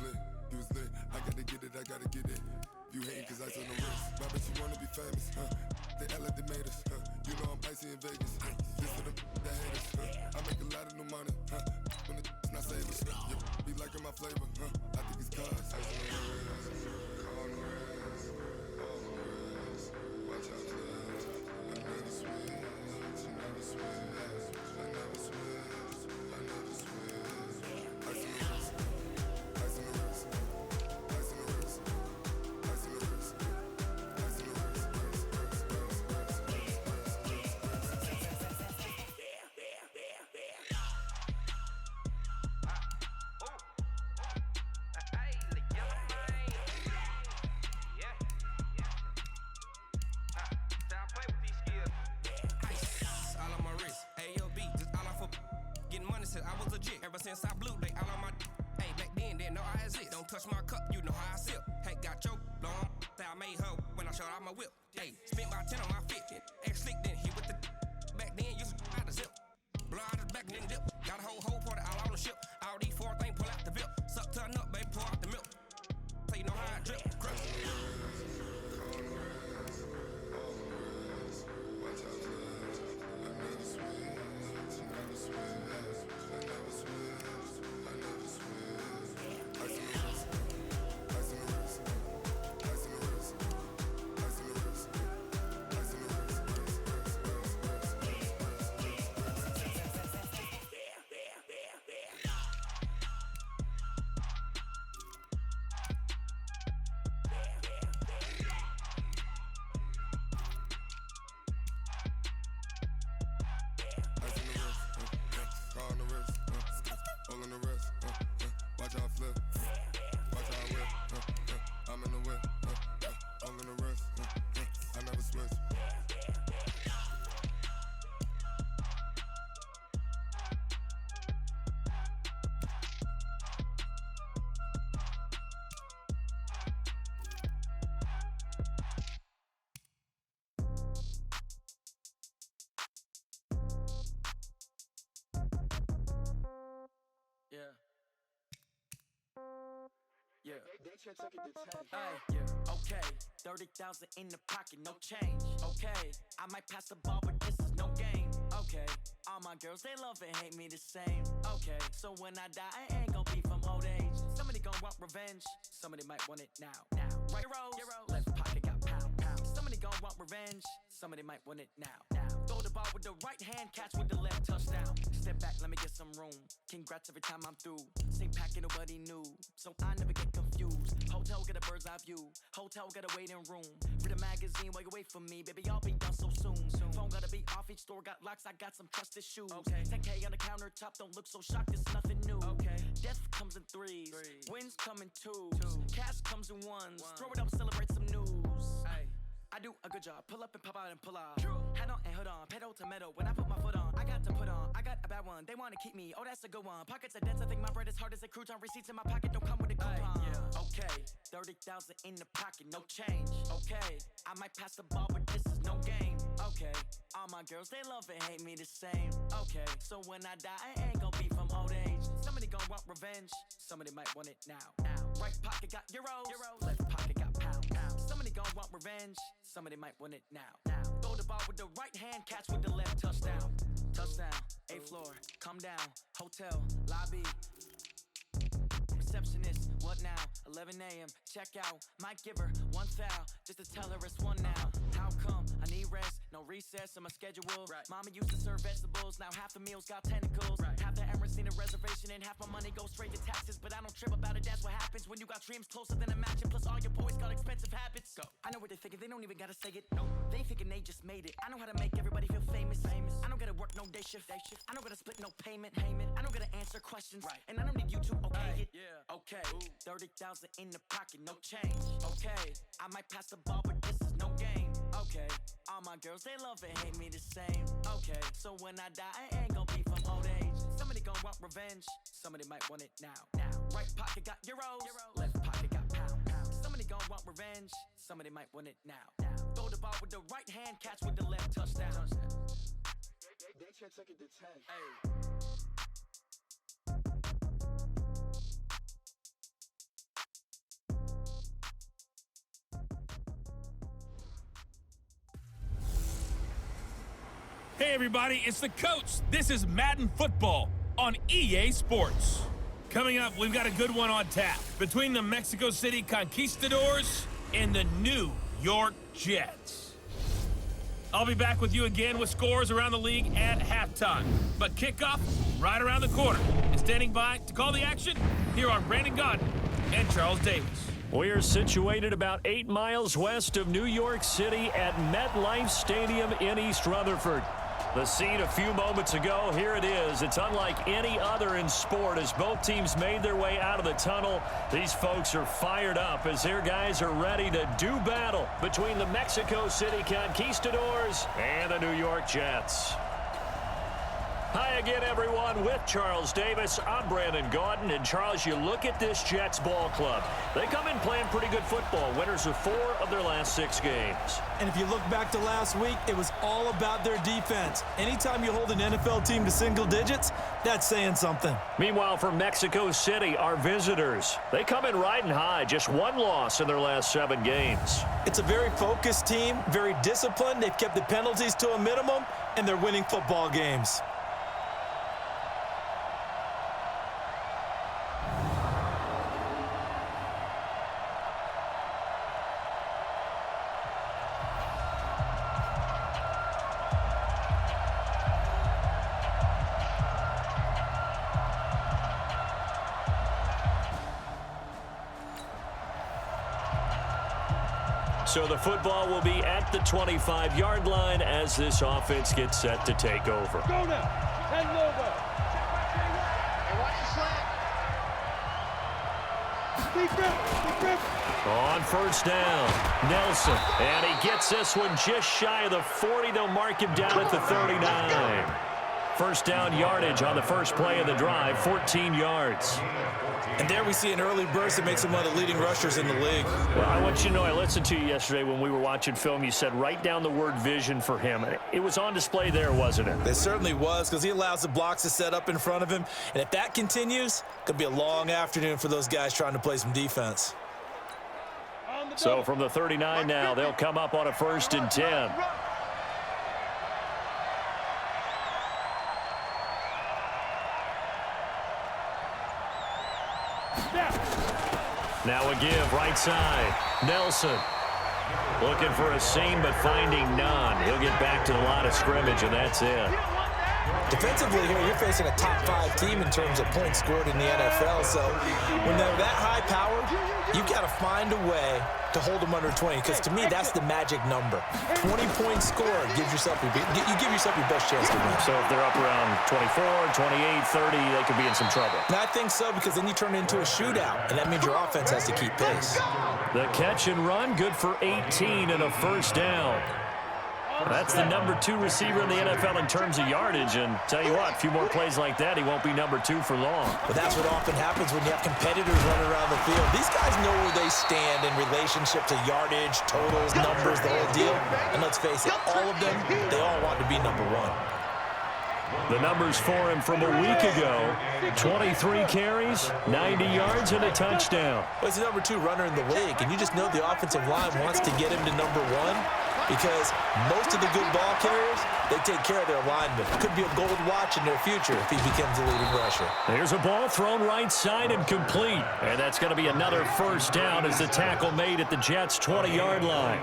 lit, you was lit. I gotta get it, I gotta get it. You hating cause ice on the wrist. My bitch, you wanna be famous, huh? They act like they made us, huh? You know I'm icy in Vegas, this for the that hate us, huh? I make a lot of new money, huh? When the not saving, you be liking my flavor, huh? I think it's cause ice on the wrist, on the wrist, on the wrist. Watch out, cuz I never switch, I never switch, I never switch, I never switch. Ice on the wrist, ice on the wrist, ice on the wrist, ice on the wrist, ice on the wrist. I was legit. Ever since I blew, they all on my hey, back then, didn't know I exist. Don't touch my cup, you know how I sip. Hey, got your long, that I made her when I showed out my whip. Hey, spent my 10 on my 50. Ex slick, then hit with the back then, used to out the zip. Blow out his back, then dip. Got a whole party all on the ship. All these four things, pull out the VIP. Suck, turn up, baby, pour out the milk. So you know how I drip. Grip. Yeah. Yeah. Okay. 30,000 in the pocket, no change. Okay. I might pass the ball, but this is no game. Okay. All my girls, they love and hate me the same. Okay. So when I die, I ain't gon' be from old age. Somebody gon' want revenge. Somebody might want it now. Right rows. Left pocket got pound. Somebody gon' want revenge. Somebody might want it now. Throw the ball with the right hand, catch with the left, touchdown. Step back, let me get some room. Congrats every time I'm through. Same packet, nobody knew, so I never get confused. Hotel get a bird's eye view. Hotel got a waiting room. Read a magazine while you wait for me, baby. I'll be done so soon. Phone gotta be off. Each store got locks. I got some trusted shoes. Okay. 10K on the countertop. Don't look so shocked. It's nothing new. Okay. Death comes in threes. Wins come in twos. Cash comes in ones. Throw it up, celebrate some news. Ay. I do a good job, pull up and pop out and pull off. Head on and hood on, pedal to metal. When I put my foot on, I got to put on. I got a bad one, they wanna keep me. Oh, that's a good one. Pockets are dense, I think my bread is hard as a crouton. Receipts in my pocket don't come with a coupon. Yeah. Okay, 30,000 in the pocket, no change. Okay, I might pass the ball, but this is no game. Okay, all my girls, they love and hate me the same. Okay, so when I die, I ain't gon' be from old age. Somebody gon' want revenge, somebody might want it now. Right pocket got euros, left pocket got pound. Somebody gon' want revenge, somebody might want it now. Throw the ball with the right hand, catch with the left, touchdown. Touchdown, 8th floor, come down, hotel, lobby. Receptionist, what now? 11 a.m., check out. Might give her one foul, just to tell her it's one now. How come? I need rest, no recess in my schedule. Right. Mama used to serve vegetables, now half the meals got tentacles. Right. Half the Emirates need a reservation and half my money goes straight to taxes. But I don't trip about it, that's what happens when you got dreams closer than a mansion. Plus all your boys got expensive habits. Go. I know what they're thinking, they don't even gotta say it. No, they thinking they just made it. I know how to make everybody feel famous. I don't gotta work no day shift. I don't gotta split no payment. I don't gotta answer questions. Right. And I don't need you to okay it. Yeah. Okay, 30,000 in the pocket, no change. Okay, I might pass the ball, but this is no game. Okay, all my girls, they love and hate me the same. Okay, so when I die, I ain't gon' be from old age. Somebody gon' want revenge, somebody might want it now. Right pocket got euros, left pocket got pound. Somebody gon' want revenge, somebody might want it now. Throw the ball with the right hand, catch with the left, touchdown. They took it to 10. Hey. Hey everybody, it's the coach. This is Madden Football on EA Sports. Coming up, we've got a good one on tap between the Mexico City Conquistadors and the New York Jets. I'll be back with you again with scores around the league at halftime. But kickoff right around the corner. And standing by to call the action, here are Brandon Gaudin and Charles Davis. We're situated about 8 miles west of New York City at MetLife Stadium in East Rutherford. The scene a few moments ago, here it is. It's unlike any other in sport as both teams made their way out of the tunnel. These folks are fired up as their guys are ready to do battle between the Mexico City Conquistadors and the New York Jets. Hi again, everyone. With Charles Davis, I'm Brandon Gaudin. And Charles, you look at this Jets ball club. They come in playing pretty good football. Winners of 4 of their last 6 games. And if you look back to last week, it was all about their defense. Anytime you hold an NFL team to single digits, that's saying something. Meanwhile, for Mexico City, our visitors, they come in riding high. Just 1 loss in their last 7 games. It's a very focused team, very disciplined. They've kept the penalties to a minimum, and they're winning football games. So the football will be at the 25-yard line as this offense gets set to take over. Go now. 10 logo. Hey, watch the slant. Deep grip. On first down, Nelson. And he gets this one just shy of the 40. They'll mark him down at the 39. First down yardage on the first play of the drive, 14 yards. And there we see an early burst that makes him one of the leading rushers in the league. Well, I want you to know, I listened to you yesterday when we were watching film. You said write down the word vision for him. It was on display there, wasn't it? It certainly was, because he allows the blocks to set up in front of him. And if that continues, it could be a long afternoon for those guys trying to play some defense. So from the 39 now, they'll come up on a 1st and 10. Now a give, right side. Nelson looking for a seam, but finding none. He'll get back to the line of scrimmage, and that's it. Defensively here, you're facing a top 5 team in terms of points scored in the NFL. So when they're that high powered, you've got to find a way to hold them under 20. Because to me, that's the magic number. 20-point score gives yourself you give yourself your best chance to win. So if they're up around 24, 28, 30, they could be in some trouble. And I think so, because then you turn it into a shootout, and that means your offense has to keep pace. The catch and run, good for 18 and a first down. That's the number 2 receiver in the NFL in terms of yardage. And tell you what, a few more plays like that, he won't be number 2 for long. But that's what often happens when you have competitors running around the field. These guys know where they stand in relationship to yardage, totals, numbers, the whole deal. And let's face it, all of them, they all want to be number 1. The numbers for him from a week ago, 23 carries, 90 yards, and a touchdown. Well, he's the number 2 runner in the league, and you just know the offensive line wants to get him to number 1 because most of the good ball carriers, they take care of their linemen. Could be a gold watch in their future if he becomes the leading rusher. There's a ball thrown right side and complete. And that's going to be another first down as the tackle made at the Jets' 20-yard line.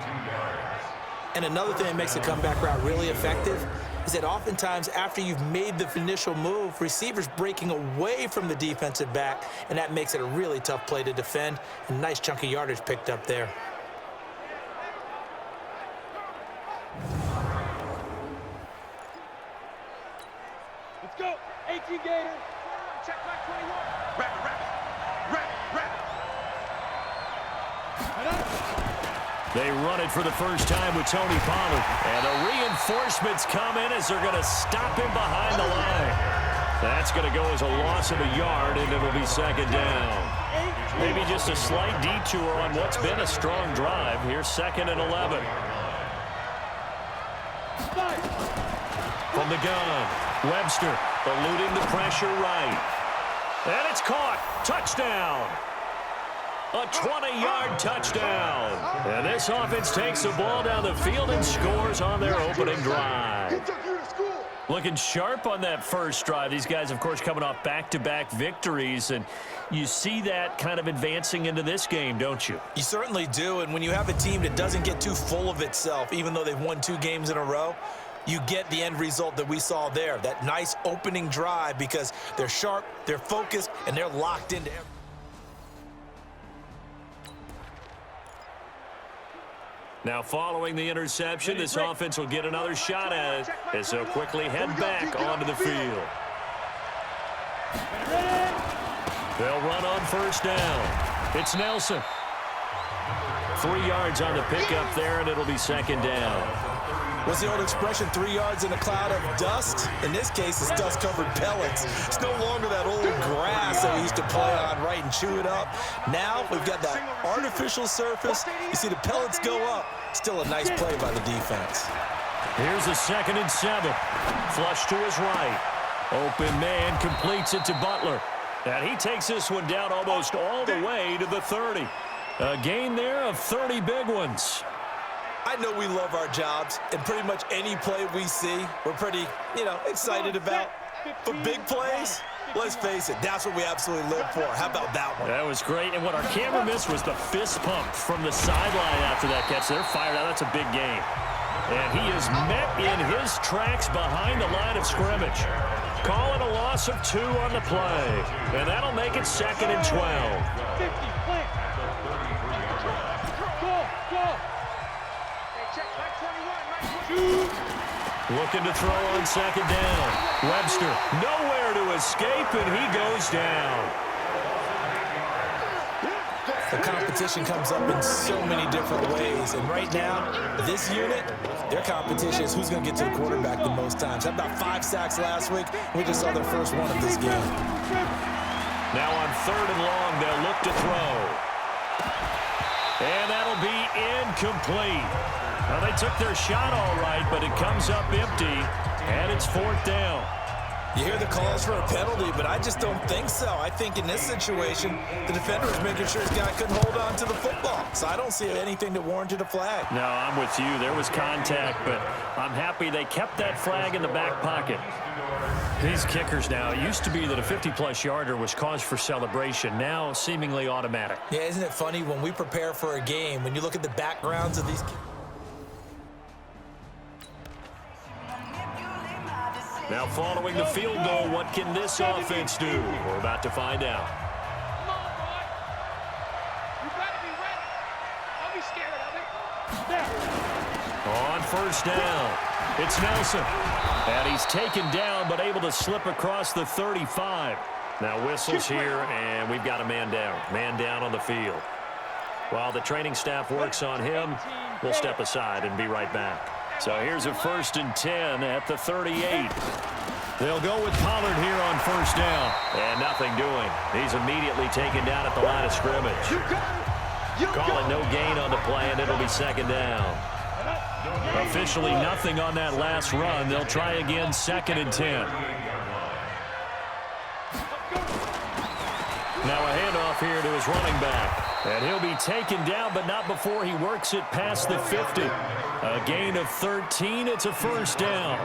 And another thing that makes the comeback route really effective is that oftentimes after you've made the initial move, receivers breaking away from the defensive back, and that makes it a really tough play to defend. A nice chunk of yardage picked up there. Let's go. 18 Gator. Check back 21. Wrap. They run it for the first time with Tony Pollard. And the reinforcements come in as they're going to stop him behind the line. That's going to go as a loss of a yard, and it'll be 2nd down. Maybe just a slight detour on what's been a strong drive. Here's 2nd and 11. From the gun, Webster eluding the pressure right. And it's caught. Touchdown. A 20-yard touchdown. And this offense takes the ball down the field and scores on their opening drive. He took you to school. Looking sharp on that first drive. These guys, of course, coming off back-to-back victories, and you see that kind of advancing into this game, don't you? You certainly do, and when you have a team that doesn't get too full of itself, even though they've won 2 games in a row, you get the end result that we saw there, that nice opening drive, because they're sharp, they're focused, and they're locked into everything. Now, following the interception, this offense will get another shot at it as they'll quickly head back onto the field. They'll run on first down. It's Nelson. 3 yards on the pickup there, and it'll be second down. What's the old expression, 3 yards in a cloud of dust? In this case, it's dust-covered pellets. It's no longer that old grass that we used to play on, right, and chew it up. Now we've got that artificial surface. You see the pellets go up. Still a nice play by the defense. Here's a 2nd and 7. Flush to his right. Open man completes it to Butler. And he takes this one down almost all the way to the 30. A gain there of 30 big ones. I know we love our jobs, and pretty much any play we see, we're pretty, excited about. But big plays, let's face it, that's what we absolutely live for. How about that one? That was great, and what our camera missed was the fist pump from the sideline after that catch. They're fired out. That's a big game. And he is met in his tracks behind the line of scrimmage. Calling a loss of 2 on the play, and that'll make it 2nd and 12. 50, plant. Go. Looking to throw on 2nd down. Webster nowhere to escape, and he goes down. The competition comes up in so many different ways, and right now, this unit, their competition is who's going to get to the quarterback the most times. Had about 5 sacks last week. We just saw their first one of this game. Now on 3rd and long, they'll look to throw. And that'll be incomplete. Well, they took their shot all right, but it comes up empty, and it's 4th down. You hear the calls for a penalty, but I just don't think so. I think in this situation, the defender was making sure his guy couldn't hold on to the football. So I don't see anything that warranted a flag. No, I'm with you. There was contact, but I'm happy they kept that flag in the back pocket. These kickers now, it used to be that a 50-plus yarder was cause for celebration. Now, seemingly automatic. Yeah, isn't it funny when we prepare for a game, when you look at the backgrounds of these kickers? Now following the field goal, what can this offense do? We're about to find out. Come on, boy. You got to be ready. Don't be scared of it. There. On first down, it's Nelson. And he's taken down, but able to slip across the 35. Now whistles here, and we've got a man down. Man down on the field. While the training staff works on him, we'll step aside and be right back. So here's a 1st and 10 at the 38. They'll go with Pollard here on first down. And nothing doing. He's immediately taken down at the line of scrimmage. Calling no gain on the play, and it'll be 2nd down. Officially nothing on that last run. They'll try again 2nd and 10. Now a handoff here to his running back. And he'll be taken down, but not before he works it past the 50. A gain of 13. It's a 1st down.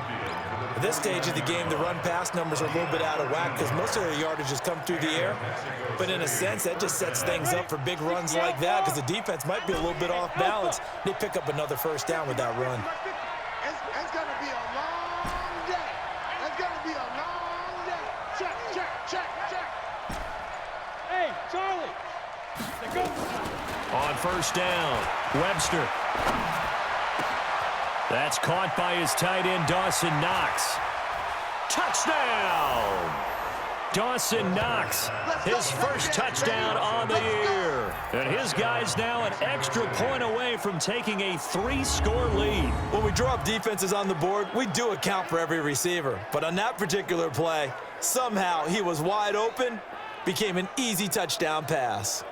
At this stage of the game, the run-pass numbers are a little bit out of whack because most of their yardage has come through the air. But in a sense, that just sets things up for big runs like that because the defense might be a little bit off balance. They pick up another 1st down with that run. It's going to be a long day. It's going to be a long day. Check. Hey, Charlie. Go. On first down, Webster. That's caught by his tight end, Dawson Knox. Touchdown! Dawson Knox, his first touchdown on the year. And his guy's now an extra point away from taking a 3-score lead. When we draw up defenses on the board, we do account for every receiver. But on that particular play, somehow he was wide open, became an easy touchdown pass.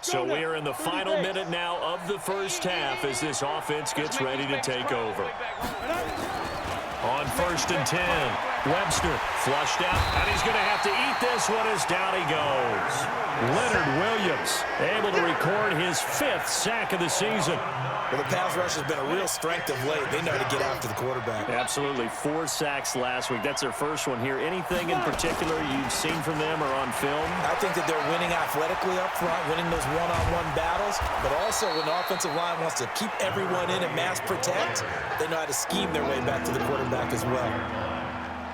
So we are in the final minute now of the first half as this offense gets ready to take over. On 1st and 10, Webster flushed out, and he's going to have to eat this one as down he goes. Leonard Williams able to record his 5th sack of the season. Well, the pass rush has been a real strength of late. They know how to get after the quarterback. Absolutely. 4 sacks last week. That's their first one here. Anything in particular you've seen from them or on film? I think that they're winning athletically up front, winning those one-on-one battles, but also when the offensive line wants to keep everyone in and mass protect, they know how to scheme their way back to the quarterback as well.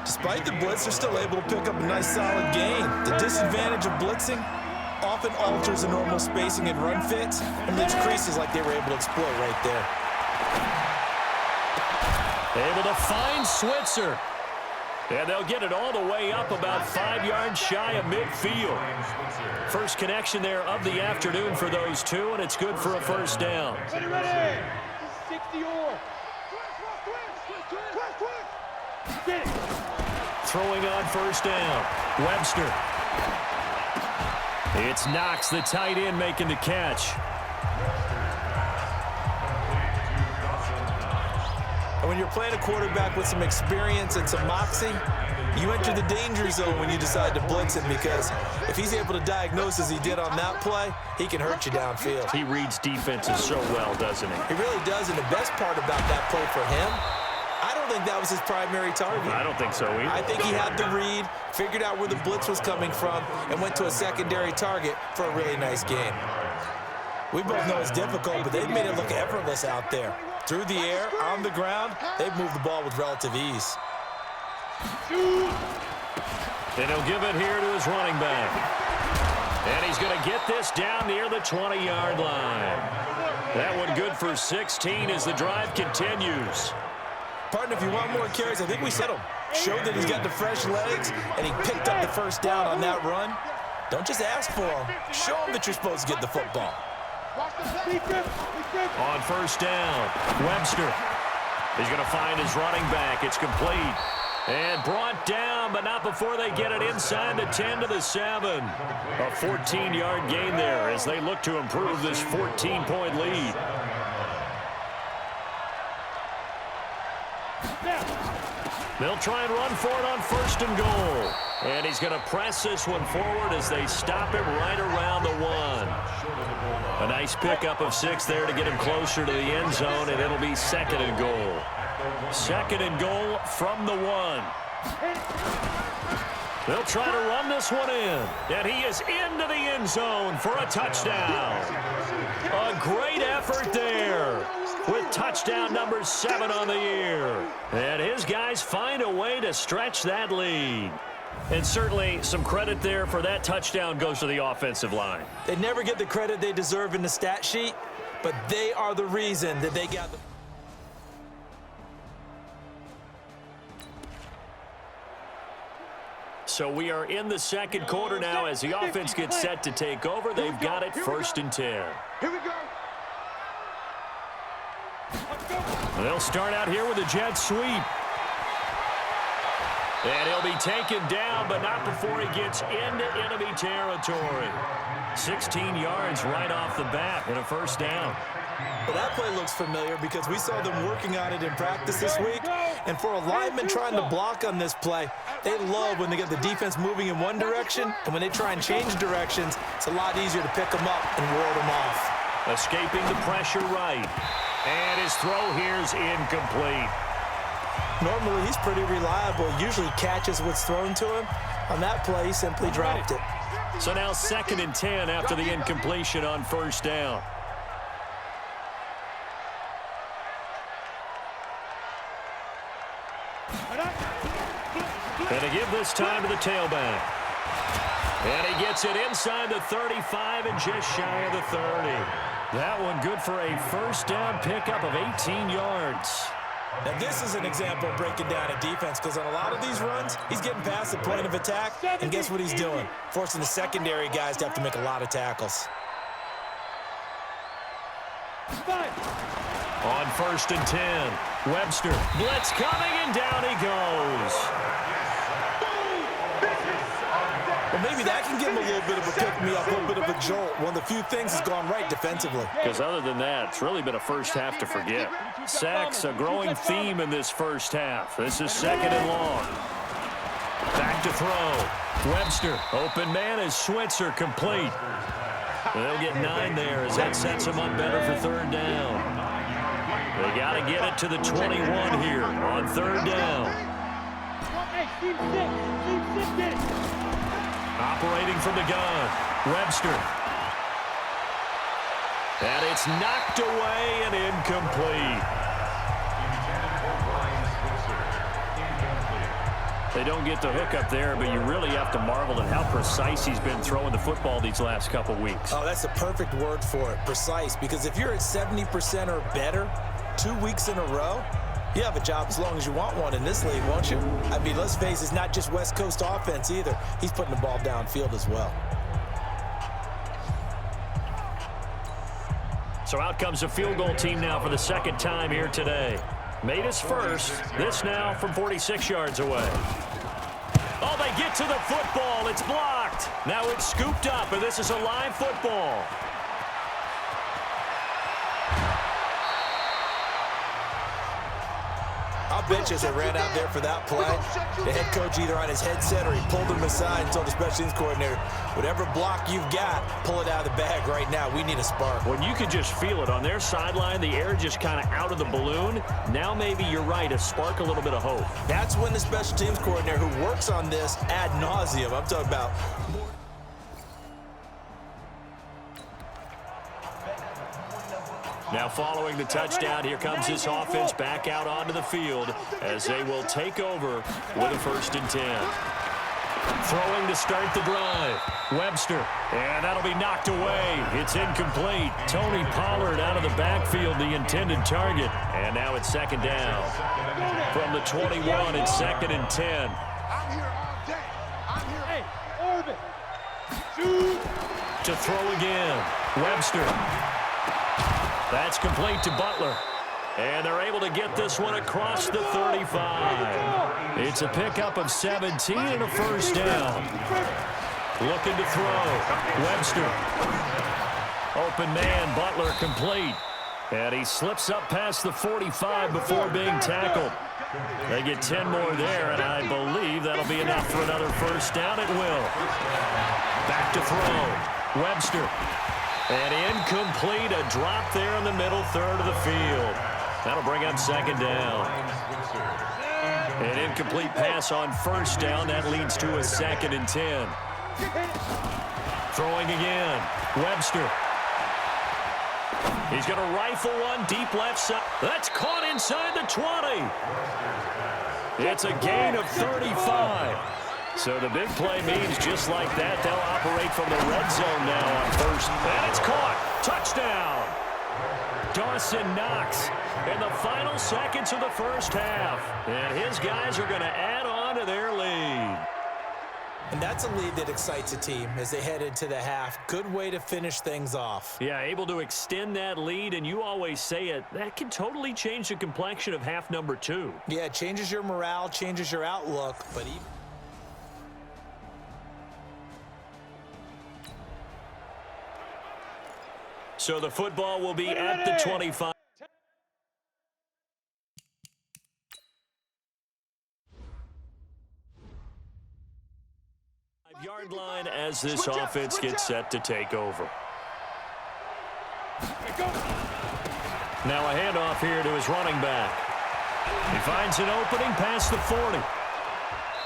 Despite the blitz, they're still able to pick up a nice solid gain. The disadvantage of blitzing often alters the normal spacing and run fits and leaves creases like they were able to exploit right there. Able to find Switzer. And they'll get it all the way up about 5 yards shy of midfield. First connection there of the afternoon for those two, and it's good for a first down. Ready. 60-or. Get it. Throwing on first down. Webster. It's Knox, the tight end, making the catch. And when you're playing a quarterback with some experience and some moxie, you enter the danger zone when you decide to blitz him, because if he's able to diagnose as he did on that play, he can hurt you downfield. He reads defenses so well, doesn't he? He really does, and the best part about that play for him, I don't think that was his primary target. I don't think so either. I think he had the read, figured out where the blitz was coming from, and went to a secondary target for a really nice game. We both know it's difficult, but they've made it look effortless out there. Through the air, on the ground, they've moved the ball with relative ease. And he'll give it here to his running back. And he's going to get this down near the 20-yard line. That one good for 16 as the drive continues. Partner, if you want more carries, I think we said him. Showed that he's got the fresh legs, and he picked up the first down on that run. Don't just ask for him. Show him that you're supposed to get the football. On first down, Webster. He's going to find his running back. It's complete. And brought down, but not before they get it inside the 10 to the 7. A 14-yard gain there as they look to improve this 14-point lead. They'll try and run for it on 1st and goal. And he's going to press this one forward as they stop him right around the 1. A nice pickup of 6 there to get him closer to the end zone, and it'll be 2nd and goal. 2nd and goal from the 1. They'll try to run this one in, and he is into the end zone for a touchdown. A great effort there with touchdown number 7 on the year. And his guys find a way to stretch that lead. And certainly some credit there for that touchdown goes to the offensive line. They never get the credit they deserve in the stat sheet, but they are the reason that they got the... So we are in the second quarter now as the offense gets set to take over. They've got it 1st and 10. Here we go. They'll start out here with a jet sweep. And he'll be taken down, but not before he gets into enemy territory. 16 yards right off the bat and a first down. Well, that play looks familiar because we saw them working on it in practice this week. And for a lineman trying to block on this play, they love when they get the defense moving in one direction. And when they try and change directions, it's a lot easier to pick them up and ward them off. Escaping the pressure right. And his throw here's incomplete. Normally, he's pretty reliable. Usually catches what's thrown to him. On that play, he simply dropped it. So now 2nd and 10 after the incompletion on 1st down. And to give this time to the tailback. And he gets it inside the 35 and just shy of the 30. That one good for a first down pickup of 18 yards. Now, this is an example of breaking down a defense because on a lot of these runs, he's getting past the point of attack, and guess what he's doing? Forcing the secondary guys to have to make a lot of tackles. On 1st and 10, Webster. Blitz coming, and down he goes. Well, maybe that can give him a little bit of a pick-me-up, a little bit of a jolt. One of the few things that's gone right defensively. Because other than that, it's really been a first half to forget. Sacks, a growing theme in this first half. This is 2nd and long. Back to throw. Webster, open man is Switzer, complete. They'll get 9 there as that sets them up better for 3rd down. They got to get it to the 21 here on 3rd down. Operating from the gun, Webster. And it's knocked away and incomplete. They don't get the hook up there, but you really have to marvel at how precise he's been throwing the football these last couple weeks. Oh, that's the perfect word for it, precise. Because if you're at 70% or better 2 weeks in a row, you have a job as long as you want one in this league, won't you? I mean, let's face it, it's not just West Coast offense either. He's putting the ball downfield as well. So out comes a field goal team now for the 2nd time here today. Made his first. This now from 46 yards away. Oh, they get to the football. It's blocked. Now it's scooped up, and this is a live football. I'll bet you as they ran out there for that play, the head coach either on his headset or he pulled him aside and told the special teams coordinator, whatever block you've got, pull it out of the bag right now. We need a spark. When you could just feel it on their sideline, the air just kind of out of the balloon. Now maybe you're right, a spark, a little bit of hope. That's when the special teams coordinator who works on this ad nauseum, I'm talking about more. Now following the touchdown, here comes this offense back out onto the field as they will take over with a 1st and 10. Throwing to start the drive. Webster, and that'll be knocked away. It's incomplete. Tony Pollard out of the backfield, the intended target. And now it's 2nd down. From the 21, it's 2nd and 10. I'm here all day. I'm here. Hey, Orbit. Shoot. To throw again. Webster. That's complete to Butler. And they're able to get this one across the 35. It's a pickup of 17 and a 1st down. Looking to throw. Webster. Open man, Butler complete. And he slips up past the 45 before being tackled. They get 10 more there, and I believe that'll be enough for another 1st down. It will. Back to throw. Webster. And incomplete, a drop there in the middle 3rd of the field. That'll bring up 2nd down. An incomplete pass on 1st down. That leads to a 2nd and 10. Throwing again. Webster. He's going to rifle one deep left side. That's caught inside the 20. It's a gain of 35. So the big play means just like that, they'll operate from the red zone now on 1st. And it's caught. Touchdown. Dawson Knox in the final seconds of the 1st half. And his guys are going to add on to their lead. And that's a lead that excites a team as they head into the half. Good way to finish things off. Yeah, able to extend that lead, and you always say it, that can totally change the complexion of half number 2. Yeah, it changes your morale, changes your outlook, but even... So the football will be at the 25. Yard line as this offense gets set to take over. Now a handoff here to his running back. He finds an opening past the 40.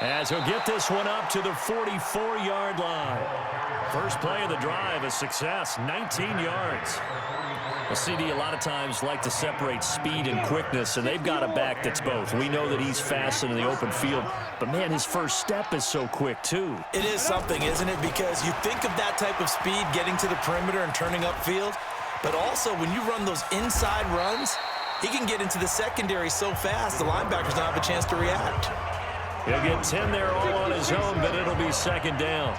As he'll get this one up to the 44-yard line. First play of the drive, a success, 19 yards. A CD a lot of times like to separate speed and quickness, and they've got a back that's both. We know that he's fast in the open field, but man, his first step is so quick too. It is something, isn't it? Because you think of that type of speed getting to the perimeter and turning upfield, but also when you run those inside runs, he can get into the secondary so fast the linebackers don't have a chance to react. He'll get 10 there all on his own, but it'll be 2nd down.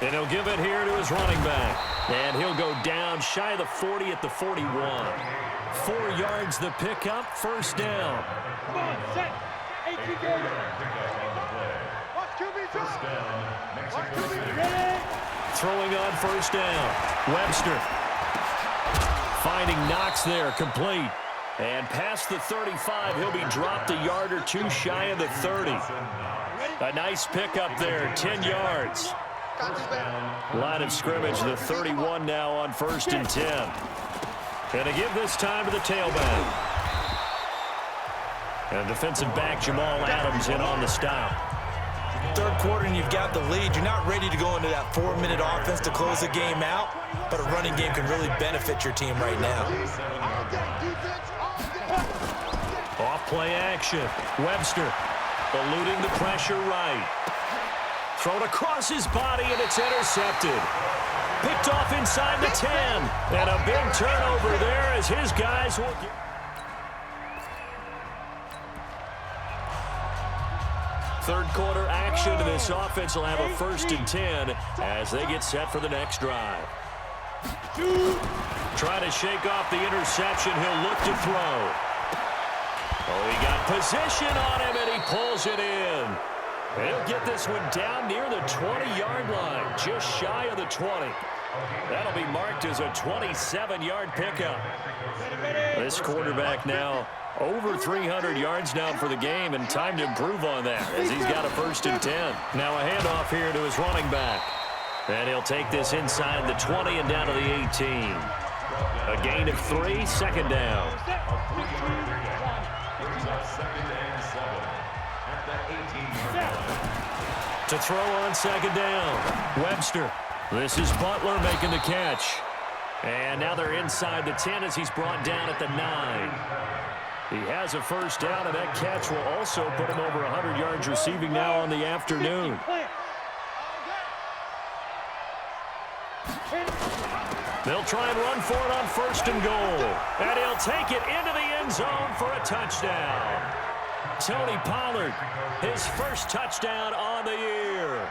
And he'll give it here to his running back. And he'll go down shy of the 40 at the 41. 4 yards the pickup, first down. Come on, set. 18 yards. Watch QB drop. Watch QB ready. Throwing on first down. Webster finding Knox there, complete. And past the 35, he'll be dropped a yard or two shy of the 30. A nice pickup there, 10 yards. Line of scrimmage, the 31 now on 1st and 10. And to give this time to the tailback. And defensive back Jamal Adams in on the stop. Third quarter and you've got the lead. You're not ready to go into that 4-minute offense to close the game out, but a running game can really benefit your team right now. Off play action. Webster eluding the pressure right. Thrown across his body and it's intercepted. Picked off inside the 10. And a big turnover there as his guys will get... Third quarter action, and this offense will have a 1st and 10 as they get set for the next drive. Trying to shake off the interception. He'll look to throw. Oh, he got position on him, and he pulls it in. He'll get this one down near the 20-yard line, just shy of the 20. That'll be marked as a 27-yard pickup. This quarterback now over 300 yards now for the game, and time to improve on that as he's got a 1st and 10. Now a handoff here to his running back. And he'll take this inside the 20 and down to the 18. A gain of 3, second down. To throw on second down, Webster. This is Butler making the catch. And now they're inside the 10 as he's brought down at the 9. He has a 1st down, and that catch will also put him over 100 yards receiving now on the afternoon. They'll try and run for it on 1st and goal. And he'll take it into the end zone for a touchdown. Tony Pollard, his 1st touchdown on the year.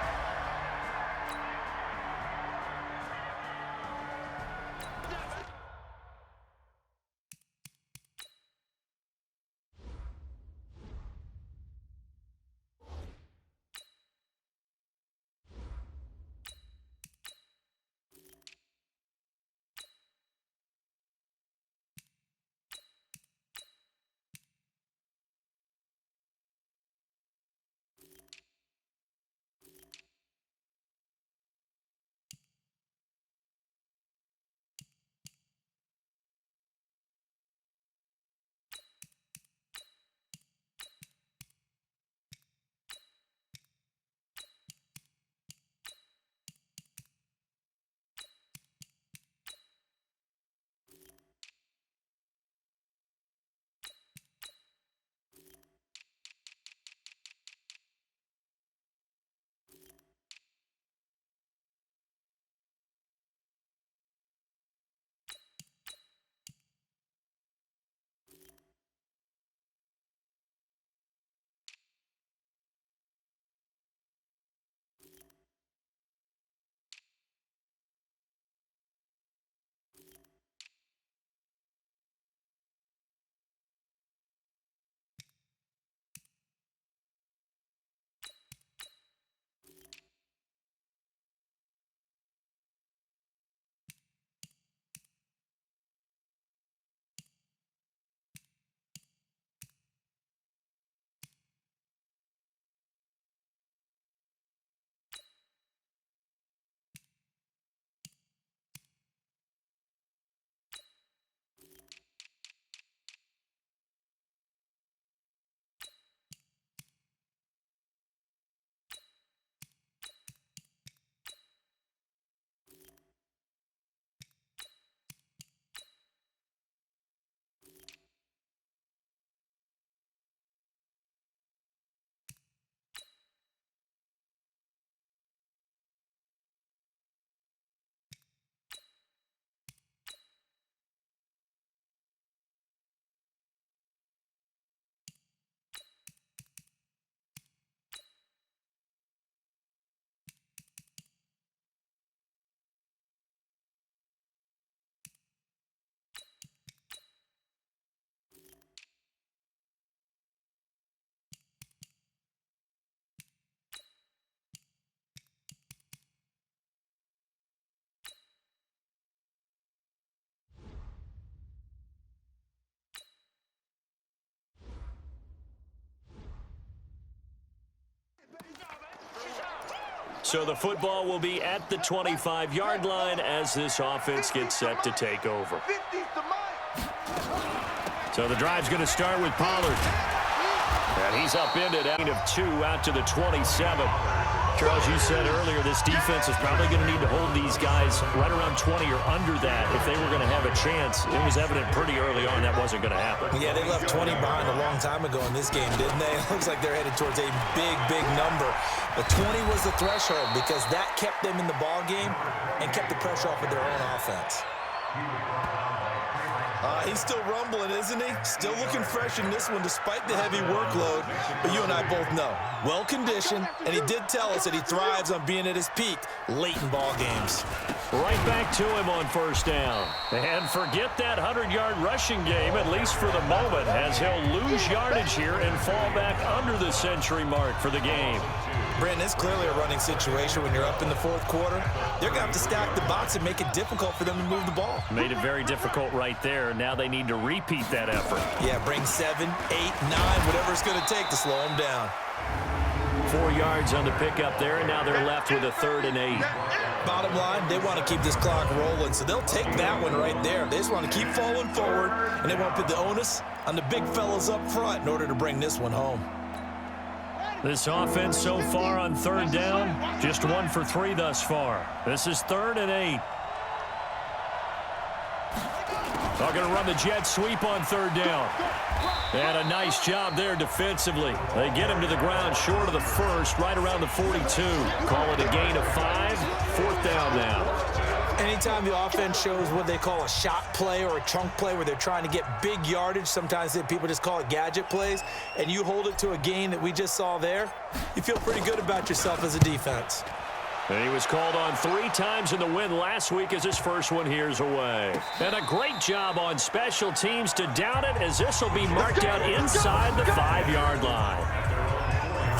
So the football will be at the 25-yard line as this offense gets set to take over. So the drive's going to start with Pollard. And he's upended out of 2 out to the 27. Charles, you said earlier this defense is probably going to need to hold these guys right around 20 or under that if they were going to have a chance. It was evident pretty early on that wasn't going to happen. Yeah, they left 20 behind a long time ago in this game, didn't they? It looks like they're headed towards a big, big number. But 20 was the threshold because that kept them in the ball game and kept the pressure off of their own offense. He's still rumbling, isn't he? Still looking fresh in this one despite the heavy workload. But you and I both know, well-conditioned, and he did tell us that he thrives on being at his peak late in ball games. Right back to him on first down. And forget that 100-yard rushing game, at least for the moment, as he'll lose yardage here and fall back under the century mark for the game. Brandon, it's clearly a running situation when you're up in the fourth quarter. They're going to have to stack the box and make it difficult for them to move the ball. Made it very difficult right there. Now they need to repeat that effort. Yeah, bring 7, 8, 9, whatever it's going to take to slow them down. 4 yards on the pickup there, and now they're left with a 3rd and 8. Bottom line, they want to keep this clock rolling, so they'll take that one right there. They just want to keep falling forward, and they want to put the onus on the big fellas up front in order to bring this one home. This offense so far on 3rd down, just 1 for 3 thus far. This is 3rd and 8. They're going to run the jet sweep on 3rd down. And a nice job there defensively. They get him to the ground short of the first, right around the 42. Call it a gain of 5, 4th down now. Anytime the offense shows what they call a shot play or a chunk play where they're trying to get big yardage, sometimes people just call it gadget plays, and you hold it to a gain that we just saw there, you feel pretty good about yourself as a defense. And he was called on 3 times in the win last week as his first one here's away. And a great job on special teams to down it as this will be marked out inside the 5-yard line.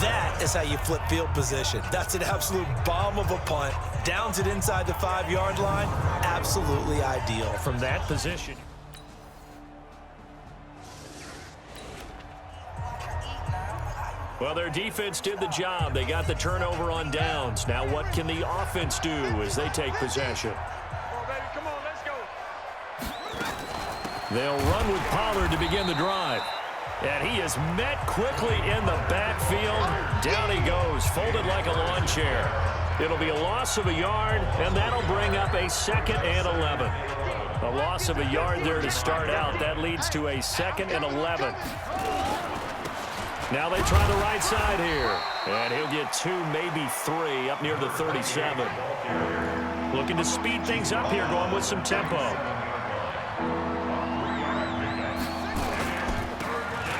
That is how you flip field position. That's an absolute bomb of a punt. Downs it inside the 5-yard line. Absolutely ideal. From that position. Well, their defense did the job. They got the turnover on downs. Now what can the offense do as they take possession? Come on, let's go. They'll run with Pollard to begin the drive. And he is met quickly in the backfield. Down he goes, folded like a lawn chair. It'll be a loss of a yard, and that'll bring up a 2nd and 11. A loss of a yard there to start out. That leads to a 2nd and 11. Now they try the right side here. And he'll get 2, maybe 3 up near the 37. Looking to speed things up here, going with some tempo.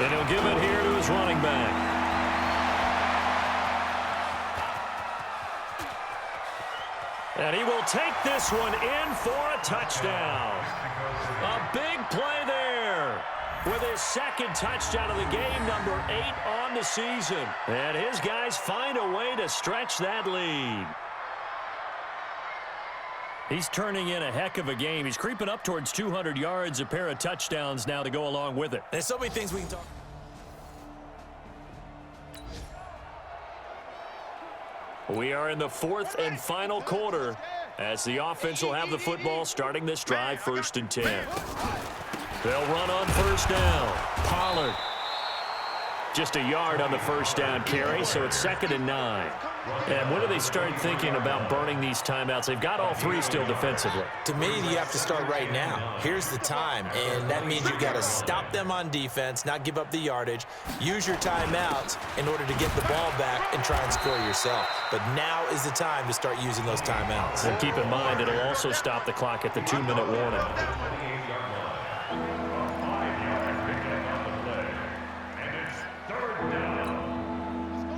And he'll give it here to his running back. And he will take this one in for a touchdown. A big play there with his 2nd touchdown of the game, number 8 on the season. And his guys find a way to stretch that lead. He's turning in a heck of a game. He's creeping up towards 200 yards, a pair of touchdowns now to go along with it. There's so many things we can talk. We are in the 4th and final quarter as the offense will have the football starting this drive 1st and 10. They'll run on 1st down. Pollard. Just a yard on the 1st down carry, so it's 2nd and 9. And when do they start thinking about burning these timeouts? They've got all 3 still defensively. To me, you have to start right now. Here's the time, and that means you've got to stop them on defense, not give up the yardage, use your timeouts in order to get the ball back and try and score yourself. But now is the time to start using those timeouts. And keep in mind, it'll also stop the clock at the 2-minute warning.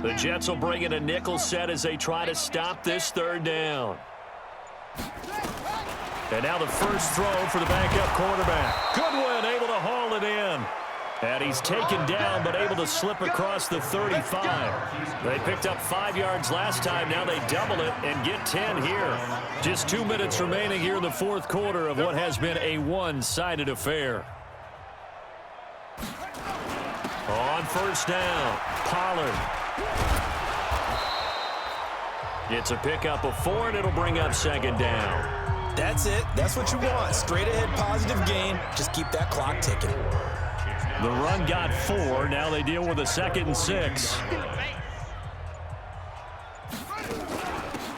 The Jets will bring in a nickel set as they try to stop this 3rd down. And now the first throw for the backup quarterback. Goodwin able to haul it in. And he's taken down but able to slip across the 35. They picked up 5 yards last time. Now they double it and get 10 here. Just 2 minutes remaining here in the 4th quarter of what has been a one-sided affair. On 1st down, Pollard. It's a pickup of 4, and it'll bring up second down. That's it. That's what you want. Straight ahead positive gain. Just keep that clock ticking. The run got 4. Now they deal with a 2nd and 6.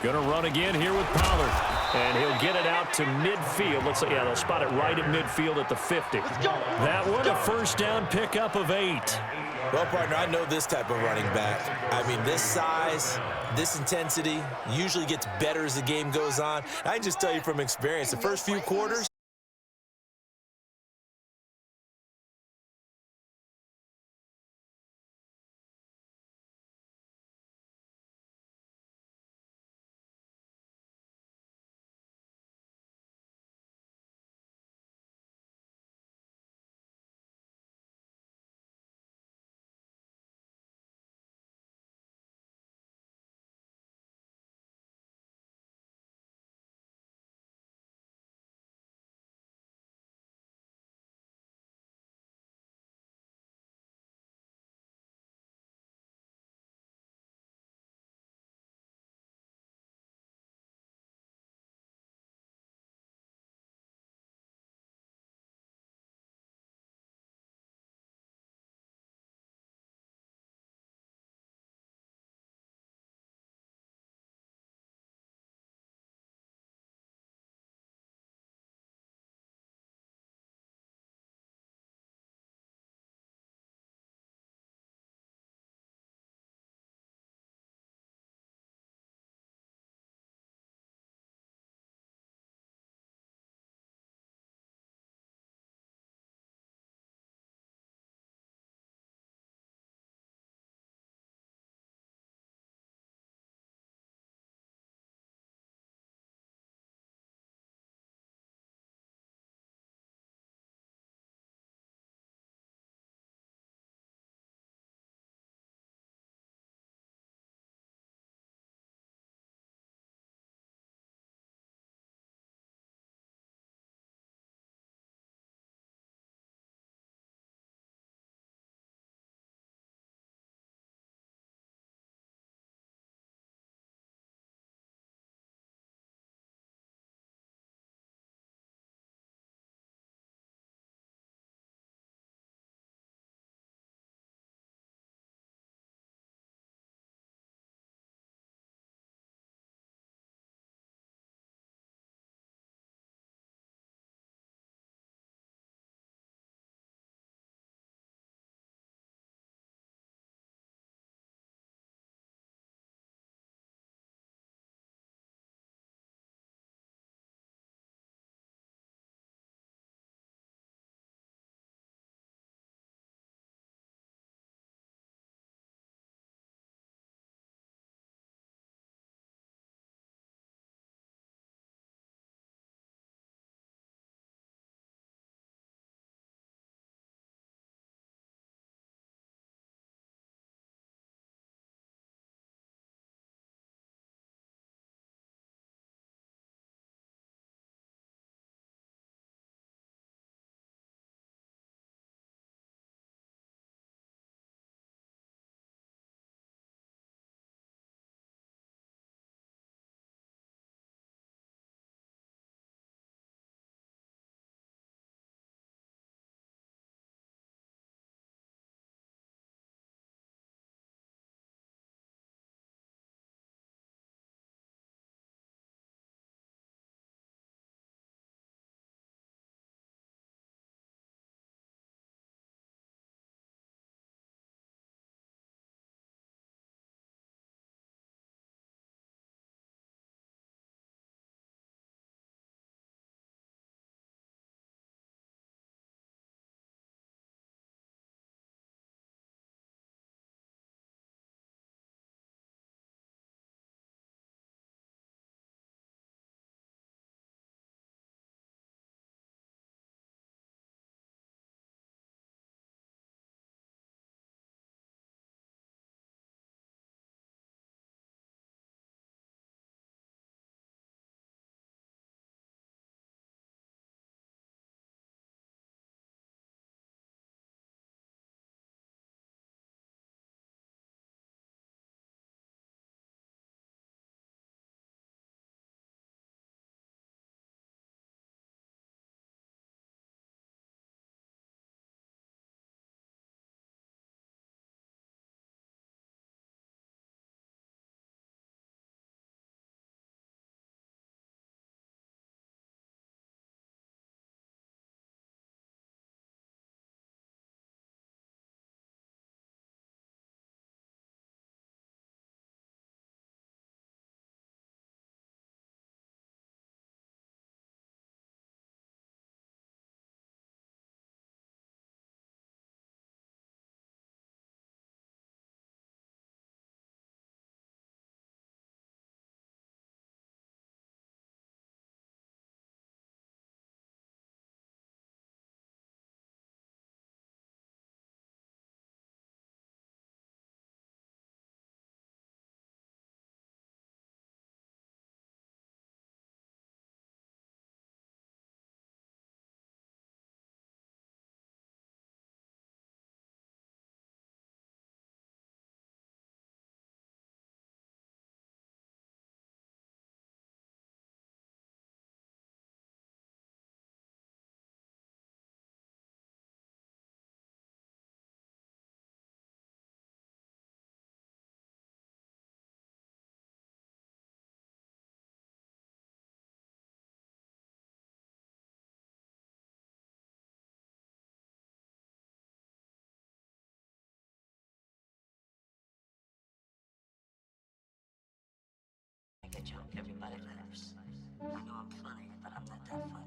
Going to run again here with Pollard. And he'll get it out to midfield. Let's see. Yeah, they'll spot it right at midfield at the 50. That one, a first down pickup of 8. Well, partner, I know this type of running back. I mean, this size, this intensity usually gets better as the game goes on. I can just tell you from experience, the first few quarters,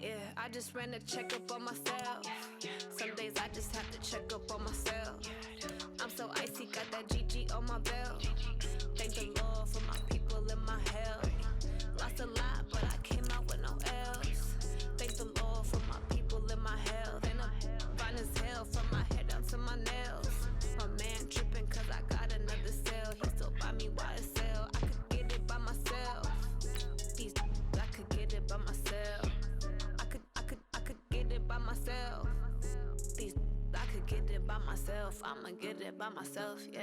Yeah, I just ran a checkup on myself. Some days I just have to check up on myself. I'm so icy, got that GG on my belt. Thank the Lord for my people in my health. Lost a lot, but I came out with no L's. Thank the Lord for my people in my health. And I'm fine as hell from my head down to my nails. My man tripping cause I got another cell. He still buy me YSL. I could get it by myself. These I could get it by myself. I could get it by myself. These I could get it by myself. I'ma get it by myself, yeah.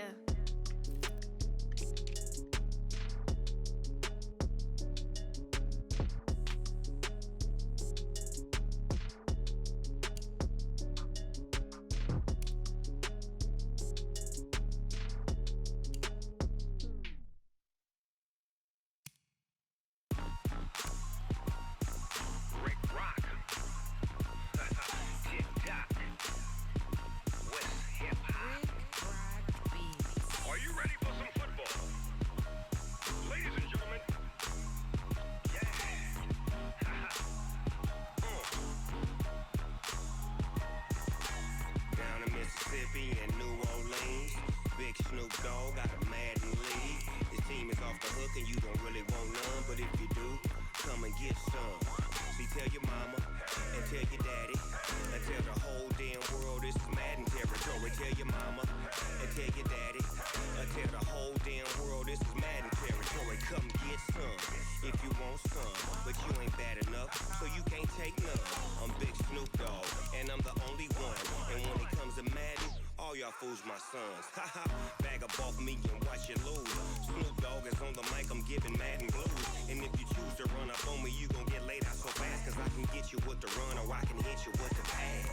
Fools my sons. Haha, bag up off me and watch you lose. Snoop Dogg is on the mic, I'm giving Madden blues. And if you choose to run up on me, you gon' get laid out so fast. Cause I can get you with the run or I can hit you with the pass.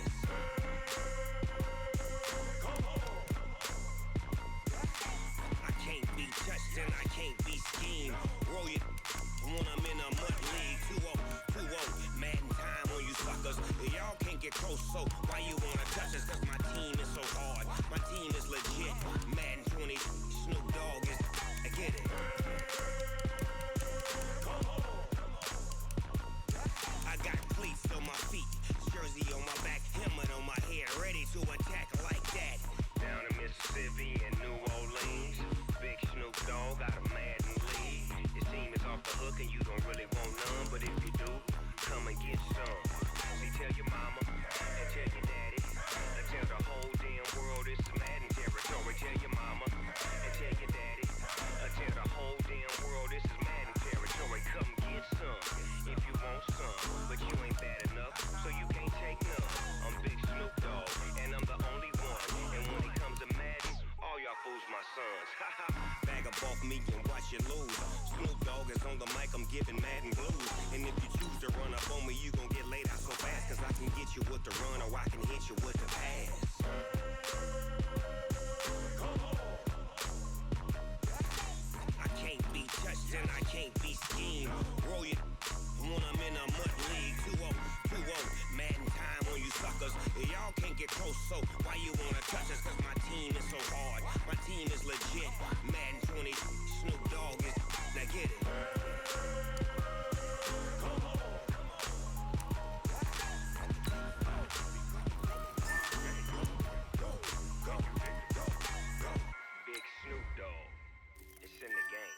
I can't be touched and I can't be schemed. Roll you when I'm in a mud league. 2-0, 2-0, Madden time on you suckers. Y'all can't get close, so why you wanna touch us? Cause my team is so hard. My team is legit. Madden 20, Snoop Dogg is. I get it. I got cleats on my feet, jersey on my back, helmet on my head, ready to attack like that. Down in Mississippi and New Orleans, big Snoop Dogg got a Madden lead. Your team is off the hook and you don't really want none, but if you do, come and get some. See, tell your mama and tell your daddy. Tell the whole damn world this is Madden territory. Tell your mama and tell your daddy. Tell the whole damn world this is Madden territory. Come get some if you want some, but you ain't bad enough, so you can't take none. I'm Big Snoop Dogg, and I'm the only one. And when it comes to Madden, all y'all fools my sons. Bag up off me and watch you lose. Snoop Dogg is on the mic, I'm giving Madden blues. And if you choose to run up on me, you gon' get laid out so fast. Cause I can get you with the run or I can hit you with the pass. I can't be touched and I can't be schemed. Roll you when I'm in a mud league. 2-0, 2-0, Madden time on you suckers. Y'all can't get close, so why you wanna touch us? Cause my team is so hard. My team is legit. Madden 20, Snoop Dogg is. Now get it. Big Snoop Dogg. It's in the game.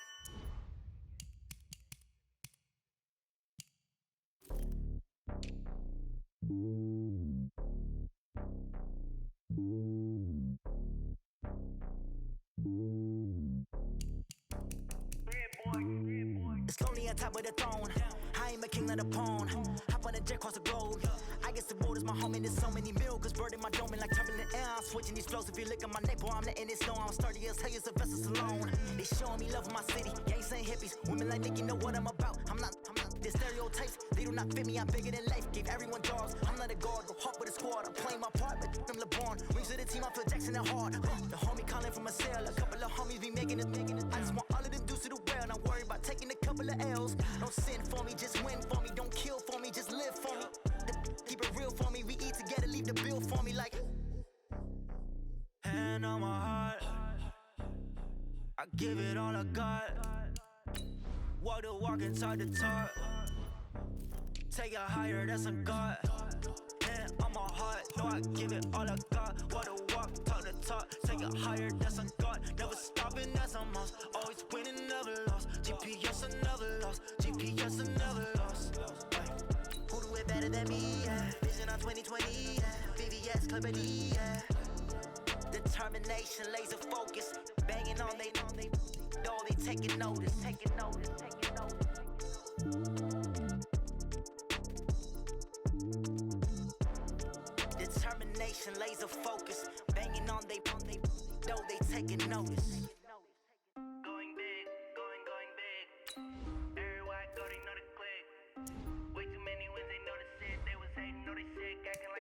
It's lonely on top of the throne. I am a king of the pawn. Hop on a jet across the globe. I guess the world is my home and there's so many milkers bird in my dome and like turbulent air. I'm switching these flows. If you look at my neck, boy, I'm letting it snow. I'm sturdy as hell as a vessel alone. They showing me love in my city. Gangs saying hippies. Women like Nicky know what I'm about. I'm not the stereotypes. They do not fit me. I'm bigger than life. Gave everyone jobs. I'm not a guard. Go hard with a squad. I'm playing my part, but I'm LeBron. Rings to the team. I feel Jackson and hard. The homie calling from a cell. A couple of homies be making it. I just want all of them dudes to do well. Not worry about taking a couple of L's. Don't sin for me, just win for me. Don't kill for me, just live for me. Keep it real for me. We eat together, leave the bill for me like. Hand on my heart, I give it all I got. Walk the walk and talk the talk. Take it higher, that's a God. Man, on my heart, know I give it all I got. What a walk, talk the talk. Take it higher, that's a God. Never stopping, that's a must. Always winning, never lost. GPS, I never lost. GPS, I never lost. Who do it better than me? Yeah. Vision on 2020. Yeah. VVS, Clippity. Yeah. Determination, laser focus. Banging on they, know they taking notice. Taking notice, taking notice. Determination, laser focus, banging on they, know they taking notice. Going big, going big. Everywhere I go, they know the click. Way too many wins, they know the shit. They was hating, know they sick, acting like.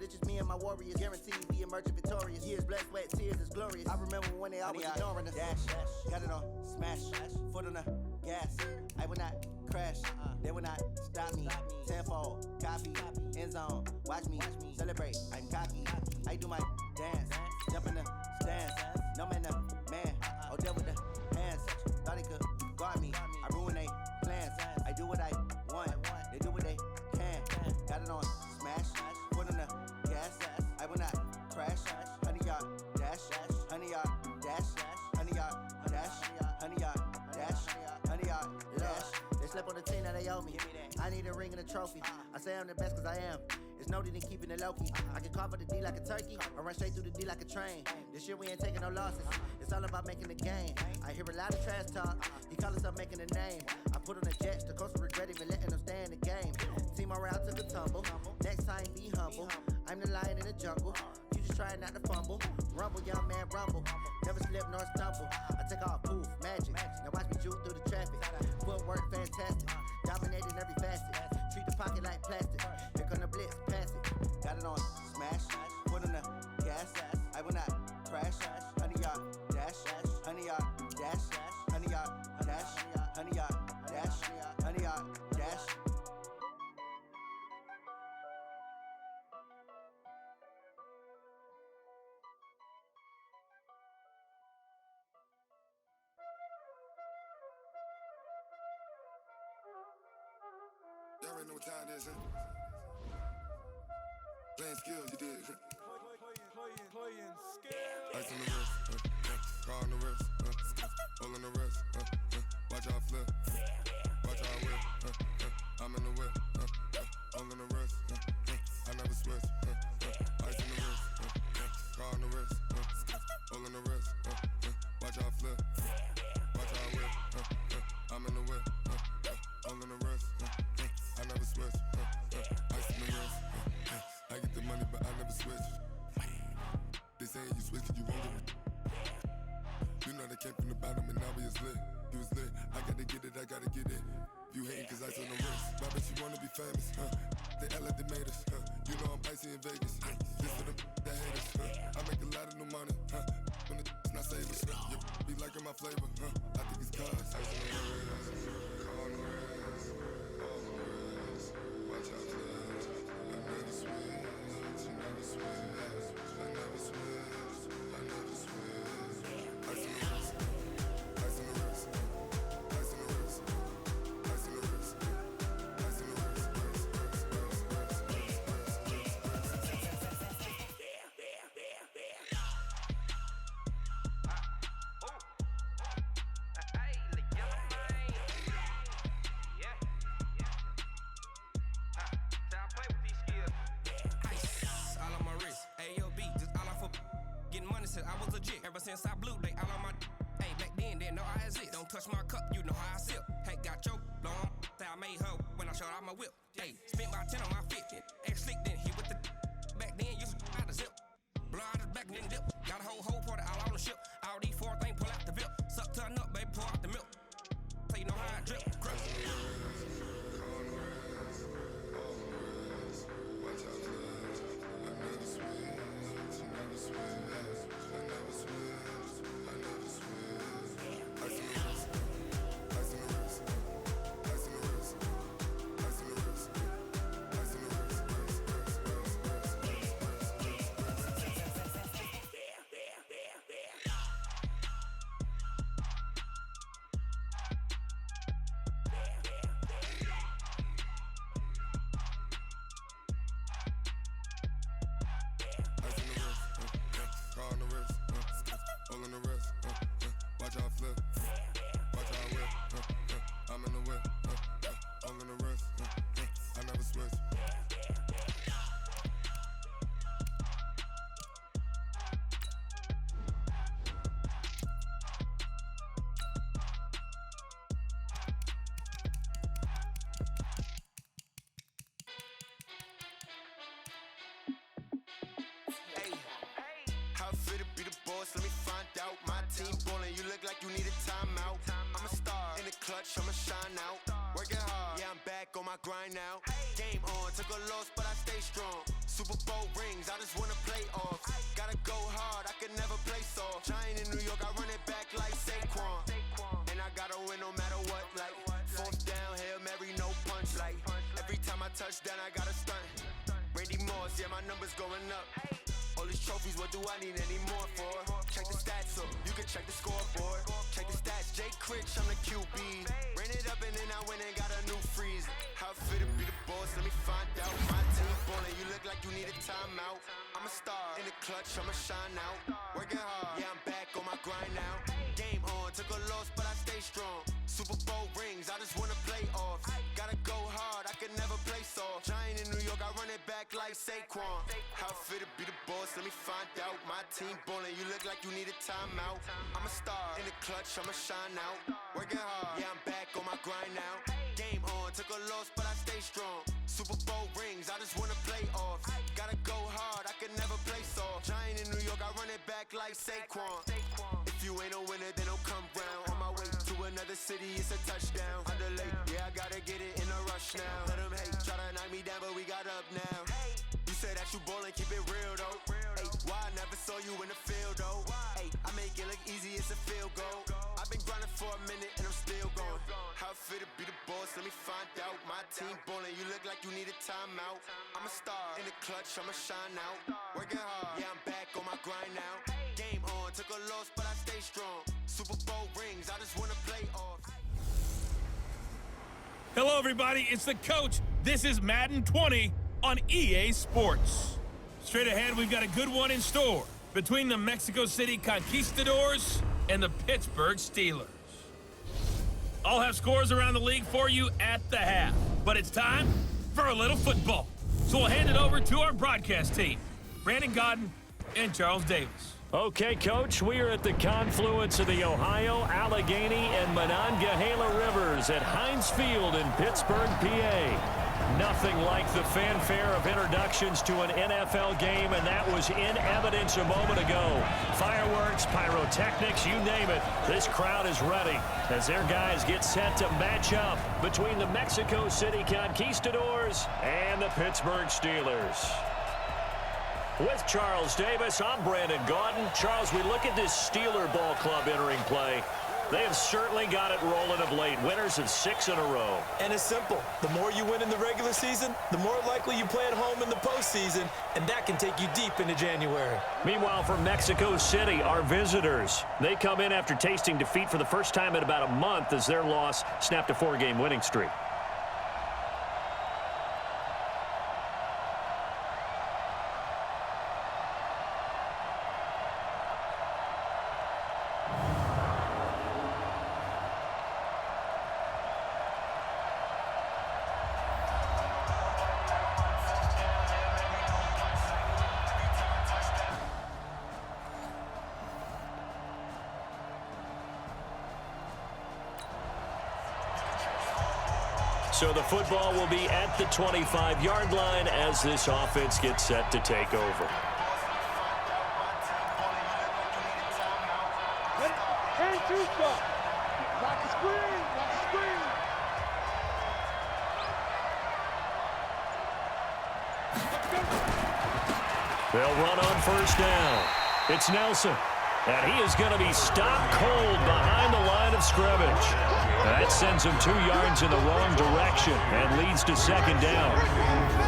it's just me and my warriors. Guaranteed we emerging victorious. Years, blood, sweat, tears is glorious. I remember when they always ignoring us. Dash, got it on, smash, foot on the gas. I will not crash, they will not stop me. Tenfold, copy, end zone, watch me celebrate. I'm cocky, I do my dance, jump in the stands. No man, man, oh there with the hands. Thought he could guard me, I ruin they plans. I do what I want, they do what they can. Got it on, smash, foot on the gas. I will not crash, 100-yard dash, 100-yard dash, 100-yard dash, 100-yard dash, 100-yard dash. They slept on the team that they owe me. I need a ring and a trophy. I say I'm the best cause I am. It's noted in keeping it low-key. I can carve up the D like a turkey or run straight through the D like a train. This year we ain't taking no losses. It's all about making the game. I hear a lot of trash talk. He call himself making a name. I put on the jets. The coach will regret even letting them stay in the game. Team morale took a tumble. Next time be humble. I'm the lion in the jungle. You just trying not to fumble. Rumble, young man, rumble. Never slip nor stumble. I take off, poof, magic. Now watch me juke through the traffic. Footwork fantastic. Dominating every facet. Treat the pocket like plastic. Here come the blitz, pass it. Got it on, smash. Put on the gas. I will not crash. 100-yard dash. 100-yard dash. 100-yard dash. 100-yard dash. 100-yard dash. Y'all already know what time it is, huh? Playing skills, you did. Playing skills. Ice on the wrist, car on the wrist, hole on the wrist, watch how I flip, watch how I whip, I'm in the whip, hole on the wrist, I never switch, ice on the wrist, car on the wrist, hole on the wrist, watch how I flip, watch how I whip, I'm in the whip, hole on the wrist, I never switch, ice on the wrist, I get the money but I never switch. They saying you switch cause you won't get it. You know they came from the bottom and now we is lit. You was lit, I gotta get it, I gotta get it. You hating cause ice on the wrist. I bet you wanna be famous, They act like they made us, You know I'm icy in Vegas, This for them that hate us, I make a lot of new money, When it's not savers, You be liking my flavor, I think it's cause ice on the wrist, on the wrist, on the wrist. Watch out for this, I never switch, you never switch. I never switch, I never switch. Ice on the wrist, ice on the wrist, ice on the wrist, ice on the wrist, ice on the wrist, I was legit ever since I blew they all on my hey back then didn't know I exist. Don't touch my cup, you know how I sip. Hey, got your long say I made her when I showed out my whip. Hey, spent my 10 on my fit. Ex slick then he with the back then used to out the zip. Blow out his back and then dip. Got a whole party all on the ship. All these four things pull out the VIP. Suck turn up, baby, pour out the milk. So you know how I drip. Grip. Let me find out. My team ballin', you look like you need a timeout. I'm a star in the clutch, I'ma shine out. Working hard, yeah, I'm back on my grind now. Game on, took a loss, but I stay strong. Super Bowl rings, I just wanna play off. Gotta go hard, I can never play soft. Giant in New York, I run it back like Saquon. And I gotta win no matter what, like fourth down, Hail Mary, no punch. Like every time I touch down, I gotta stunt. Randy Moss, yeah, my numbers going up. All these trophies, what do I need any more for? Check the stats up, you can check the scoreboard. Check the stats, Jake Critch, I'm the QB. Ran it up and then I went and got a new freeze. How fit to be the boss, let me find out. My team ballin', you look like you need a timeout. I'm a star, in the clutch, I'ma shine out. Working hard, yeah, I'm back on my grind now. Game on, took a loss, but I stay strong. Super Bowl rings, I just wanna play off. Gotta go hard, I can never play soft. Giant in New York, I run it back like Saquon. How fit to be the boss, let me find out. My team ballin', you look like you need a timeout. I'm a star, in the clutch, I'ma shine out. Working hard, yeah, I'm back on my grind now. Game on, took a loss, but I stay strong. Super Bowl rings, I just wanna play off. Gotta go hard, I can never play soft. Giant in New York, I run it back like Saquon. If you ain't a winner, then don't come round. On my way to another city, it's a touchdown. Underlay, yeah, I gotta get it in a rush now. Let them hate, try to knock me down, but we got up now. You say that you ballin', keep it real though. Hey, why I never saw you in the field though? Hey, I make it look easy, it's a field goal. I've been grinding for a minute and I'm still going. How fit to be the boss, let me find out. My team ballin', you look like you need a timeout. I'm a star, in the clutch, I'ma shine out. Working hard, yeah, I'm back on my grind now. Game on, took a loss, but I stay strong. Super Bowl rings, I just wanna play off. Hello, everybody. It's the coach. This is Madden 20 on EA Sports. Straight ahead, we've got a good one in store between the Mexico City Conquistadors and the Pittsburgh Steelers. I'll have scores around the league for you at the half, but it's time for a little football. So we'll hand it over to our broadcast team, Brandon Godden and Charles Davis. Okay, Coach, we are at the confluence of the Ohio, Allegheny, and Monongahela Rivers at Heinz Field in Pittsburgh, PA. Nothing like the fanfare of introductions to an NFL game, and that was in evidence a moment ago. Fireworks, pyrotechnics, you name it. This crowd is ready as their guys get set to match up between the Mexico City Conquistadors and the Pittsburgh Steelers. With Charles Davis, I'm Brandon Godden. Charles, we look at this Steeler ball club entering play. They have certainly got it rolling of late. Winners of 6 in a row. And it's simple. The more you win in the regular season, the more likely you play at home in the postseason, and that can take you deep into January. Meanwhile, for Mexico City, our visitors, they come in after tasting defeat for the first time in about a month as their loss snapped a 4-game winning streak. So the football will be at the 25-yard line as this offense gets set to take over. And 2 stop. Block the screen. Block the screen. They'll run on first down. It's Nelson. And he is going to be stopped cold behind the line of scrimmage. That sends him 2 yards in the wrong direction and leads to second down.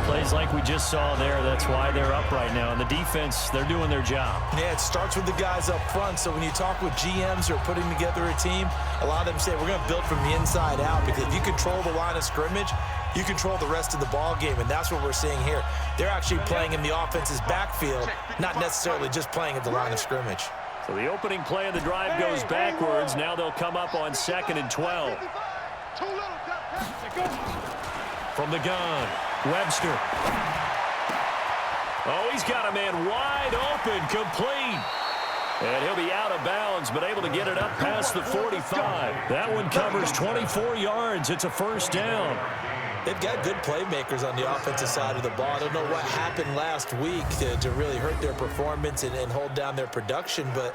Plays like we just saw there, that's why they're up right now. And the defense, they're doing their job. Yeah, it starts with the guys up front. So when you talk with GMs who are putting together a team, a lot of them say, we're going to build from the inside out, because if you control the line of scrimmage, you control the rest of the ball game, and that's what we're seeing here. They're actually playing in the offense's backfield, not necessarily just playing at the line of scrimmage. So the opening play of the drive goes backwards. Now they'll come up on 2nd and 12. From the gun, Webster. Oh, he's got a man wide open, complete. And he'll be out of bounds, but able to get it up past the 45. That one covers 24 yards. It's a first down. They've got good playmakers on the offensive side of the ball. I don't know what happened last week to really hurt their performance and hold down their production, but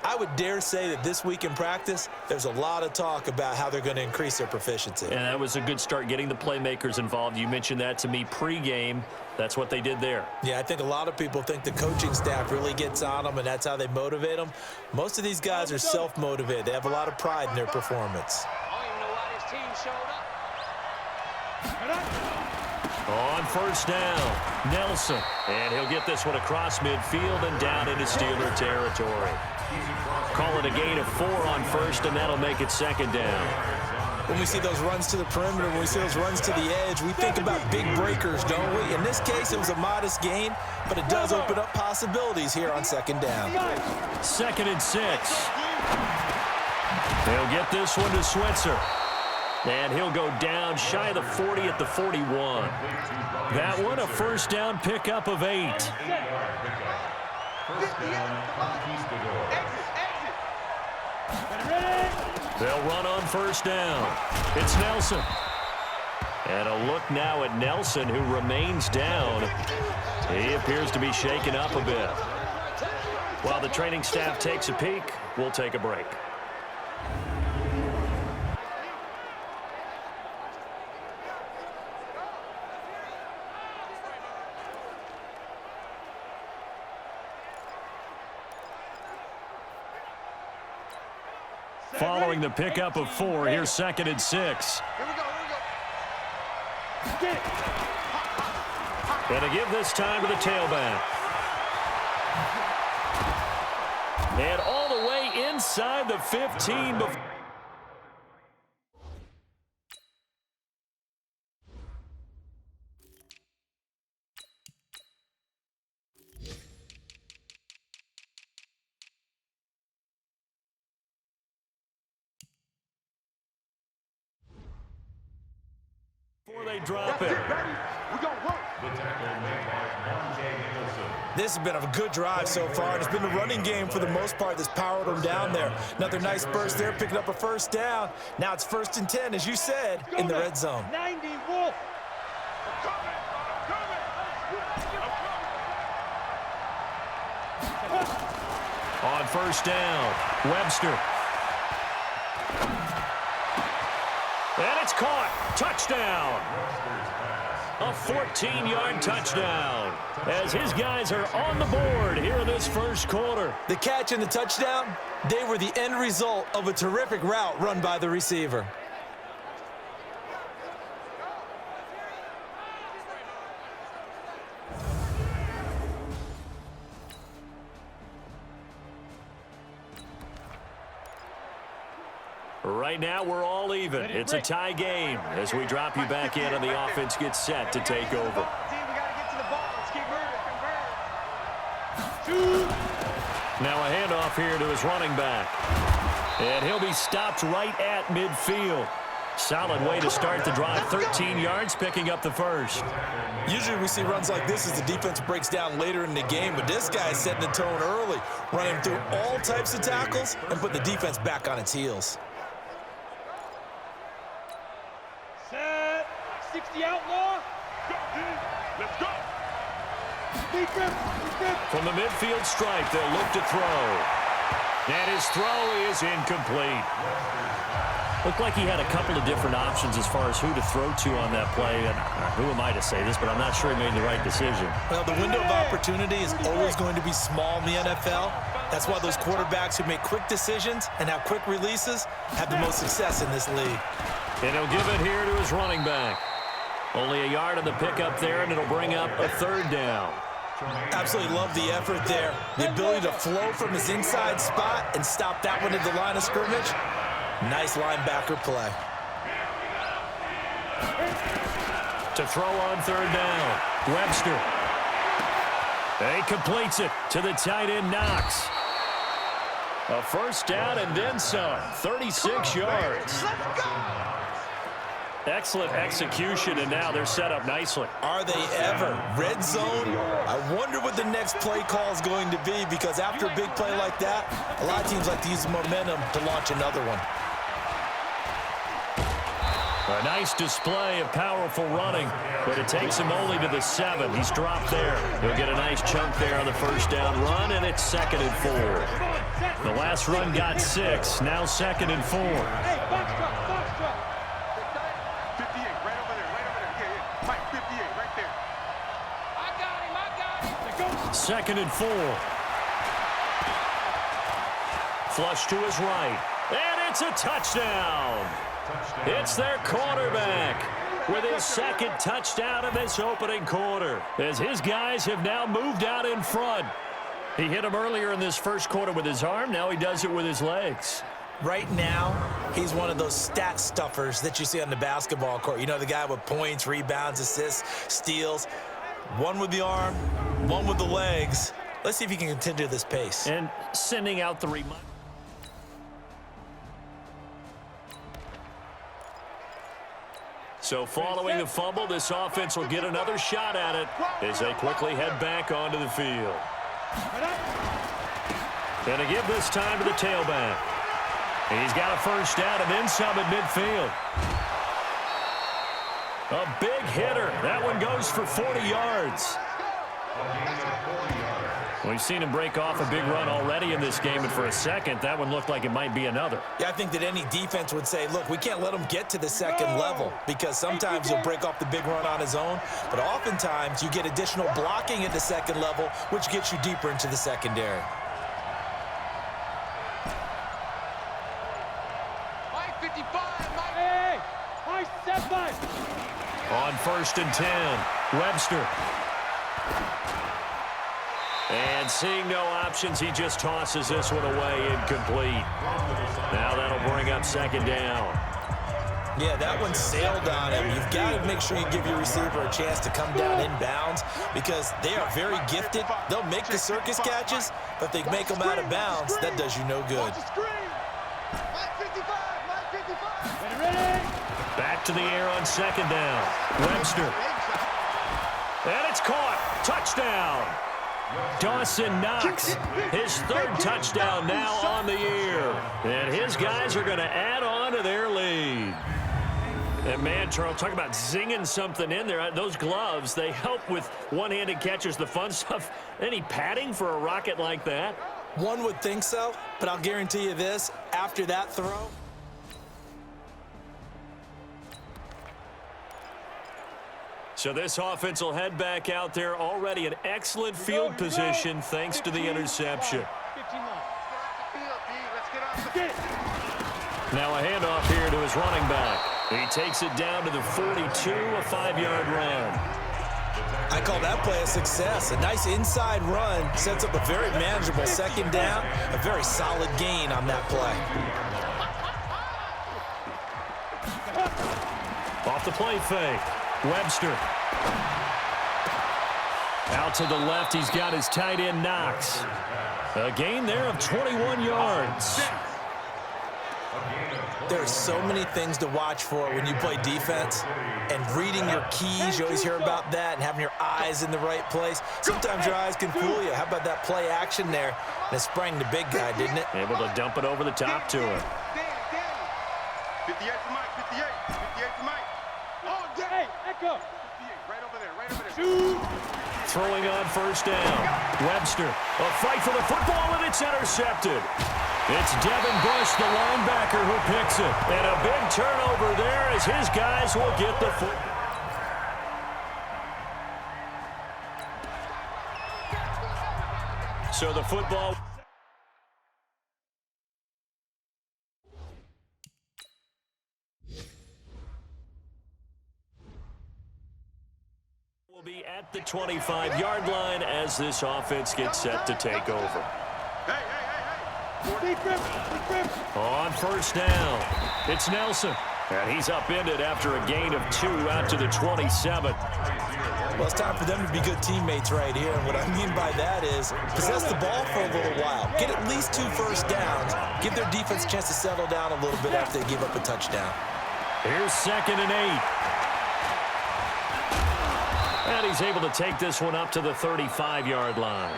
I would dare say that this week in practice, there's a lot of talk about how they're going to increase their proficiency. And that was a good start, getting the playmakers involved. You mentioned that to me pregame. That's what they did there. Yeah, I think a lot of people think the coaching staff really gets on them, and that's how they motivate them. Most of these guys are self-motivated. They have a lot of pride in their performance. I don't even know why this team showed up. On first down, Nelson. And he'll get this one across midfield and down into Steeler territory. Call it a gain of 4 on first, and that'll make it second down. When we see those runs to the perimeter, when we see those runs to the edge, we think about big breakers, don't we? In this case, it was a modest gain, but it does open up possibilities here on second down. 2nd and 6. They'll get this one to Switzer. And he'll go down shy of the 40 at the 41. That one a first down pickup of 8. They'll run on first down. It's Nelson. And a look now at Nelson, who remains down. He appears to be shaken up a bit. While the training staff takes a peek, we'll take a break. Following the pickup of 4, here's 2nd and 6. And to give this time to the tailback. And all the way inside the 15 before. They drop it. This has been a good drive so far, and it's been the running game for the most part that's powered them down there. Another nice burst there, picking up a first down. Now it's 1st and 10, as you said, in the red zone. 90 Wolf. On first down, Webster. And it's caught. Touchdown. A 14-yard touchdown as his guys are on the board here in this first quarter. The catch and the touchdown, they were the end result of a terrific route run by the receiver. Right now, we're all even. It's a tie game as we drop you back in and the offense gets set to take over. Now a handoff here to his running back. And he'll be stopped right at midfield. Solid way to start the drive. 13 yards, picking up the first. Usually we see runs like this as the defense breaks down later in the game, but this guy is setting the tone early, running through all types of tackles and put the defense back on its heels. Set. 60 outlaw. Let's go. From the midfield stripe, they'll look to throw. And his throw is incomplete. Looked like he had a couple of different options as far as who to throw to on that play. And who am I to say this, but I'm not sure he made the right decision. Well, the window of opportunity is always going to be small in the NFL. That's why those quarterbacks who make quick decisions and have quick releases have the most success in this league. And he'll give it here to his running back. Only a yard on the pickup there, and it'll bring up a third down. Absolutely love the effort there. The ability to flow from his inside spot and stop that one at the line of scrimmage. Nice linebacker play. To throw on third down, Webster. He completes it to the tight end, Knox. A first down and then some. 36 yards. Excellent execution, and now they're set up nicely. Are they ever? Red zone? I wonder what the next play call is going to be, because after a big play like that, a lot of teams like to use the momentum to launch another one. A nice display of powerful running, but it takes him only to the 7. He's dropped there. He'll get a nice chunk there on the first down run, and it's 2nd and 4. The last run got 6, now 2nd and 4. Hey, box truck, box truck. 58, right over there, yeah. Mike, 58, right there. I got him. 2nd and 4. Flush to his right, and it's a touchdown. It's their quarterback with his 2nd touchdown in this opening quarter, as his guys have now moved out in front. He hit him earlier in this first quarter with his arm. Now he does it with his legs. Right now, he's one of those stat stuffers that you see on the basketball court. You know, the guy with points, rebounds, assists, steals. One with the arm, one with the legs. Let's see if he can continue this pace. And sending out the reminder. So following the fumble, this offense will get another shot at it as they quickly head back onto the field. And to give this time to the tailback. He's got a first down and then some at midfield. A big hitter. That one goes for 40 yards. We've seen him break off a big run already in this game, and for a second, that one looked like it might be another. Yeah, I think that any defense would say, look, we can't let him get to the 2nd level, because sometimes he'll break off the big run on his own, but oftentimes you get additional blocking at the 2nd level, which gets you deeper into the secondary. Mike, 55, Mike. Hey, Mike, step back. On 1st and 10, Webster. And seeing no options, he just tosses this one away incomplete. Now that'll bring up 2nd down. Yeah, that one sailed on him. You've got to make sure you give your receiver a chance to come down inbounds because they are very gifted. They'll make the circus catches, but if they make them out of bounds, that does you no good. Back to the air on 2nd down. Webster. And it's caught. Touchdown. Dawson Knox, his 3rd touchdown now on the year. And his guys are going to add on to their lead. And man, Charles, talk about zinging something in there. Those gloves, they help with one-handed catches, the fun stuff. Any padding for a rocket like that? One would think so, but I'll guarantee you this, after that throw, so this offense will head back out there, already in excellent field position thanks to the interception. Now a handoff here to his running back. He takes it down to the 42, a 5-yard run. I call that play a success. A nice inside run sets up a very manageable 2nd down, a very solid gain on that play. Off the play fake. Webster. Out to the left, he's got his tight end Knox. A gain there of 21 yards. There are so many things to watch for when you play defense, and reading your keys, you always hear about that, and having your eyes in the right place. Sometimes your eyes can fool you. How about that play action there? And it sprang the big guy, didn't it? Able to dump it over the top to him. 58 for Mike, 58 for Mike. Oh, hey, Echo. 58, right over there. Shoot. Throwing on 1st down. Webster, a fight for the football, and it's intercepted. It's Devin Bush, the linebacker, who picks it. And a big turnover there as his guys will get the football. So the football will be at the 25-yard line as this offense gets set to take over. On 1st down, it's Nelson. And he's upended after a gain of 2 out to the 27. Well, it's time for them to be good teammates right here. And what I mean by that is possess the ball for a little while. Get at least 2 first downs. Give their defense a chance to settle down a little bit after they give up a touchdown. Here's 2nd and 8. And he's able to take this one up to the 35-yard line.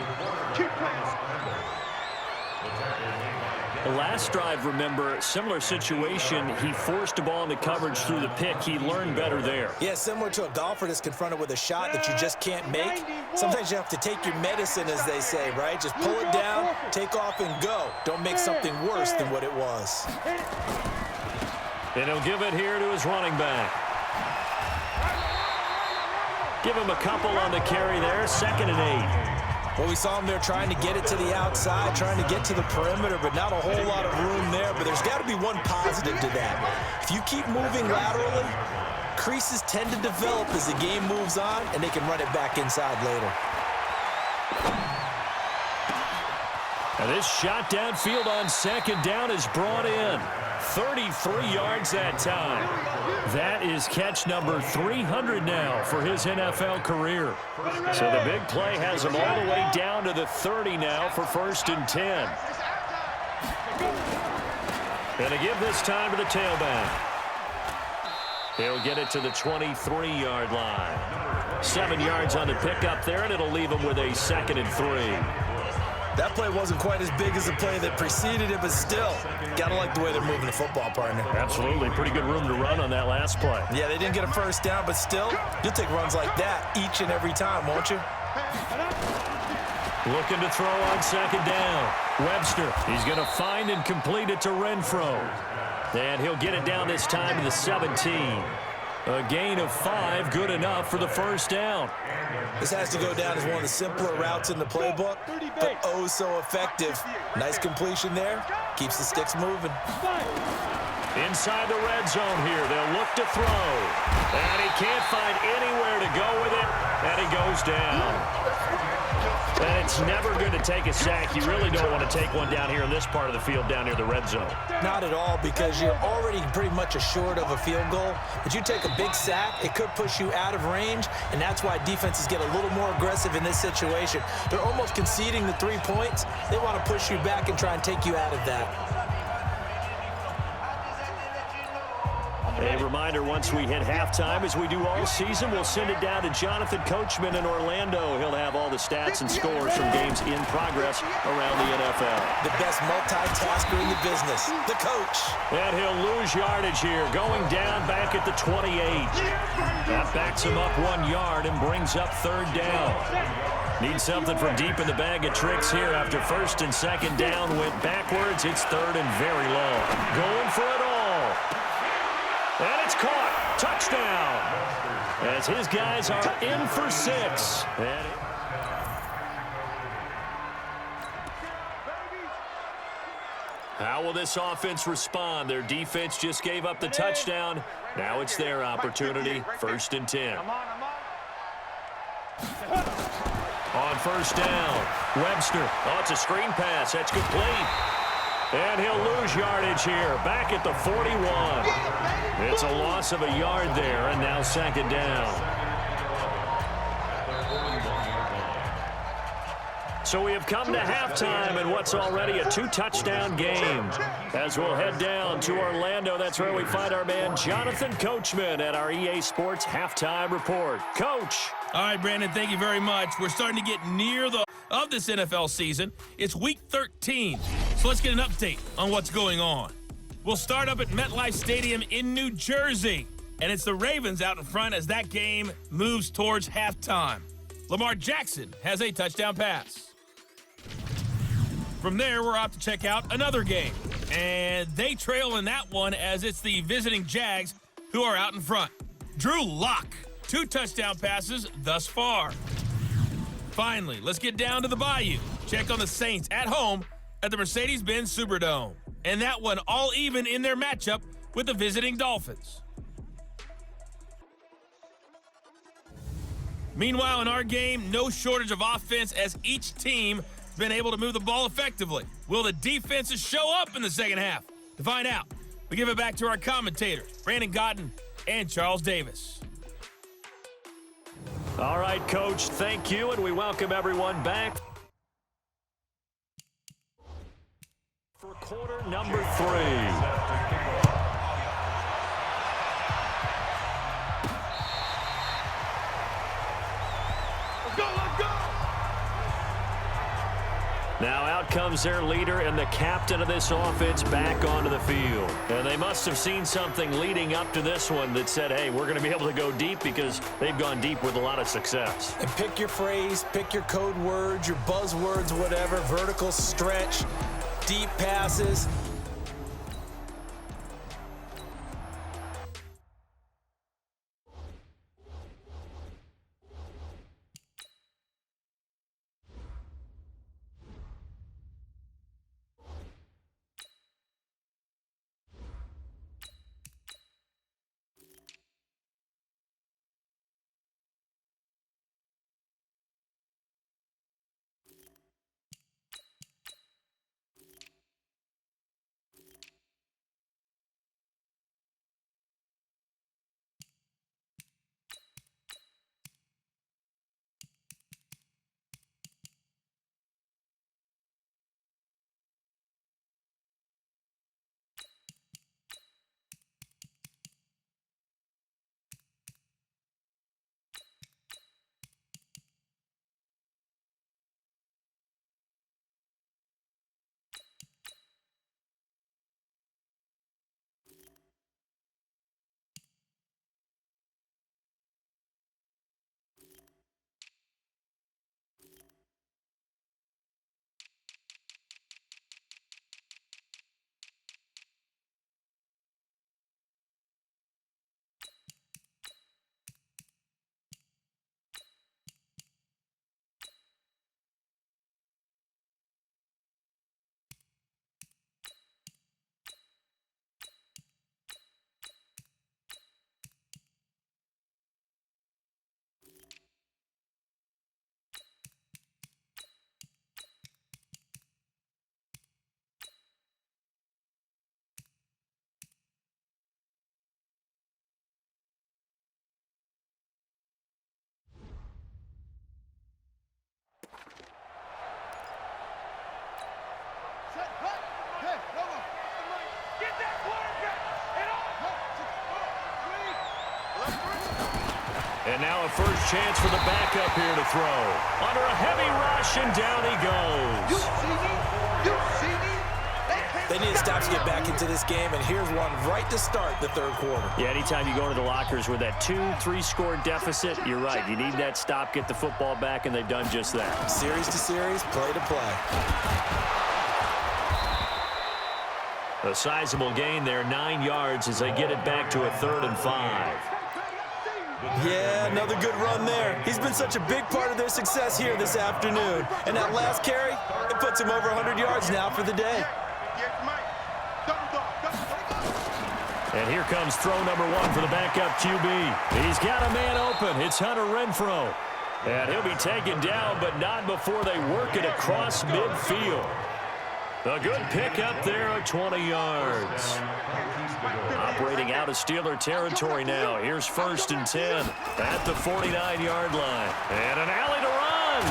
The last drive, remember, similar situation. He forced a ball into coverage through the pick. He learned better there. Yeah, similar to a golfer that's confronted with a shot that you just can't make. Sometimes you have to take your medicine, as they say, right? Just pull it down, take off, and go. Don't make something worse than what it was. And he'll give it here to his running back. Give him a couple on the carry there, 2nd and 8. Well, we saw him there trying to get it to the outside, trying to get to the perimeter, but not a whole lot of room there. But there's got to be one positive to that. If you keep moving laterally, creases tend to develop as the game moves on, and they can run it back inside later. And this shot downfield on 2nd down is brought in. 33 yards that time. That is catch number 300 now for his NFL career. So the big play has him all the way down to the 30 now for 1st and 10. And to give this time to the tailback. He'll get it to the 23-yard line. 7 yards on the pickup there, and it'll leave him with a 2nd and 3. That play wasn't quite as big as the play that preceded it, but still, gotta like the way they're moving the football, partner. Absolutely. Pretty good room to run on that last play. Yeah, they didn't get a first down, but still, you'll take runs like that each and every time, won't you? Looking to throw on 2nd down. Webster, he's going to find and complete it to Renfro. And he'll get it down this time to the 17. A gain of 5, good enough for the 1st down. This has to go down as one of the simpler routes in the playbook, but oh so effective. Nice completion there. Keeps the sticks moving. Inside the red zone here. They'll look to throw. And he can't find anywhere to go with it. And he goes down. And it's never good to take a sack. You really don't want to take one down here in this part of the field down near the red zone. Not at all, because you're already pretty much assured of a field goal. But you take a big sack, it could push you out of range, and that's why defenses get a little more aggressive in this situation. They're almost conceding the 3 points. They want to push you back and try and take you out of that. A reminder, once we hit halftime, as we do all season, we'll send it down to Jonathan Coachman in Orlando. He'll have all the stats and scores from games in progress around the NFL. The best multitasker in the business, the coach. And he'll lose yardage here, going down back at the 28. That backs him up 1 yard and brings up 3rd down. Need something from deep in the bag of tricks here after 1st and 2nd down. Went backwards. It's 3rd and very low. Going for it all. And it's caught. Touchdown. As his guys are in for 6. How will this offense respond? Their defense just gave up the touchdown. Now it's their opportunity. 1st and 10. On 1st down, Webster. Oh, it's a screen pass. That's complete. And he'll lose yardage here, back at the 41. It's a loss of a yard there, and now 2nd down. So we have come to halftime in what's already a 2-touchdown game. As we'll head down to Orlando, that's where we find our man Jonathan Coachman at our EA Sports Halftime Report. Coach. All right, Brandon, thank you very much. We're starting to get near the of this NFL season. It's Week 13, so let's get an update on what's going on. We'll start up at MetLife Stadium in New Jersey, and it's the Ravens out in front as that game moves towards halftime. Lamar Jackson has a touchdown pass. From there, we're off to check out another game, and they trail in that one as it's the visiting Jags who are out in front. Drew Lock, 2 touchdown passes thus far. Finally, let's get down to the Bayou. Check on the Saints at home at the Mercedes-Benz Superdome. And that one all even in their matchup with the visiting Dolphins. Meanwhile, in our game, no shortage of offense as each team has been able to move the ball effectively. Will the defenses show up in the second half? To find out, we give it back to our commentators, Brandon Gotten and Charles Davis. All right, Coach, thank you, and we welcome everyone back for quarter number 3. Now out comes their leader and the captain of this offense back onto the field. And they must have seen something leading up to this one that said, hey, we're going to be able to go deep, because they've gone deep with a lot of success. And pick your phrase, pick your code words, your buzzwords, whatever, vertical stretch, deep passes. And now a first chance for the backup here to throw. Under a heavy rush, and down he goes. They need to stop to get back into this game, and here's one right to start the third quarter. Yeah, anytime you go into the lockers with that 2-3 score deficit, you're right. You need that stop, get the football back, and they've done just that. Series to series, play to play. A sizable gain there, 9 yards as they get it back to a 3rd and 5. Yeah, another good run there. He's been such a big part of their success here this afternoon. And that last carry, it puts him over 100 yards now for the day. And here comes throw number 1 for the backup QB. He's got a man open. It's Hunter Renfrow. And he'll be taken down, but not before they work it across midfield. A good pickup there at 20 yards. Operating out of Steeler territory now. Here's 1st and 10 at the 49-yard line. And an alley to run.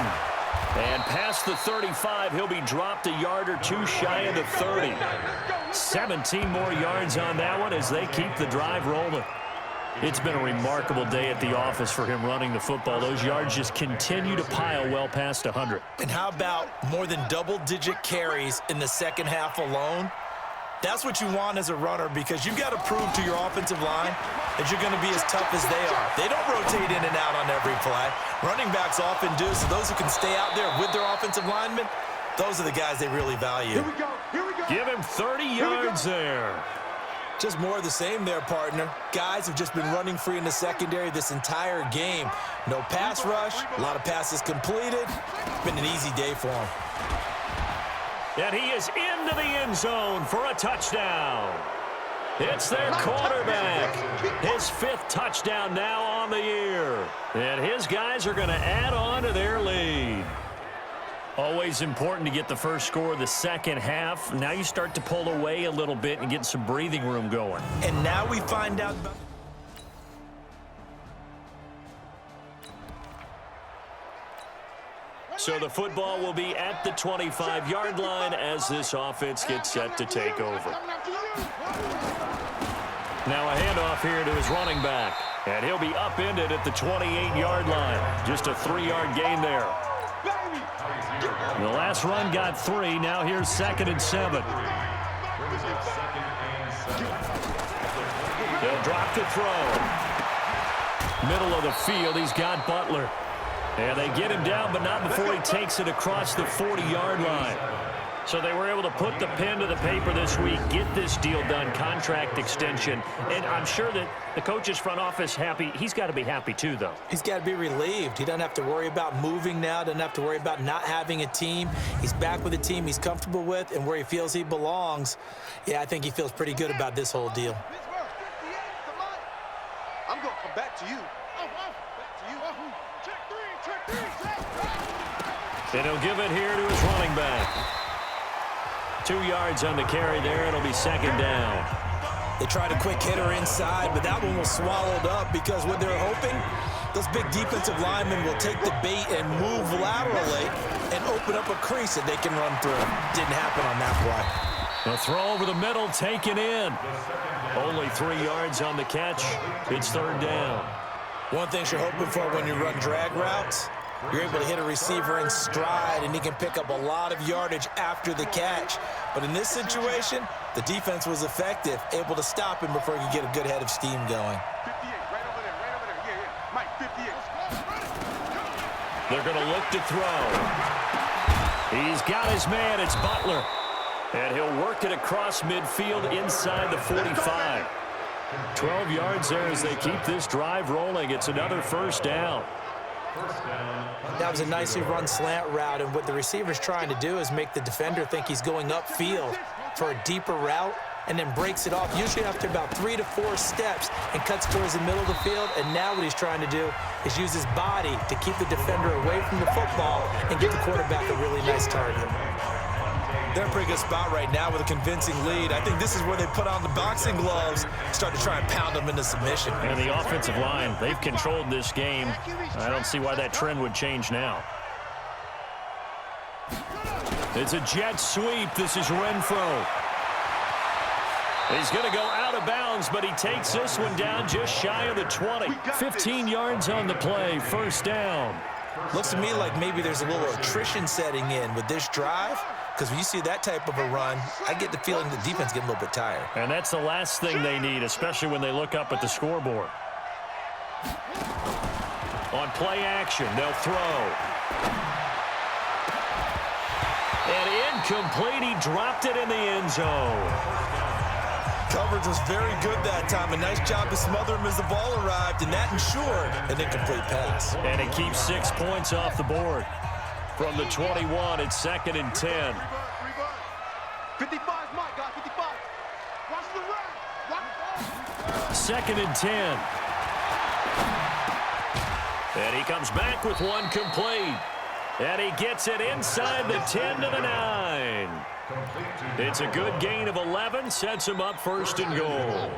And past the 35, he'll be dropped a yard or two shy of the 30. 17 more yards on that one as they keep the drive rolling. It's been a remarkable day at the office for him running the football. Those yards just continue to pile well past 100. And how about more than double-digit carries in the second half alone? That's what you want as a runner, because you've got to prove to your offensive line that you're going to be as tough as they are. They don't rotate in and out on every play. Running backs often do, so those who can stay out there with their offensive linemen, those are the guys they really value. Here we go. Here we go. Give him 30 yards there. Just more of the same there, partner. Guys have just been running free in the secondary this entire game. No pass rush, a lot of passes completed. Been an easy day for him. And he is into the end zone for a touchdown. It's their quarterback. His 5th touchdown now on the year. And his guys are going to add on to their lead. Always important to get the first score of the second half. Now you start to pull away a little bit and get some breathing room going. And now we find out about... So the football will be at the 25-yard line as this offense gets set to take over. Now a handoff here to his running back. And he'll be upended at the 28-yard line. Just a 3-yard gain there. The last run got 3. Now here's 2nd and 7. They'll drop the throw. Middle of the field, he's got Butler. And they get him down, but not before he takes it across the 40-yard line. So they were able to put the pen to the paper this week, get this deal done, contract extension. And I'm sure that the coach's front office happy. He's got to be happy too, though. He's got to be relieved. He doesn't have to worry about moving now, doesn't have to worry about not having a team. He's back with a team he's comfortable with and where he feels he belongs. Yeah, I think he feels pretty good about this whole deal. I'm going to come back to you. And he'll give it here to his running back. 2 yards on the carry there. It'll be 2nd down. They tried a quick hitter inside, but that one was swallowed up because what they're hoping, those big defensive linemen will take the bait and move laterally and open up a crease that they can run through. Didn't happen on that play. A throw over the middle, taken in. Only 3 yards on the catch. It's 3rd down. One thing you're hoping for when you run drag routes, you're able to hit a receiver in stride, and he can pick up a lot of yardage after the catch. But in this situation, the defense was effective, able to stop him before he could get a good head of steam going. 58, right over there, right over there. Yeah. Mike, 58. They're going to look to throw. He's got his man. It's Butler. And he'll work it across midfield inside the 45. 12 yards there as they keep this drive rolling. It's another 1st down. That was a nicely run slant route, and what the receiver's trying to do is make the defender think he's going upfield for a deeper route and then breaks it off, usually after about 3 to 4 steps, and cuts towards the middle of the field. And now what he's trying to do is use his body to keep the defender away from the football and get the quarterback a really nice target. They're in a pretty good spot right now with a convincing lead. I think this is where they put on the boxing gloves, start to try and pound them into submission. And the offensive line, they've controlled this game. I don't see why that trend would change now. It's a jet sweep. This is Renfro. He's going to go out of bounds, but he takes this one down just shy of the 20. 15 yards on the play, 1st down. Looks to me like maybe there's a little attrition setting in with this drive, because when you see that type of a run, I get the feeling the defense getting a little bit tired. And that's the last thing they need, especially when they look up at the scoreboard. On play action, they'll throw. And incomplete, he dropped it in the end zone. Coverage was very good that time. A nice job to smother him as the ball arrived, and that ensured an incomplete pass. And it keeps 6 points off the board. From the 21, it's 2nd and 10. 55, Mike, guys, 55. Watch the run. 2nd and 10. And he comes back with one complete. And he gets it inside the 10 to the 9. It's a good gain of 11, sets him up 1st and goal.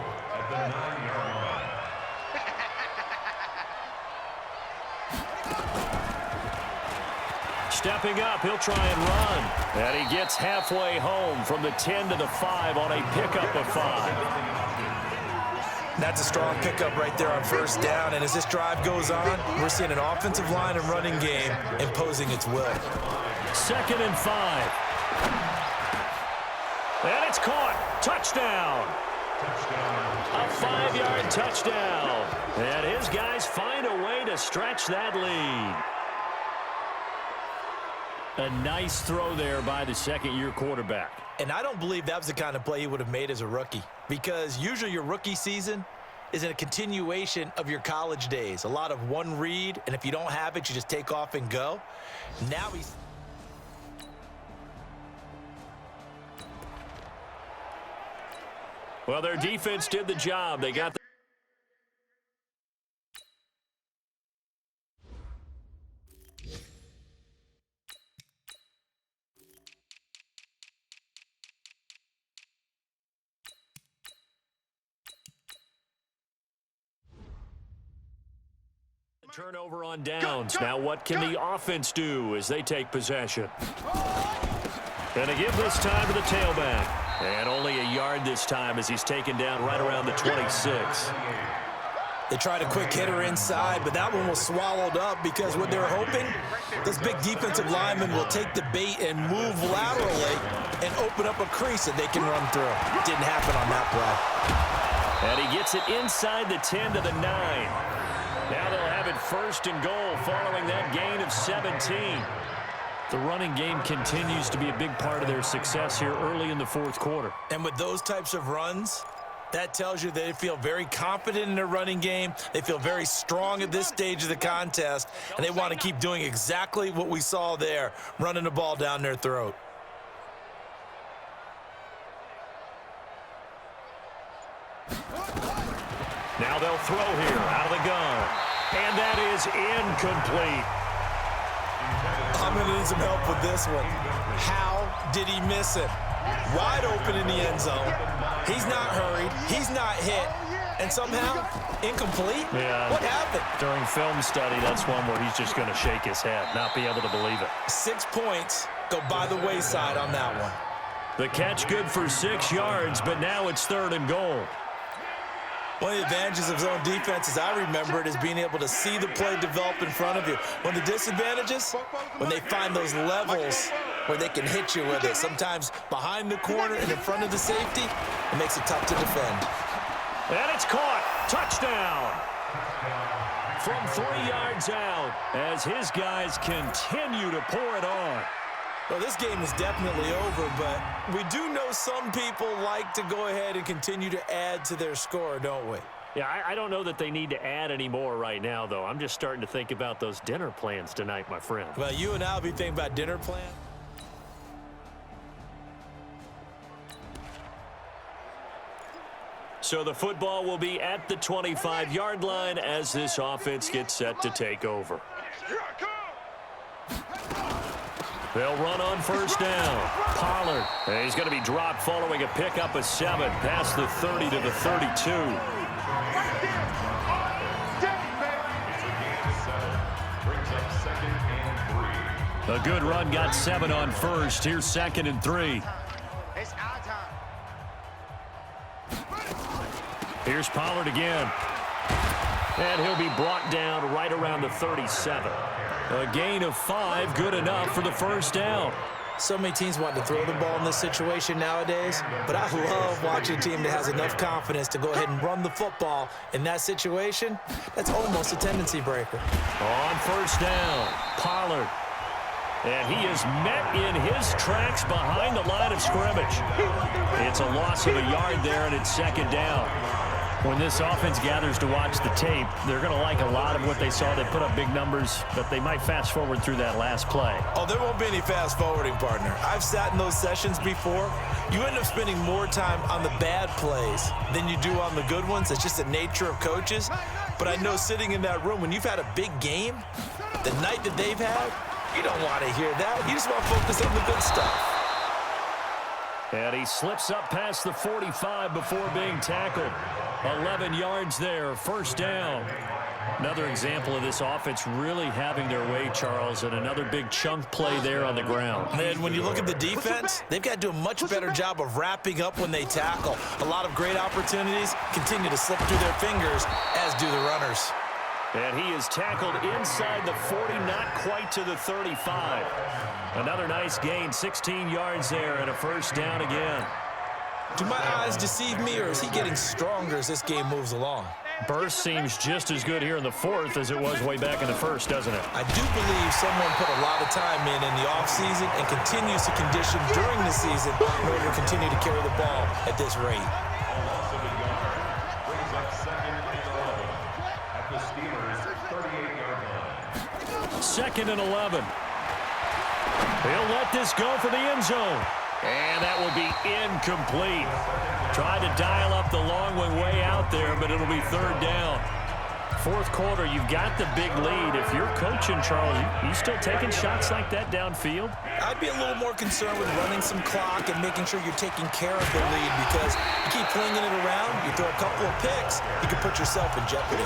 Stepping up, he'll try and run. And he gets halfway home from the 10 to the 5 on a pickup of 5. That's a strong pickup right there on 1st down. And as this drive goes on, we're seeing an offensive line and running game imposing its will. 2nd and 5. And it's caught. Touchdown. A 5-yard touchdown. And his guys find a way to stretch that lead. A nice throw there by the 2nd-year quarterback. And I don't believe that was the kind of play he would have made as a rookie, because usually your rookie season is in a continuation of your college days. A lot of one read, and if you don't have it, you just take off and go. Now he's... Well, their defense did the job. They got the turnover on downs. Now what can the offense do as they take possession? And to give this time to the tailback. And only a yard this time as he's taken down right around the 26. They tried a quick hitter inside, but that one was swallowed up because what they're hoping, those big defensive linemen will take the bait and move laterally and open up a crease that they can run through. Didn't happen on that play. And he gets it inside the 10 to the 9. Now they'll have it 1st and goal following that gain of 17. The running game continues to be a big part of their success here early in the 4th quarter. And with those types of runs, that tells you they feel very confident in their running game. They feel very strong at this stage of the contest, and they want to keep doing exactly what we saw there, running the ball down their throat. Now they'll throw here out of the gun. And that is incomplete. I'm going to need some help with this one. How did he miss it? Wide open in the end zone. He's not hurried. He's not hit. And somehow, incomplete? Yeah. What happened? During film study, that's one where he's just going to shake his head, not be able to believe it. 6 points go by the wayside on that one. The catch good for 6 yards, but now it's 3rd and goal. One of the advantages of zone defense, as I remember it, is being able to see the play develop in front of you. One of the disadvantages, when they find those levels where they can hit you with it, sometimes behind the corner and in front of the safety, it makes it tough to defend. And it's caught. Touchdown. From 3 yards out as his guys continue to pour it on. Well, this game is definitely over, but we do know some people like to go ahead and continue to add to their score, don't we? Yeah, I don't know that they need to add any more right now, though. I'm just starting to think about those dinner plans tonight, my friend. Well, you and I will be thinking about dinner plan. So the football will be at the 25-yard line as this offense gets set to take over. They'll run on 1st down. Pollard. And he's going to be dropped following a pickup of 7 past the 30 to the 32. A good run got 7 on 1st. Here's 2nd and 3. Here's Pollard again. And he'll be brought down right around the 37. A gain of 5, good enough for the 1st down. So many teams want to throw the ball in this situation nowadays, but I love watching a team that has enough confidence to go ahead and run the football in that situation. That's almost a tendency breaker. On 1st down, Pollard. And he is met in his tracks behind the line of scrimmage. It's a loss of a yard there, and it's 2nd down. When this offense gathers to watch the tape, they're going to like a lot of what they saw. They put up big numbers, but they might fast forward through that last play. Oh, there won't be any fast forwarding, partner. I've sat in those sessions before. You end up spending more time on the bad plays than you do on the good ones. It's just the nature of coaches. But I know sitting in that room, when you've had a big game, the night that they've had, you don't want to hear that. You just want to focus on the good stuff. And he slips up past the 45 before being tackled. 11 yards there, 1st down. Another example of this offense really having their way, Charles, and another big chunk play there on the ground. And when you look at the defense, they've got to do a much better job of wrapping up when they tackle. A lot of great opportunities continue to slip through their fingers, as do the runners. And he is tackled inside the 40, not quite to the 35. Another nice gain, 16 yards there, and a 1st down again. Do my eyes deceive me, or is he getting stronger as this game moves along? Burst seems just as good here in the 4th as it was way back in the 1st, doesn't it? I do believe someone put a lot of time in the offseason and continues to condition during the season in order to continue to carry the ball at this rate. 2nd and 11. He'll let this go for the end zone. And that will be incomplete. Tried to dial up the long one way out there, but it'll be 3rd down. 4th quarter, you've got the big lead. If you're coaching, Charles, you still taking shots like that downfield? I'd be a little more concerned with running some clock and making sure you're taking care of the lead, because you keep flinging it around, you throw a couple of picks, you can put yourself in jeopardy.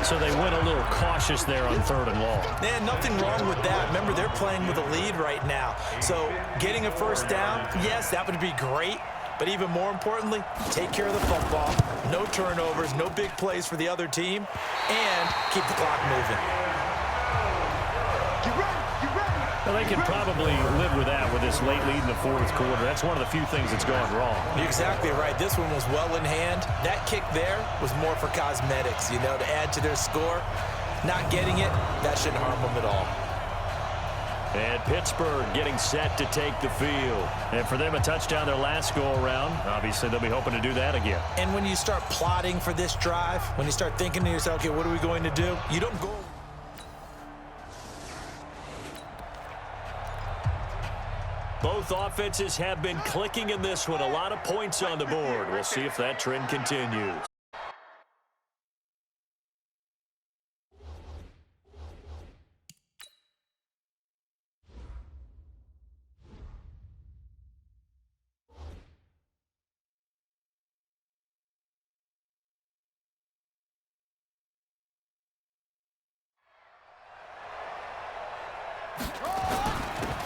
So they went a little cautious there on 3rd and long. Man, nothing wrong with that. Remember, they're playing with a lead right now. So getting a 1st down, yes, that would be great. But But even more importantly, take care of the football. No turnovers, no big plays for the other team, and keep the clock moving. Well, they can probably live with that with this late lead in the fourth quarter. That's one of the few things that's gone wrong. You're exactly right. This one was well in hand. That kick there was more for cosmetics, to add to their score. Not getting it, that shouldn't harm them at all. And Pittsburgh getting set to take the field. And for them, a touchdown their last go-around. Obviously, they'll be hoping to do that again. And when you start plotting for this drive, when you start thinking to yourself, okay, what are we going to do? You don't go... Both offenses have been clicking in this one. A lot of points on the board. We'll see if that trend continues.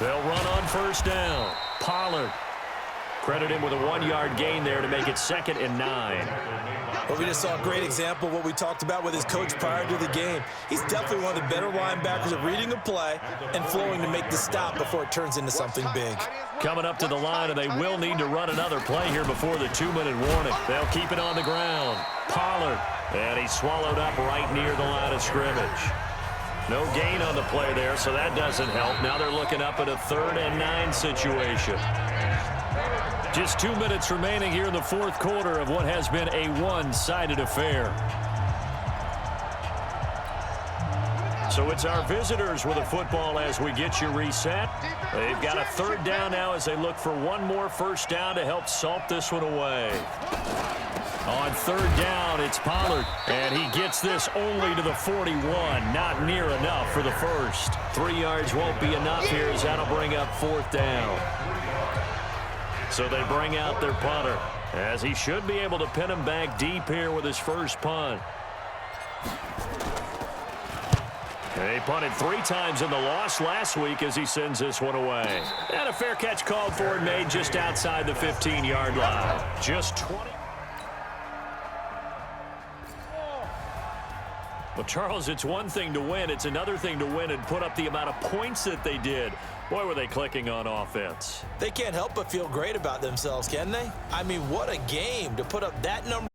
They'll run on first down. Pollard. Credit him with a 1-yard gain there to make it 2nd and 9. Well, we just saw a great example of what we talked about with his coach prior to the game. He's definitely one of the better linebackers at reading a play and flowing to make the stop before it turns into something big. Coming up to the line, and they will need to run another play here before the 2-minute warning. They'll keep it on the ground. Pollard. And he's swallowed up right near the line of scrimmage. No gain on the play there, so that doesn't help. Now they're looking up at a 3rd and 9 situation. Just 2 minutes remaining here in the fourth quarter of what has been a one-sided affair. So it's our visitors with a football as we get you reset. They've got a 3rd down now as they look for one more first down to help salt this one away. On 3rd down, it's Pollard, and he gets this only to the 41. Not near enough for the first. 3 yards won't be enough here as that'll bring up 4th down. So they bring out their punter, as he should be able to pin him back deep here with his first punt. He punted 3 times in the loss last week as he sends this one away. And a fair catch called for and made just outside the 15-yard line. Just 20. Well, Charles, it's one thing to win. It's another thing to win and put up the amount of points that they did. Boy, were they clicking on offense. They can't help but feel great about themselves, can they? I mean, what a game to put up that number.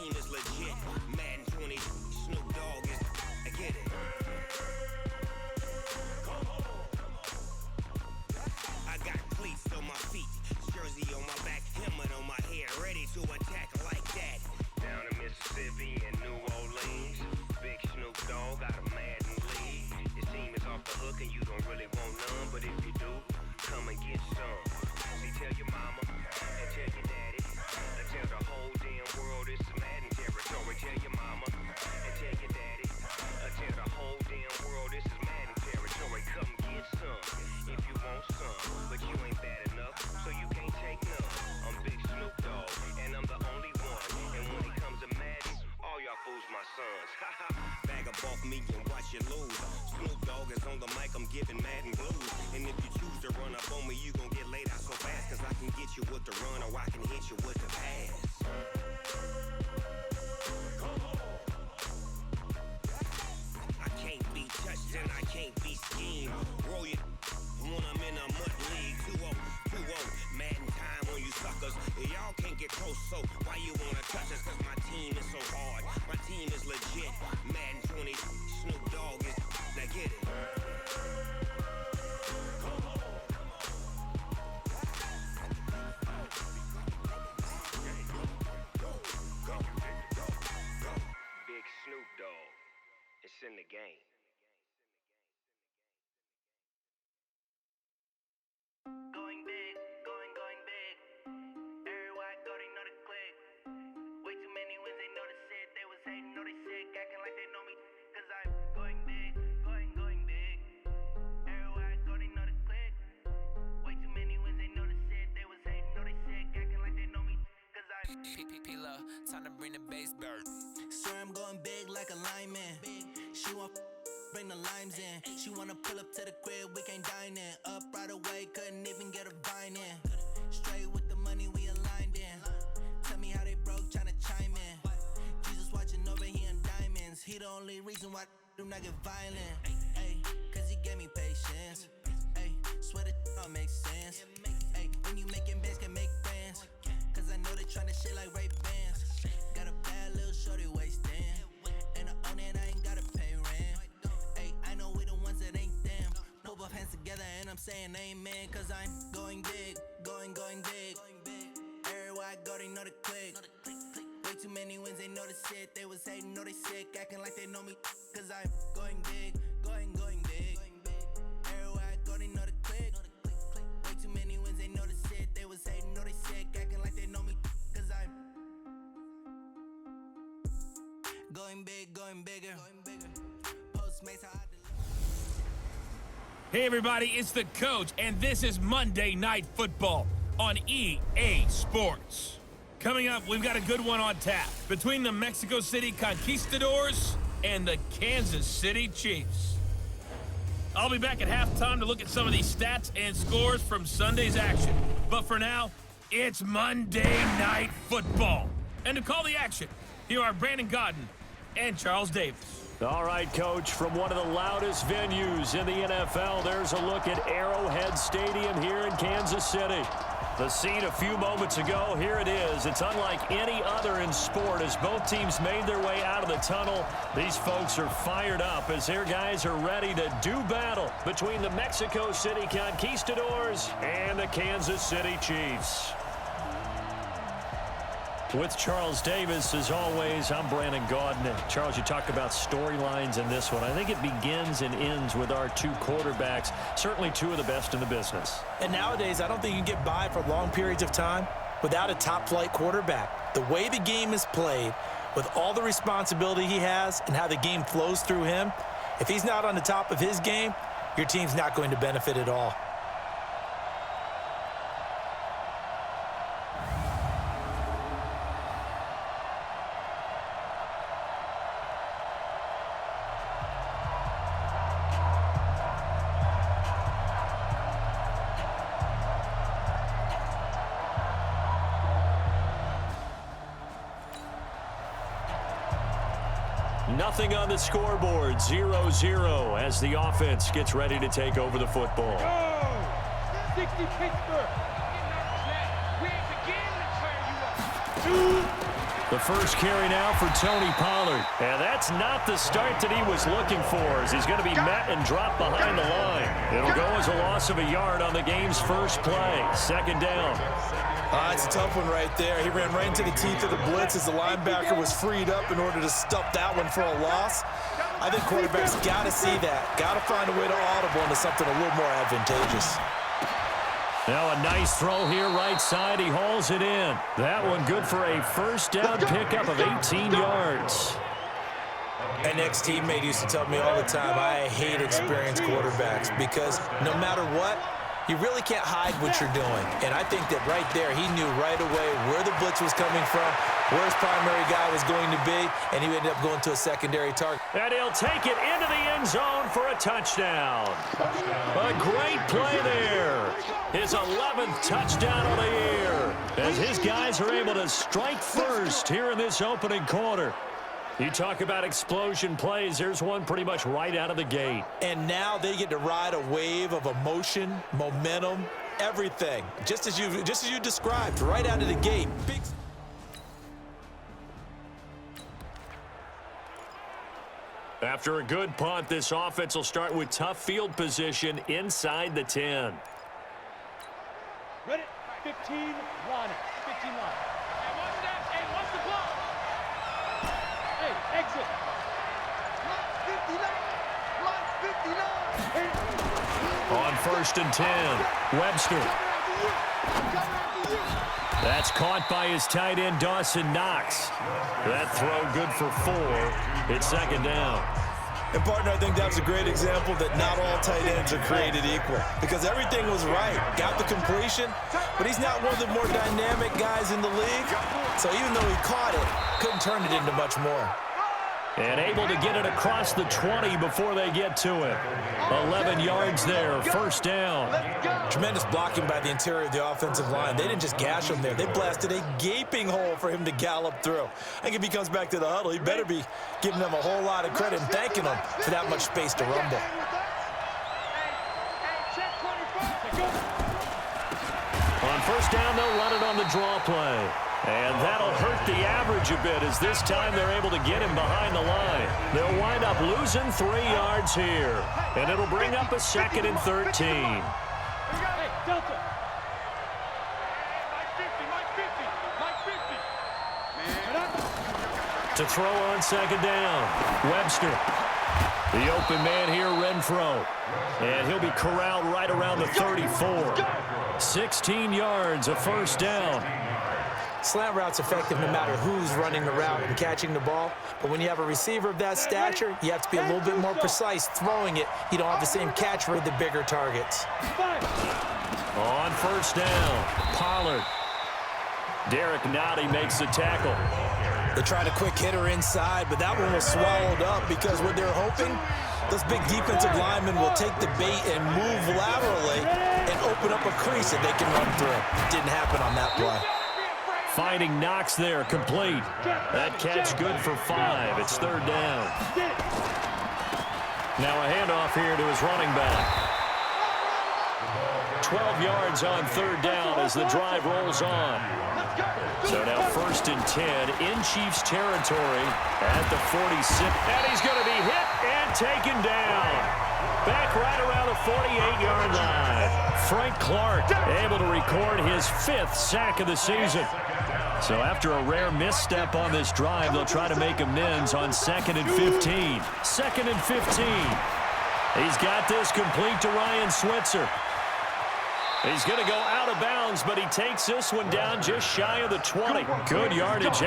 team is legit. Madden 20, Snoop Dogg is. I get it. I got cleats on my feet, jersey on my back, helmet on my head, ready to attack like that. Down in Mississippi and New Orleans, big Snoop Dogg got a Madden lead. Your team is off the hook and you don't really want none, but if you do, come and get some. See, tell your mama and tell your daddy, and tell the whole damn world it's Madden territory. Tell your mama and tell your daddy, and tell the whole damn world this is Madden territory. Come get some if you want some, but you ain't bad enough, so you can't take none. I'm Big Snoop Dogg, and I'm the only one. And when it comes to Madden, all y'all fools my sons. Bag up off me and watch you lose. Snoop Dogg is on the mic, I'm giving Madden blues. And if you choose to run up on me, you gon' get laid out so fast, cause I can get you with the run or I can hit you with the pass. I can't be touched and I can't be schemed. Roll you when I'm in a mud league. 2-0, Madden time on you suckers. Y'all can't get close, so why you wanna touch us? Cause my team is so hard, my team is legit. Madden 20, Snoop Dogg is. Now get it. Big Snoop Dogg, it's in the game. Going big, going big. Everywhere I go, they know the click. Way too many wins, they know the shit. They was hating, know they sick, acting like they know me. Cause I'm going big, going big. Everywhere I go, they know the click. Way too many wins, they know the shit. They was hating, know they sick, acting like they know me. Cause I'm P-P-P-Lo, time to bring the bass bird. swear I'm going big like a lineman. She want bring the limes in. She wanna pull up to the crib, we can't dine in. Up right away, couldn't even get a vine in. Straight with the money, we aligned in. Tell me how they broke, tryna chime in. Jesus watching over here in diamonds. He the only reason why do not get violent. Ay, cause he gave me patience. Ay, swear that all makes sense. Ay, when you making bands, can make friends. Cause I know they tryna shit like Ray Bans. Got a bad little shorty wasting. And I own it, I ain't gotta pay rent. Ay, I know we the ones that ain't them. Put both hands together and I'm saying amen. Cause I'm going big, going big. Everywhere I go, they know the click. Way too many wins, they know the shit. They was hating, know they sick, acting like they know me. Cause I'm going big, going big. Everywhere I go, they know the click. Way too many wins, they know the shit. They was hating, know they sick, acting like they know me. Cause I'm going big, going bigger. Postmates, how I Hey everybody, it's the coach, and this is Monday Night Football on EA Sports. Coming up, we've got a good one on tap between the Mexico City Conquistadors and the Kansas City Chiefs. I'll be back at halftime to look at some of these stats and scores from Sunday's action. But for now, it's Monday Night Football. And to call the action, here are Brandon Godden and Charles Davis. All right, Coach, from one of the loudest venues in the NFL, there's a look at Arrowhead Stadium here in Kansas City. The scene a few moments ago, here it is. It's unlike any other in sport as both teams made their way out of the tunnel. These folks are fired up as their guys are ready to do battle between the Mexico City Conquistadors and the Kansas City Chiefs. With Charles Davis, as always, I'm Brandon Gaudin. Charles, you talk about storylines in this one. I think it begins and ends with our two quarterbacks, certainly two of the best in the business. And nowadays, I don't think you can get by for long periods of time without a top-flight quarterback. The way the game is played, with all the responsibility he has and how the game flows through him, if he's not on the top of his game, your team's not going to benefit at all. Nothing on the scoreboard, 0-0 as the offense gets ready to take over the football. Go! 60 Pittsburgh. We ain't beginning to turn you up. 2 The first carry now for Tony Pollard. And that's not the start that he was looking for, as he's going to be met and dropped behind the line. It'll go as a loss of a yard on the game's first play. Second down. It's a tough one right there. He ran right into the teeth of the blitz as the linebacker was freed up in order to stop that one for a loss. I think quarterbacks got to see that. Got to find a way to audible into something a little more advantageous. Now a nice throw here right side. He hauls it in. That one good for a first down pickup of 18 yards. An ex-teammate used to tell me all the time, I hate experienced quarterbacks because no matter what, you really can't hide what you're doing. And I think that right there, he knew right away where the blitz was coming from, where his primary guy was going to be, and he ended up going to a secondary target. And he'll take it into the end zone for a touchdown. A great play there. His 11th touchdown of the year, as his guys are able to strike first here in this opening quarter. You talk about explosion plays. There's one pretty much right out of the gate. And now they get to ride a wave of emotion, momentum, everything. Just as you described, right out of the gate. Big. After a good punt, this offense will start with tough field position inside the 10. Ready? 15, line it. 15 line. Hey, watch that. Hey, watch the ball. Hey, exit. On 1st and 10, Webster. That's caught by his tight end, Dawson Knox. That throw good for 4. It's second down. And, partner, I think that was a great example that not all tight ends are created equal because everything was right. Got the completion, but he's not one of the more dynamic guys in the league. So even though he caught it, couldn't turn it into much more. And able to get it across the 20 before they get to it. 11 yards there, first down. Tremendous blocking by the interior of the offensive line. They didn't just gash him there. They blasted a gaping hole for him to gallop through. I think if he comes back to the huddle, he better be giving them a whole lot of credit and thanking them for that much space to rumble. On first down, they'll run it on the draw play. And that'll hurt the average a bit as this time they're able to get him behind the line. They'll wind up losing 3 yards here. And it'll bring up a 2nd and 13. Hey, Delta. To throw on second down, Webster. The open man here, Renfro. And he'll be corralled right around the 34. 16 yards, a first down. Slant route's effective no matter who's running the route and catching the ball. But when you have a receiver of that stature, you have to be a little bit more precise throwing it. You don't have the same catch rate with the bigger targets. On first down, Pollard. Derek Nottie makes the tackle. They tried a quick hitter inside, but that one was swallowed up because what they're hoping, those big defensive linemen will take the bait and move laterally and open up a crease that they can run through. Didn't happen on that play. Finding Knox there, complete. That catch good for 5. It's third down. Now a handoff here to his running back. 12 yards on third down as the drive rolls on. So now 1st and 10 in Chiefs territory at the 46. And he's going to be hit and taken down. Back right around the 48-yard line. Frank Clark able to record his 5th sack of the season. So after a rare misstep on this drive, they'll try to make amends on 2nd and 15. 2nd and 15. He's got this complete to Ryan Switzer. He's going to go out of bounds, but he takes this one down just shy of the 20. Good yardage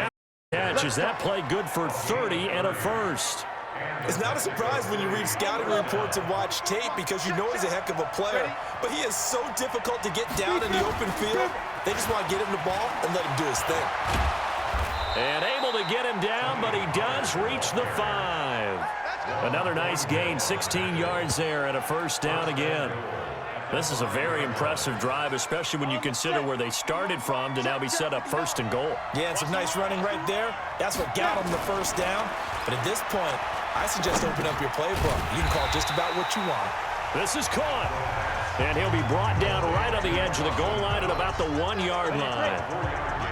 catch. Is that play good for 30 and a first? It's not a surprise when you read scouting reports and watch tape because you know he's a heck of a player. But he is so difficult to get down in the open field. They just want to get him the ball and let him do his thing. And able to get him down, but he does reach the 5. Another nice gain, 16 yards there and a first down again. This is a very impressive drive, especially when you consider where they started from to now be set up 1st and goal. Yeah, and some nice running right there. That's what got them the first down. But at this point, I suggest open up your playbook. You can call just about what you want. This is caught. And he'll be brought down right on the edge of the goal line at about the 1-yard line.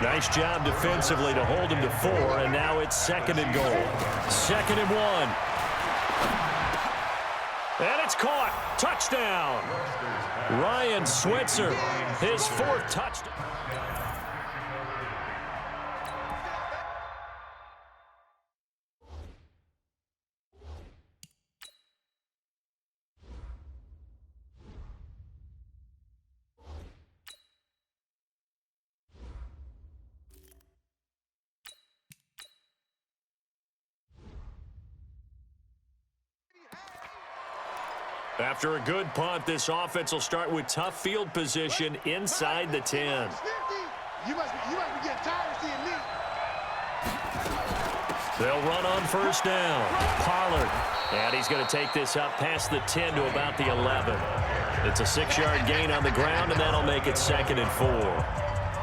Nice job defensively to hold him to 4, and now it's 2nd and goal. 2nd and 1. And it's caught. Touchdown. Ryan Switzer, his 4th touchdown. After a good punt, this offense will start with tough field position inside the 10. You must be getting tired of seeing me. They'll run on 1st down. Pollard. And he's going to take this up past the 10 to about the 11. It's a 6-yard gain on the ground, and that'll make it 2nd and 4.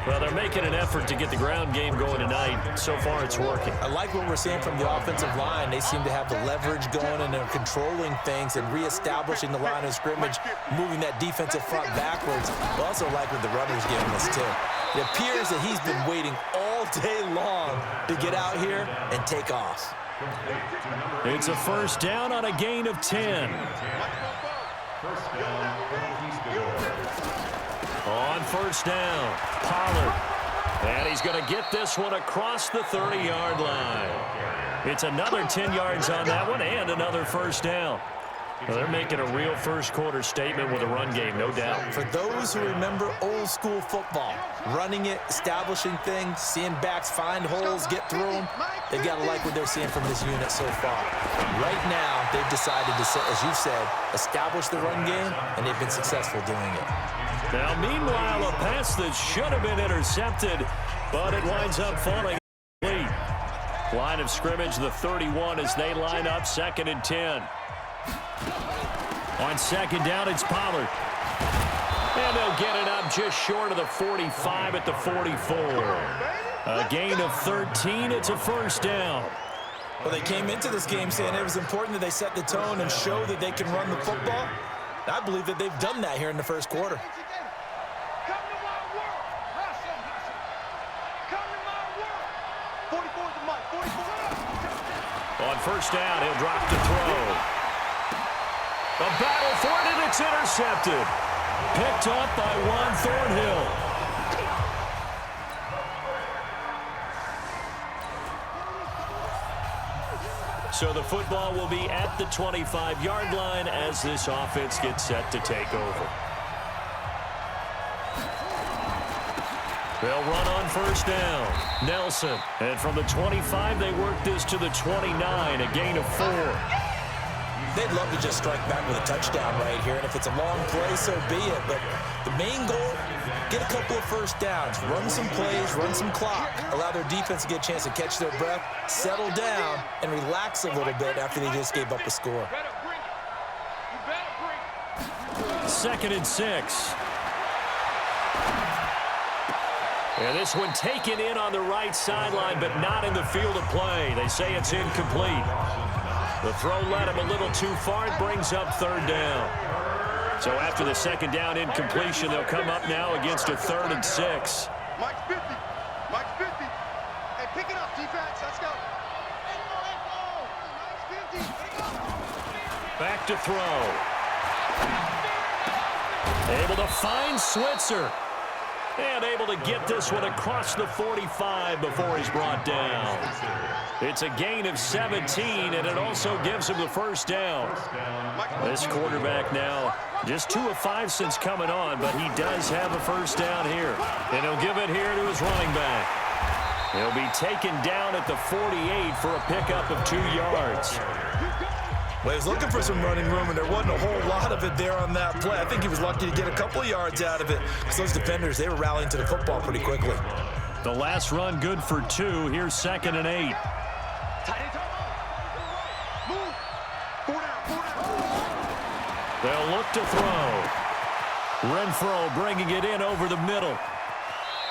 Well, they're making an effort to get the ground game going tonight. So far, it's working. I like what we're seeing from the offensive line. They seem to have the leverage going, and they're controlling things and reestablishing the line of scrimmage, moving that defensive front backwards. I also like what the runner's giving us, too. It appears that he's been waiting all day long to get out here and take off. It's a 1st down on a gain of 10. On 1st down, Pollard. And he's going to get this one across the 30-yard line. It's another 10 yards on that one and another 1st down. Well, they're making a real first-quarter statement with a run game, no doubt. For those who remember old-school football, running it, establishing things, seeing backs find holes, get through them, they've got to like what they're seeing from this unit so far. Right now, they've decided to, as you said, establish the run game, and they've been successful doing it. Now, meanwhile, a pass that should have been intercepted, but it winds up falling complete. Line of scrimmage, the 31, as they line up 2nd and 10. On 2nd down, it's Pollard. And they'll get it up just short of the 45 at the 44. A gain of 13. It's a 1st down. Well, they came into this game saying it was important that they set the tone and show that they can run the football. I believe that they've done that here in the 1st quarter. On 1st down, he'll drop to throw. A battle for it, and it's intercepted. Picked up by Juan Thornhill. So the football will be at the 25-yard line as this offense gets set to take over. They'll run on 1st down. Nelson. And from the 25, they work this to the 29, a gain of 4. They'd love to just strike back with a touchdown right here, and if it's a long play, so be it. But the main goal, get a couple of 1st downs, run some plays, run some clock, allow their defense to get a chance to catch their breath, settle down, and relax a little bit after they just gave up a score. 2nd and 6. And this one taken in on the right sideline, but not in the field of play. They say it's incomplete. The throw led him a little too far. It brings up 3rd down. So after the 2nd down incompletion, they'll come up now against a 3rd and 6. Mike's 50. Mike's 50. Hey, pick it up, defense. Let's go. Mike's 50. Back to throw. Able to find Switzer. And able to get this one across the 45 before he's brought down. It's a gain of 17, and it also gives him the 1st down. This quarterback now just 2 of 5 since coming on, but he does have a 1st down here. And he'll give it here to his running back. He'll be taken down at the 48 for a pickup of 2 yards. Well, he was looking for some running room, and there wasn't a whole lot of it there on that play. I think he was lucky to get a couple of yards out of it, because those defenders, they were rallying to the football pretty quickly. The last run good for 2. Here's 2nd and 8. They'll look to throw. Renfro bringing it in over the middle.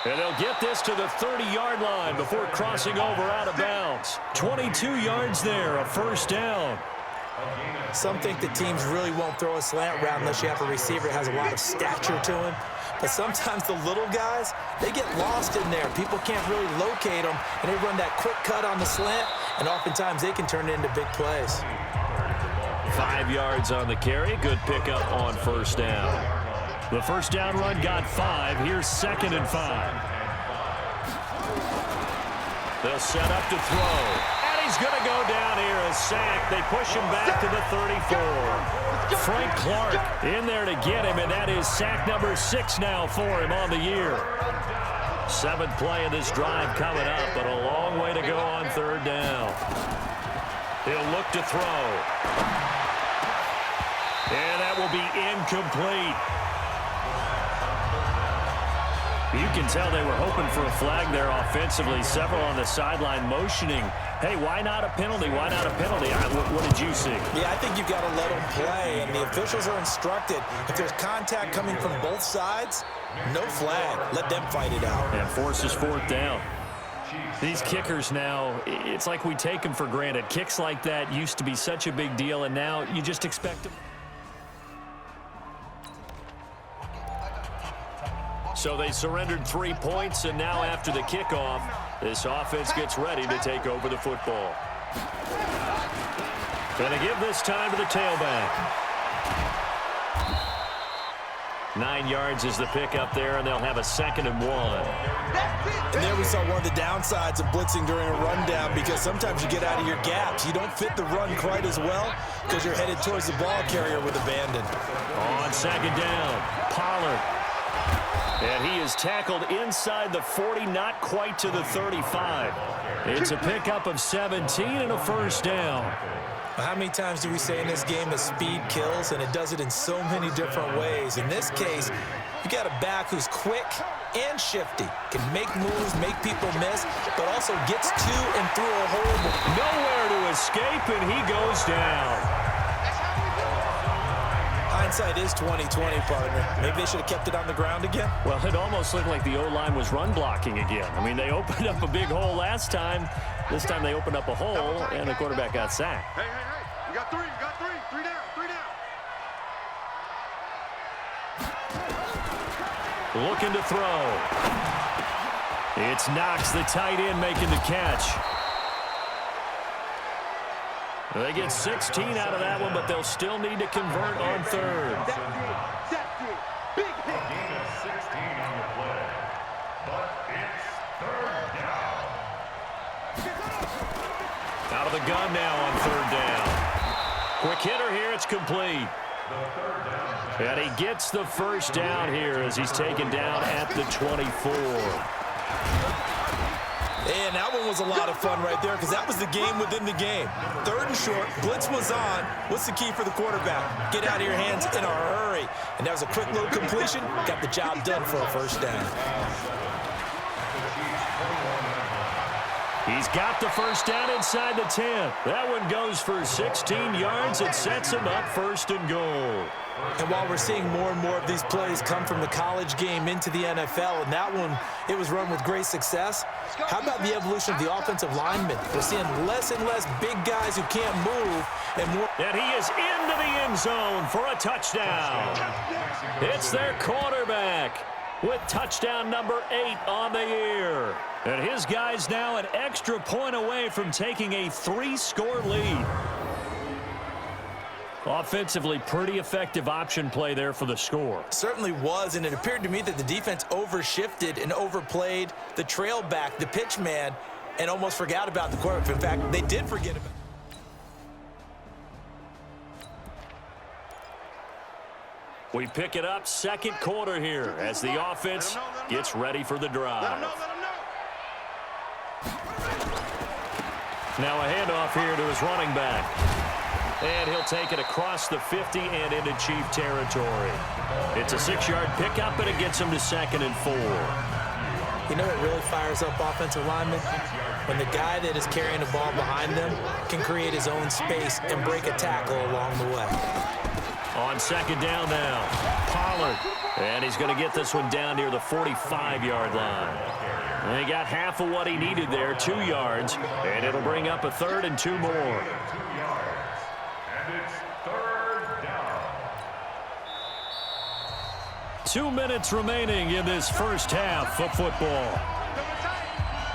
And they'll get this to the 30-yard line before crossing over out of bounds. 22 yards there, a 1st down. Some think that teams really won't throw a slant route unless you have a receiver that has a lot of stature to him. But sometimes the little guys, they get lost in there. People can't really locate them, and they run that quick cut on the slant, and oftentimes they can turn it into big plays. 5 yards on the carry. Good pickup on first down. The first down run got 5. Here's 2nd and 5. They'll set up to throw. And he's going to go down here, a sack. They push him back to the 34. Frank Clark in there to get him, and that is sack number 6 now for him on the year. 7th play of this drive coming up, but a long way to go on 3rd down. He'll look to throw. And that will be incomplete. You can tell they were hoping for a flag there offensively. Several on the sideline motioning, hey, why not a penalty? Why not a penalty? What did you see? Yeah, I think you've got to let them play, and the officials are instructed. If there's contact coming from both sides, no flag. Let them fight it out. And forces 4th down. These kickers now, it's like we take them for granted. Kicks like that used to be such a big deal, and now you just expect them. So they surrendered 3 points, and now after the kickoff, this offense gets ready to take over the football. Going to give this time to the tailback. 9 yards is the pickup there, and they'll have a 2nd and 1. And there we saw one of the downsides of blitzing during a rundown, because sometimes you get out of your gaps. You don't fit the run quite as well because you're headed towards the ball carrier with abandon. On 2nd down, Pollard. And he is tackled inside the 40, not quite to the 35. It's a pickup of 17 and a first down. How many times do we say in this game that speed kills, and it does it in so many different ways? In this case, you got a back who's quick and shifty, can make moves, make people miss, but also gets to and through a hole. Nowhere to escape, and he goes down. Hindsight is 20/20, partner. Maybe they should have kept it on the ground again. Well, it almost looked like the O-line was run blocking again. I mean, they opened up a big hole last time. This time they opened up a hole, and the quarterback got sacked. Hey, you got 3, you got 3. 3 down, 3 down. Looking to throw. It's Knox, the tight end, making the catch. They get 16 out of that one, but they'll still need to convert on 3rd. That's it. Big hit. Gain of 16 on the play. But it's 3rd down. Out of the gun now on 3rd down. Quick hitter here, it's complete. And he gets the first down here as he's taken down at the 24. And that one was a lot of fun right there, because that was the game within the game. 3rd and short, blitz was on. What's the key for the quarterback? Get out of your hands in a hurry. And that was a quick little completion. Got the job done for a first down. He's got the first down inside the 10. That one goes for 16 yards. It sets him up 1st and goal. And while we're seeing more and more of these plays come from the college game into the NFL, and that one, it was run with great success, how about the evolution of the offensive linemen? We're seeing less and less big guys who can't move, and more. And he is into the end zone for a touchdown. It's their quarterback with touchdown number 8 on the year. And his guys now an extra point away from taking a 3-score lead. Offensively, pretty effective option play there for the score. Certainly was, and it appeared to me that the defense overshifted and overplayed the trail back, the pitch man, and almost forgot about the quarterback. In fact, they did forget about it. We pick it up 2nd quarter here as the offense gets ready for the drive. Now a handoff here to his running back. And he'll take it across the 50 and into Chief territory. It's a 6-yard pickup, and it gets him to 2nd and 4. You know what really fires up offensive linemen? When the guy that is carrying the ball behind them can create his own space and break a tackle along the way. On 2nd down now, Pollard. And he's going to get this one down near the 45-yard line. And he got half of what he needed there, 2 yards. And it'll bring up a 3rd and 2 more. Third down. 2 minutes remaining in this first half of football.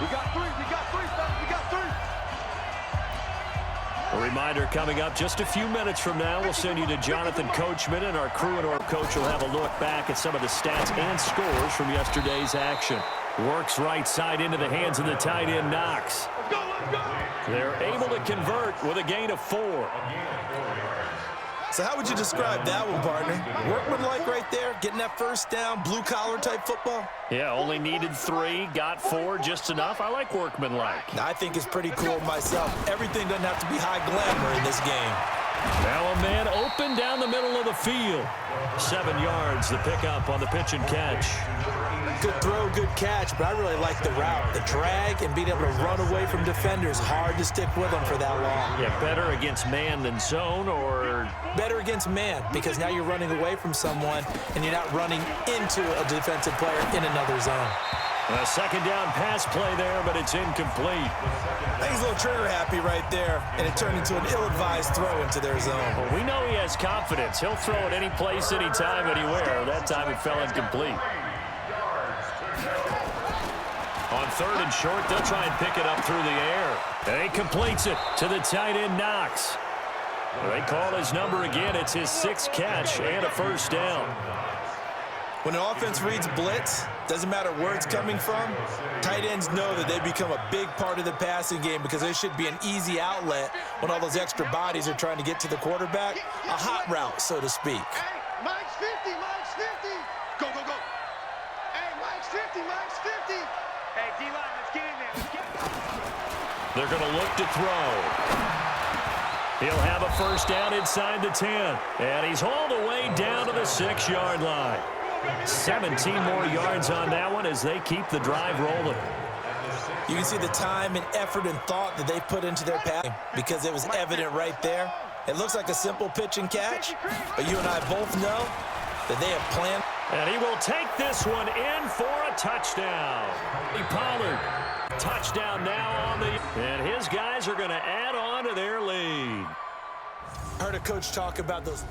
We got three, fellas, we got three. A reminder coming up just a few minutes from now, we'll send you to Jonathan Coachman, and our crew and our coach will have a look back at some of the stats and scores from yesterday's action. Works right side into the hands of the tight end, Knox. Let's go. They're able to convert with a gain of 4. So how would you describe that one, partner? Workmanlike right there, getting that first down, blue-collar type football? Yeah, only needed 3, got 4, just enough. I like workmanlike. I think it's pretty cool myself. Everything doesn't have to be high glamour in this game. Now a man open down the middle of the field. 7 yards, the pickup on the pitch and catch. Good throw, good catch, but I really like the route. The drag and being able to run away from defenders, hard to stick with them for that long. Yeah, better against man than zone, or? Better against man, because now you're running away from someone and you're not running into a defensive player in another zone. A second down pass play there, but it's incomplete. I think he's a little trigger happy right there, and it turned into an ill-advised throw into their zone. Well, we know he has confidence. He'll throw it any place, anytime, anywhere. That time it fell incomplete. On third and short, they'll try and pick it up through the air. And he completes it to the tight end, Knox. They call his number again. It's his 6th catch and a first down. When an offense reads blitz, doesn't matter where it's coming from, tight ends know that they become a big part of the passing game because there should be an easy outlet when all those extra bodies are trying to get to the quarterback. A hot route, so to speak. Hey, Mike's 50. Go. Hey, Mike's 50. Hey, D-line, let's get in there. They're going to look to throw. He'll have a first down inside the 10. And he's hauled away down to the 6-yard line. 17 more yards on that one as they keep the drive rolling. You can see the time and effort and thought that they put into their passing because it was evident right there. It looks like a simple pitch and catch, but you and I both know that they have planned. And he will take this one in for a touchdown. Pollard, touchdown now on the... And his guys are going to add on to their lead. I heard a coach talk about those...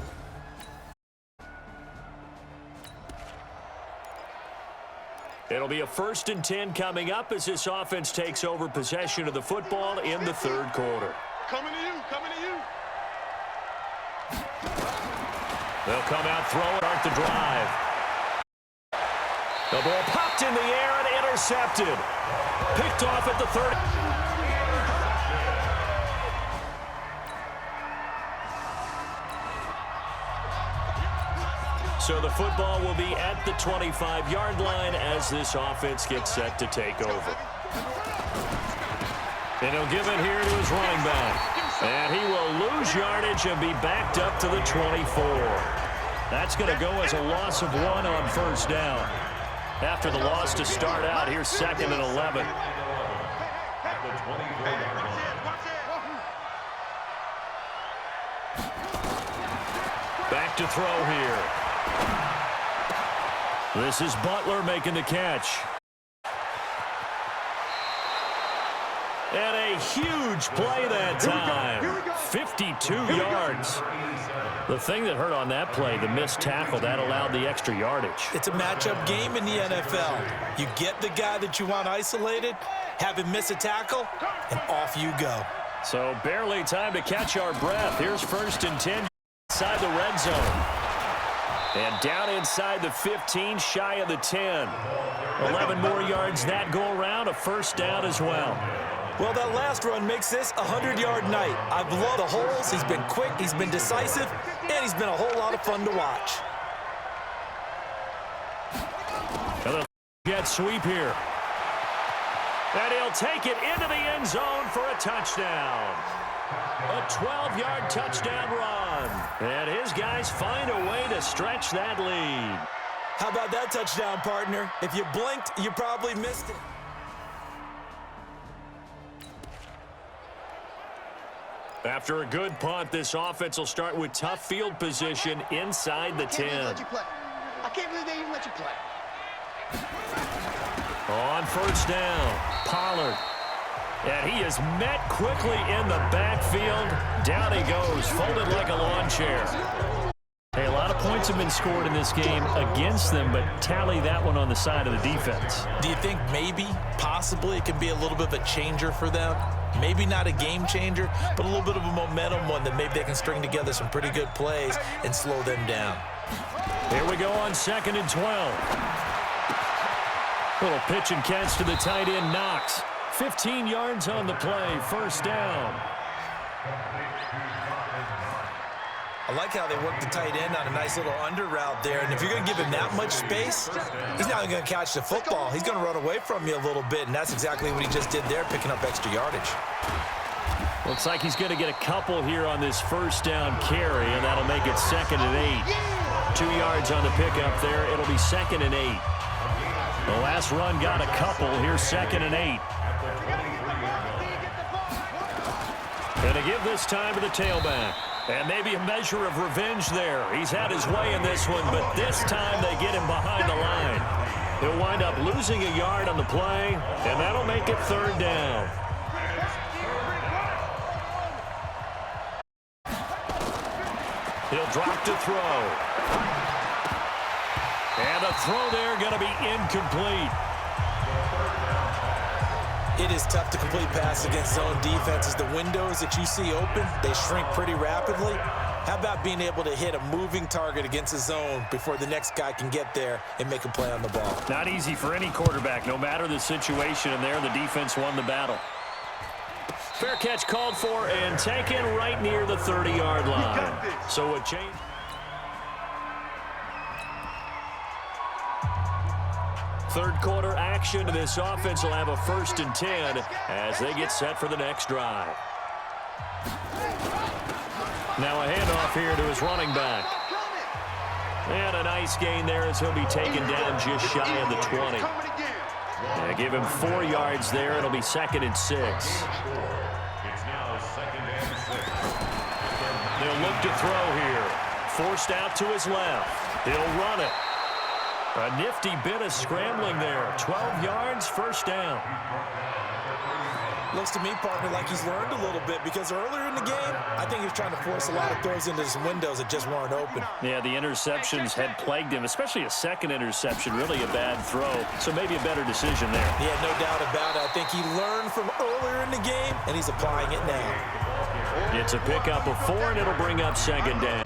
It'll be a 1st and 10 coming up as this offense takes over possession of the football in the 3rd quarter. Coming to you. They'll come out, throw it, start the drive. The ball popped in the air and intercepted. Picked off at the 30. So the football will be at the 25-yard line as this offense gets set to take over. And he'll give it here to his running back. And he will lose yardage and be backed up to the 24. That's going to go as a loss of 1 on first down. After the loss to start out, here's 2nd and 11. Back to throw here. This is Butler making the catch. And a huge play that time. 52 yards. The thing that hurt on that play, the missed tackle, that allowed the extra yardage. It's a matchup game in the NFL. You get the guy that you want isolated, have him miss a tackle, and off you go. So barely time to catch our breath. Here's 1st and 10 inside the red zone. And down inside the 15, shy of the 10. 11 more yards that go around, a first down as well. Well, that last run makes this a 100-yard night. I've loved the holes. He's been quick, he's been decisive, and he's been a whole lot of fun to watch. Another jet sweep here. And he'll take it into the end zone for a touchdown. A 12-yard touchdown run. And his guys find a way to stretch that lead. How about that touchdown, partner? If you blinked, you probably missed it. After a good punt, this offense will start with tough field position inside the 10. I can't believe they even let you play. On first down, Pollard. And he is met quickly in the backfield. Down he goes, folded like a lawn chair. Hey, a lot of points have been scored in this game against them, but tally that one on the side of the defense. Do you think maybe, possibly, it can be a little bit of a changer for them? Maybe not a game changer, but a little bit of a momentum one that maybe they can string together some pretty good plays and slow them down. Here we go on 2nd and 12. Little pitch and catch to the tight end, Knox. 15 yards on the play, first down. I like how they work the tight end on a nice little under route there. And if you're going to give him that much space, he's not going to catch the football. He's going to run away from you a little bit, and that's exactly what he just did there, picking up extra yardage. Looks like he's going to get a couple here on this first down carry, and that'll make it 2nd and 8. 2 yards on the pickup there. It'll be 2nd and 8. The last run got a couple. Here's 2nd and 8. Going to give this time to the tailback. And maybe a measure of revenge there. He's had his way in this one, but this time they get him behind the line. He'll wind up losing a yard on the play, and that'll make it 3rd down. He'll drop to throw. And a throw there going to be incomplete. It is tough to complete passes against zone defenses. The windows that you see open, they shrink pretty rapidly. How about being able to hit a moving target against a zone before the next guy can get there and make a play on the ball? Not easy for any quarterback, no matter the situation, and there the defense won the battle. Fair catch called for and taken right near the 30-yard line. So a change. Third quarter action. This offense will have a 1st and 10 as they get set for the next drive. Now a handoff here to his running back. And a nice gain there as he'll be taken down just shy of the 20. And give him 4 yards there. It'll be 2nd and 6. They'll look to throw here. Forced out to his left. He'll run it. A nifty bit of scrambling there. 12 yards, first down. Looks to me, partner, like he's learned a little bit because earlier in the game, I think he was trying to force a lot of throws into some windows that just weren't open. Yeah, the interceptions had plagued him, especially a second interception, really a bad throw. So maybe a better decision there. Yeah, no doubt about it. I think he learned from earlier in the game, and he's applying it now. It's a pickup of 4, and it'll bring up 2nd down.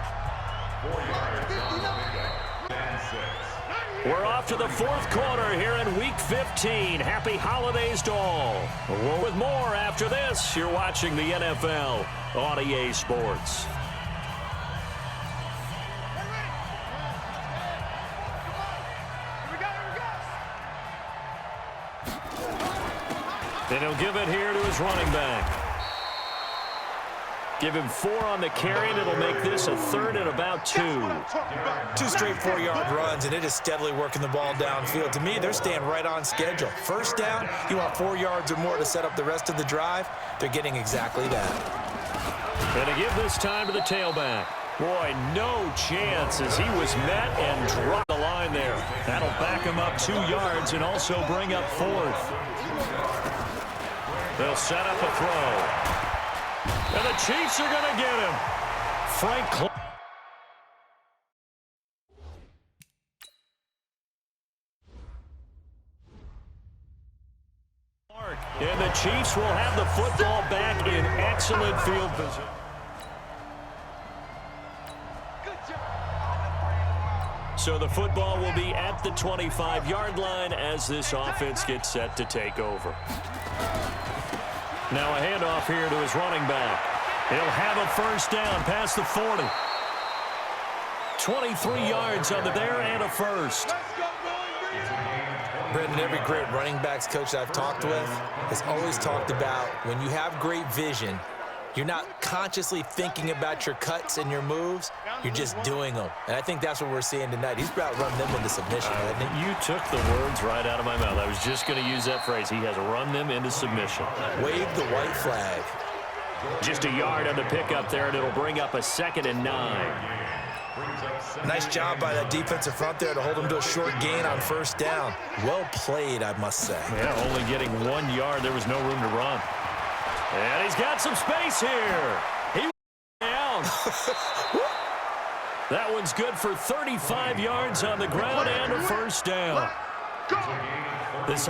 We're off to the 4th quarter here in Week 15. Happy holidays to all. We're with more after this. You're watching the NFL on EA Sports. Then he'll give it here to his running back. Give him 4 on the carry, and it'll make this a 3rd and about 2. 2 straight 4-yard runs, and it is steadily working the ball downfield. To me, they're staying right on schedule. First down, you want 4 yards or more to set up the rest of the drive. They're getting exactly that. And to give this time to the tailback. Boy, no chance as he was met and dropped the line there. That'll back him up 2 yards and also bring up 4th. They'll set up a throw. And the Chiefs are going to get him. Frank Clark. And the Chiefs will have the football back in excellent field position. So the football will be at the 25-yard line as this offense gets set to take over. Now a handoff here to his running back. He'll have a first down past the 40. 23 yards on the there and a first. Brendan, every great running backs coach that I've talked with has always talked about when you have great vision, you're not consciously thinking about your cuts and your moves. You're just doing them. And I think that's what we're seeing tonight. He's about to run them into submission, hasn't he? You took the words right out of my mouth. I was just going to use that phrase. He has run them into submission. Wave the white flag. Just a yard on the pickup there, and it'll bring up a 2nd and 9. Nice job by that defensive front there to hold him to a short gain on first down. Well played, I must say. Yeah, only getting 1 yard. There was no room to run. And he's got some space here. He down. That one's good for 35 yards on the ground and a first down. This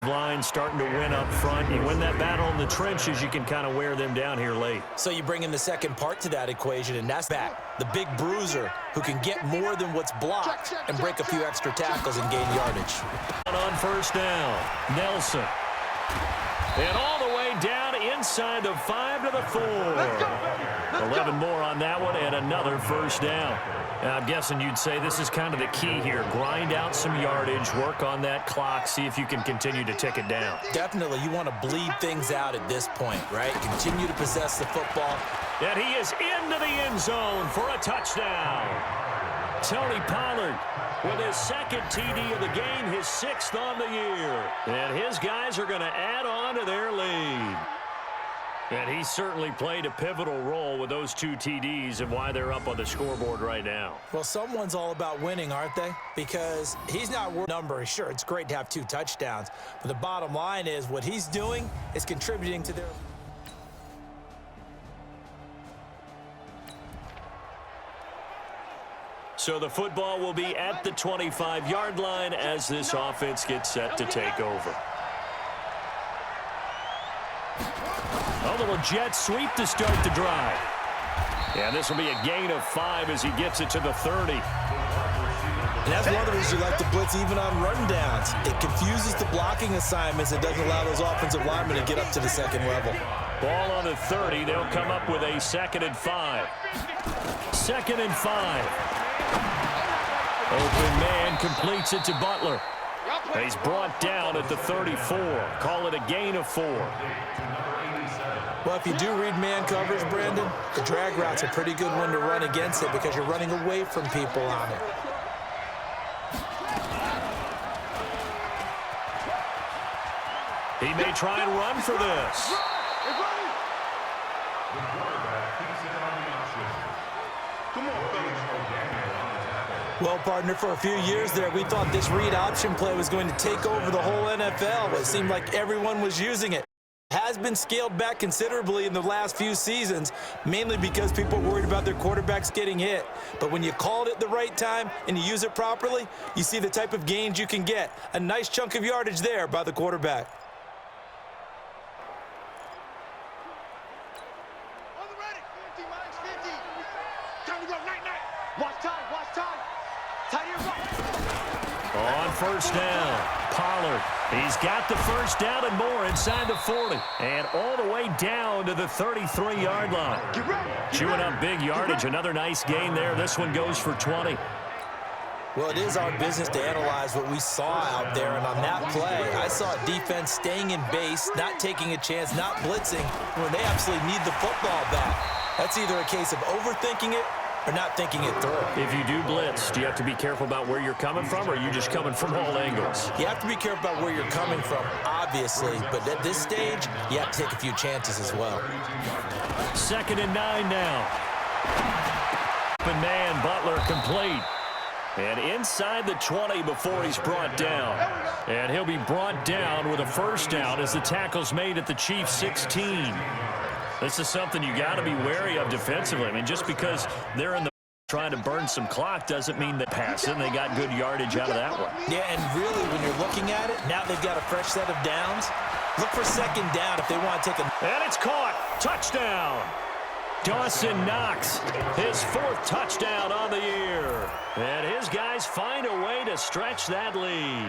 line starting to win up front. You win that battle in the trenches, you can kind of wear them down here late. So you bring in the second part to that equation, and that's back. The big bruiser who can get more than what's blocked and break a few extra tackles and gain yardage. On first down, Nelson. And all the way down inside the 5 to the 4. 11 more on that one and another first down. Now, I'm guessing you'd say this is kind of the key here. Grind out some yardage, work on that clock, see if you can continue to tick it down. Definitely. You want to bleed things out at this point, right? Continue to possess the football. And he is into the end zone for a touchdown. Tony Pollard with his second TD of the game, his 6th on the year. And his guys are going to add on to their lead. And he certainly played a pivotal role with those 2 TDs and why they're up on the scoreboard right now. Well, someone's all about winning, aren't they? Because he's not worth numbers. Sure, it's great to have 2 touchdowns. But the bottom line is what he's doing is contributing to their... So the football will be at the 25-yard line as this offense gets set to take over. A little jet sweep to start the drive. And this will be a gain of 5 as he gets it to the 30. And that's one of the reasons you like to blitz even on rundowns. It confuses the blocking assignments. It doesn't allow those offensive linemen to get up to the second level. Ball on the 30. They'll come up with a 2nd and 5. 2nd and 5. Open man completes it to Butler. And he's brought down at the 34. Call it a gain of 4. Well, if you do read man coverage, Brandon, the drag route's a pretty good one to run against it because you're running away from people on it. He may try and run for this. Well, partner, for a few years there, we thought this read option play was going to take over the whole NFL. It seemed like everyone was using it. It has been scaled back considerably in the last few seasons, mainly because people are worried about their quarterbacks getting hit. But when you call it at the right time and you use it properly, you see the type of gains you can get. A nice chunk of yardage there by the quarterback. On first down, Pollard. He's got the first down and more inside the 40. And all the way down to the 33-yard line. Chewing up big yardage. Another nice gain there. This one goes for 20. Well, it is our business to analyze what we saw out there. And on that play, I saw a defense staying in base, not taking a chance, not blitzing, when they absolutely need the football back. That's either a case of overthinking it or not thinking it through. If you do blitz, do you have to be careful about where you're coming from, or are you just coming from all angles? You have to be careful about where you're coming from, obviously, but at this stage, you have to take a few chances as well. 2nd and 9 now. Open man, Butler complete. And inside the 20 before he's brought down. And he'll be brought down with a first down as the tackle's made at the Chiefs' 16. This is something you got to be wary of defensively. I mean, just because they're in the trying to burn some clock doesn't mean they pass it, and they got good yardage out of that one. Yeah, and really, when you're looking at it, now they've got a fresh set of downs. Look for 2nd down if they want to take a... And it's caught. Touchdown. Dawson Knox, his 4th touchdown on the year. And his guys find a way to stretch that lead.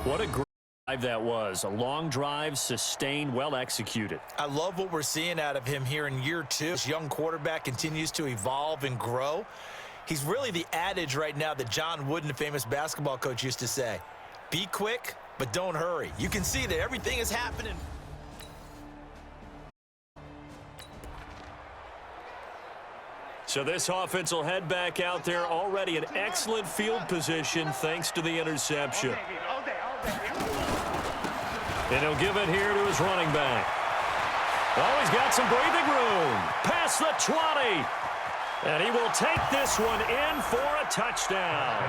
What a great drive that was. A long drive, sustained, well executed. I love what we're seeing out of him here in year 2. This young quarterback continues to evolve and grow. He's really the adage right now that John Wooden, the famous basketball coach, used to say. Be quick, but don't hurry. You can see that everything is happening. So this offense will head back out there, already in excellent field position thanks to the interception. And he'll give it here to his running back. Oh, he's got some breathing room. Past the 20. And he will take this one in for a touchdown.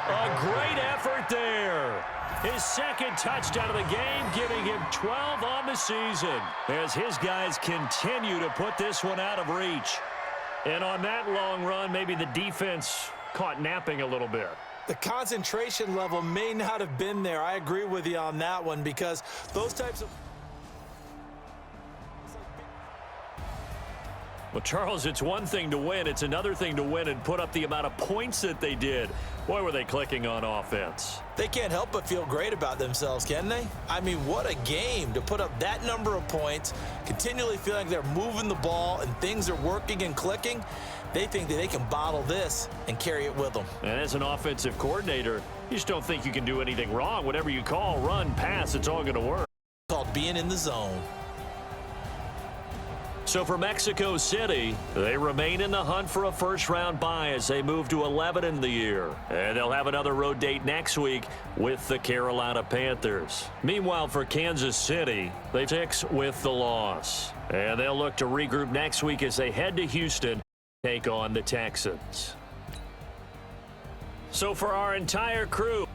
A great effort there. His second touchdown of the game, giving him 12 on the season as his guys continue to put this one out of reach. And on that long run, maybe the defense caught napping a little bit. The concentration level may not have been there. I agree with you on that one because those types of... Well, Charles, it's one thing to win. It's another thing to win and put up the amount of points that they did. Boy, were they clicking on offense. They can't help but feel great about themselves, can they? I mean, what a game to put up that number of points, continually feeling like they're moving the ball and things are working and clicking. They think that they can bottle this and carry it with them. And as an offensive coordinator, you just don't think you can do anything wrong. Whatever you call, run, pass, it's all going to work. It's called being in the zone. So for Mexico City, they remain in the hunt for a first-round bye as they move to 11 in the year. And they'll have another road date next week with the Carolina Panthers. Meanwhile, for Kansas City, they 6 with the loss. And they'll look to regroup next week as they head to Houston, take on the Texans. So for our entire crew,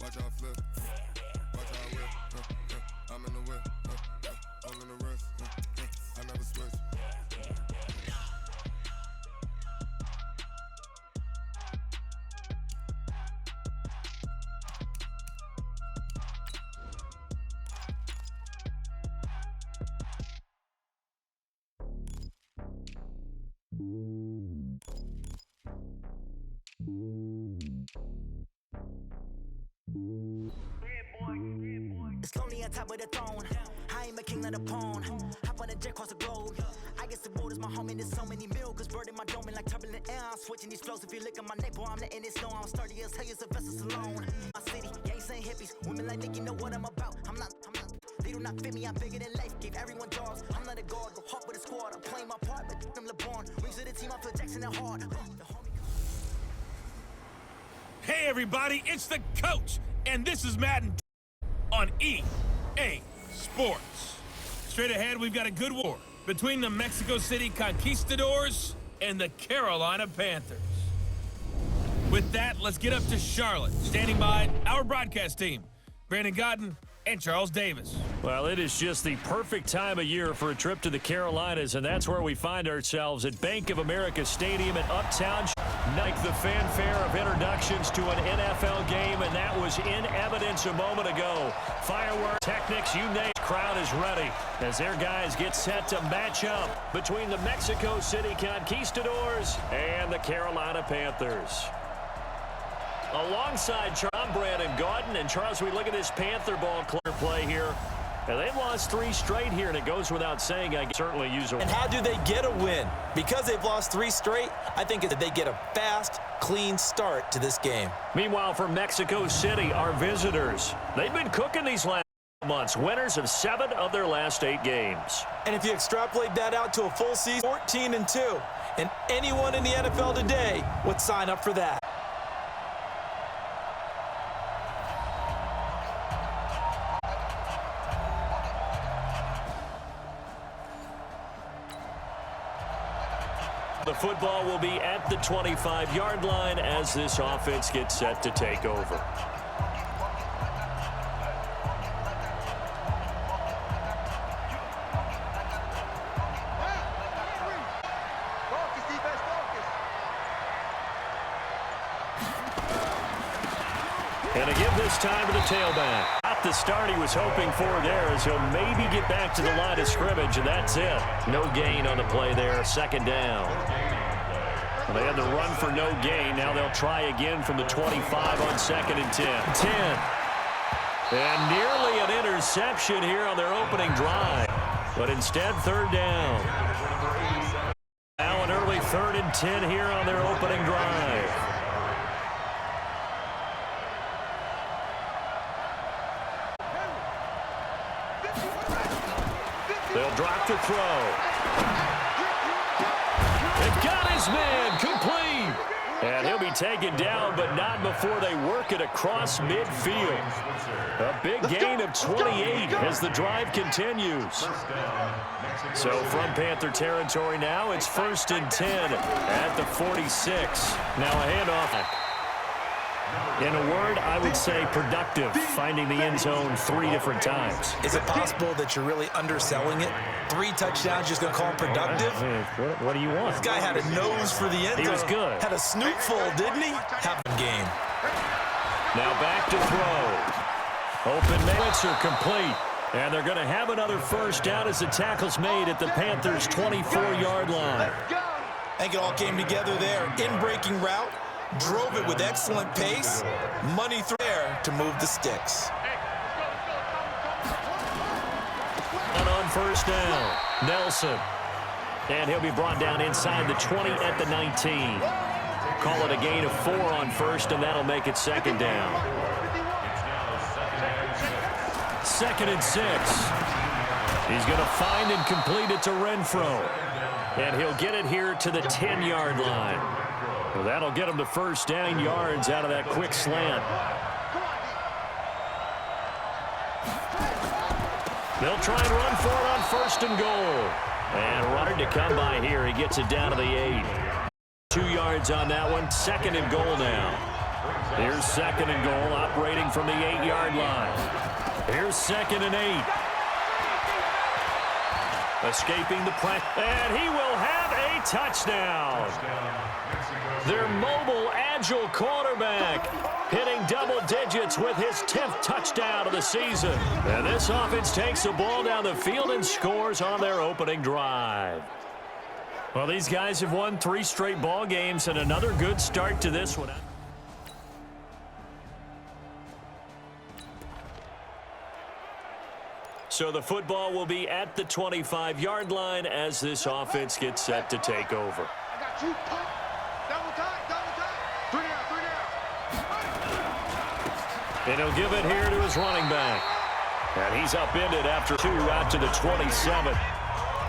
Watch how I flip. Watch how I whip. I'm in the whip. I'm in the wrist. I never switch. It's lonely on top of the throne. I am a king of the pawn. Hop on a jet across the globe. I guess the world is my home and there's so many milk. Bird in my dome and like turbulent air. I'm switching these flows. If you look at my neck, boy, I'm letting it snow. I'm sturdy as hell as a vessel alone. My city, gangs and hippies. Women like Nick, you know what I'm about. I'm not. They do not fit me, I'm bigger than life. Gave everyone jobs. I'm not a guard, go hard with a squad. I'm playing my part, but I'm LeBron. Rings to the team, I feel Jackson and hard. Hey, everybody, it's the coach, and this is Madden on EA Sports. Straight ahead, we've got a good war between the Mexico City Conquistadors and the Carolina Panthers. With that, let's get up to Charlotte. Standing by, our broadcast team, Brandon Godden and Charles Davis. Well, it is just the perfect time of year for a trip to the Carolinas, and that's where we find ourselves at Bank of America Stadium in Uptown. Like the fanfare of introductions to an NFL game, and that was in evidence a moment ago. Fireworks, technics, you name it. Crowd is ready as their guys get set to match up between the Mexico City Conquistadors and the Carolina Panthers. Alongside Brandon Gaudin, and Charles, we look at this Panther ball clear play here. And they've lost 3 straight here, and it goes without saying I can certainly use a win. And how do they get a win? Because they've lost 3 straight, I think that they get a fast, clean start to this game. Meanwhile, for Mexico City, our visitors, they've been cooking these last months. Winners of 7 of their last 8 games. And if you extrapolate that out to a full season, 14-2, and anyone in the NFL today would sign up for that. The football will be at the 25-yard line as this offense gets set to take over. And a give this time to the tailback. Not the start he was hoping for there, as he'll maybe get back to the line of scrimmage, and that's it. No gain on the play there, 2nd down. Well, they had the run for no gain. Now they'll try again from the 25 on 2nd and 10. And nearly an interception here on their opening drive. But instead, 3rd down. Now an early 3rd and 10 here on their opening drive. They'll drop to throw. They've got his man complete. And he'll be taken down, but not before they work it across midfield. A big gain of 28 as the drive continues. So from Panther territory now, it's 1st and 10 at the 46. Now a handoff. In a word, I would say productive, finding the end zone 3 different times. Is it possible that you're really underselling it? 3 touchdowns, just going to call him productive? What do you want? This guy had a nose for the end zone. He was good. Had a snootful, didn't he? Have a game. Now back to throw. Open minutes are complete. And they're going to have another 1st down as the tackle's made at the Panthers' 24-yard line. I think it all came together there. In-breaking route. Drove it with excellent pace. Money through there to move the sticks. And on 1st down, Nelson. And he'll be brought down inside the 20 at the 19. Call it a gain of 4 on 1st, and that'll make it 2nd down. 2nd and 6. He's going to find and complete it to Renfro. And he'll get it here to the 10-yard line. Well, that'll get him the 1st down yards out of that quick slant. They'll try and run for it on 1st and goal. And running to come by here. He gets it down to the 8. 2 yards on that one. 2nd and goal now. Here's 2nd and goal, operating from the 8-yard line. Here's 2nd and 8. Escaping the press, and he will have a touchdown. Their mobile, agile quarterback hitting double digits with his 10th touchdown of the season. And this offense takes the ball down the field and scores on their opening drive. Well, these guys have won 3 straight ball games and another good start to this one. So the football will be at the 25-yard line as this offense gets set to take over. I got you. Double time, double time. 3 down. And he'll give it here to his running back. And he's upended after 2 out to the 27.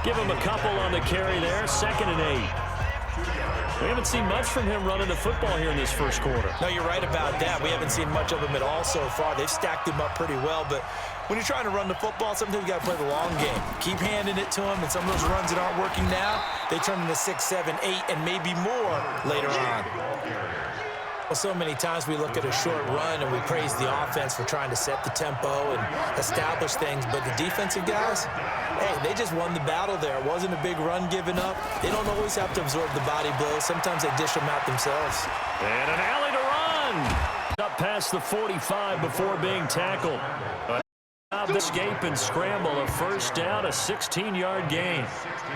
Give him a couple on the carry there, 2nd and 8. We haven't seen much from him running the football here in this first quarter. No, you're right about that. We haven't seen much of him at all so far. They've stacked him up pretty well, but when you're trying to run the football, sometimes you got to play the long game. Keep handing it to him, and some of those runs that aren't working now, they turn into 6, 7, 8, and maybe more later on. Well, so many times we look at a short run and we praise the offense for trying to set the tempo and establish things, but the defensive guys, hey, they just won the battle there. It wasn't a big run given up. They don't always have to absorb the body blows. Sometimes they dish them out themselves. And an alley to run. Up past the 45 before being tackled. The escape and scramble, a first down, a 16-yard gain.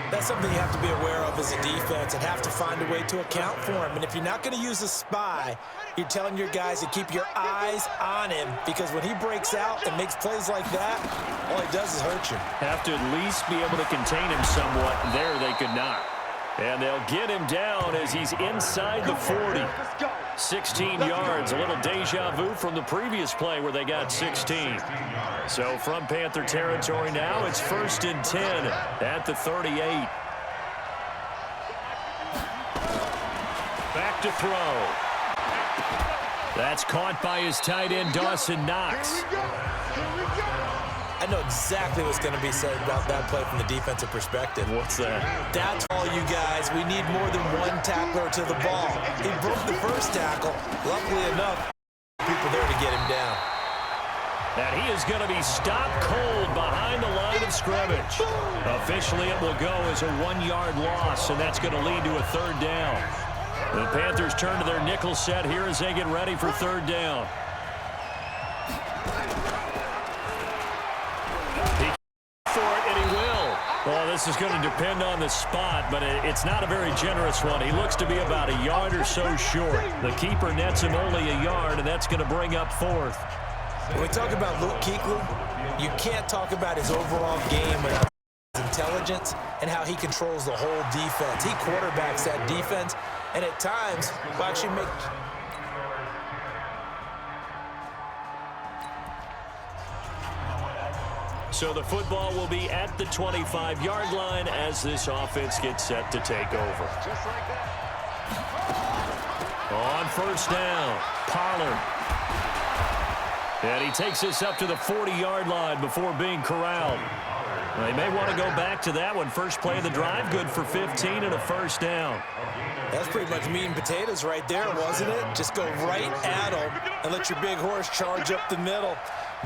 That's something you have to be aware of as a defense and have to find a way to account for him. And if you're not going to use a spy, you're telling your guys to keep your eyes on him, because when he breaks out and makes plays like that, all he does is hurt you. Have to at least be able to contain him somewhat. There they could not. And they'll get him down as he's inside the 40. 16 yards, a little deja vu from the previous play where they got 16. So from Panther territory now, it's 1st and 10 at the 38. Back to throw. That's caught by his tight end, Dawson Knox. I know exactly what's going to be said about that play from the defensive perspective. What's that? That's all, you guys. We need more than one tackler to the ball. He broke the first tackle. Luckily enough, people there to get him down. And he is going to be stopped cold behind the line of scrimmage. Officially, it will go as a 1-yard loss, and that's going to lead to a 3rd down. The Panthers turn to their nickel set here as they get ready for 3rd down. Well, this is going to depend on the spot, but it's not a very generous one. He looks to be about a yard or so short. The keeper nets him only a yard, and that's going to bring up 4th. When we talk about Luke Kuechly, you can't talk about his overall game without his intelligence and how he controls the whole defense. He quarterbacks that defense, and at times will actually make... So the football will be at the 25-yard line as this offense gets set to take over. Just like that. On 1st down, Pollard. And he takes this up to the 40-yard line before being corralled. They may want to go back to that one. First play of the drive, good for 15 and a 1st down. That's pretty much meat and potatoes right there, wasn't it? Just go right at him and let your big horse charge up the middle.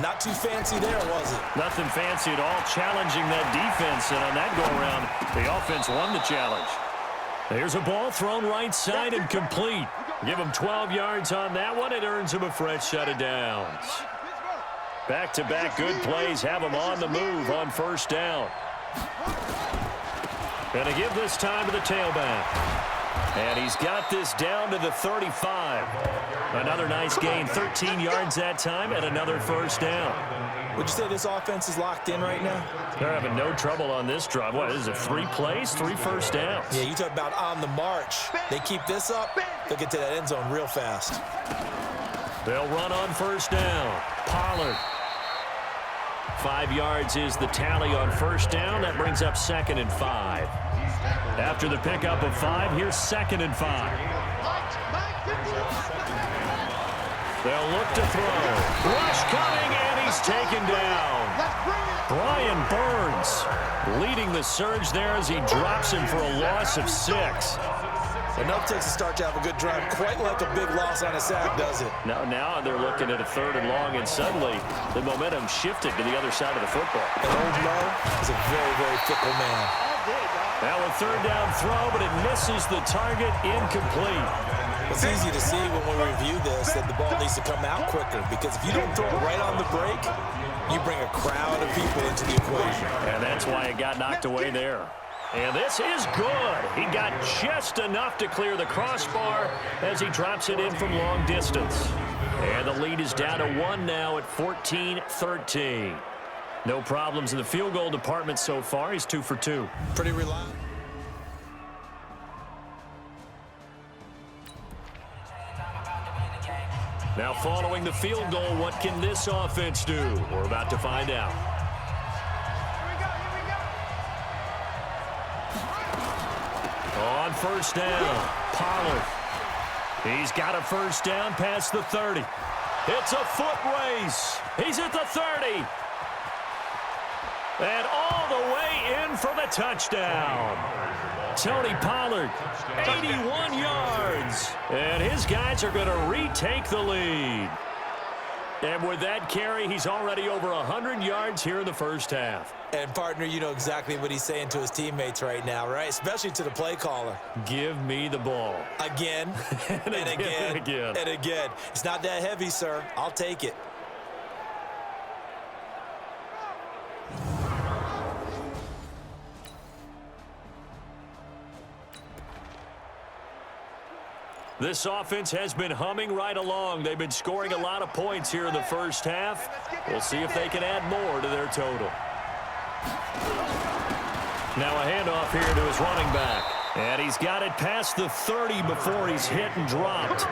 Not too fancy there, was it? Nothing fancy at all, challenging that defense. And on that go-around, the offense won the challenge. Here's a ball thrown right side and complete. Give him 12 yards on that one. It earns him a fresh set of downs. Back-to-back good plays have him on the move on 1st down. And to give this time to the tailback. And he's got this down to the 35. Another nice gain, 13 yards that time, and another 1st down. Would you say this offense is locked in right now? They're having no trouble on this drive. What is it, 3 plays, 3 1st downs? Yeah, you talk about on the march. They keep this up, they'll get to that end zone real fast. They'll run on 1st down. Pollard. 5 yards is the tally on 1st down. That brings up 2nd and 5. After the pickup of 5, here's 2nd and 5. They'll look to throw. Rush coming, and he's taken down. Brian Burns leading the surge there as he drops him for a loss of 6. Enough takes a start to have a good drive. Quite like a big loss on a sack, does it? Now they're looking at a 3rd and long, and suddenly the momentum shifted to the other side of the football. And old Mo is a very, very fickle man. Now a 3rd down throw, but it misses the target, incomplete. It's easy to see when we review this that the ball needs to come out quicker, because if you don't throw it right on the break, you bring a crowd of people into the equation. And that's why it got knocked away there. And this is good. He got just enough to clear the crossbar as he drops it in from long distance. And the lead is down to 1 now at 14-13. No problems in the field goal department so far. He's 2 for 2. Pretty reliable. Now following the field goal, what can this offense do? We're about to find out. On 1st down, Pollard. He's got a 1st down past the 30. It's a foot race. He's at the 30. And all the way in for the touchdown. Tony Pollard, 81 yards. And his guys are going to retake the lead. And with that carry, he's already over 100 yards here in the first half. And, partner, you know exactly what he's saying to his teammates right now, right? Especially to the play caller. Give me the ball. Again, and again, and again. It's not that heavy, sir. I'll take it. This offense has been humming right along. They've been scoring a lot of points here in the first half. We'll see if they can add more to their total. Now a handoff here to his running back. And he's got it past the 30 before he's hit and dropped.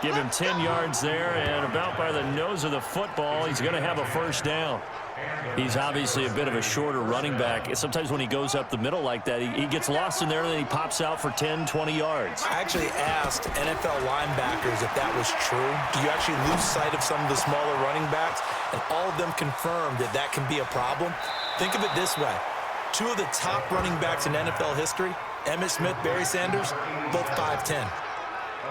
Give him 10 yards there, and about by the nose of the football, he's going to have a 1st down. He's obviously a bit of a shorter running back. Sometimes when he goes up the middle like that, he gets lost in there, and then he pops out for 10, 20 yards. I actually asked NFL linebackers if that was true. Do you actually lose sight of some of the smaller running backs? And all of them confirmed that that can be a problem. Think of it this way. 2 of the top running backs in NFL history, Emmitt Smith, Barry Sanders, both 5'10".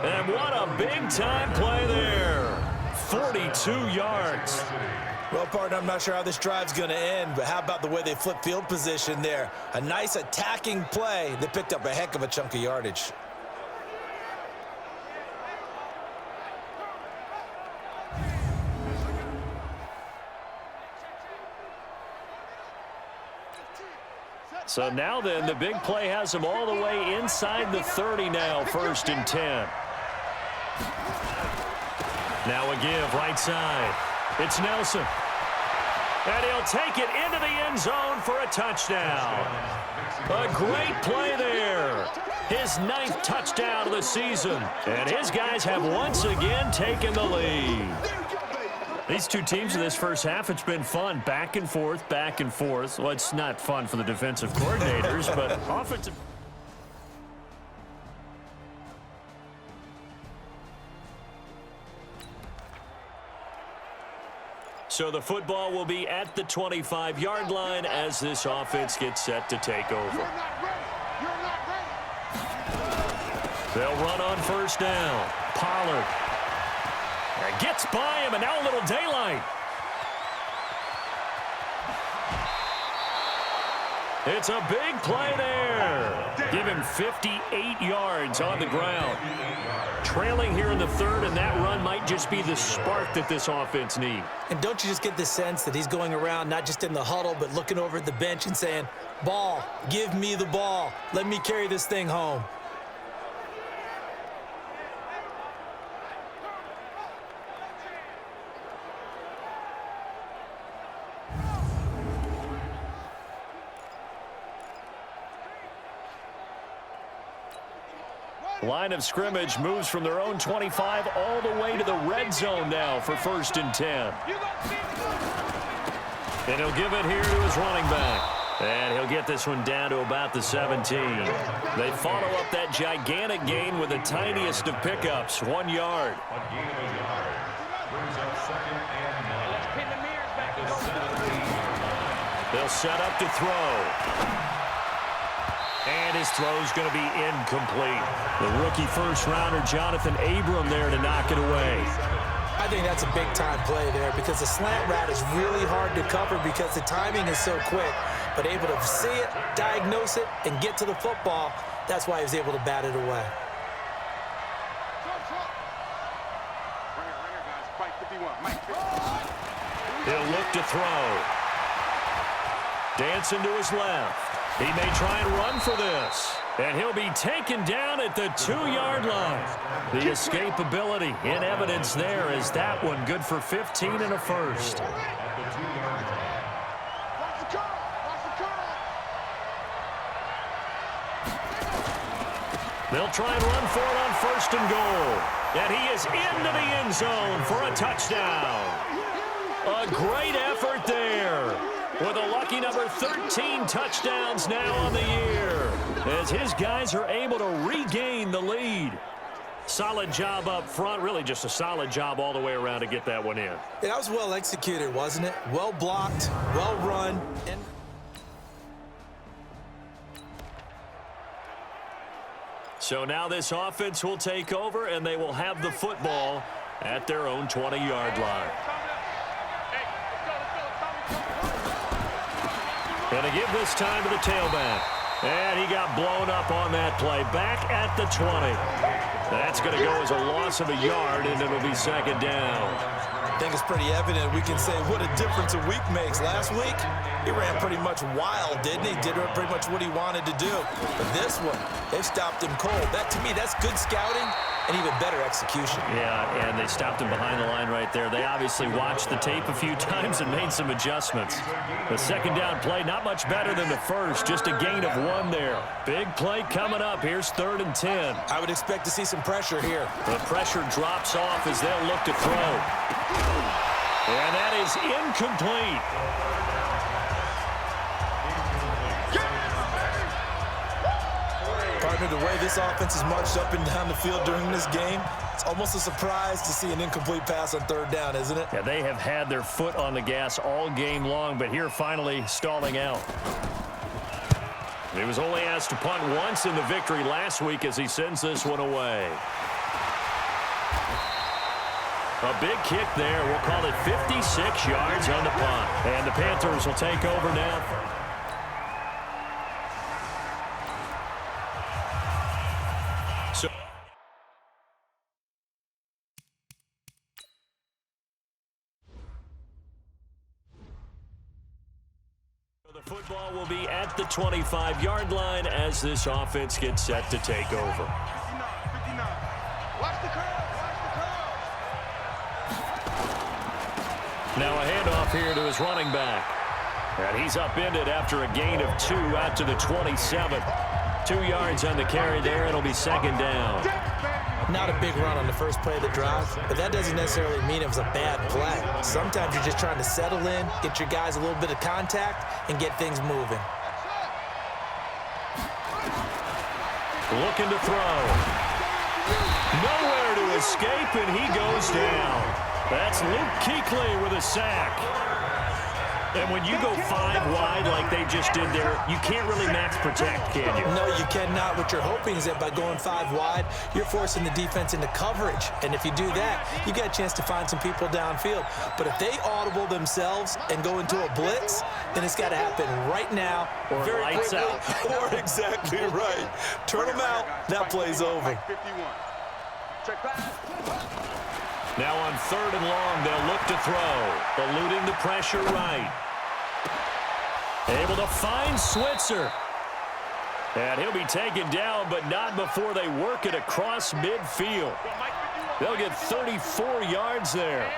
And what a big-time play there. 42 yards. Well, partner, I'm not sure how this drive's going to end, but how about the way they flip field position there? A nice attacking play that picked up a heck of a chunk of yardage. So now then, the big play has him all the way inside the 30 now, 1st and 10. Now a give right side. It's Nelson. And he'll take it into the end zone for a touchdown. A great play there. His 9th touchdown of the season. And his guys have once again taken the lead. These two teams in this first half, it's been fun. Back and forth, back and forth. Well, it's not fun for the defensive coordinators, but offensive. So the football will be at the 25-yard line as this offense gets set to take over. They'll run on 1st down. Pollard. Gets by him, and now a little daylight. It's a big play there. Give him 58 yards on the ground. Trailing here in the 3rd, and that run might just be the spark that this offense needs. And don't you just get the sense that he's going around not just in the huddle, but looking over at the bench and saying, ball, give me the ball. Let me carry this thing home. Line of scrimmage moves from their own 25 all the way to the red zone now for 1st and 10. And he'll give it here to his running back. And he'll get this one down to about the 17. They follow up that gigantic gain with the tiniest of pickups, 1 yard. They'll set up to throw. And his throw's going to be incomplete. The rookie first-rounder, Jonathan Abram, there to knock it away. I think that's a big-time play there because the slant route is really hard to cover because the timing is so quick. But able to see it, diagnose it, and get to the football, that's why he was able to bat it away. He'll look to throw. Dancing to his left. He may try and run for this. And he'll be taken down at the 2-yard line. The escapability in evidence there is that one good for 15 and a first. They'll try and run for it on 1st and goal. And he is into the end zone for a touchdown. A great effort there. With a lucky number 13 touchdowns now on the year, as his guys are able to regain the lead. Solid job up front, really just a solid job all the way around to get that one in. Yeah, that was well executed, wasn't it? Well blocked, well run. So now this offense will take over, and they will have the football at their own 20-yard line. Going to give this time to the tailback. And he got blown up on that play. Back at the 20. That's going to go as a loss of a yard, and it'll be 2nd down. I think it's pretty evident. We can say what a difference a week makes. Last week, he ran pretty much wild, didn't he? Did pretty much what he wanted to do. But this one, they stopped him cold. That, to me, that's good scouting and even better execution. Yeah, and they stopped him behind the line right there. They obviously watched the tape a few times and made some adjustments. The 2nd down play, not much better than the first. Just a gain of 1 there. Big play coming up. Here's 3rd and 10. I would expect to see some pressure here. The pressure drops off as they'll look to throw. And that is incomplete. Partner, the way this offense has marched up and down the field during this game, it's almost a surprise to see an incomplete pass on 3rd down, isn't it? Yeah, they have had their foot on the gas all game long, but here finally stalling out. He was only asked to punt once in the victory last week as he sends this one away. A big kick there. We'll call it 56 yards on the punt. And the Panthers will take over now. So the football will be at the 25-yard line as this offense gets set to take over. Watch the curve. Now a handoff here to his running back. And he's upended after a gain of 2 out to the 27. 2 yards on the carry there. It'll be 2nd down. Not a big run on the first play of the drive, but that doesn't necessarily mean it was a bad play. Sometimes you're just trying to settle in, get your guys a little bit of contact, and get things moving. Looking to throw. Nowhere to escape, and he goes down. That's Luke Kuechly with a sack. And when you go 5 wide like they just did there, you can't really max protect, can you? No, you cannot. What you're hoping is that by going 5 wide, you're forcing the defense into coverage. And if you do that, you got a chance to find some people downfield. But if they audible themselves and go into a blitz, then it's got to happen right now, or very lights quickly, out. Or exactly right. Turn them out, that play's over. Now on 3rd and long, they'll look to throw, eluding the pressure right. Able to find Switzer. And he'll be taken down, but not before they work it across midfield. They'll get 34 yards there.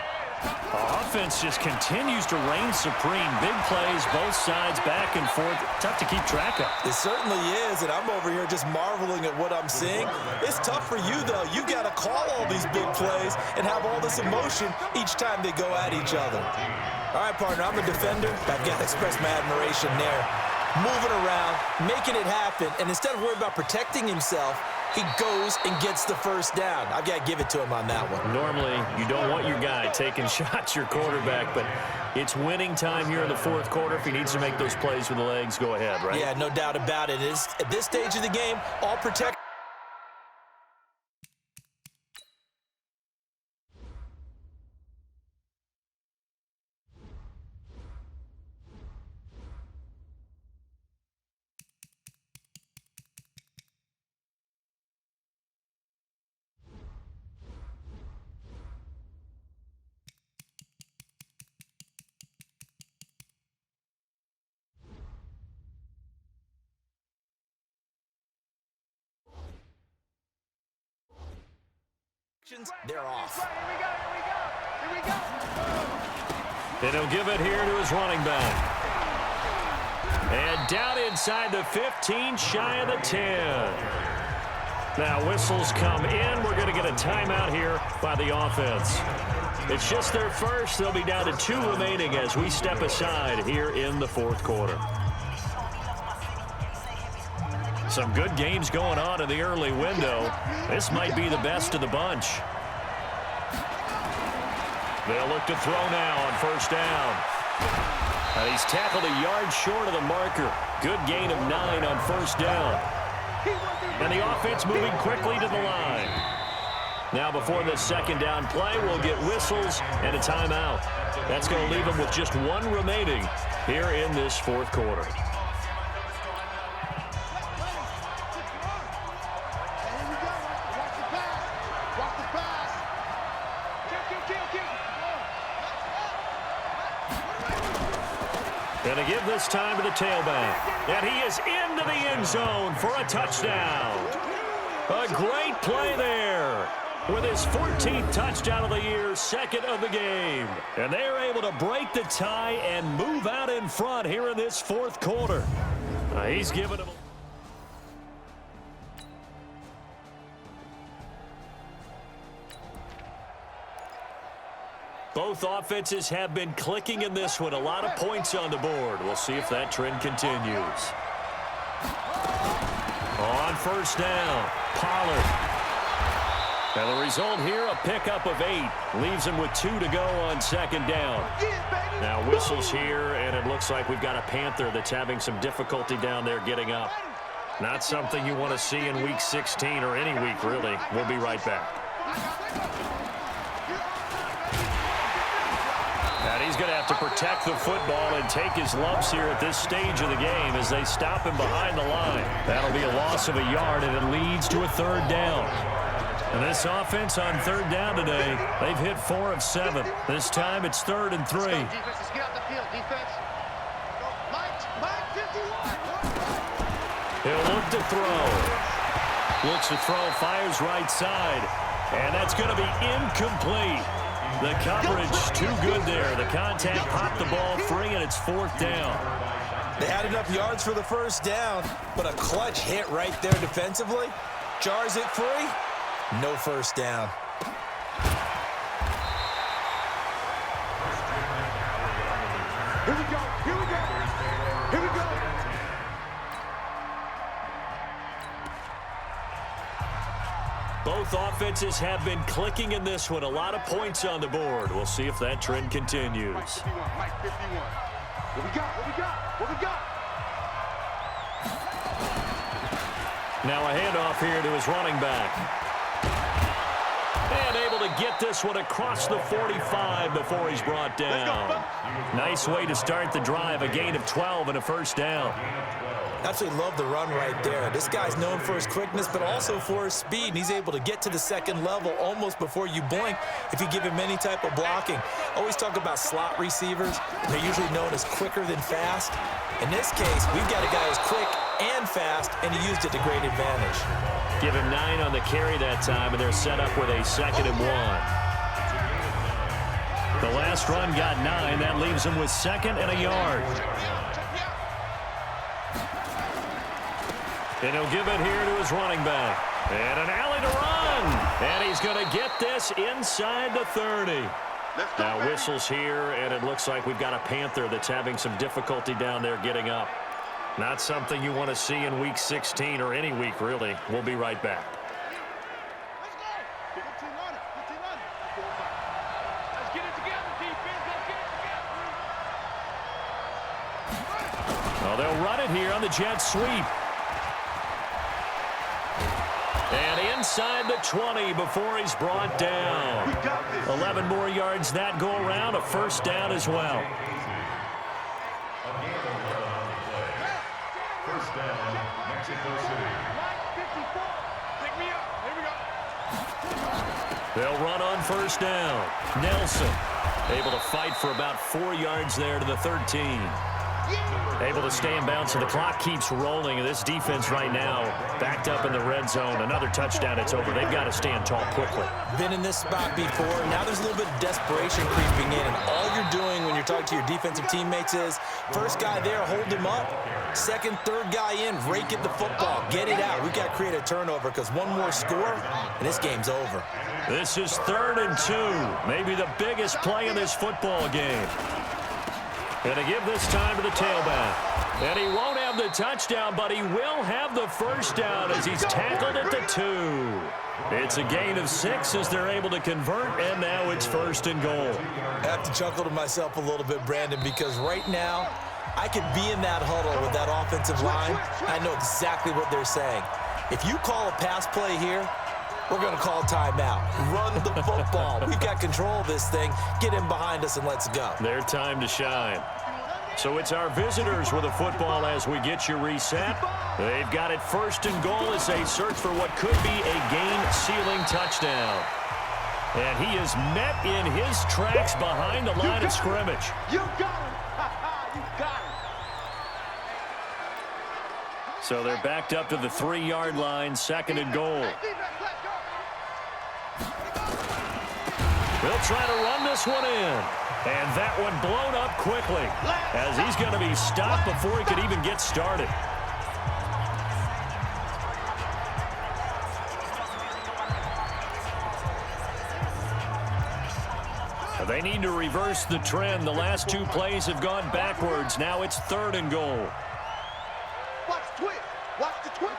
Offense just continues to reign supreme. Big plays, both sides, back and forth. Tough to keep track of. It certainly is, and I'm over here just marveling at what I'm seeing. It's tough for you, though. You got to call all these big plays and have all this emotion each time they go at each other. All right, partner, I'm a defender, but I've got to express my admiration there. Moving around, making it happen, and instead of worrying about protecting himself, he goes and gets the first down. I've got to give it to him on that one. Normally, you don't want your guy taking shots, your quarterback, but it's winning time here in the fourth quarter. If he needs to make those plays with the legs, go ahead, right? Yeah, no doubt about it. At this stage of the game, all protect. They're off. Here we go. And he'll give it here to his running back. And down inside the 15, shy of the 10. Now whistles come in. We're going to get a timeout here by the offense. It's just their first. They'll be down to 2 remaining as we step aside here in the fourth quarter. Some good games going on in the early window. This might be the best of the bunch. They'll look to throw now on first down. And he's tackled a yard short of the marker. Good gain of 9 on first down. And the offense moving quickly to the line. Now before this second down play, we'll get whistles and a timeout. That's going to leave them with just 1 remaining here in this fourth quarter. And to give this time to the tailback. And he is into the end zone for a touchdown. A great play there with his 14th touchdown of the year, second of the game. And they are able to break the tie and move out in front here in this fourth quarter. He's given him. Both offenses have been clicking in this one. A lot of points on the board. We'll see if that trend continues. On first down, Pollard. And the result here, a pickup of 8. Leaves him with 2 to go on second down. Now whistles here, and it looks like we've got a Panther that's having some difficulty down there getting up. Not something you want to see in Week 16 or any week, really. We'll be right back. And he's going to have to protect the football and take his lumps here at this stage of the game as they stop him behind the line. That'll be a loss of a yard, and it leads to a third down. And this offense on third down today, they've hit 4 of 7. This time it's 3rd and 3. Defense, let's get out the field. Defense. Mike 51. He'll look to throw. Looks to throw, fires right side. And that's going to be incomplete. The coverage too good there. The contact popped the ball free, and it's 4th down. They had enough yards for the first down, but a clutch hit right there defensively. Jars it free. No first down. Here we go. Here we go. Here we go. Both offenses have been clicking in this one. A lot of points on the board. We'll see if that trend continues. Mike 51. What we got? What we got? What we got? Now a handoff here to his running back. And able to get this one across the 45 before he's brought down. Nice way to start the drive. A gain of 12 and a first down. Absolutely love the run right there. This guy's known for his quickness, but also for his speed. And he's able to get to the second level almost before you blink if you give him any type of blocking. Always talk about slot receivers. They're usually known as quicker than fast. In this case, we've got a guy who's quick and fast, and he used it to great advantage. Give him 9 on the carry that time, and they're set up with a 2nd and 1. The last run got 9. That leaves him with 2nd and a yard. And he'll give it here to his running back. And an alley to run. And he's going to get this inside the 30. Now whistles here, and it looks like we've got a Panther that's having some difficulty down there getting up. Not something you want to see in Week 16 or any week, really. We'll be right back. run it here on the jet sweep. And inside the 20 before he's brought down. 11 more yards that go around, a first down as well. First down, Mexico City. They'll run on first down. Nelson able to fight for about 4 yards there to the 13. Able to stay in bounds, so the clock keeps rolling. This defense right now backed up in the red zone. Another touchdown, it's over. They've got to stand tall quickly. Been in this spot before. Now there's a little bit of desperation creeping in. And all you're doing when you're talking to your defensive teammates is, first guy there, hold him up. Second, third guy in, rake at the football. Get it out. We've got to create a turnover because one more score, and this game's over. This is 3rd and 2. Maybe the biggest play in this football game. Going to give this time to the tailback. And he won't have the touchdown, but he will have the first down as he's tackled at the 2. It's a gain of 6 as they're able to convert, and now it's 1st and goal. I have to chuckle to myself a little bit, Brandon, because right now I could be in that huddle with that offensive line. I know exactly what they're saying. If you call a pass play here, we're going to call timeout. Run the football. We've got control of this thing. Get in behind us and let's go. Their time to shine. So it's our visitors with a football as we get you reset. They've got it 1st and goal as they search for what could be a game-sealing touchdown. And he is met in his tracks behind the line of scrimmage. You got him. You got him. So they're backed up to the 3-yard line, 2nd and goal. They'll try to run this one in. And that one blown up quickly as he's going to be stopped before he could even get started. They need to reverse the trend. The last 2 plays have gone backwards. Now it's 3rd and goal. Watch the twist. Watch the twist.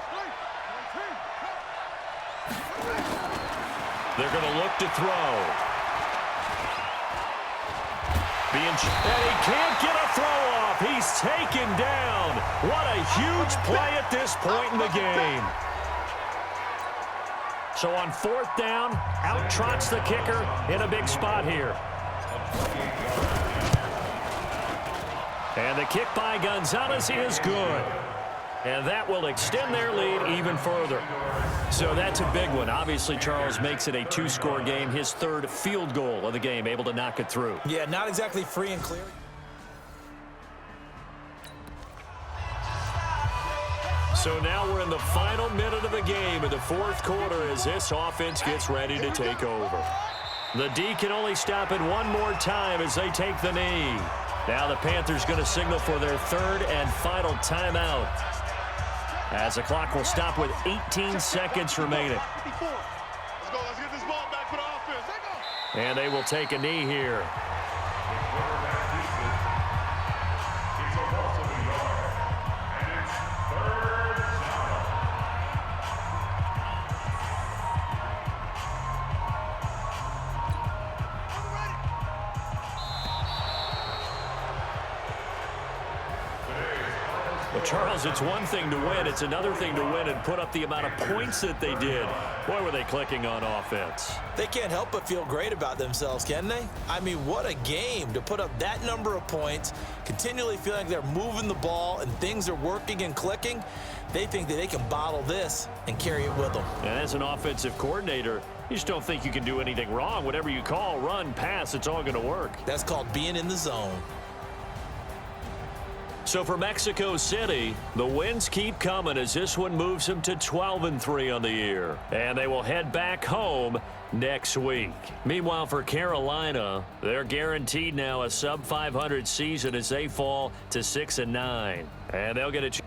They're going to look to throw. And he can't get a throw off. He's taken down. What a huge play at this point in the game. So on 4th down, out trots the kicker in a big spot here. And the kick by Gonzalez is good. And that will extend their lead even further. So that's a big one. Obviously, Charles makes it a 2-score game. His 3rd field goal of the game, able to knock it through. Yeah, not exactly free and clear. So now we're in the final minute of the game in the 4th quarter as this offense gets ready to take over. The D can only stop it one more time as they take the knee. Now the Panthers going to signal for their 3rd and final timeout, as the clock will stop with 18 seconds remaining. Let's go. Let's get this ball back for the offense. And they will take a knee here. It's a loss of a yard, and it's 3rd down. Well, Charles, it's one thing to win. It's another thing to win and put up the amount of points that they did. Boy, were they clicking on offense. They can't help but feel great about themselves, can they? I mean, what a game to put up that number of points, continually feeling like they're moving the ball and things are working and clicking. They think that they can bottle this and carry it with them. And as an offensive coordinator, you just don't think you can do anything wrong. Whatever you call, run, pass, it's all going to work. That's called being in the zone. So for Mexico City, the wins keep coming as this one moves them to 12-3 on the year. And they will head back home next week. Meanwhile, for Carolina, they're guaranteed now a sub-500 season as they fall to 6-9. And they'll get a chance.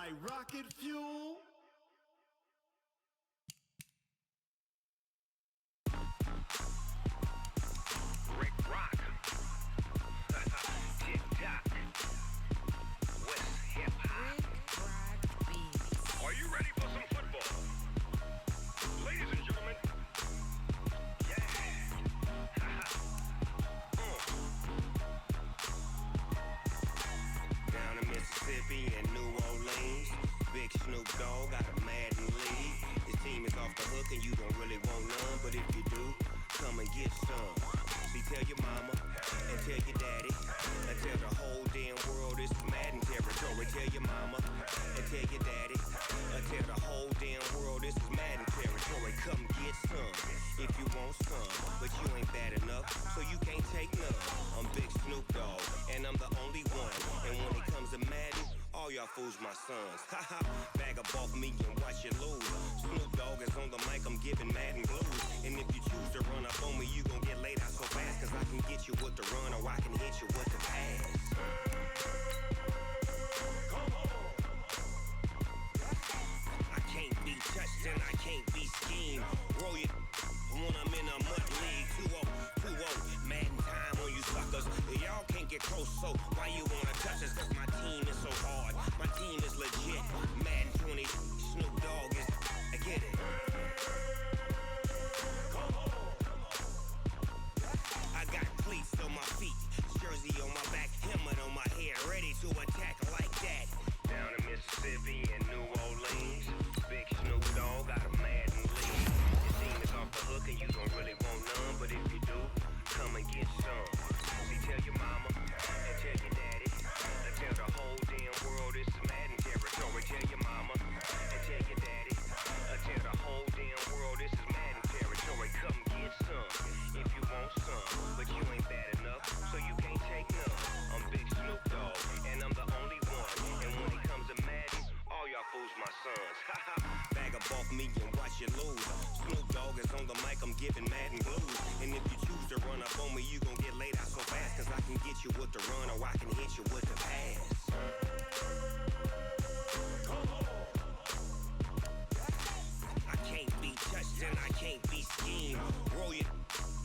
like rocket fuel. Rick Rock. Tick-tock. West hip-hop. Are you ready for some football? Ladies and gentlemen. Yeah. Down in Mississippi and New Orleans, Big Snoop Dogg got a Madden lead. His team is off the hook and you don't really want none, but if you do, come and get some. See, tell your mama and tell your daddy and tell the whole damn world it's Madden territory. Tell your mama and tell your daddy and tell the whole damn world this is Madden territory. Come get some if you want some, but you ain't bad enough, so you can't take none. I'm Big Snoop Dogg and I'm the only one. And when it comes to Madden, all y'all fools my sons. Haha, bag up off me and watch you lose. Snoop Dogg is on the mic, I'm giving Madden blues. And if you choose to run up on me, you gon' get laid out so fast, cause I can get you with the run or I can hit you with the pass. I can't be touched and I can't be schemed. Roll you when I'm in a mud league. 2-0, Madden time on you suckers. Y'all can't get close, so why you wanna touch us? Cause my team is so hard, my team is legit. Madden 20, Snoop Dogg is, I get it. I got cleats on my feet, jersey on my back, helmet on my head, ready to attack like that. Down in Mississippi and New Orleans, Big Snoop Dogg got a Madden lead. Your team is off the hook and you don't really want none, but if you do, come and get some. See, tell your mama and tell your daddy and tell the whole damn world it's Madden territory. Tell your mama and tell your daddy and tell the whole damn world this is Madden territory. Come get some if you want some, but you ain't bad enough, so you can't take none. I'm Big Snoop Dogg and I'm the only one. And when it comes to Madden, all y'all fools my sons. Haha, bag up off me and watch you lose. Snoop Dogg is on the mic, I'm giving Madden blues. And if you choose to run up on me, you gon' get laid out so fast, cause I can get you with the run or I can hit you with the pass. I can't be touched and I can't be schemed. Roll you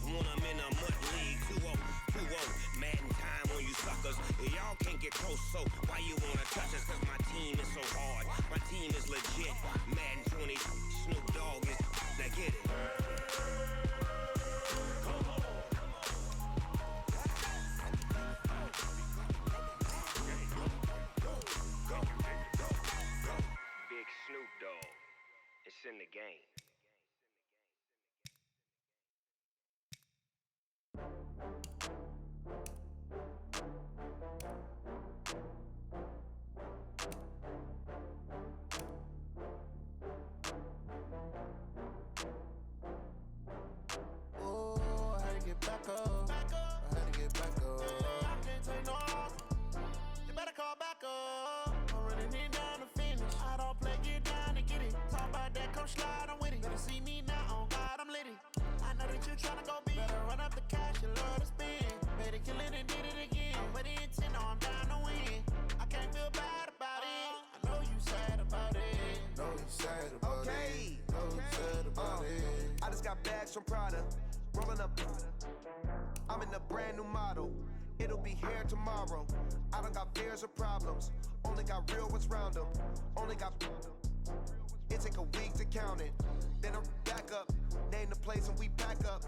when I'm in a mud league. 2-0, Madden time on you suckers. Y'all can't get close, so why you wanna touch us? Cause my team is so hard, my team is legit. Madden 20, Snoop Dogg is, now get it. Big Snoop Dogg, it's in the game. Back up. I had to get back up. I can't take no loss. You better call back up. I'm running it down to finish. I don't play, get down to get it. Talk about that, come slide, I'm with it. Better see me now, on God, I'm litty. I know that you tryna go big. Better run up the cash, you love to spend. Better kill it and did it again. With the intent, no, I'm down to win. I can't feel bad about it. I know you sad about it. Know you sad about it. Know you sad about it. I just got bags from Prada. Rolling up. I'm in a brand new model. It'll be here tomorrow. I don't got fears or problems. Only got real ones round them. Only got. It take a week to count it. Then I'm back up. Name the place and we back up.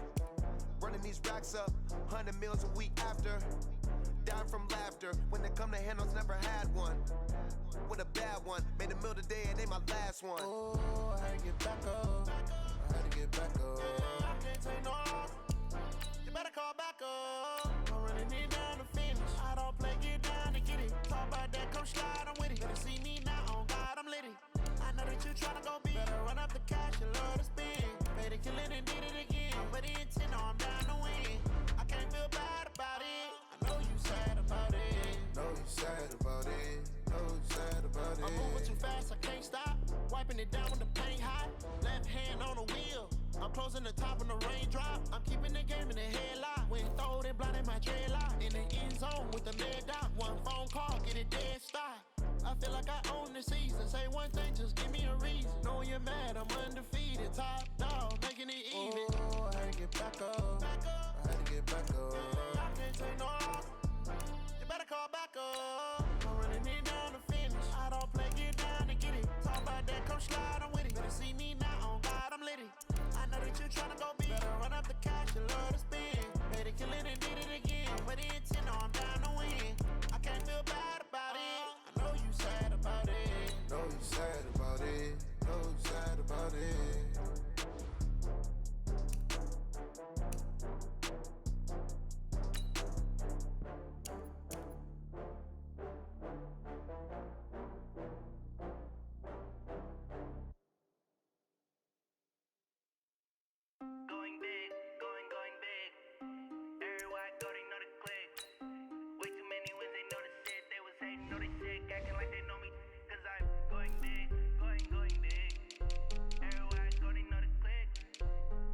Running these racks up. 100 meals a week after. Dying from laughter. When they come to handles, never had one. With a bad one. Made a meal today and they my last one. Oh, I had to get back up. I had to get back up. I can't take no loss. You better call back up. I'm running it down to finish. I don't play, get down to get it. Talk about that, come slide, I'm with it. Better see me now, on God, I'm litty. I know that you tryna go big. Better run up the cash, you love to spend. Better kill it and did it again. But the intent, no, I'm down to win. I can't feel bad about it. I know you sad about it. Know you sad about it. Know you sad about it. I'm moving too fast, I can't stop. Wiping it down with the paint hot. Left hand on the wheel. I'm closing the top when the raindrop. I'm keeping the game in the headlock. When throwed and blinded my dreadlock. In the end zone with the med dot. One phone call, get it dead stop. I I feel like I own the season. Say one thing, just give me a reason. Know you're mad, I'm undefeated. Top dog, making it even. Oh, I had to get back up. I had to get back up. I can't take no loss. You better call back up. I'm running it down to finish. I don't play, get down to get it. Talk about that, come slide, I'm with it. Better see me now, on God, I'm litty. I know that you're tryna go big. Better run up the cash, you love to spend. Made it, kill it, and did it again. With the intent, no, I'm down to win. I can't feel bad about it. I know you sad about it. Know you sad about it. Know you sad about it. Going big, going big. Everywhere I go, they know the click. Way too many wins, they know the shit. They was hating, know they sick, acting like they know me. Cause I'm going big, going big. Everywhere I go, they know the click.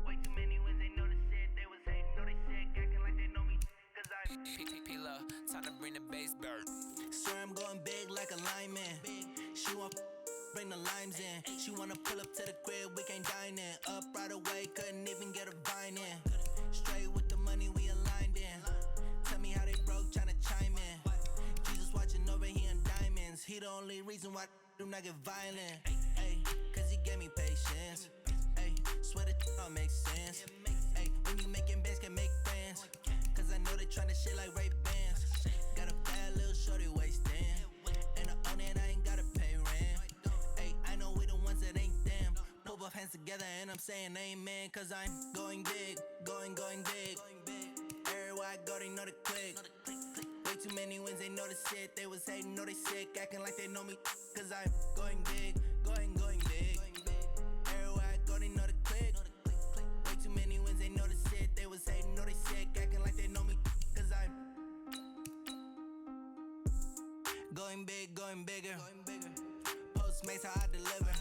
Way too many wins, they know the shit. They was hating, know they sick, acting like they know me. Cause I'm P-P-P-Love, time to bring the bass bird. Swear I'm going big like a lineman. She want bring the limes in. She wanna pull up to the crib, we can't dine in. Up right away, couldn't even get a vine in. Straight with the money, we aligned in. Tell me how they broke, tryna chime in. Jesus watching over here in diamonds. He the only reason why do not get violent. Ay, cause he gave me patience. Ay, swear that all makes sense. Ay, when you making bands, can make friends. Cause I know they tryna shit like Ray Bans. Got a bad little shorty wasting. And I own it, I ain't gotta pay rent. Ay, I know we the ones that ain't them. Pull both hands together and I'm saying amen. Cause I'm going big, going big. Everywhere I go, they know the click. Way too many wins, they know the shit. They was hating, know they sick, acting like they know me. Cause I'm going big, going big. Everywhere I go, they know the click. Way too many wins, they know the shit. They was hating, know they sick, acting like they know me. Cause I'm going big, going bigger. Postmates how I deliver.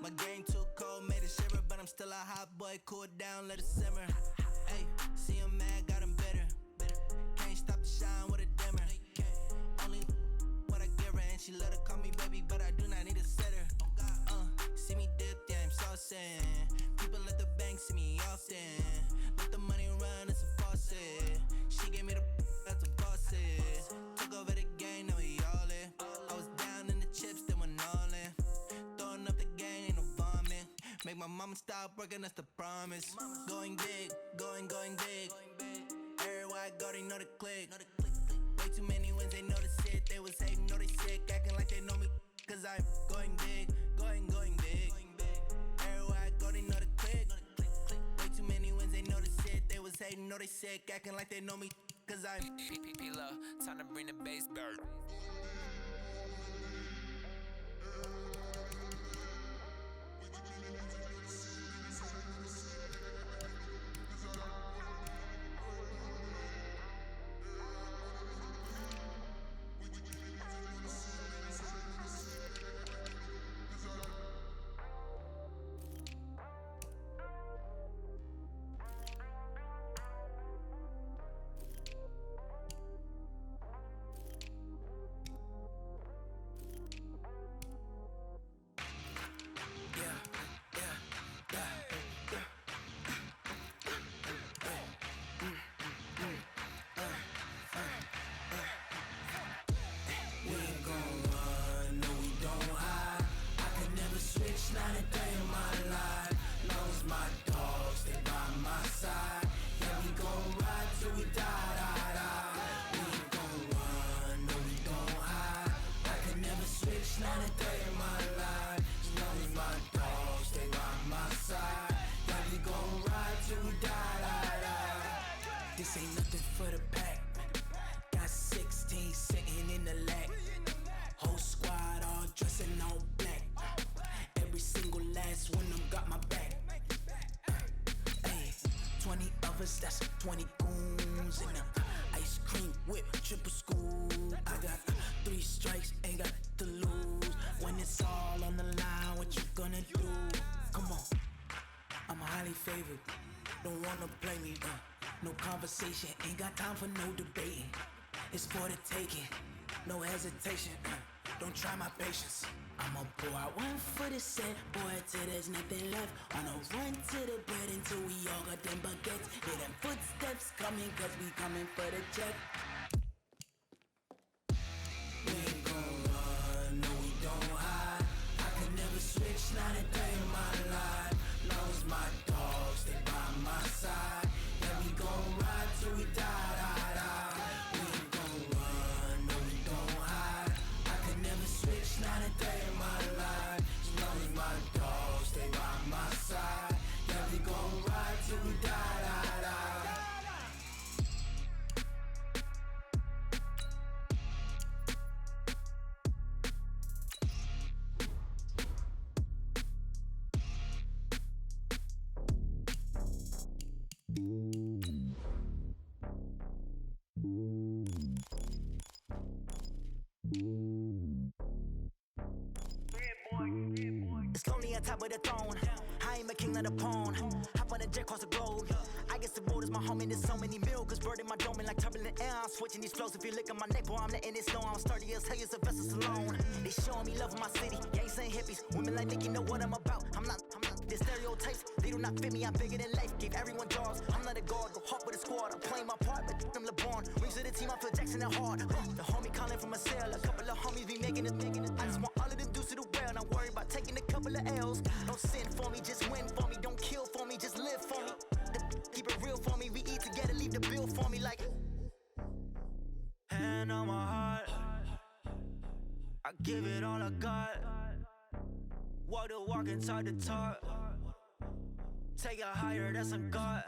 My game too cold, made it shiver. But I'm still a hot boy, cool it down, let it simmer. Hey, see him mad, got him bitter. Can't stop the shine with a dimmer. Only what I give her, and she let her call me baby, but I do not need a sitter. See me dip, yeah, I'm saucing. People at the bank see me often. Let the money run, it's a faucet. She gave me the that's a bosses. Took over the game, now we all in. I was down in the chips, then went all in. Throwing up the gang, ain't no vomit. Make my mama stop working, that's the promise. Going big, going big. Everywhere I go, they know the click. Way too many wins, they know the shit. They was hating, know they sick, acting like they know me. Cause I'm going big, going big. Everywhere I go, they know the click. Way too many wins, they know the shit. They was hating, know they sick, acting like they know me. Cause I'm P-P-P-Love, time to bring the bass bird. Not a day in my life. Long as my dogs, they by my side. Yeah, we gon' ride till we die. We ain't gon' run, no, we gon' hide. I can never switch, not a day in my life. As long as my dogs, they by my side. Yeah, we gon' ride till we die. This ain't nothing for the pack. Got 16 sitting in the lap. Whole squad all dressing all black. Every single last one of them got my back. Hey, 20 of us, that's 20 goons. And the ice cream whip, triple scoop. I got 3 strikes, ain't got to lose. When it's all on the line, what you gonna do? Come on, I'm highly favored. Don't wanna play me, no conversation, ain't got time for no debating. It's for the taking, no hesitation. don't try my patience. I'ma pour out one for the set, boy, till there's nothing left. On a run to the bed until we all got them baguettes. Hear them footsteps coming, cause we coming for the check. We ain't gon' run, no we don't hide. I can never switch, not a day in my life. Long as my dogs, stay by my side. Yeah, we gon' ride till we die, die, die. We ain't gon' run, no we don't hide. I can never switch, not a day in my life. As long as my dogs stay by my side. Yeah, we gon' ride till we die, die, die. It's lonely on top of the throne. I ain't a king of the pawn. Hop on a jet across the globe. I guess the road is my home and there's so many milk. Bird in my dome and like turbulent air. I'm switching these flows. If you look at my neck, boy, I'm letting it slow. I'm sturdy as hell, as a vessel alone. They showing me love in my city. Gangs and hippies. Women like Nicky know what I'm about. I'm not. The stereotypes, they do not fit me. I'm bigger than life. Gave everyone jobs. I'm not a guard. Go hard with a squad. I'm playing my part, but I'm LeBron. Rings to the team. I feel Jackson and hard. The homie calling from a cell. A couple of homies be making it. I just want all of them dudes to do well. Not worry about taking a couple of L's. Don't sin for me, just win for me. Don't kill for me, just live for me. Keep it real for me. We eat together, leave the bill for me like. Hand on my heart, I give it all I got. Walk the walk and talk the talk. Take it higher, that's a God.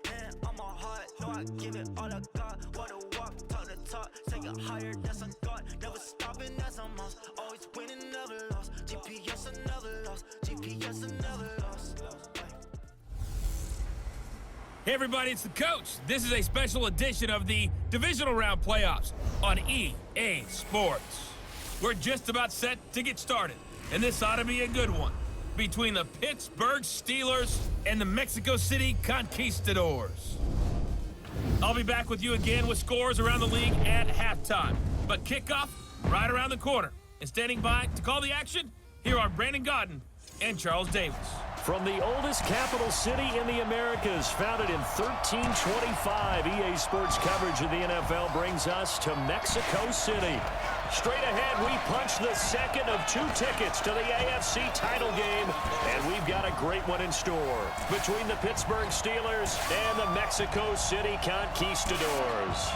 Hand on my heart, no, I give it all I got. Walk the walk, talk the talk. Take it higher, that's a God. Never stopping, that's a must. Always winning, never lost. GPS, I never lost. GPS, I never lost. Hey everybody, it's the coach. This is a special edition of the Divisional Round Playoffs on EA Sports. We're just about set to get started, and this ought to be a good one, between the Pittsburgh Steelers and the Mexico City Conquistadors. I'll be back with you again with scores around the league at halftime, but kickoff right around the corner. And standing by to call the action, here are Brandon Godden and Charles Davis. From the oldest capital city in the Americas, founded in 1325, EA Sports coverage of the NFL brings us to Mexico City. Straight ahead, we punch the second of two tickets to the AFC title game, and we've got a great one in store between the Pittsburgh Steelers and the Mexico City Conquistadors.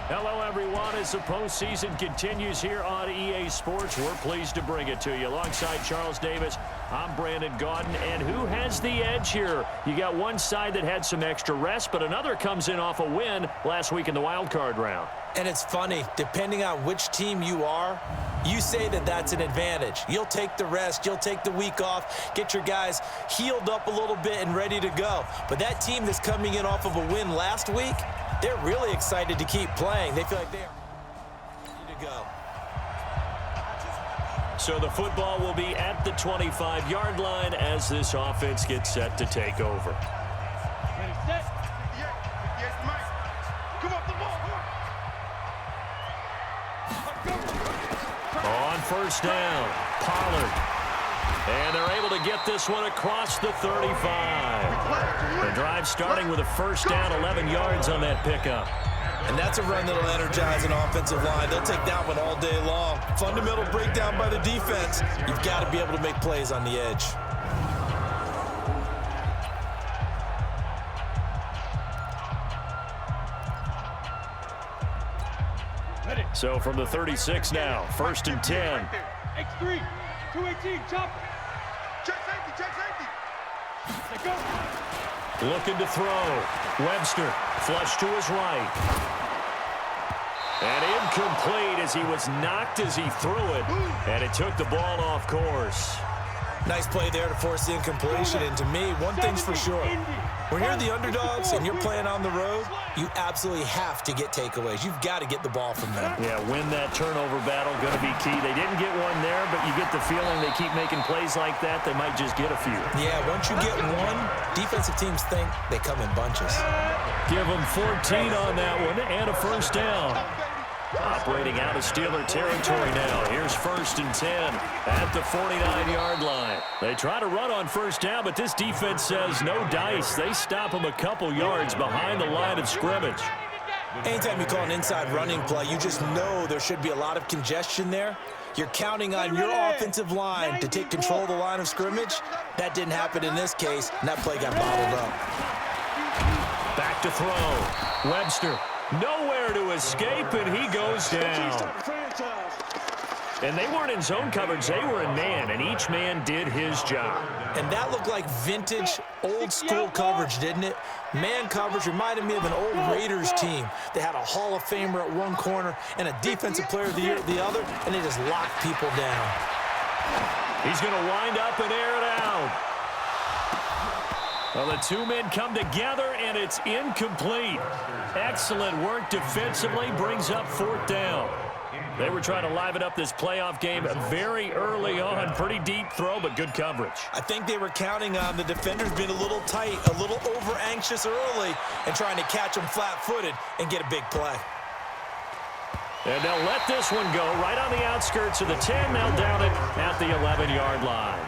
Hello, everyone. As the postseason continues here on EA Sports, we're pleased to bring it to you. Alongside Charles Davis, I'm Brandon Godden. And who has the edge here? You got one side that had some extra rest, but another comes in off a win last week in the wild card round. And it's funny, depending on which team you are, you say that that's an advantage. You'll take the rest, you'll take the week off, get your guys healed up a little bit and ready to go. But that team that's coming in off of a win last week, they're really excited to keep playing. They feel like they're ready to go. So the football will be at the 25-yard line as this offense gets set to take over. Ready, set. Yes, Mike. Come off the ball. On first down, Pollard. And they're able to get this one across the 35. The drive starting with a first down, 11 yards on that pickup. And that's a run that'll energize an offensive line. They'll take that one all day long. Fundamental breakdown by the defense. You've got to be able to make plays on the edge. So from the 36 now, first and 10. X3, 218, chopper. Check safety. Let's go. Looking to throw. Webster, flush to his right. And incomplete as he was knocked as he threw it. And it took the ball off course. Nice play there to force the incompletion. And to me, one thing's for sure. When you're the underdogs and you're playing on the road, you absolutely have to get takeaways. You've got to get the ball from them. Yeah, win that turnover battle, going to be key. They didn't get one there, but you get the feeling they keep making plays like that, they might just get a few. Yeah, once you get one, defensive teams think they come in bunches. Give them 14 on that one and a first down. Operating out of Steeler territory now. Here's 1st and 10 at the 49-yard line. They try to run on first down, but this defense says no dice. They stop them a couple yards behind the line of scrimmage. Anytime you call an inside running play, you just know there should be a lot of congestion there. You're counting on your offensive line to take control of the line of scrimmage. That didn't happen in this case, and that play got bottled up. Back to throw. Webster, nowhere to escape, and he goes down. And they weren't in zone coverage. They were in man, and each man did his job. And that looked like vintage, old-school coverage, didn't it? Man coverage reminded me of an old Raiders team. They had a Hall of Famer at one corner and a Defensive Player of the Year at the other, and they just locked people down. He's going to wind up and air it out. Well, the two men come together, and it's incomplete. Excellent work defensively, brings up 4th down. They were trying to liven up this playoff game very early on. Pretty deep throw, but good coverage. I think they were counting on the defenders being a little tight, a little over-anxious early, and trying to catch them flat-footed and get a big play. And they'll let this one go right on the outskirts of the 10. They'll down it at the 11-yard line.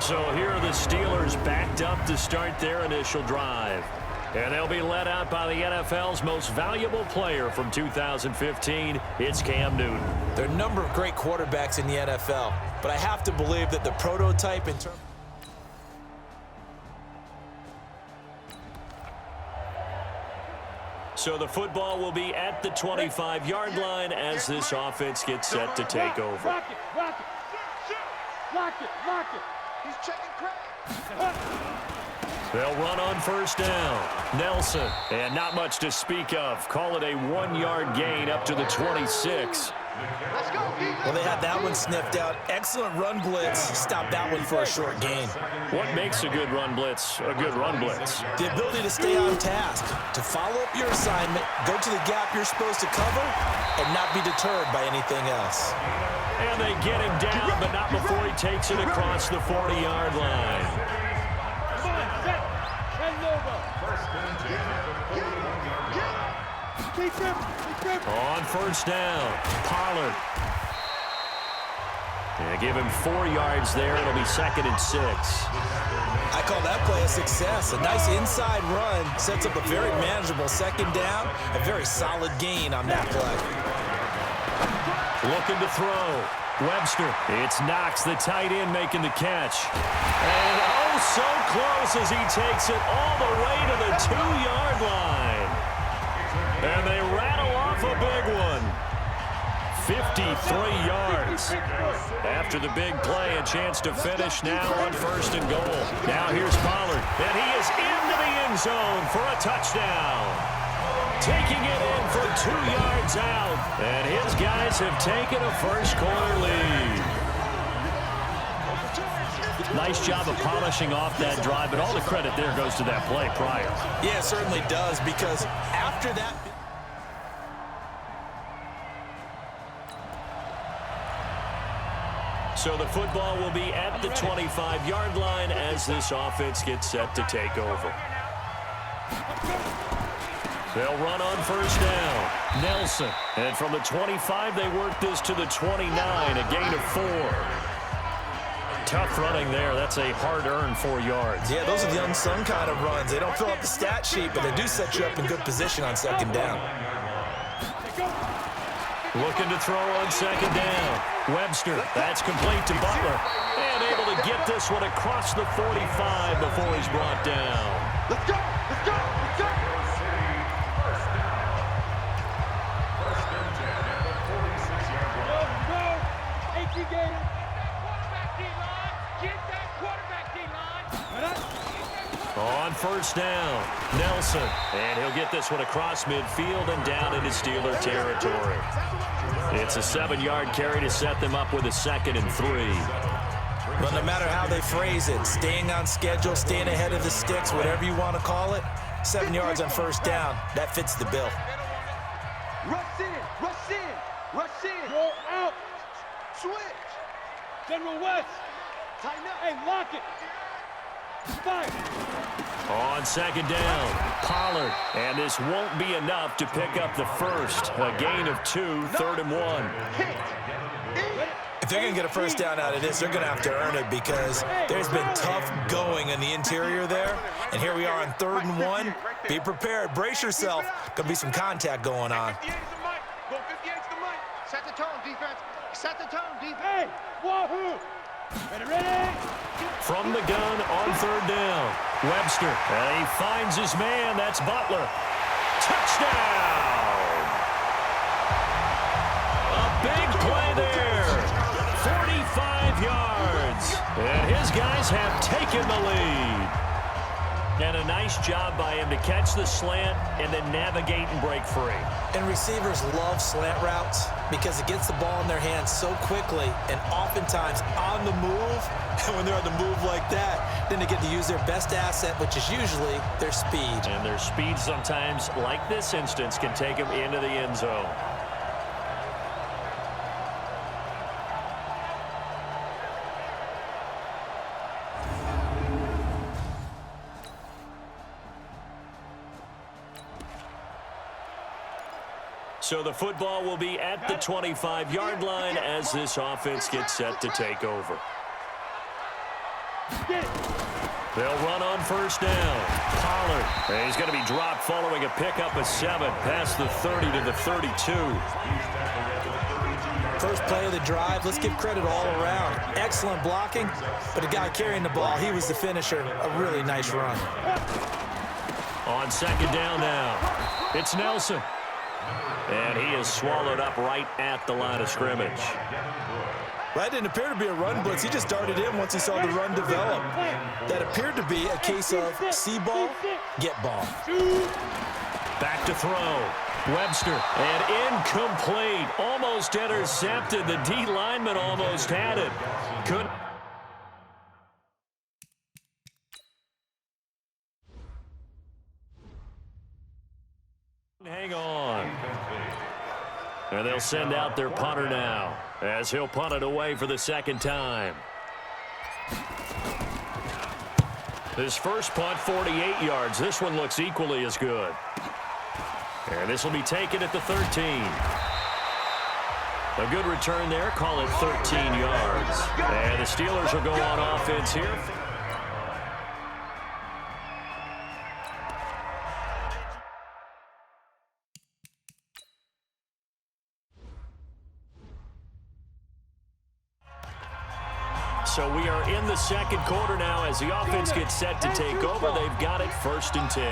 So here are the Steelers backed up to start their initial drive. And they'll be led out by the NFL's most valuable player from 2015. It's Cam Newton. There are a number of great quarterbacks in the NFL, but I have to believe that the prototype in terms... So the football will be at the 25-yard line as this offense gets set to take over. Lock it, lock it. Lock it, lock it. He's checking crack. They'll run on first down. Nelson, and not much to speak of. Call it a 1-yard gain up to the 26. Well, they had that one sniffed out. Excellent run blitz. Stopped that one for a short gain. What makes a good run blitz a good run blitz? The ability to stay on task, to follow up your assignment, go to the gap you're supposed to cover, and not be deterred by anything else. And they get him down, but not before he takes it across the 40-yard line. On first down, Pollard. And give him 4 yards there. It'll be 2nd and 6. I call that play a success. A nice inside run sets up a very manageable 2nd down. A very solid gain on that play. Looking to throw. Webster. It's Knox, the tight end, making the catch. And oh, so close as he takes it all the way to the 2-yard line. And they rattle off a big one. 53 yards. After the big play, a chance to finish now on 1st and goal. Now here's Pollard, and he is into the end zone for a touchdown. Taking it in for 2 yards out, and his guys have taken a first-quarter lead. Nice job of polishing off that drive, but all the credit there goes to that play prior. Yeah, it certainly does, because after that... So the football will be at the 25-yard line as this offense gets set to take over. They'll run on first down. Nelson. And from the 25, they work this to the 29, a gain of 4. Tough running there. That's a hard-earned 4 yards. Yeah, those are the unsung kind of runs. They don't fill up the stat sheet, but they do set you up in good position on 2nd down. Looking to throw on 2nd down. Webster, that's complete to Butler. And able to get this one across the 45 before he's brought down. Let's go! Let's go! Let's go! On first down, Nelson. And he'll get this one across midfield and down into Steeler territory. It's a 7-yard carry to set them up with a 2nd and 3. Well, no matter how they phrase it, staying on schedule, staying ahead of the sticks, whatever you want to call it, 7 yards on first down, that fits the bill. Rush in! Rush in! Rush in! Go out! Switch! General West! Tighten up! Hey, lock it! On second down, Pollard. And this won't be enough to pick up the first. A gain of 2, 3rd and 1. If they're going to get a first down out of this, they're going to have to earn it because there's been tough going in the interior there. And here we are on 3rd and 1. Be prepared. Brace yourself. Going to be some contact going on. Go 58's the money. Set the tone, defense. Set the tone, defense. Hey, wahoo! Ready? From the gun on 3rd down, Webster. And he finds his man. That's Butler. Touchdown! A big play there. 45 yards. And his guys have taken the lead. And a nice job by him to catch the slant and then navigate and break free. And receivers love slant routes because it gets the ball in their hands so quickly and oftentimes on the move. And when they're on the move like that, then they get to use their best asset, which is usually their speed. And their speed sometimes, like this instance, can take them into the end zone. So the football will be at the 25-yard line as this offense gets set to take over. They'll run on 1st down. Pollard. And he's going to be dropped following a pickup of 7 past the 30 to the 32. First play of the drive, let's give credit all around. Excellent blocking, but the guy carrying the ball, he was the finisher. A really nice run. On 2nd down now, it's Nelson. And he is swallowed up right at the line of scrimmage. That didn't appear to be a run blitz. He just darted in once he saw the run develop. That appeared to be a case of see ball, get ball. Back to throw. Webster. And incomplete. Almost intercepted. The D lineman almost had it. Couldn't. Hang on. And they'll send out their punter now as he'll punt it away for the 2nd time. His first punt, 48 yards. This one looks equally as good. And this will be taken at the 13. A good return there. Call it 13 yards. And the Steelers will go on offense here. So we are in the 2nd quarter now as the offense gets set to take over. They've got it 1st and 10.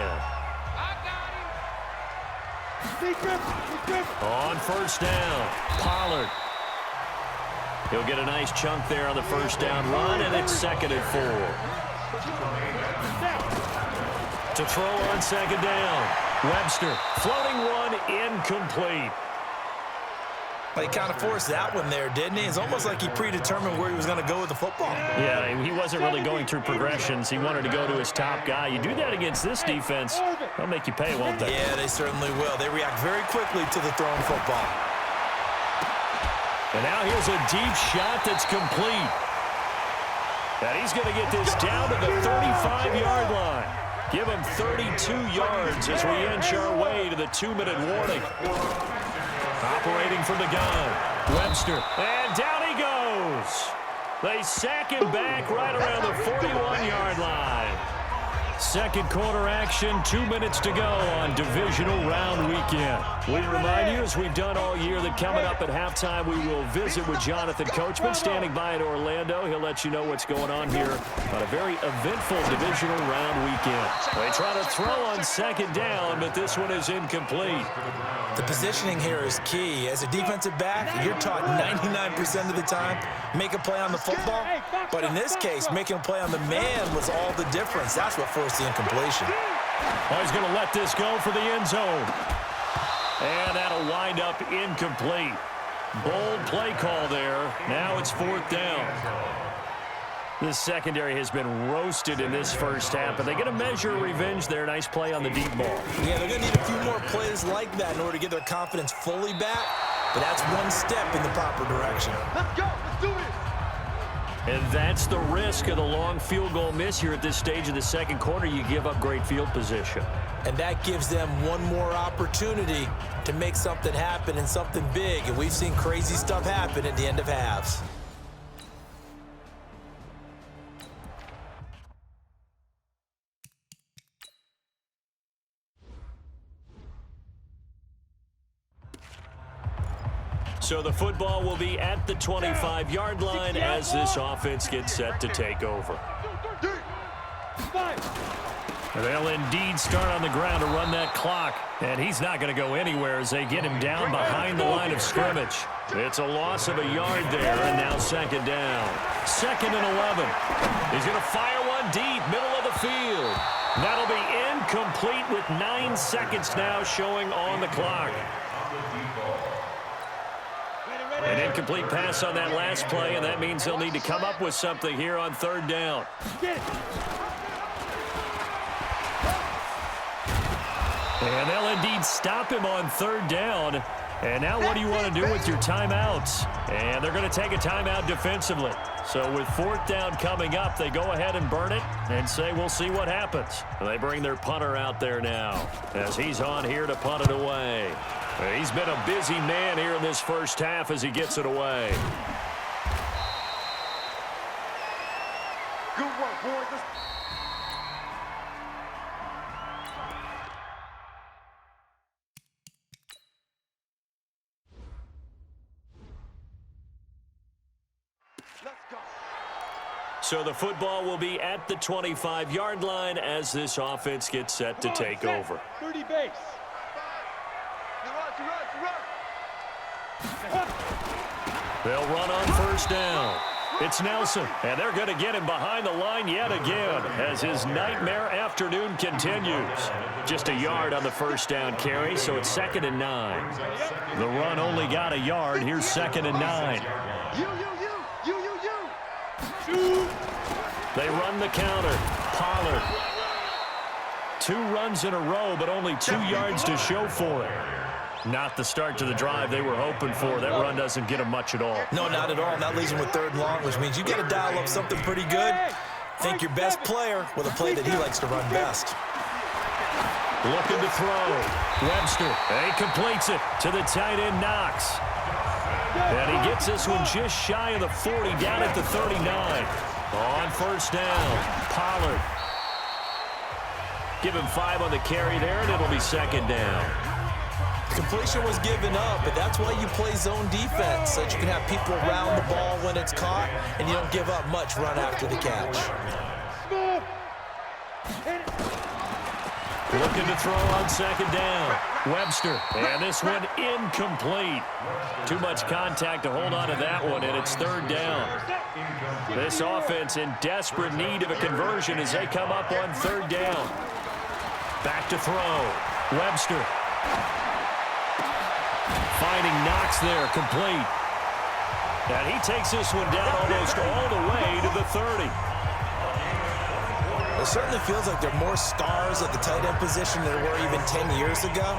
On 1st down, Pollard. He'll get a nice chunk there on the 1st down run, and it's 2nd and 4. To throw on 2nd down, Webster. Floating one, incomplete. He kind of forced that one there, didn't he? It's almost like he predetermined where he was going to go with the football. Yeah, he wasn't really going through progressions. He wanted to go to his top guy. You do that against this defense, they'll make you pay, won't they? Yeah, they certainly will. They react very quickly to the thrown football. And now here's a deep shot that's complete. And he's going to get this down to the 35-yard line. Give him 32 yards as we inch our way to the 2-minute warning. Operating from the gun, Webster, and down he goes. They sack him back right around the 41-yard line. 2nd quarter action, 2 minutes to go on divisional round weekend. We remind you, as we've done all year, that coming up at halftime, we will visit with Jonathan Coachman standing by in Orlando. He'll let you know what's going on here on a very eventful divisional round weekend. They try to throw on 2nd down, but this one is incomplete. The positioning here is key. As a defensive back, you're taught 99% of the time, make a play on the football. But in this case, making a play on the man was all the difference. That's what forced the incompletion. Well, he's going to let this go for the end zone. And that'll wind up incomplete. Bold play call there. Now it's 4th down. This secondary has been roasted in this first half, but they're going to measure revenge there. Nice play on the deep ball. Yeah, they're going to need a few more plays like that in order to get their confidence fully back, but that's one step in the proper direction. Let's go. Let's do this. And that's the risk of the long field goal miss here at this stage of the second quarter. You give up great field position. And that gives them one more opportunity to make something happen and something big. And we've seen crazy stuff happen at the end of halves. So the football will be at the 25-yard line as this offense gets set to take over. They'll indeed start on the ground to run that clock. And he's not going to go anywhere as they get him down behind the line of scrimmage. It's a loss of a yard there, and now second down. 2nd and 11. He's going to fire one deep, middle of the field. That'll be incomplete with 9 seconds now showing on the clock. An incomplete pass on that last play, and that means they'll need to come up with something here on 3rd down. And they'll indeed stop him on 3rd down. And now what do you want to do with your timeouts? And they're going to take a timeout defensively. So with 4th down coming up, they go ahead and burn it and say we'll see what happens. And they bring their punter out there now as he's on here to punt it away. He's been a busy man here in this first half as he gets it away. Good work, boys. Let's go. So the football will be at the 25-yard line as this offense gets set to take over. 30 base. They'll run on 1st down. It's Nelson, and they're going to get him behind the line yet again as his nightmare afternoon continues. Just a yard on the 1st down carry, so it's 2nd and 9. The run only got a yard. Here's 2nd and 9. They run the counter. Pollard. 2 runs in a row, but only 2 yards to show for it. Not the start to the drive they were hoping for. That run doesn't get them much at all. No, not at all. That leaves them with 3rd and long, which means you got to dial up something pretty good. Think your best player with a play that he likes to run best. Looking to throw. Webster. And he completes it to the tight end, Knox. And he gets this one just shy of the 40, down at the 39. On 1st down, Pollard. Give him 5 on the carry there, and it'll be 2nd down. Completion was given up, but that's why you play zone defense, so that you can have people around the ball when it's caught, and you don't give up much run after the catch. Looking to throw on 2nd down. Webster, and this one incomplete. Too much contact to hold on to that one, and it's 3rd down. This offense in desperate need of a conversion as they come up on 3rd down. Back to throw. Webster. Finding Knox there, complete. And he takes this one down almost all the way to the 30. It certainly feels like there are more stars at the tight end position than there were even 10 years ago.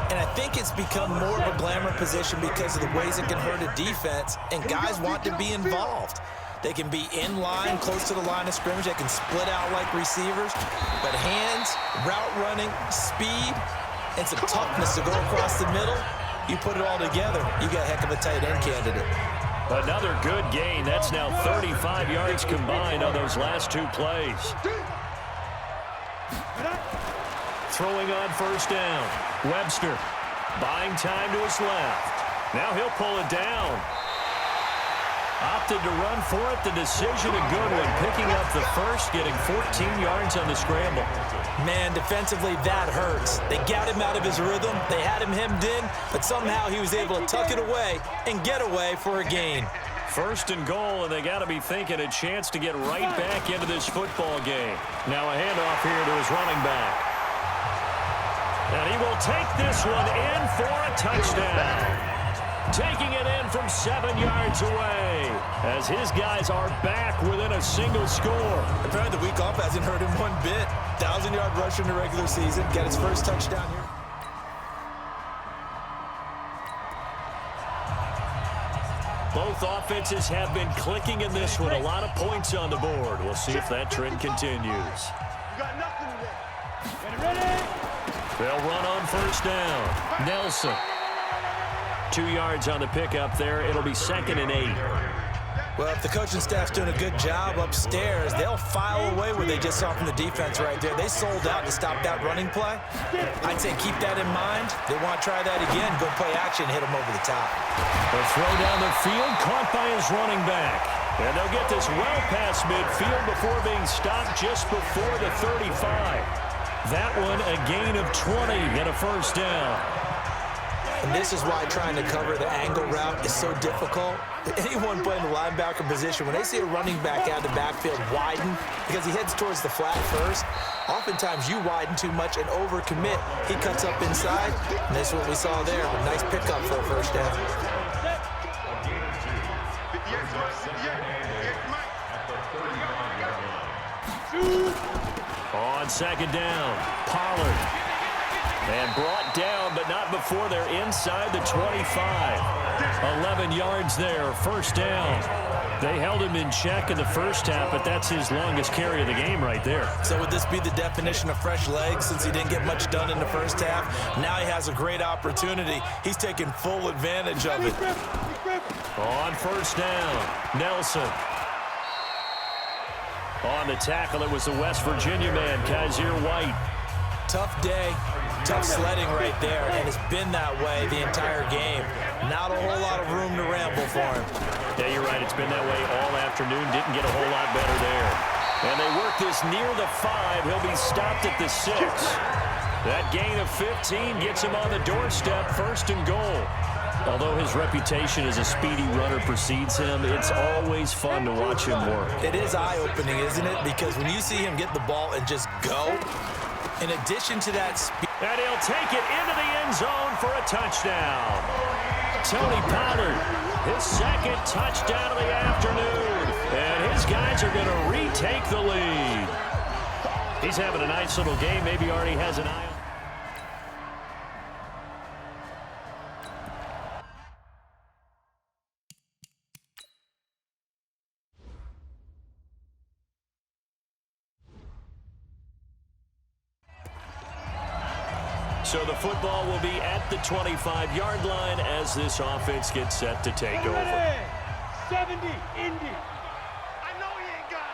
And I think it's become more of a glamour position because of the ways it can hurt a defense, and guys want to be involved. They can be in line, close to the line of scrimmage. They can split out like receivers. But hands, route running, speed, and some toughness to go across the middle, you put it all together, you got a heck of a tight end candidate. Another good gain. That's now 35 yards combined on those last 2 plays. Throwing on 1st down. Webster buying time to his left. Now he'll pull it down. Opted to run for it. The decision a good one. Picking up the first, getting 14 yards on the scramble. Man, defensively, that hurts. They got him out of his rhythm. They had him hemmed in, but somehow he was able to tuck it away and get away for a gain. 1st and goal, and they got to be thinking a chance to get right back into this football game. Now a handoff here to his running back. And he will take this one in for a touchdown. Taking it in from 7 yards away as his guys are back within a single score. Apparently the week off hasn't hurt him one bit. 1,000-yard rusher in the regular season. Got his first touchdown here. Both Both offenses have been clicking in this one. A lot of points on the board. We'll see if that trend continues. You got nothing today. Ready? They'll run on first down. Nelson. 2 yards on the pickup there. It'll be 2nd and 8. Well, if the coaching staff's doing a good job upstairs, they'll file away what they just saw from the defense right there. They sold out to stop that running play. I'd say keep that in mind. They want to try that again. Go play action, hit them over the top. A throw down the field, caught by his running back. And they'll get this well past midfield before being stopped just before the 35. That one a gain of 20 and a first down. And this is why trying to cover the angle route is so difficult. Anyone playing the linebacker position, when they see a running back out of the backfield widen, because he heads towards the flat first, oftentimes you widen too much and overcommit. He cuts up inside, and that's what we saw there. A nice pickup for a first down. On second down, Pollard. And brought down, but not before they're inside the 25. 11 yards there, first down. They held him in check in the first half, but that's his longest carry of the game right there. So would this be the definition of fresh legs since he didn't get much done in the first half? Now he has a great opportunity. He's taking full advantage of it. On first down, Nelson. On the tackle, it was the West Virginia man, Kaiser White. Tough day. Tough sledding right there, and it's been that way the entire game. Not a whole lot of room to ramble for him. Yeah, you're right. It's been that way all afternoon. Didn't get a whole lot better there. And they work this near the 5. He'll be stopped at the 6. That gain of 15 gets him on the doorstep, 1st and goal. Although his reputation as a speedy runner precedes him, it's always fun to watch him work. It is eye-opening, isn't it? Because when you see him get the ball and just go, in addition to that speed, and he'll take it into the end zone for a touchdown. Tony Pollard, his 2nd touchdown of the afternoon. And his guys are going to retake the lead. He's having a nice little game. Maybe already has an eye on. So the football will be at the 25-yard line as this offense gets set to take over. 70, Indy. I know he ain't got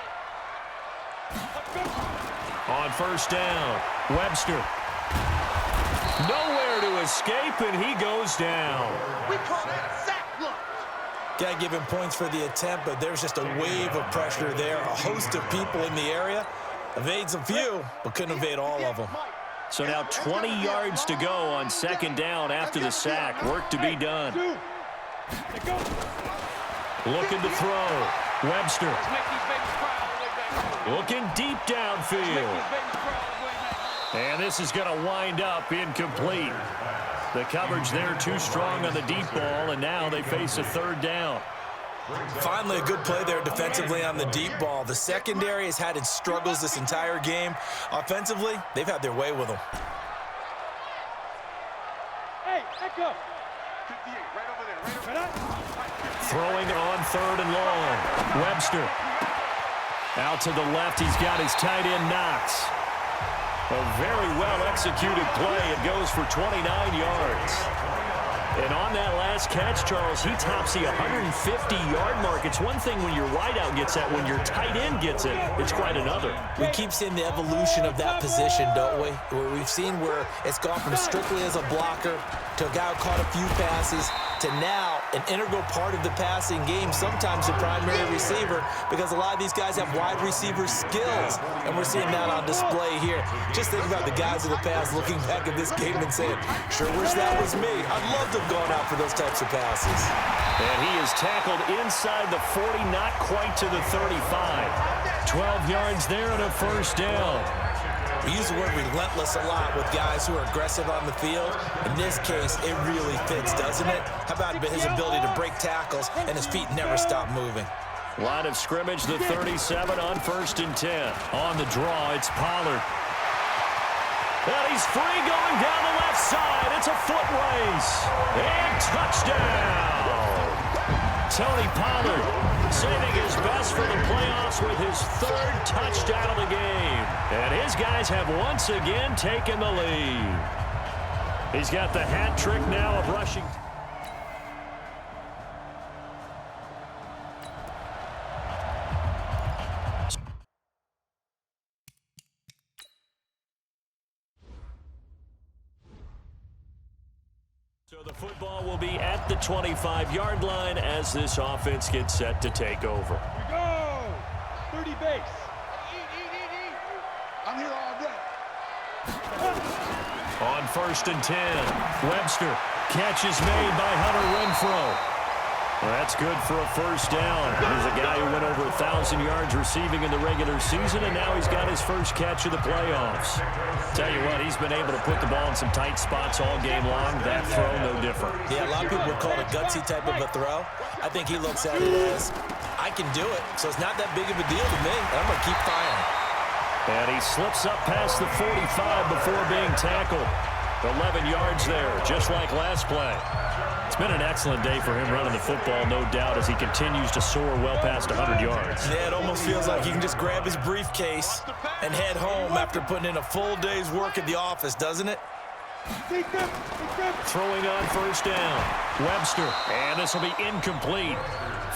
it. On first down, Webster. Nowhere to escape, and he goes down. We call that sack block. Got to give him points for the attempt, but there's just a wave of pressure there. A host of people in the area. Evades a few, but couldn't evade all of them. So now 20 yards to go on second down after the sack. Work to be done. Looking to throw. Webster. Looking deep downfield. And this is going to wind up incomplete. The coverage there too strong on the deep ball, and now they face a 3rd down. Finally, a good play there defensively on the deep ball. The secondary has had its struggles this entire game. Offensively, they've had their way with them. Hey, echo. 58, right over there, Throwing on 3rd and long. Webster. Out to the left, he's got his tight end Knox. A very well-executed play. It goes for 29 yards. And on that last catch, Charles, he tops the 150-yard mark. It's one thing when your wideout gets that. When your tight end gets it, it's quite another. We keep seeing the evolution of that position, don't we? Where we've seen where it's gone from strictly as a blocker to a guy who caught a few passes to now an integral part of the passing game, sometimes the primary receiver, because a lot of these guys have wide receiver skills, and we're seeing that on display here. Just think about the guys of the past looking back at this game and saying, sure wish that was me. I'd love to have gone out for those types of passes. And he is tackled inside the 40, not quite to the 35. 12 yards there and a first down. We use the word relentless a lot with guys who are aggressive on the field. In this case, it really fits, doesn't it? How about his ability to break tackles and his feet never stop moving? Line of scrimmage, the 37 on 1st and 10. On the draw, it's Pollard. And he's free going down the left side. It's a foot race. And touchdown. Tony Pollard saving his best for the playoffs with his third touchdown of the game. And his guys have once again taken the lead. He's got the hat trick now of rushing. So the football will be at the 25-yard line as this offense gets set to take over. We go! 30 base. Eat. I'm here all day. On 1st and 10, Webster. Catch is made by Hunter Renfrow. Well, that's good for a first down. Here's a guy who went over 1,000 yards receiving in the regular season, and now he's got his first catch of the playoffs. Tell you what, he's been able to put the ball in some tight spots all game long. That throw, no different. Yeah, a lot of people would call it a gutsy type of a throw. I think he looks at it as, I can do it, so it's not that big of a deal to me. I'm going to keep firing. And he slips up past the 45 before being tackled. 11 yards there, just like last play. It's been an excellent day for him running the football, no doubt, as he continues to soar well past 100 yards. Yeah, it almost feels like he can just grab his briefcase and head home after putting in a full day's work at the office, doesn't it? Throwing on first down, Webster, and this will be incomplete.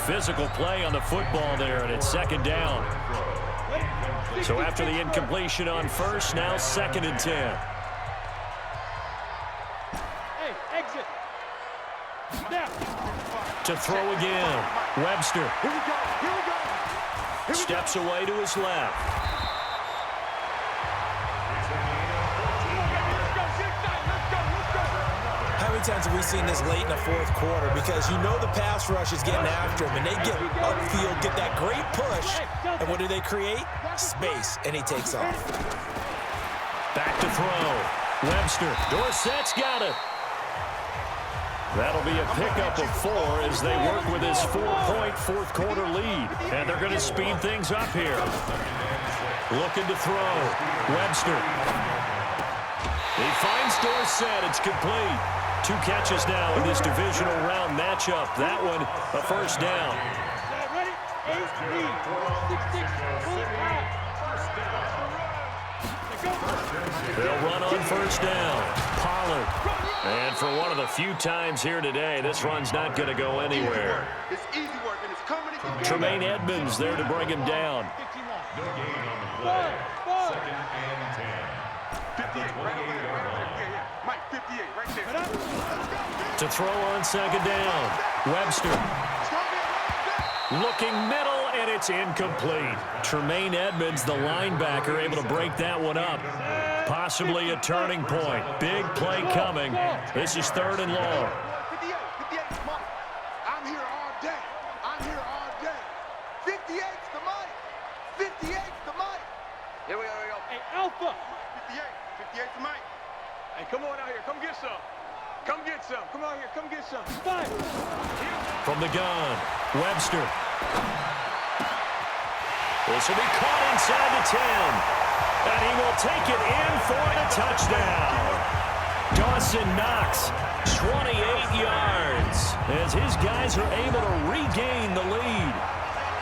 Physical play on the football there, and it's second down. So after the incompletion on first, now 2nd and 10. To throw again, Webster. Here we go. Steps away to his left. How many times have we seen this late in the fourth quarter? Because you know the pass rush is getting after him, and they get upfield, get that great push, and what do they create? Space, and he takes off. Back to throw. Webster. Dorsett's got it. That'll be a pickup of 4 as they work with his 4-point fourth quarter lead. And they're going to speed things up here. Looking to throw. Webster. He finds Dorsett. It's complete. 2 catches now in this divisional round matchup. That one, a first down. Ready? 8-3. They'll run on first down. Pollard. And for one of the few times here today, this run's not going to go anywhere. It's easy work, and it's coming again. Tremaine Edmonds there to bring him down. No gain on the play. 2nd and 10. 58, right over there. Yeah. Mike, 58, right there. To throw on second down. Webster. Looking middle, and it's incomplete. Tremaine Edmonds, the linebacker, able to break that one up. Possibly a turning point. Big play coming. This is 3rd and long. 58, Mike. I'm here all day. 58's the Mike. 58's the Mike. Here we go. Hey, Alpha. 58's the Mike. Hey, come on out here. Come get some. Come get some. Come on here. Come get some. From the gun, Webster. This will be caught inside the 10. And he will take it in for the touchdown. Dawson Knox, 28 yards, as his guys are able to regain the lead.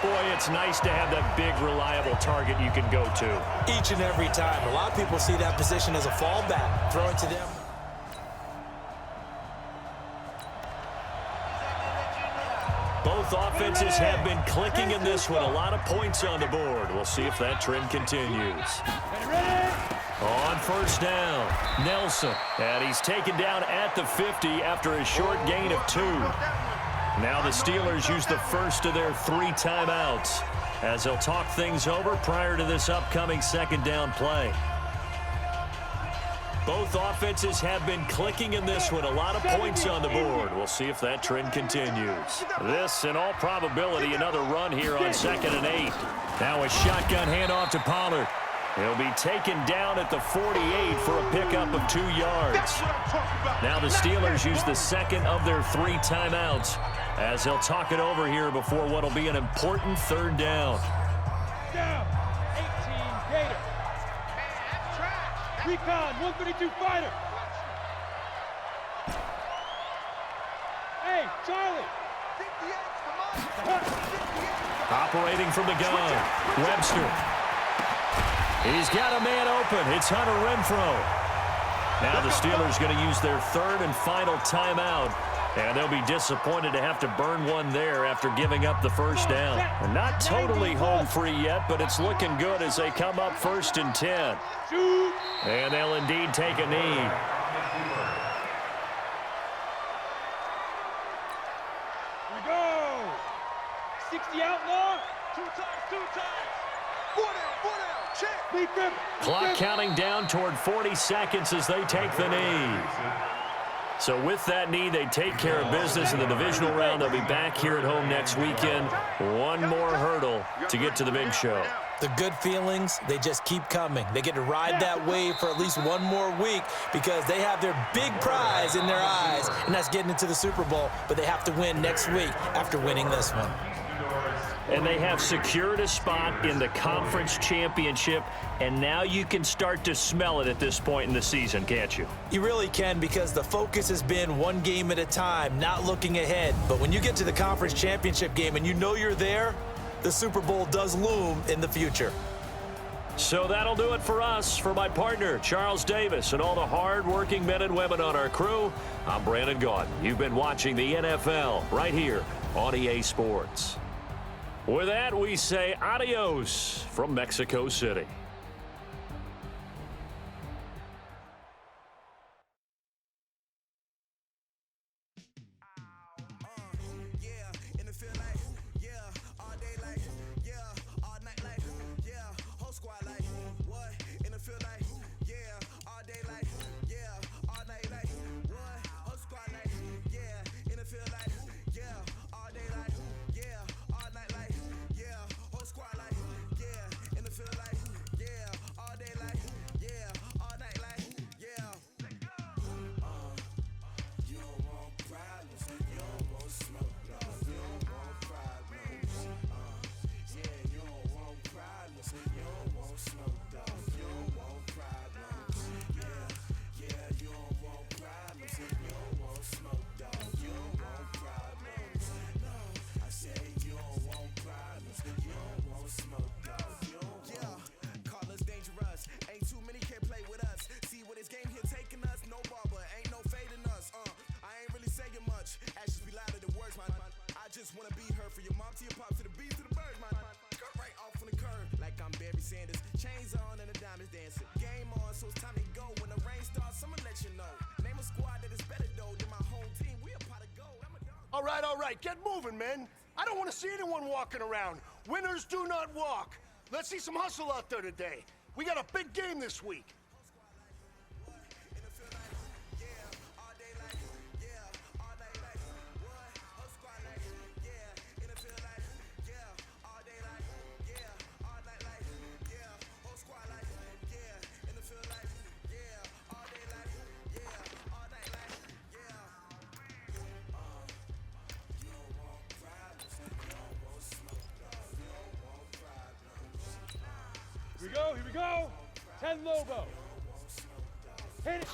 Boy, it's nice to have that big, reliable target you can go to. Each and every time. A lot of people see that position as a fallback. Throw it to them. Both offenses have been clicking in this one. A lot of points on the board. We'll see if that trend continues. On first down, Nelson. And he's taken down at the 50 after a short gain of 2. Now the Steelers use the first of their 3 timeouts as they'll talk things over prior to this upcoming second down play. Both offenses have been clicking in this one. A lot of points on the board. We'll see if that trend continues. This, in all probability, another run here on 2nd and 8. Now a shotgun handoff to Pollard. He'll be taken down at the 48 for a pickup of 2 yards. Now the Steelers use the second of their 3 timeouts as they'll talk it over here before what will be an important 3rd down. Down. 18 Gator. Recon, 132 fighter. Hey, Charlie. 58's the Operating from the gun, Webster. He's got a man open. It's Hunter Renfrow. Now the Steelers going to use their third and final timeout. And they'll be disappointed to have to burn one there after giving up the first down. They're not totally home free yet, but it's looking good as they come up 1st and 10. And they'll indeed take a knee. We go. 60 outlaw. 2 times. 4 down, check. Beat them. Clock counting down toward 40 seconds as they take the knee. So with that knee, they take care of business in the divisional round. They'll be back here at home next weekend. One more hurdle to get to the big show. The good feelings, they just keep coming. They get to ride that wave for at least one more week because they have their big prize in their eyes, and that's getting into the Super Bowl. But they have to win next week after winning this one. And they have secured a spot in the conference championship, and now you can start to smell it at this point in the season, can't you? You really can, because the focus has been one game at a time, not looking ahead. But when you get to the conference championship game and you know you're there, the Super Bowl does loom in the future. So that'll do it for us. For my partner, Charles Davis, and all the hard-working men and women on our crew, I'm Brandon Gaudin. You've been watching the NFL right here on EA Sports. With that, we say adios from Mexico City. All right, get moving, man. I don't want to see anyone walking around. Winners do not walk. Let's see some hustle out there today. We got a big game this week. Here we go. 10 logo. Hit it.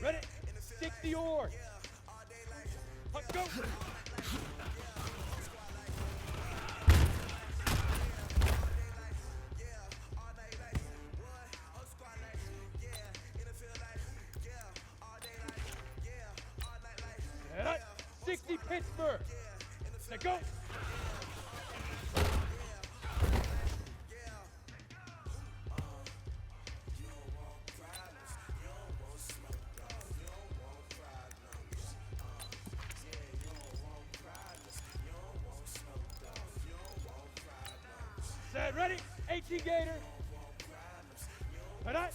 Ready? 60 yours. Let's go. And 60 Pittsburgh. Let's go. Set, ready? 18 Gator. All right?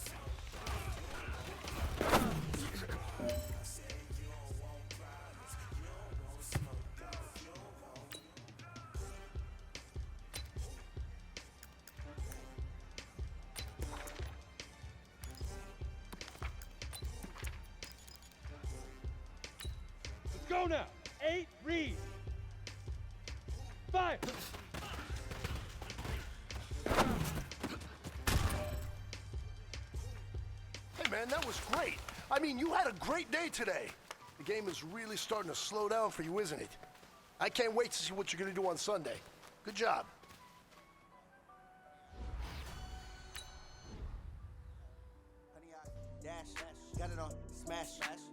Let's go now. 8, read. 5. Hey, man, that was great. I mean, you had a great day today. The game is really starting to slow down for you, isn't it? I can't wait to see what you're going to do on Sunday. Good job. Dash, got it on, smash,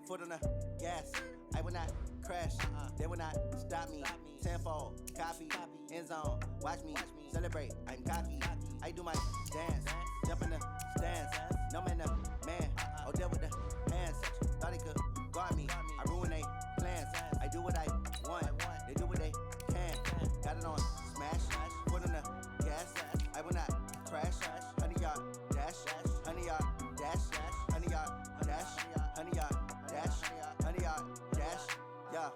foot on the gas. I will not crash, they will not stop me. Tenfold, copy, end zone, watch me celebrate. I'm cocky, I do my dance, jump in the stands. No man, the man, oh, deal with the hands. Thought he could guard me, I ruin they plans. I do what I want, they do what they can. Got it on, smash, foot on the gas. I will not crash, 100-yard dash, 100-yard dash, 100-yard dash, 100-yard dash, 100-yard dash, yeah.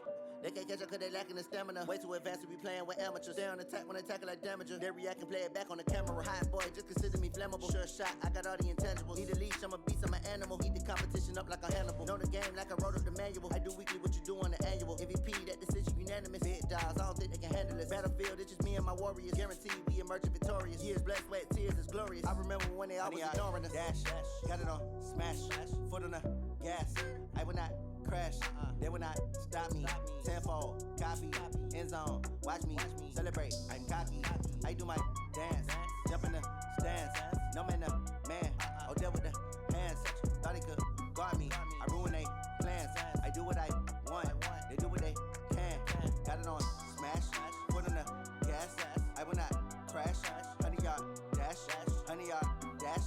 They can't catch up cause they lacking the stamina. Way too advanced to be playing with amateurs. Stay on attack when they tackle like damager. They react and play it back on the camera. Hot boy, just consider me flammable. Sure shot, I got all the intangibles. Need a leash, I'm a beast, I'm an animal. Heat the competition up like a Hannibal. Know the game like I wrote up the manual. I do weekly what you do on the annual. MVP, that decision unanimous. Big dogs, I don't think they can handle it. Battlefield, it's just me and my warriors. Guaranteed we emerge victorious. Years, blood, sweat, tears, is glorious. I remember when they always ignoring us. Dash, got it on, smash, foot on the gas. I will not crash, they will not stop me. Tenfold, copy, end zone, watch me celebrate. I'm cocky, I do my dance, jump in the stands. No man, the man, oh, deal with the hands. Thought he could guard me, I ruin they plans. I do what I want, they do what they can. Got it on, smash, foot on the gas. I will not crash, 100-yard dash, 100-yard dash,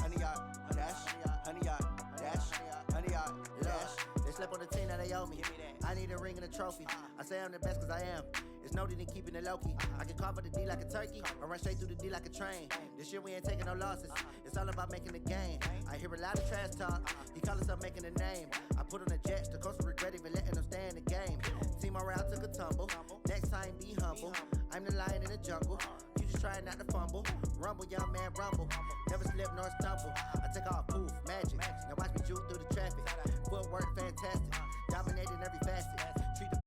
100-yard dash, 100-yard dash, 100-yard dash. They slept on the team that they owe me. I need a ring and a trophy. I say I'm the best cause I am. It's noted in keeping it low-key. I can carve up the D like a turkey or run straight through the D like a train. This year we ain't taking no losses. It's all about making the game. I hear a lot of trash talk. He call himself making a name. I put on the Jets. The coach will regret even letting them stay in the game. Team morale took a tumble. Next time be humble. I'm the lion in the jungle. You just trying not to fumble. Rumble, young man, rumble. Never slip nor stumble. I take off, poof, magic. Now watch me juke through the traffic. Footwork fantastic. Dominating every facet. Treat the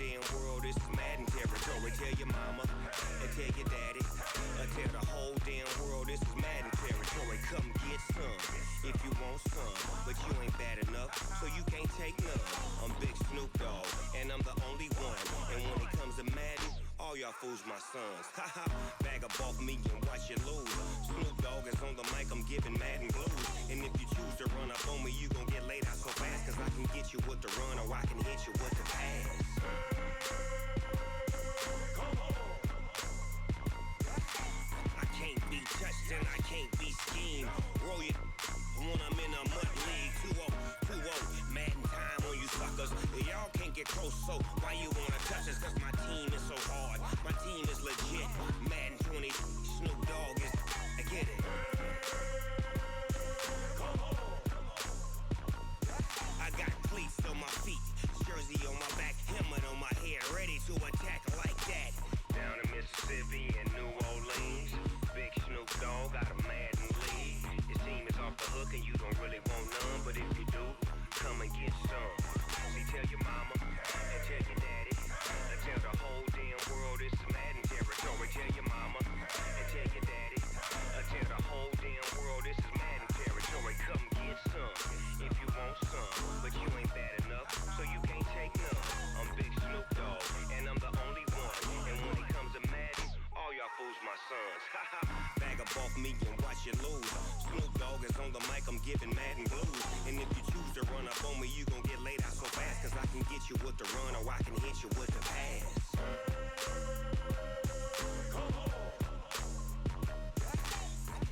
damn world this is Madden territory. Tell your mama and tell your daddy. Tell the whole damn world this is Madden territory. Come get some if you want some, but you ain't bad enough, so you can't take none. I'm Big Snoop Dogg, and I'm the only one. And when it comes to Madden, all y'all fools my sons. Haha, bag up off me and watch you lose. Snoop Dogg is on the mic, I'm giving Madden blues. And if you choose to run up on me, you gon' get laid out so fast, cause I can get you with the run or I can hit you with the pass. I can't be touched and I can't be schemed. Roll your when I'm in a mud league. 2-0, Madden time on you suckers. Y'all can't get close, so why you wanna touch us? Cause my team is so hard, my team is legit. Madden 20, Snoop Dogg is, I get it. I got cleats on my feet, jersey on my back, helmet on my head, ready to attack like that. Down in Mississippi and New Orleans, Big Snoop Dogg got a Madden league. Your team is off the hook and you don't really want none, but if you do, come and get some. See, tell your mama and tell your daddy, and tell the whole damn world this is Madden territory. Tell your mama and tell your daddy, and tell the whole damn world this is Madden territory. Come get some if you want some, but you ain't bad enough, so you can't take none. I'm Big Snoop Dogg, and I'm the only one. And when it comes to Madden, all y'all fools my sons. Bag up off me and watch you lose. Snoop Dogg is on the mic, I'm giving Madden blues. And if you choose to run up on me, you gon' get laid out so fast, cause I can get you with the run or I can hit you with the pass.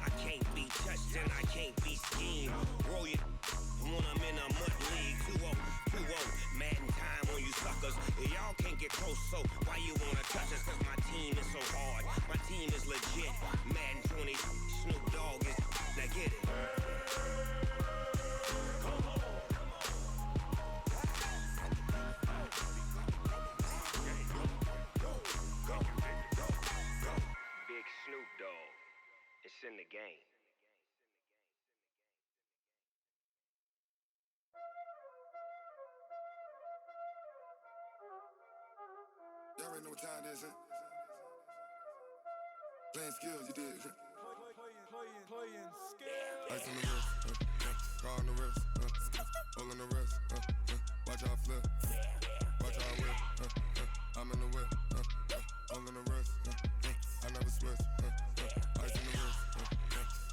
I can't be touched and I can't be schemed. Roll your when I'm in a mud league. 2-0, Madden time on you suckers. Y'all can't get close, so why you wanna touch us? Cause my team is so hard, my team is legit. Madden 20, Snoop Dogg is, now get it. Big Snoop Dogg, it's in the game. Y'all already know what time it is, huh? Playing skills, you did. Playing skills. Ice on the wrist, car on the wrist, hole on the wrist, watch how I flip, watch how I whip, I'm in the whip, hole on the wrist, I never switch, ice on the wrist,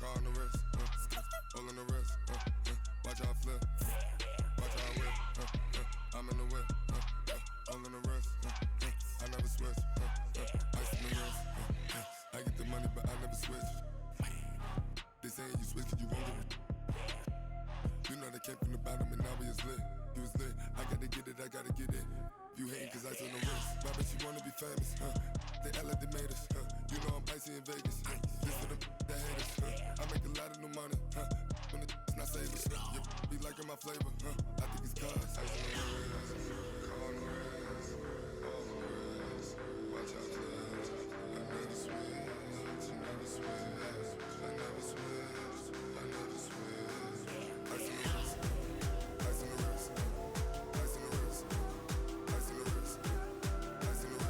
car on the wrist, hole on the wrist, watch how I flip, watch how I whip, I'm in the whip, hole on the wrist, I never switch, ice on the wrist, I get the money but I never switch. They saying you switch cause you won't get it. You know they came from the bottom and now we is lit. You was lit, I gotta get it, I gotta get it. You hating cause ice on the wrist. My bitch, you wanna be famous, They act like they made us, You know I'm icy in Vegas, This for the that hate us, I make a lot of new money, When the not savers, You be liking my flavor, I think it's cause ice on the wrist, car on the wrist, all on the wrist. Watch out, cuz I never switch, I never switch. I never switch, I never switch. Ice on the wrist, ice on the wrist, ice on the wrist, ice on the wrist, ice on the wrist,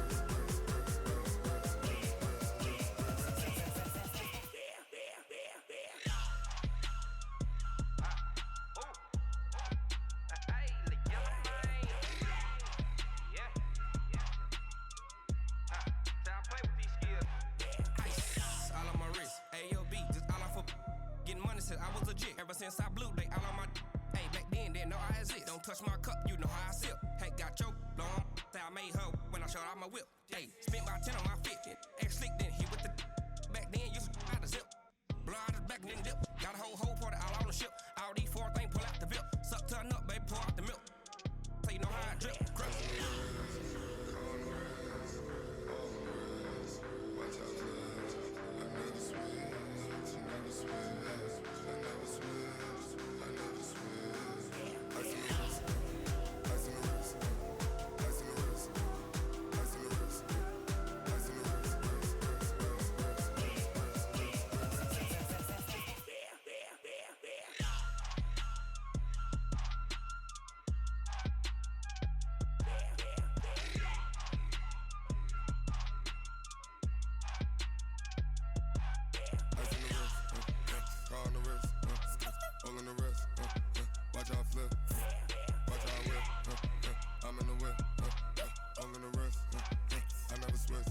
I was legit. Ever since I blew, they all on my. Hey, back then, didn't know I exist. Don't touch my cup, you know how I sip. Hey, got your long. Say I made her when I showed out my whip. Hey, spent my 10 on my 50. Ex slick, then hit with the. Back then, used to out the zip. Blow out the back, then dip. Got a whole party all on the ship. All these four things pull out the VIP. Suck, turn up, baby, pour out the milk. So you know how I drip. Crush. Watch out, cuz I never switch, I never switch. Watch how I flip. Watch how I whip. I'm in the whip. I'm in the wrist. I never switch.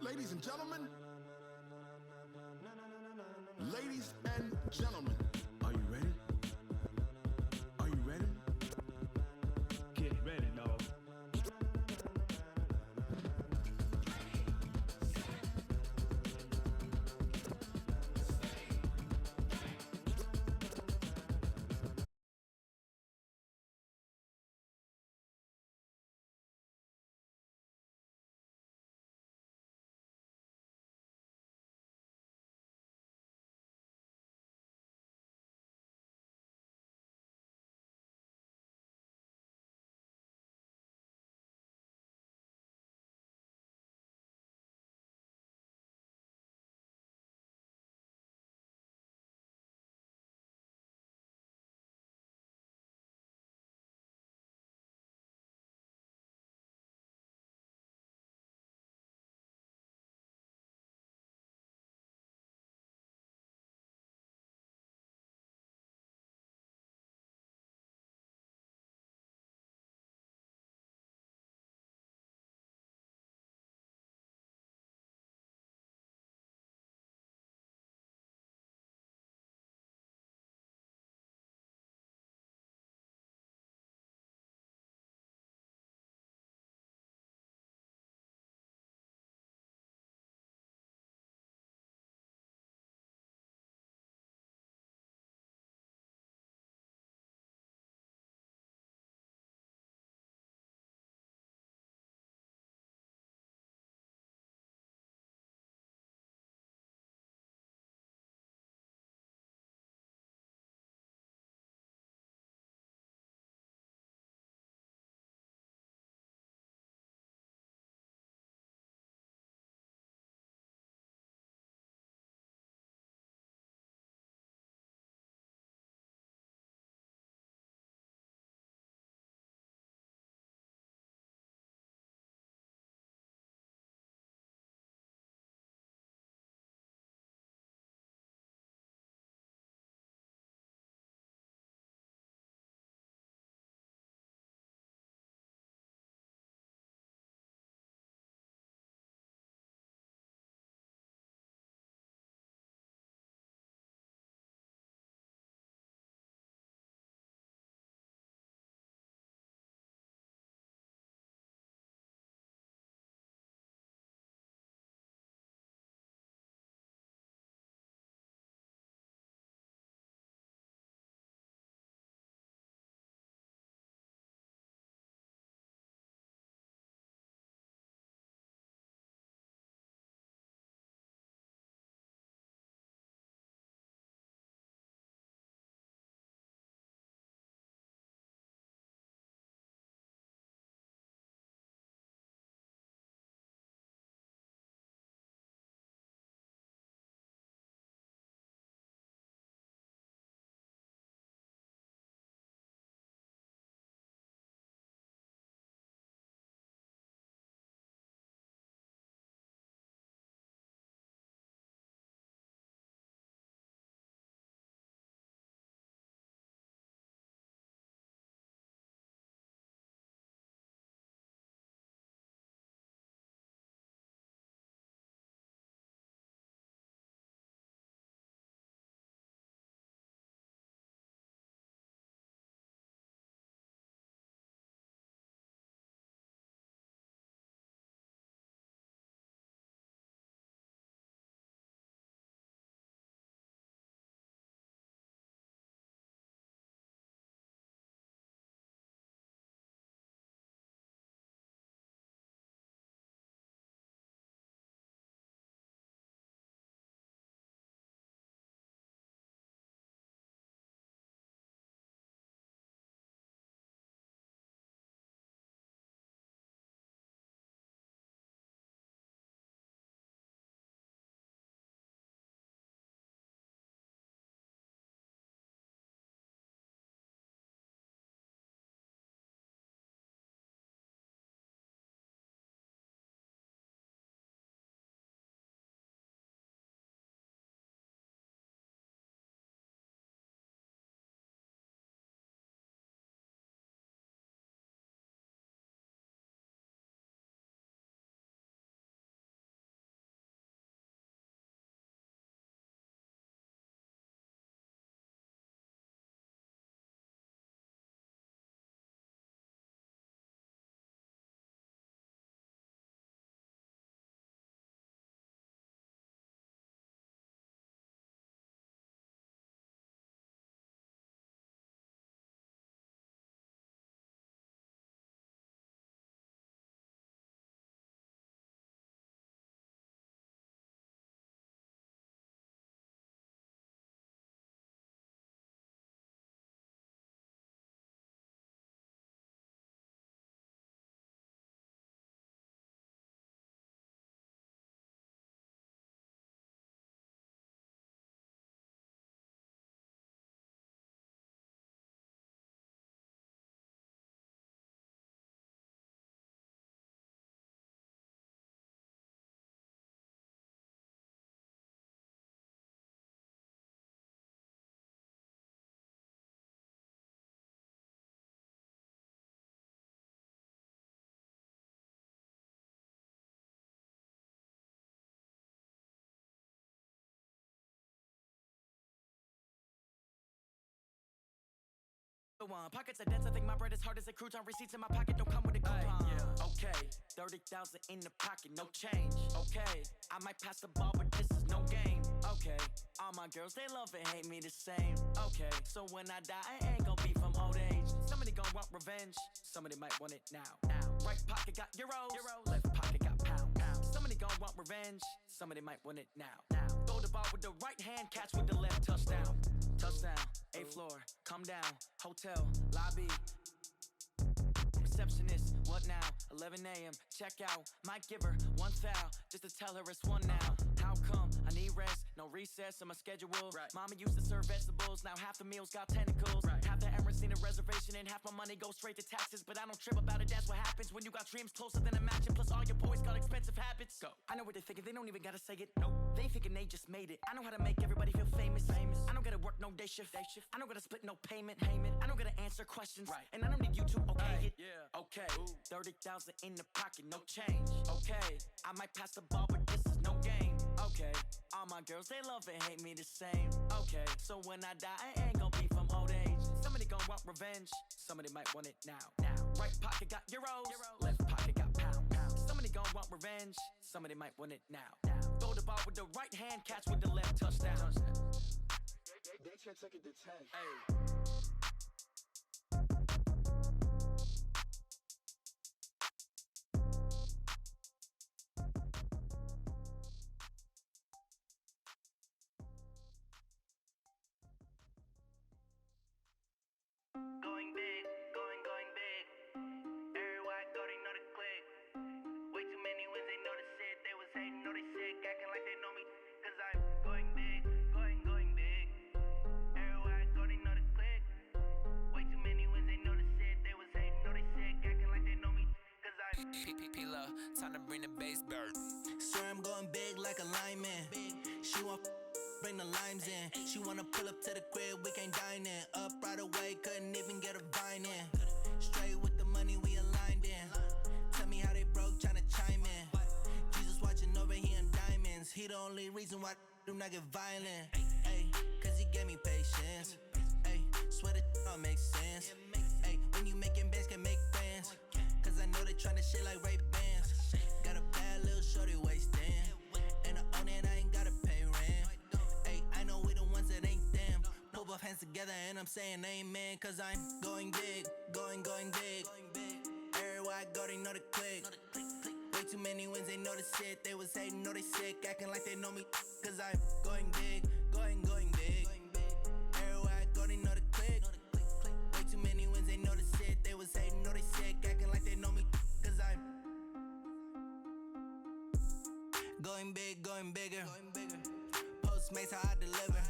Ladies and gentlemen, ladies and gentlemen, are you ready? Are you ready? Get ready, dog. One. Pockets are dense, I think my bread is hard as a crouton. Receipts in my pocket don't come with a coupon. Okay, 30,000 in the pocket, no change. Okay, I might pass the ball, but this is no game. Okay, all my girls, they love and hate me the same. Okay, so when I die, I ain't gonna be from old age. Somebody gon' want revenge, somebody might want it now. Right pocket got euros, left pocket got pounds. Somebody gon' want revenge, somebody might want it now. Throw the ball with the right hand, catch with the left, touchdown. Touchdown, 8th floor, come down, hotel, lobby. Receptionist, what now? 11 a.m., check out. Might give her one foul, just to tell her it's one now. How come? I need rest, no recess on my schedule. Mama used to serve vegetables, now half the meals got tentacles. Half the Emirates need a reservation and half my money goes straight to taxes. But I don't trip about it, that's what happens when you got dreams closer than a mansion. Plus all your boys got expensive habits. Go. I know what they're thinking, they don't even gotta say it. Nope. They thinking they just made it. I know how to make everybody feel famous. I don't gotta work no day shift. I don't gotta split no payment. I don't gotta answer questions. And I don't need you to okay it. Okay, 30,000 in the pocket, no change. Okay, I might pass the ball, but this is no game. Okay, all my girls, they love and hate me the same. Okay, so when I die, I ain't gonna be from old age. Somebody gon' want revenge, somebody might want it now. Right pocket got euros, left pocket got pounds. Somebody gon' want revenge, somebody might want it now. Throw the ball with the right hand, catch with the left, touchdown. They can't take it to 10. Hey. Going big, going big. Everywhere I go, they know the click. Way too many wins, they know the shit. They was hating, know they sick, acting like they know me. Cause I'm going big, going big. Everywhere I go, they know the click. Way too many wins, they know the shit. They was hating, know they sick, acting like they know me. Cause I'm P-P-P-Love, time to bring the bass bird. Swear I'm going big like a lineman. She want bring the limes in. She wanna pull up to the crib, we can't dine in. Up right away, couldn't even get a vine in. Straight with the money, we aligned in. Tell me how they broke, tryna chime in. Jesus watching over, he in diamonds. He the only reason why do not get violent. Ayy, cause he gave me patience. Ayy, swear that don't make sense. Ayy, when you making bands, can make friends. Cause I know they tryna shit like Ray Bans. Got a bad little shorty wasting. And I own it, I ain't gotta pay rent. Ayy, I know we the ones that ain't them. Pull both hands together and I'm saying amen. Cause I'm going big, going big. Everywhere I go, they know the click. Way too many wins, they know the shit. They was hating, know they sick, acting like they know me. Cause I'm going big, going big. Everywhere I go, they know the click. Way too many wins, they know the shit. They was hating, know they sick, acting like they know me. Cause I'm going big, going bigger. Postmates how I deliver.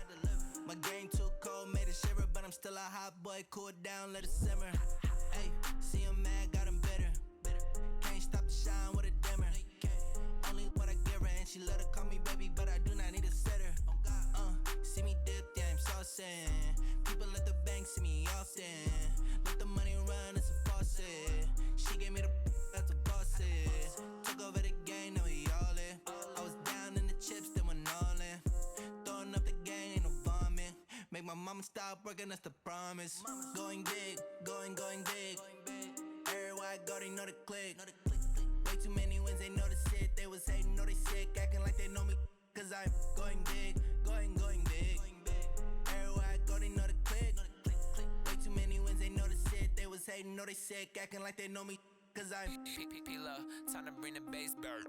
My game too cold, made it shiver. But I'm still a hot boy, cool it down, let it simmer. Ayy, see him mad, got him bitter. Can't stop the shine with a dimmer. Only what I give her, and she love to call me baby, but I do not need a sitter. See me dip, yeah, I'm saucing. People at the bank see me often. Let the money run, it's a faucet. She gave me the that's a boss it. Took over the game, now we all in. I was down in the chips, then went all in. Throwing up the game, ain't no vomit. Make my mama stop working, that's the promise. Going big, going big. Everywhere I go, they know the click. Way too many wins, they know the shit. They was hating, know they sick, acting like they know me. Cause I'm going big, going big. Everywhere I go, they know the click. Way too many wins, they know the shit. They was hating, know they sick, acting like they know me. Cause I'm P-P-P-Love, time to bring the bass bird.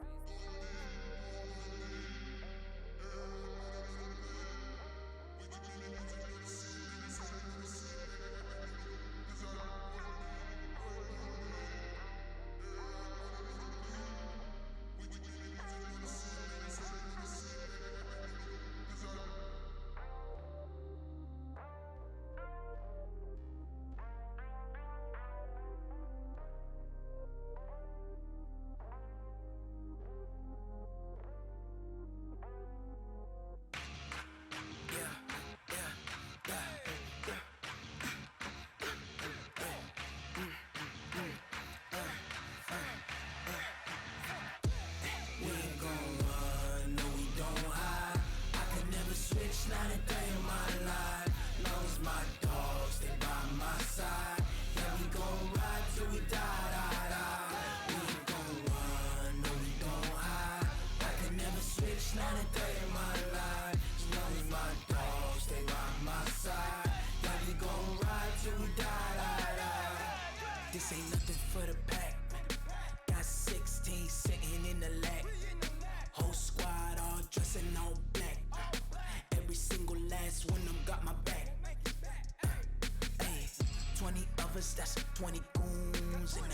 choppers, that's 20 goons. And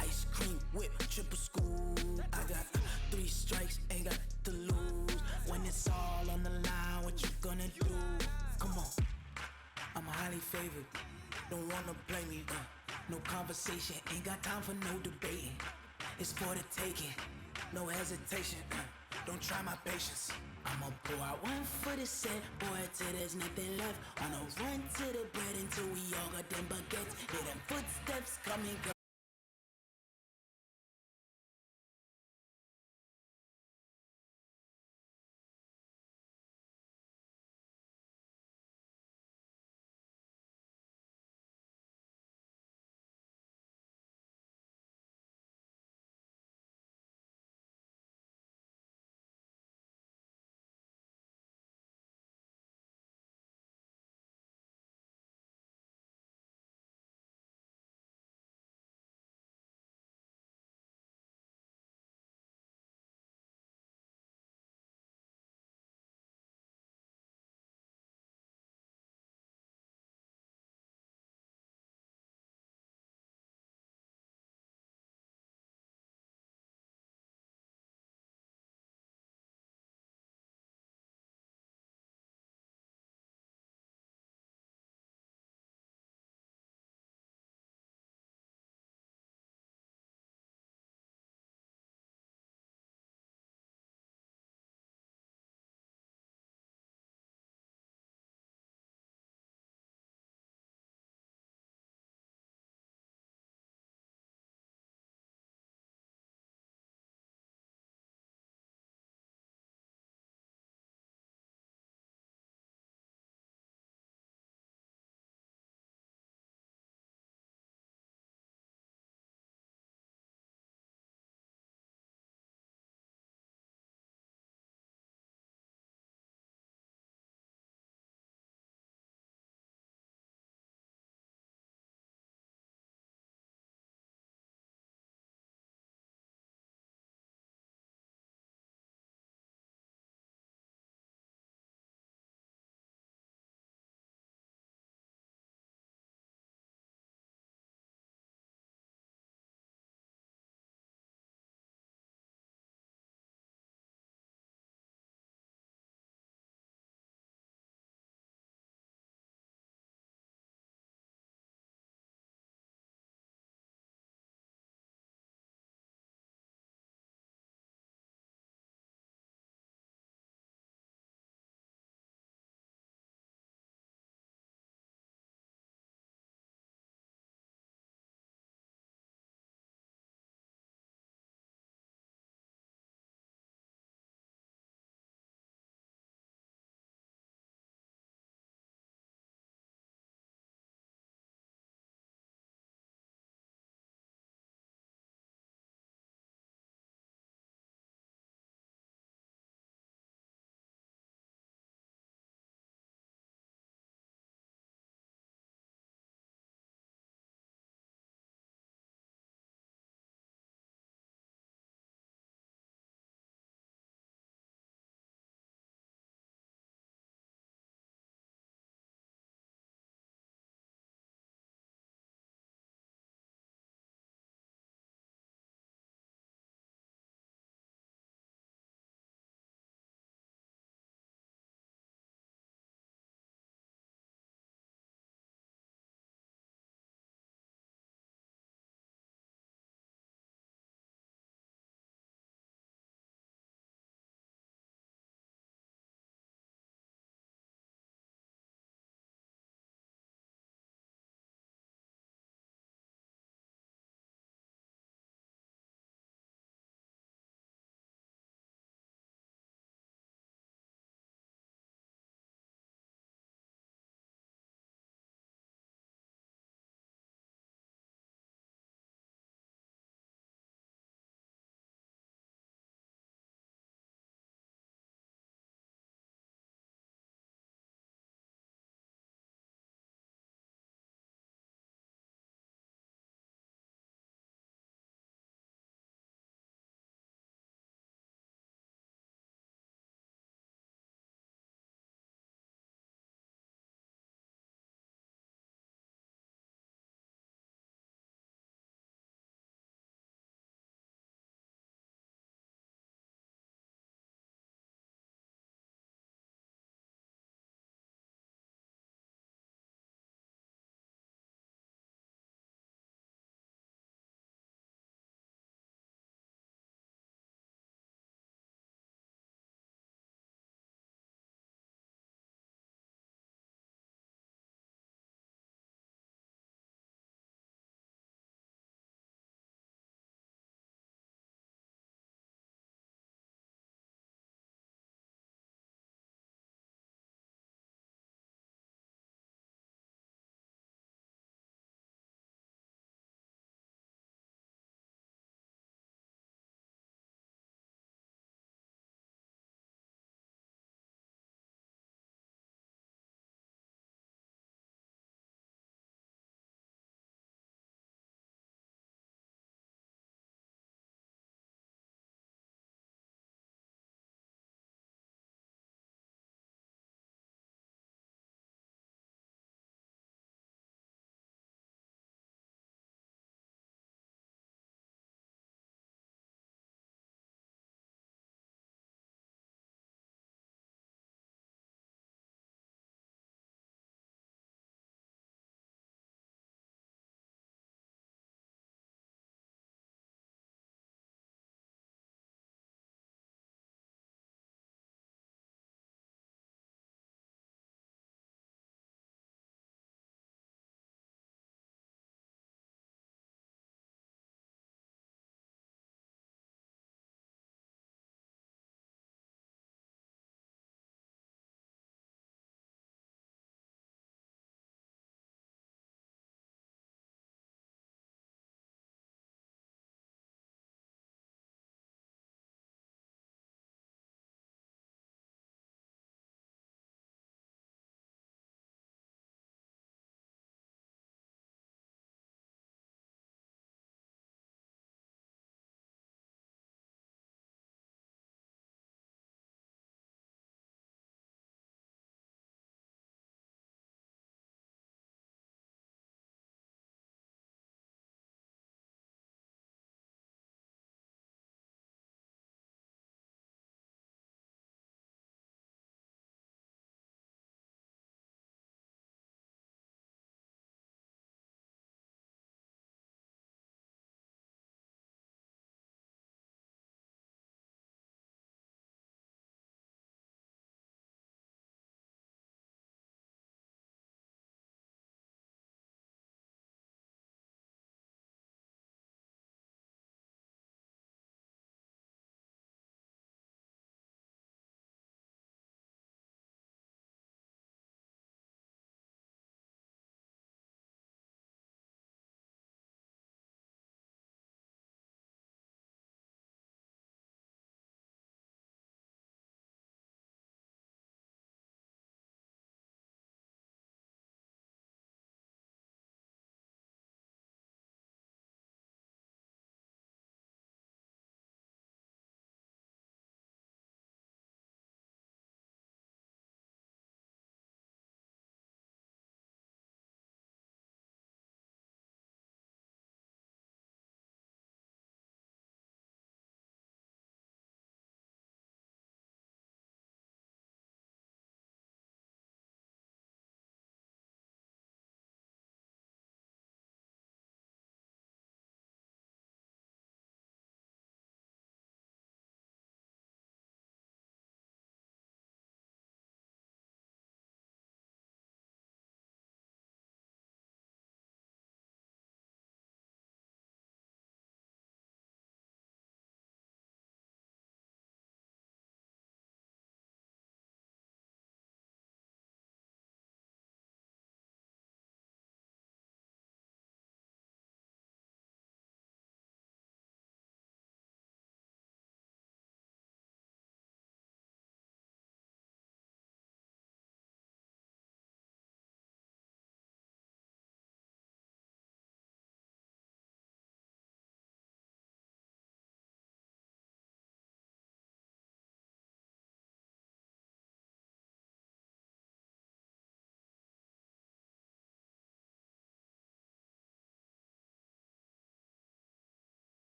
ice cream whip, triple scoop. I got 3 strikes, ain't got to lose. When it's all on the line, what you gonna do? Come on, I'm highly favored. Don't wanna play me, no conversation, ain't got time for no debating. It's for the taking, no hesitation. Don't try my patience. I'ma pour out one for the set, boy, till there's nothing left. On a run to the bread until we all got them baguettes. Hear them footsteps coming.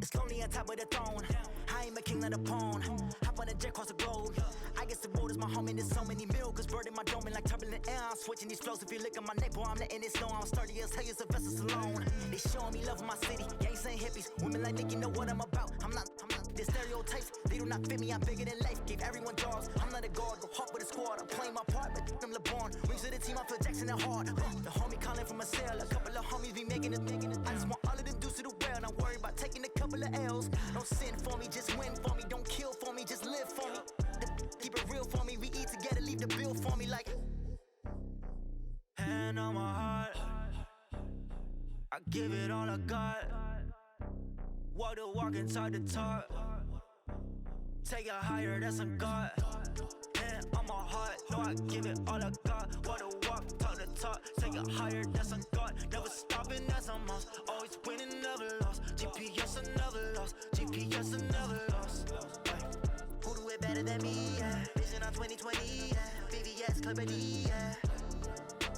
It's lonely on top of the throne. I am a king, not a pawn. Hop on a jet across the globe. I guess the world is my home and there's so many milk. Bird in my dome and like turbulent air. I'm switching these flows. If you look at my neck, boy, I'm letting it snow. I'm sturdy as hell, as a vessel alone. They showing me love in my city. Gangs ain't hippies. Women like Nick, you know what I'm about. I'm not the stereotypes. They do not fit me. I'm bigger than life. Gave everyone jobs. I'm not a guard. Go hard with a squad. I'm playing my part, but I'm LeBron. Rings to the team. I feel Jackson and hard. The homie calling from a cell. A couple of homies be making it. I just want all of them dudes to do well. Not worry about taking a couple of L's. Don't sin for me, just win for me. Don't kill for me, just live for me. Keep it real for me. We eat together, leave the bill for me like. Hand on my heart, I give it all I got. Walk the walk and talk the talk. Take it higher, that's a God. Hand on my heart, no, I give it all I got. Walk the walk, talk the talk. Take it higher, that's a God. Never stopping, that's a must. Always winning, never lost. GPS, I never lost. GPS, I never lost. Who do it better than me? Yeah. Vision on 2020. Yeah. VVS, Clippity. Yeah.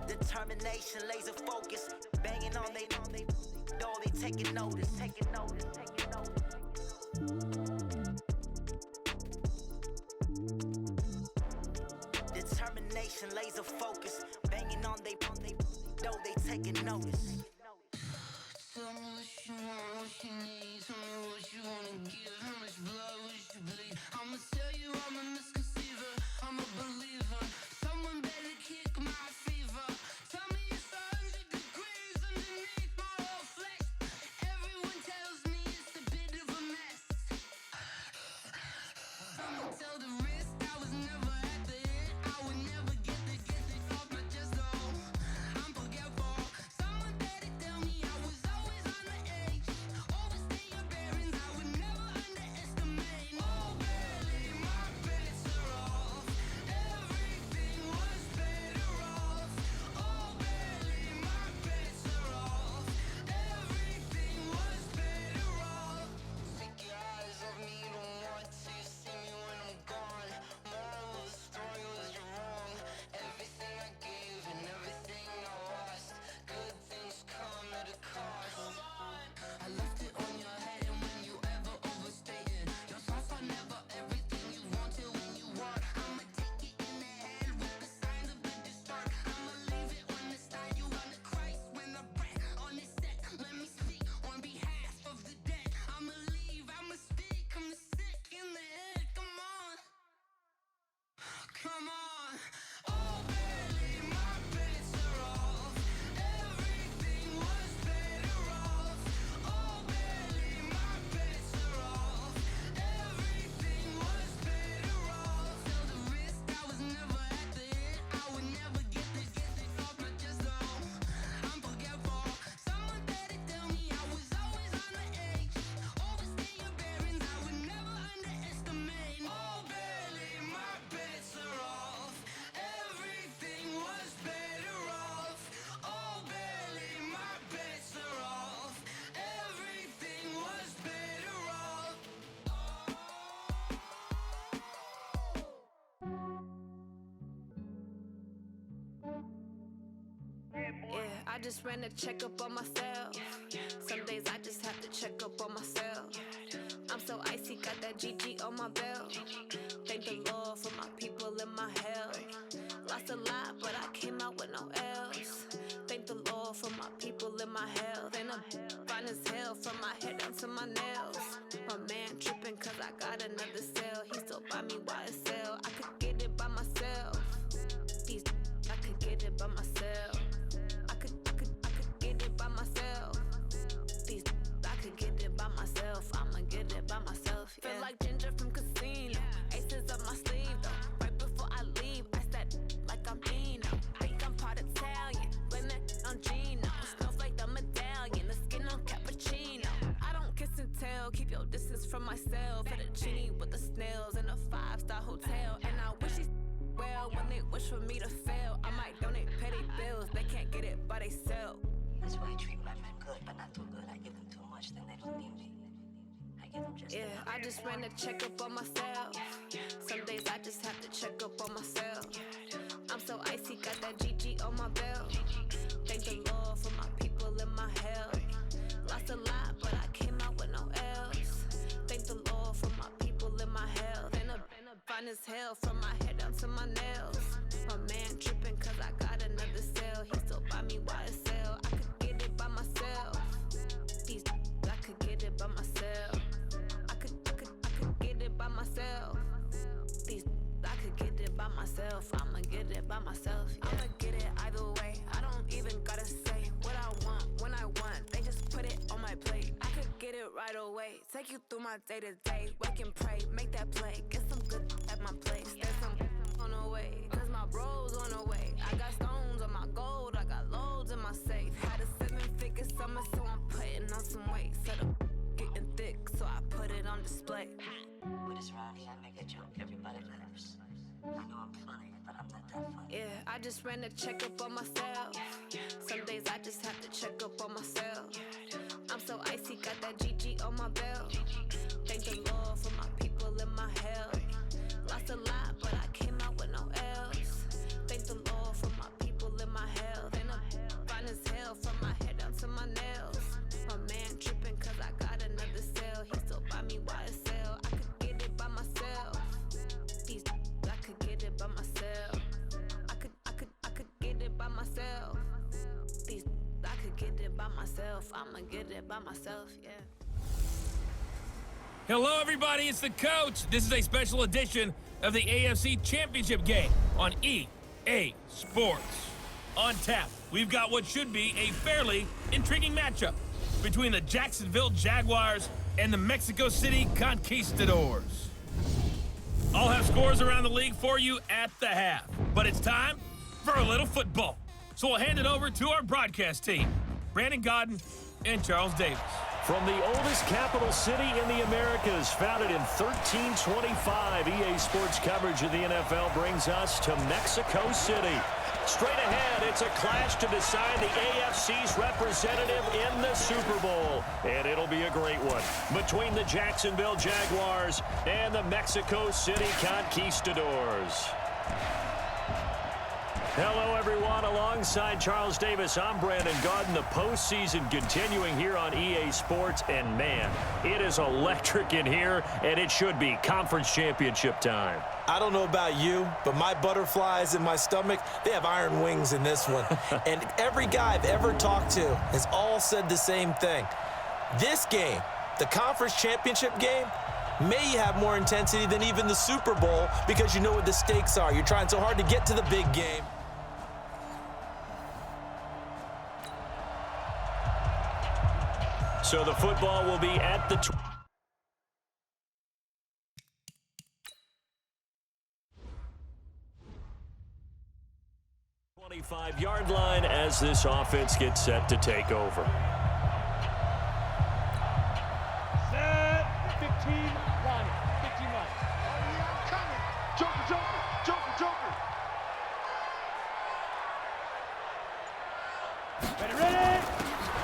Determination, laser focus. Banging on they door, they taking notice. Taking notice. Determination, laser focus. Banging on they door, they taking notice. Tell me what you want, what you need. Tell me what you wanna give. How much blood would you bleed? I'ma tell you I'm a misconceiver. I'm a believer. Someone better kick my fever. Tell me it's 100 degrees underneath my whole flesh. Everyone tells me it's a bit of a mess. I'ma tell the risk I was never at the end. I would never get the off my chest though. I'm forgetful. Someone better tell me I was always on the edge. Overstay your bearings, I would never underestimate. Oh, barely, my bets are off. Everything was better off. Oh, barely, my bets are off. Everything was better off. Take your eyes off me, don't want to see me when I'm gone. Moral of the story was you're wrong. Everything I gave and everything I lost. Good things come at a cost. I left it on your head, and when you ever overstay it, your thoughts are never everything you wanted when you want. I'ma take it in the head with the signs of the distort. I'ma leave it on the side. You wanna Christ when the breath on this set. Let me speak on behalf of the dead. I'ma leave, I'ma speak. I'm the sick in the head. Come on, come on. Oh, barely, my bets are off. Everything was better off. Oh, barely, my bets are off. Everything was better off. Tell the risk I was never at the end. I would never get it off my chest though. I'm forgetful. Someone better tell me I was always on the edge. Overstay your bearings, I would never underestimate. Oh, barely, my bets are off. Everything was better off. Oh, barely, my bets are off. Everything was better off. Yeah, I just ran a checkup on myself. Some days I just have to check up on myself. I'm so icy, got that GG on my belt. Thank the Lord for my people and my health. Lost a lot, but I came out with no L's. Thank the Lord for my people and my health. And I'm fine as hell from my head down to my nails. My man tripping cause I got another cell. He still buy me YSL. I could get it by myself. These I could get it by myself. I could get it by myself. These I could get it by myself. I'ma get it by myself. Yeah. Feel like Ginger from Casino. Aces up my sleeve though. Right before I leave, I said like I'm Dino. Think I'm part Italian. Blame that on Gino. Snowflake the medallion. The skin on cappuccino. I don't kiss and tell. Keep your distance from myself. Fettuccine with the snails in a 5-star hotel. And I wish he's well when they wish for me to fail. I might donate petty bills. They can't get it by themselves. That's why I treat my men good, but not too good. I give them too much, then they don't need me. I Yeah, I just ran a checkup on myself. Some days I just have to check up on myself. I'm so icy, got that GG on my belt. Thank the Lord for my people and my health. Lost a lot, but I came out with no else. Thank the Lord for my people and my health. And a fine as hell from my head down to my nails. My man tripping cause I got another cell. He still buy me YSL. I could get it by myself. These I could get it by myself. I could get it by myself. These I could get it by myself. I'ma get it by myself. Yeah. I'ma get it either way. I don't even gotta say what I want when I want. They just put it on my plate. I could get it right away. Take you through my day to day. Wake and pray, make that play. Get some good at my place. There's some on the way, cause my bros on the way. I got stones on my gold. I got loads in my safe. Had a 7-figure summer, so I'm putting on some weight. Set up getting thick, so I put it on display. With this round here, I make a joke everybody laughs. I know I'm funny, but I'm not that funny. Yeah, I just ran a checkup on myself. Some days I just have to check up on myself. I'm so icy, got that GG on my belt. Thank the Lord for my people and my health. Lost a lot, but I came out with no else. Thank the Lord for my people and my health. And I'm fine as hell from my head down to my nails. My man tripping cause I got another cell. He still buy me YSL. I could get it by myself. These I could get it by myself. I could get it by myself. These I could get it by myself. I'ma get it by myself, yeah. Hello, everybody. It's the coach. This is a special edition of the AFC Championship game on EA Sports. On tap, we've got what should be a fairly intriguing matchup between the Jacksonville Jaguars and the Mexico City Conquistadors. I'll have scores around the league for you at the half, but it's time for a little football. So we'll hand it over to our broadcast team, Brandon Godden and Charles Davis. From the oldest capital city in the Americas, founded in 1325, EA Sports coverage of the NFL brings us to Mexico City. Straight ahead, it's a clash to decide the AFC's representative in the Super Bowl. And it'll be a great one between the Jacksonville Jaguars and the Mexico City Conquistadors. Hello, everyone. Alongside Charles Davis, I'm Brandon Godden. The postseason continuing here on EA Sports. And, man, it is electric in here, and it should be conference championship time. I don't know about you, but my butterflies in my stomach, they have iron wings in this one. And every guy I've ever talked to has all said the same thing. This game, the conference championship game, may have more intensity than even the Super Bowl because you know what the stakes are. You're trying so hard to get to the big game. So the football will be at the 25-yard line as this offense gets set to take over. Set. 15 run. 15 run. Joker, Joker, Joker, Joker. Ready.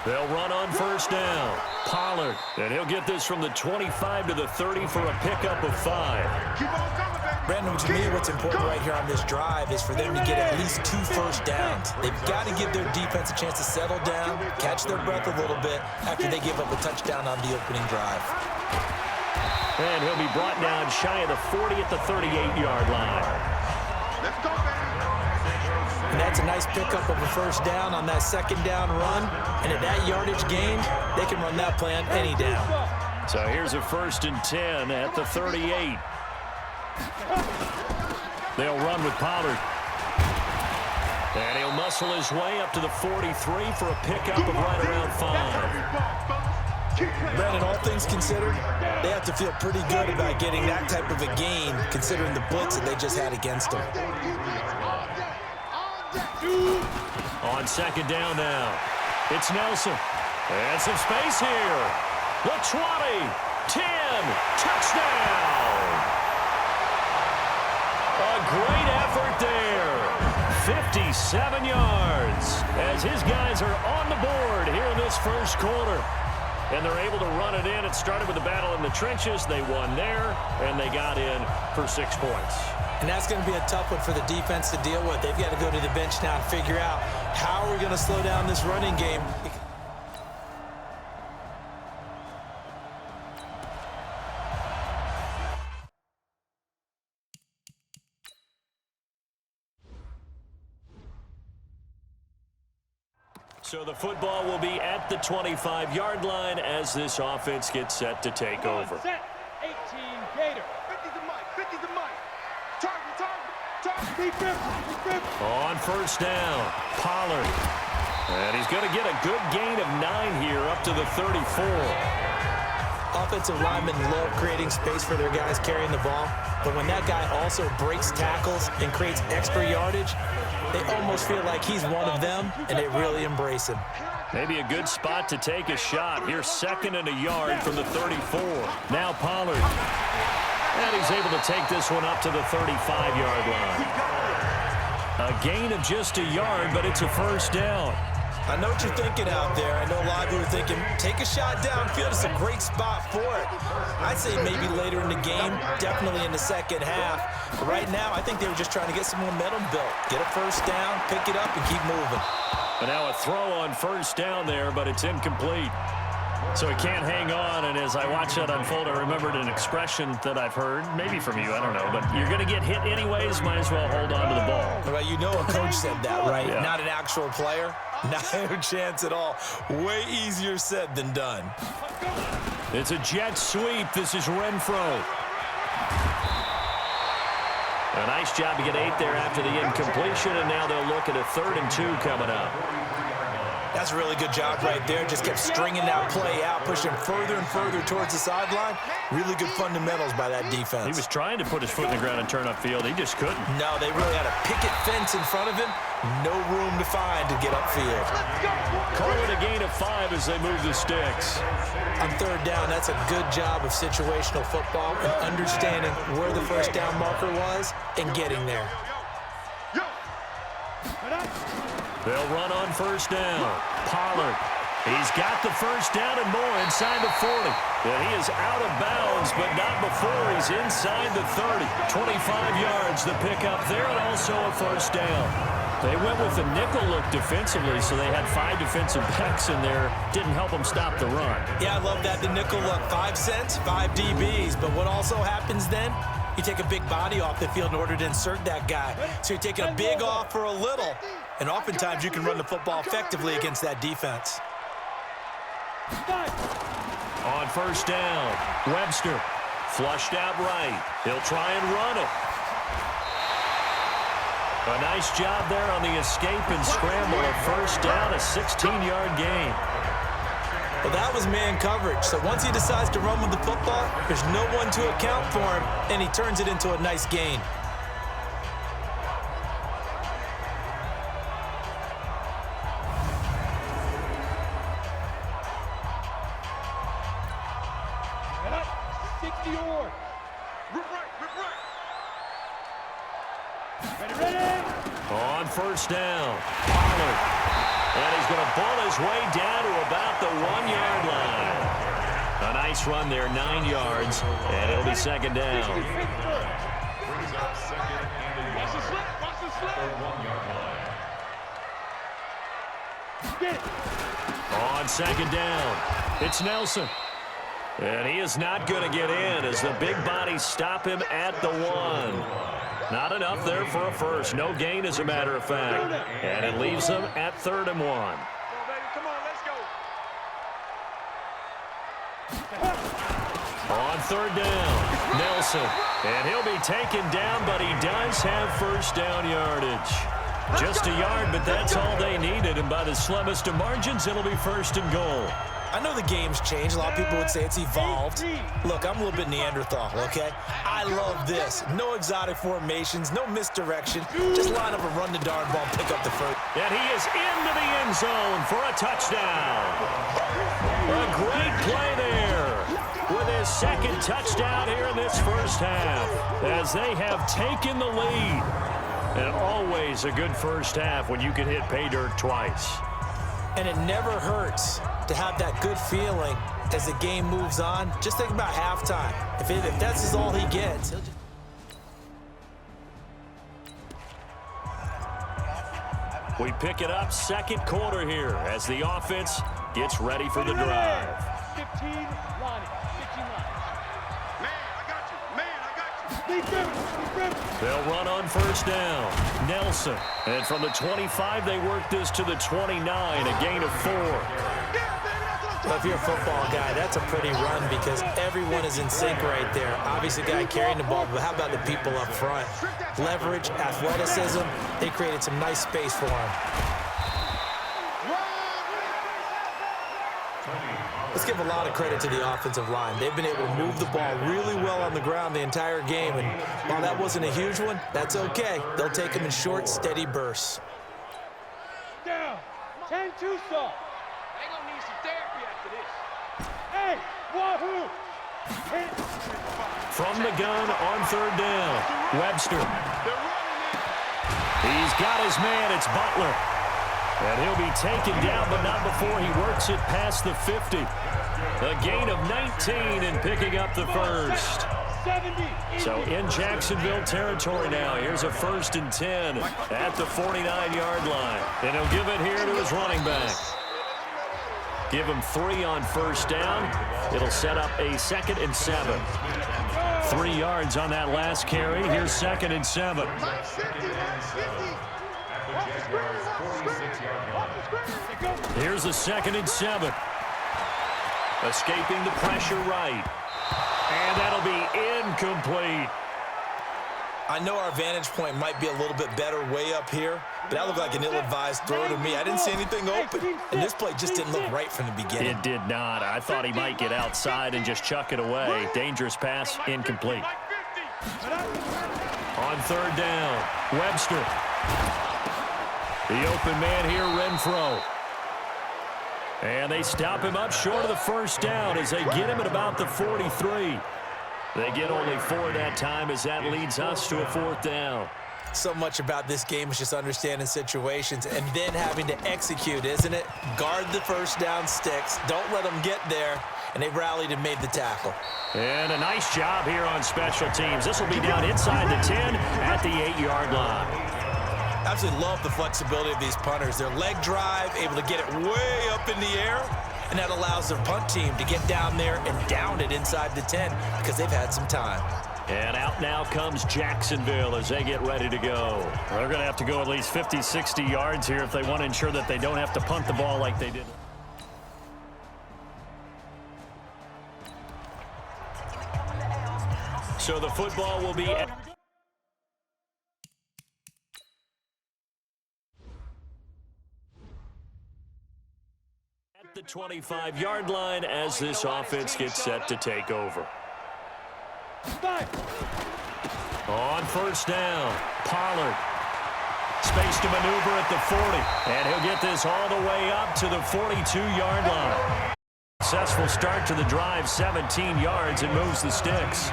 They'll run on first down. Pollard, and he'll get this from the 25 to the 30 for a pickup of 5. Brandon, to me, what's important right here on this drive is for them to get at least 2 first downs. They've got to give their defense a chance to settle down, catch their breath a little bit after they give up a touchdown on the opening drive. And he'll be brought down shy of the 40 at the 38-yard line. Let's go, baby. And that's a nice pickup of a first down on that second down run. And at that yardage gain, they can run that play on any down. So here's a 1st and 10 at the 38. They'll run with Pollard. And he'll muscle his way up to the 43 for a pickup of right around 5. Brandon, all things considered, they have to feel pretty good about getting that type of a gain considering the blitz that they just had against them. On second down now, it's Nelson. And some space here. The 20, 10, touchdown. A great effort there. 57 yards as his guys are on the board here in this first quarter. and they're able to run it in. It started with a battle in the trenches. They won there, and they got in for 6 points. And that's going to be a tough one for the defense to deal with. They've got to go to the bench now and figure out how we're going to slow down this running game. So the football will be at the 25-yard line as this offense gets set to take over. Set, 18 Gator. 50's the mic, 50's the mic. Target. Deep grip. On first down, Pollard. And he's going to get a good gain of 9 here up to the 34. Offensive linemen love creating space for their guys carrying the ball, but when that guy also breaks tackles and creates extra yardage, they almost feel like he's one of them, and they really embrace him. Maybe a good spot to take a shot. Here's 2nd and a yard from the 34. Now Pollard. And he's able to take this one up to the 35-yard line. A gain of just a yard, but it's a first down. I know what you're thinking out there. I know a lot of you are thinking, take a shot downfield. It's a great spot for it. I'd say maybe later in the game, definitely in the second half. But right now, I think they were just trying to get some momentum built. Get a first down, pick it up, and keep moving. And now a throw on first down there, but it's incomplete. So he can't hang on, and as I watch that unfold, I remembered an expression that I've heard, maybe from you, I don't know, but you're going to get hit anyways, might as well hold on to the ball. Well, you know a coach said that, right? Yeah. Not an actual player. No chance at all. Way easier said than done. It's a jet sweep. This is Renfro. A nice job to get 8 there after the incompletion, and now they'll look at a 3rd and 2 coming up. That's a really good job right there. Just kept stringing that play out, pushing further and further towards the sideline. Really good fundamentals by that defense. He was trying to put his foot in the ground and turn upfield. He just couldn't. No, they really had a picket fence in front of him. No room to find to get upfield. Call it a gain of 5 as they move the sticks. On 3rd down, that's a good job of situational football and understanding where the first down marker was and getting there. They'll run on first down. Pollard. He's got the first down and more inside the 40. And he is out of bounds, but not before he's inside the 30. 25 yards the pickup there, and also a first down. They went with a nickel look defensively, so they had 5 defensive backs in there. Didn't help them stop the run. Yeah, I love that, the nickel look. 5 cents, 5 DBs. But what also happens then, you take a big body off the field in order to insert that guy. So you're taking a big off for a little. And oftentimes you can run the football effectively against that defense. On first down, Webster flushed out right. He'll try and run it. A nice job there on the escape and scramble. A first down, a 16-yard gain. Well, that was man coverage. So once he decides to run with the football, there's no one to account for him, and he turns it into a nice gain. On first down, Pollard. And he's going to ball his way down to about the 1-yard line. A nice run there, 9 yards, and it'll be second down. On second down, it's Nelson. And he is not going to get in as the big bodies stop him at the 1. Not enough there for a first. No gain, as a matter of fact. And it leaves them at 3rd and 1. Come on, let's go. On 3rd down, Nelson. And he'll be taken down, but he does have first down yardage. Just a yard, but that's all they needed. And by the slimmest of margins, it'll be 1st and goal. I know the game's changed. A lot of people would say it's evolved. Look, I'm a little bit Neanderthal, okay? I love this. No exotic formations, no misdirection. Just line up and run the darn ball, pick up the first. And he is into the end zone for a touchdown. A great play there with his 2nd touchdown here in this first half as they have taken the lead. And always a good first half when you can hit pay dirt twice. And it never hurts to have that good feeling as the game moves on. Just think about halftime. If that's all he gets, he'll just... We pick it up second quarter here as the offense gets ready for the drive. 15 line. 15 line. Man, I got you. They'll run on first down. Nelson. And from the 25, they work this to the 29, a gain of 4. Well, if you're a football guy, that's a pretty run because everyone is in sync right there. Obviously, the guy carrying the ball, but how about the people up front? Leverage, athleticism, they created some nice space for him. Let's give a lot of credit to the offensive line. They've been able to move the ball really well on the ground the entire game, and while that wasn't a huge one, that's okay. They'll take them in short, steady bursts. Down. 10-2 saw. They gonna need some therapy after this. Hey, wahoo! From the gun on third down, Webster. He's got his man, it's Butler. And he'll be taken down, but not before he works it past the 50. A gain of 19 and picking up the first. So in Jacksonville territory now. Here's a 1st and 10 at the 49-yard line. And he'll give it here to his running back. Give him 3 on first down. It'll set up a 2nd and 7. 3 yards on that last carry. Here's 2nd and 7. Here's a 2nd and 7. Escaping the pressure right. And that'll be incomplete. I know our vantage point might be a little bit better way up here, but that looked like an ill-advised throw to me. I didn't see anything open, and this play just didn't look right from the beginning. It did not. I thought he might get outside and just chuck it away. Dangerous pass, incomplete. On third down, Webster. The open man here, Renfro. And they stop him up short of the first down as they get him at about the 43. They get only 4 that time as that leads us to a 4th down. So much about this game is just understanding situations and then having to execute, isn't it? Guard the first down sticks. Don't let them get there. And they rallied and made the tackle. And a nice job here on special teams. This will be down inside the 10 at the 8-yard line. Absolutely love the flexibility of these punters. Their leg drive, able to get it way up in the air, and that allows their punt team to get down there and down it inside the 10 because they've had some time. And out now comes Jacksonville as they get ready to go. They're going to have to go at least 50, 60 yards here if they want to ensure that they don't have to punt the ball like they did. So the football will be at the 25-yard line as this offense gets set to take over. On first down, Pollard. Space to maneuver at the 40. And he'll get this all the way up to the 42-yard line. Successful start to the drive, 17 yards, and moves the sticks.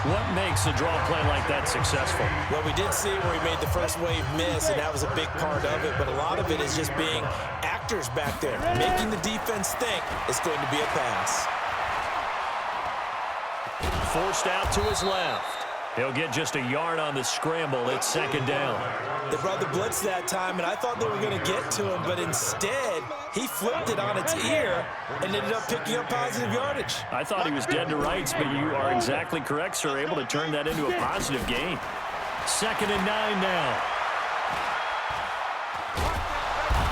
What makes a draw play like that successful? Well, we did see where he made the first wave miss, and that was a big part of it. But a lot of it is just being actors back there, making the defense think it's going to be a pass. Forced out to his left. He'll get just a yard on the scramble. It's 2nd down. They brought the blitz that time, and I thought they were going to get to him, but instead, he flipped it on its ear and ended up picking up positive yardage. I thought he was dead to rights, but you are exactly correct, sir. Able to turn that into a positive gain. 2nd and 9 now.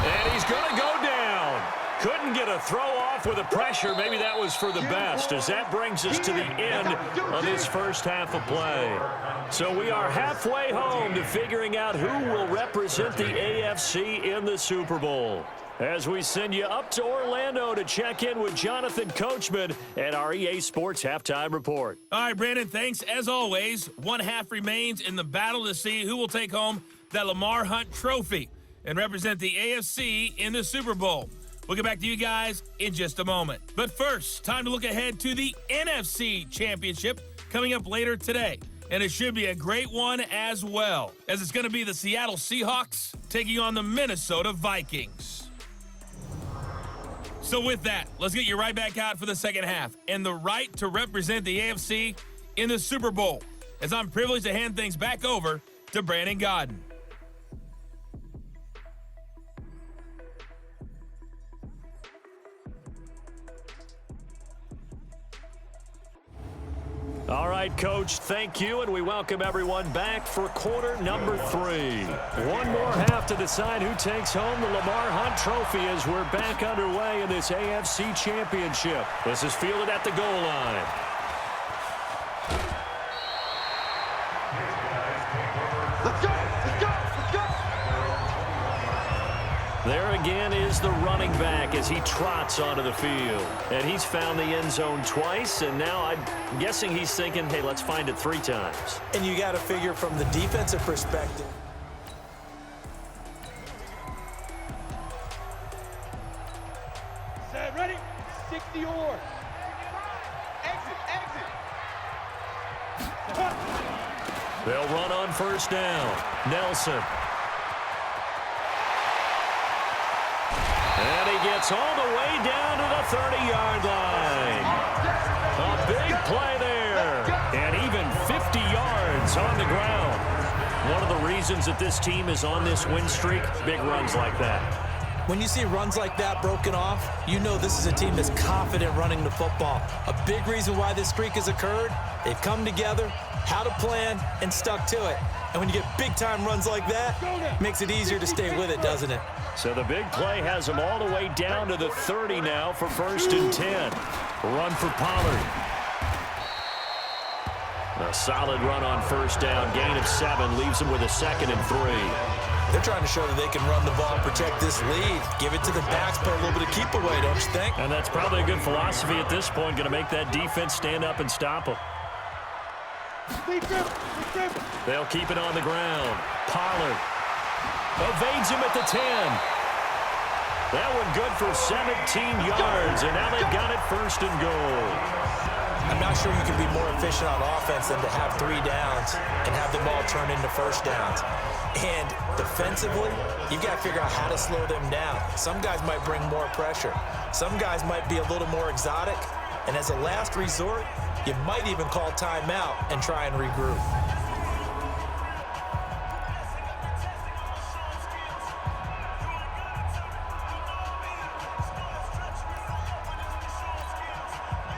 And he's going to go down. Couldn't get a throw off with the pressure. Maybe that was for the best, as that brings us to the end of this first half of play. So we are halfway home to figuring out who will represent the AFC in the Super Bowl, as we send you up to Orlando to check in with Jonathan Coachman at our EA Sports Halftime Report. All right, Brandon, thanks. As always, one half remains in the battle to see who will take home that Lamar Hunt trophy and represent the AFC in the Super Bowl. We'll get back to you guys in just a moment. But first, time to look ahead to the NFC Championship coming up later today. And it should be a great one as well, as it's going to be the Seattle Seahawks taking on the Minnesota Vikings. So with that, let's get you right back out for the second half and the right to represent the AFC in the Super Bowl, as I'm privileged to hand things back over to Brandon Godden. All right, Coach, thank you, and we welcome everyone back for quarter number 3. One more half to decide who takes home the Lamar Hunt Trophy as we're back underway in this AFC Championship. This is fielded at the goal line. Let's go! Let's go! Let's go! There again is the running back as he trots onto the field. And he's found the end zone twice, and now I'm guessing he's thinking, hey, let's find it 3 times. And you got to figure from the defensive perspective. Set, ready? 60 yours. Exit! Exit! They'll run on first down. Nelson. And he gets all the way down to the 30-yard line. A big play there. And even 50 yards on the ground. One of the reasons that this team is on this win streak, big runs like that. When you see runs like that broken off, you know this is a team that's confident running the football. A big reason why this streak has occurred, they've come together, had a plan, and stuck to it. And when you get big-time runs like that, it makes it easier to stay with it, doesn't it? So the big play has them all the way down to the 30 now for 1st and 10. Run for Pollard. A solid run on first down. Gain of 7 leaves them with a 2nd and 3. They're trying to show that they can run the ball and protect this lead. Give it to the backs, put a little bit of keep away, don't you think? And that's probably a good philosophy at this point. Going to make that defense stand up and stop them. They'll keep it on the ground. Pollard evades him at the 10. That one good for 17 yards, and now they've got it 1st and goal. I'm not sure you can be more efficient on offense than to have 3 downs and have the ball turn into first downs. And defensively, you've got to figure out how to slow them down. Some guys might bring more pressure. Some guys might be a little more exotic. And as a last resort, you might even call timeout and try and regroup.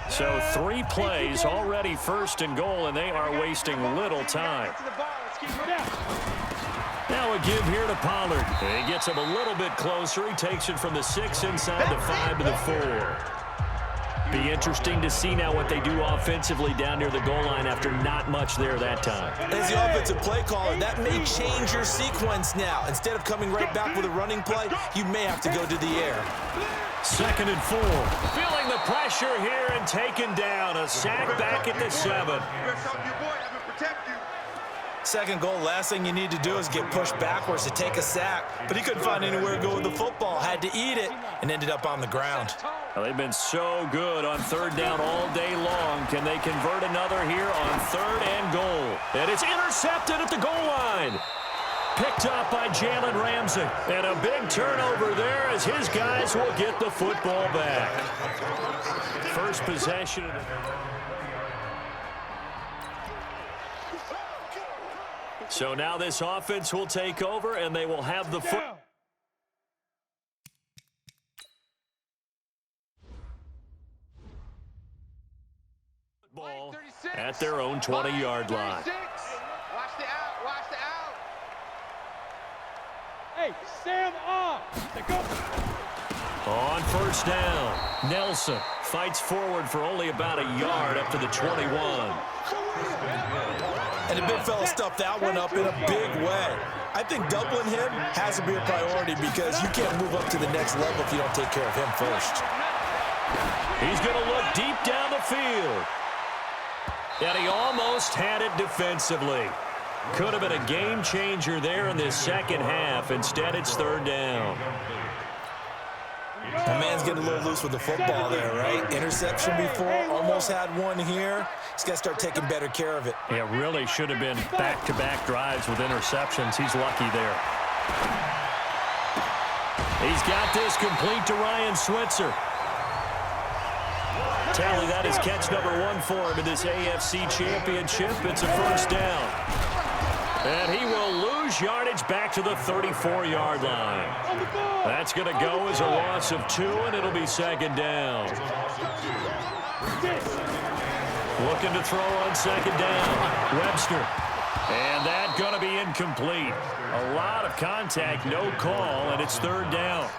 So 3 plays already 1st and goal, and they are wasting little time. Now a give here to Pollard. He gets him a little bit closer. He takes it from the 6 inside the 5 to the 4. Be interesting to see now what they do offensively down near the goal line after not much there that time. As the offensive play caller, that may change your sequence now. Instead of coming right back with a running play, you may have to go to the air. 2nd and 4. Feeling the pressure here and taken down. A sack back at the 7. Second goal, last thing you need to do is get pushed backwards to take a sack. But he couldn't find anywhere to go with the football. Had to eat it and ended up on the ground. Well, they've been so good on 3rd down all day long. Can they convert another here on 3rd and goal? And it's intercepted at the goal line. Picked up by Jalen Ramsey. And a big turnover there as his guys will get the football back. First possession. So now this offense will take over, and they will have the football. At their own 20-yard line. Watch the out. Watch the out. Hey, Sam off. Go. On first down, Nelson fights forward for only about a yard up to the 21. And the big fella stuffed that one up in a big way. I think doubling him has to be a priority because you can't move up to the next level if you don't take care of him first. He's going to look deep down the field. And he almost had it defensively. Could have been a game changer there in this second half. Instead, it's 3rd down. The man's getting a little loose with the football there, right? Interception before, almost had one here. He's got to start taking better care of it. It really should have been back-to-back drives with interceptions. He's lucky there. He's got this complete to Ryan Switzer. Tally, that is catch number 1 for him in this AFC Championship. It's a first down. And he will lose yardage back to the 34-yard line. That's going to go as a loss of 2, and it'll be second down. Looking to throw on second down. Webster. And that's going to be incomplete. A lot of contact, no call, and it's third down.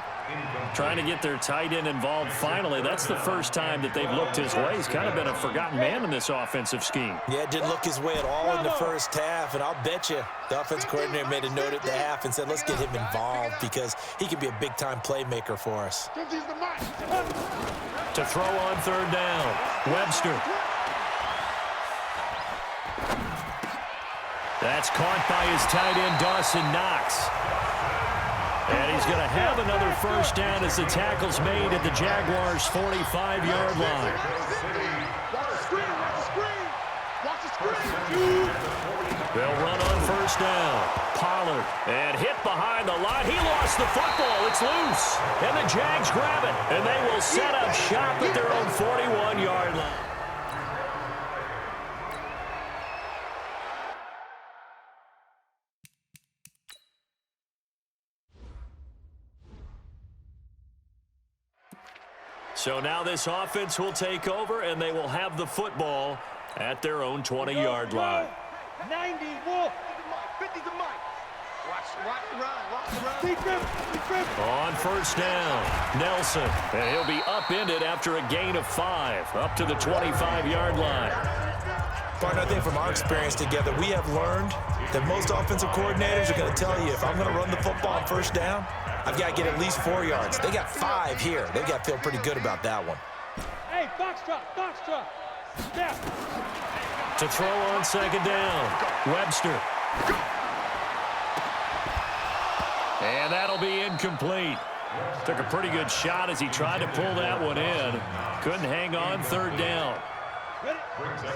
Trying to get their tight end involved finally. That's the first time that they've looked his way. He's kind of been a forgotten man in this offensive scheme. Yeah, it didn't look his way at all in the first half, and I'll bet you the offense coordinator made a note at the half and said, let's get him involved because he could be a big-time playmaker for us. To throw on third down, Webster. That's caught by his tight end, Dawson Knox. And he's going to have another first down as the tackle's made at the Jaguars' 45-yard line. They'll run on first down. Pollard, and hit behind the line. He lost the football. It's loose. And the Jags grab it. And they will set up shop at their own 41-yard line. So now this offense will take over, and they will have the football at their own 20-yard line. 90, walk. 50 to Mike. Watch, run. On first down, Nelson. And he'll be upended after a gain of 5, up to the 25-yard line. Partner, I think from our experience together, we have learned that most offensive coordinators are going to tell you, if I'm going to run the football on first down, I've got to get at least 4 yards. They got 5 here. They've got to feel pretty good about that one. Hey, box drop. Step. To throw on second down, Webster. And that'll be incomplete. Took a pretty good shot as he tried to pull that one in. Couldn't hang on third down.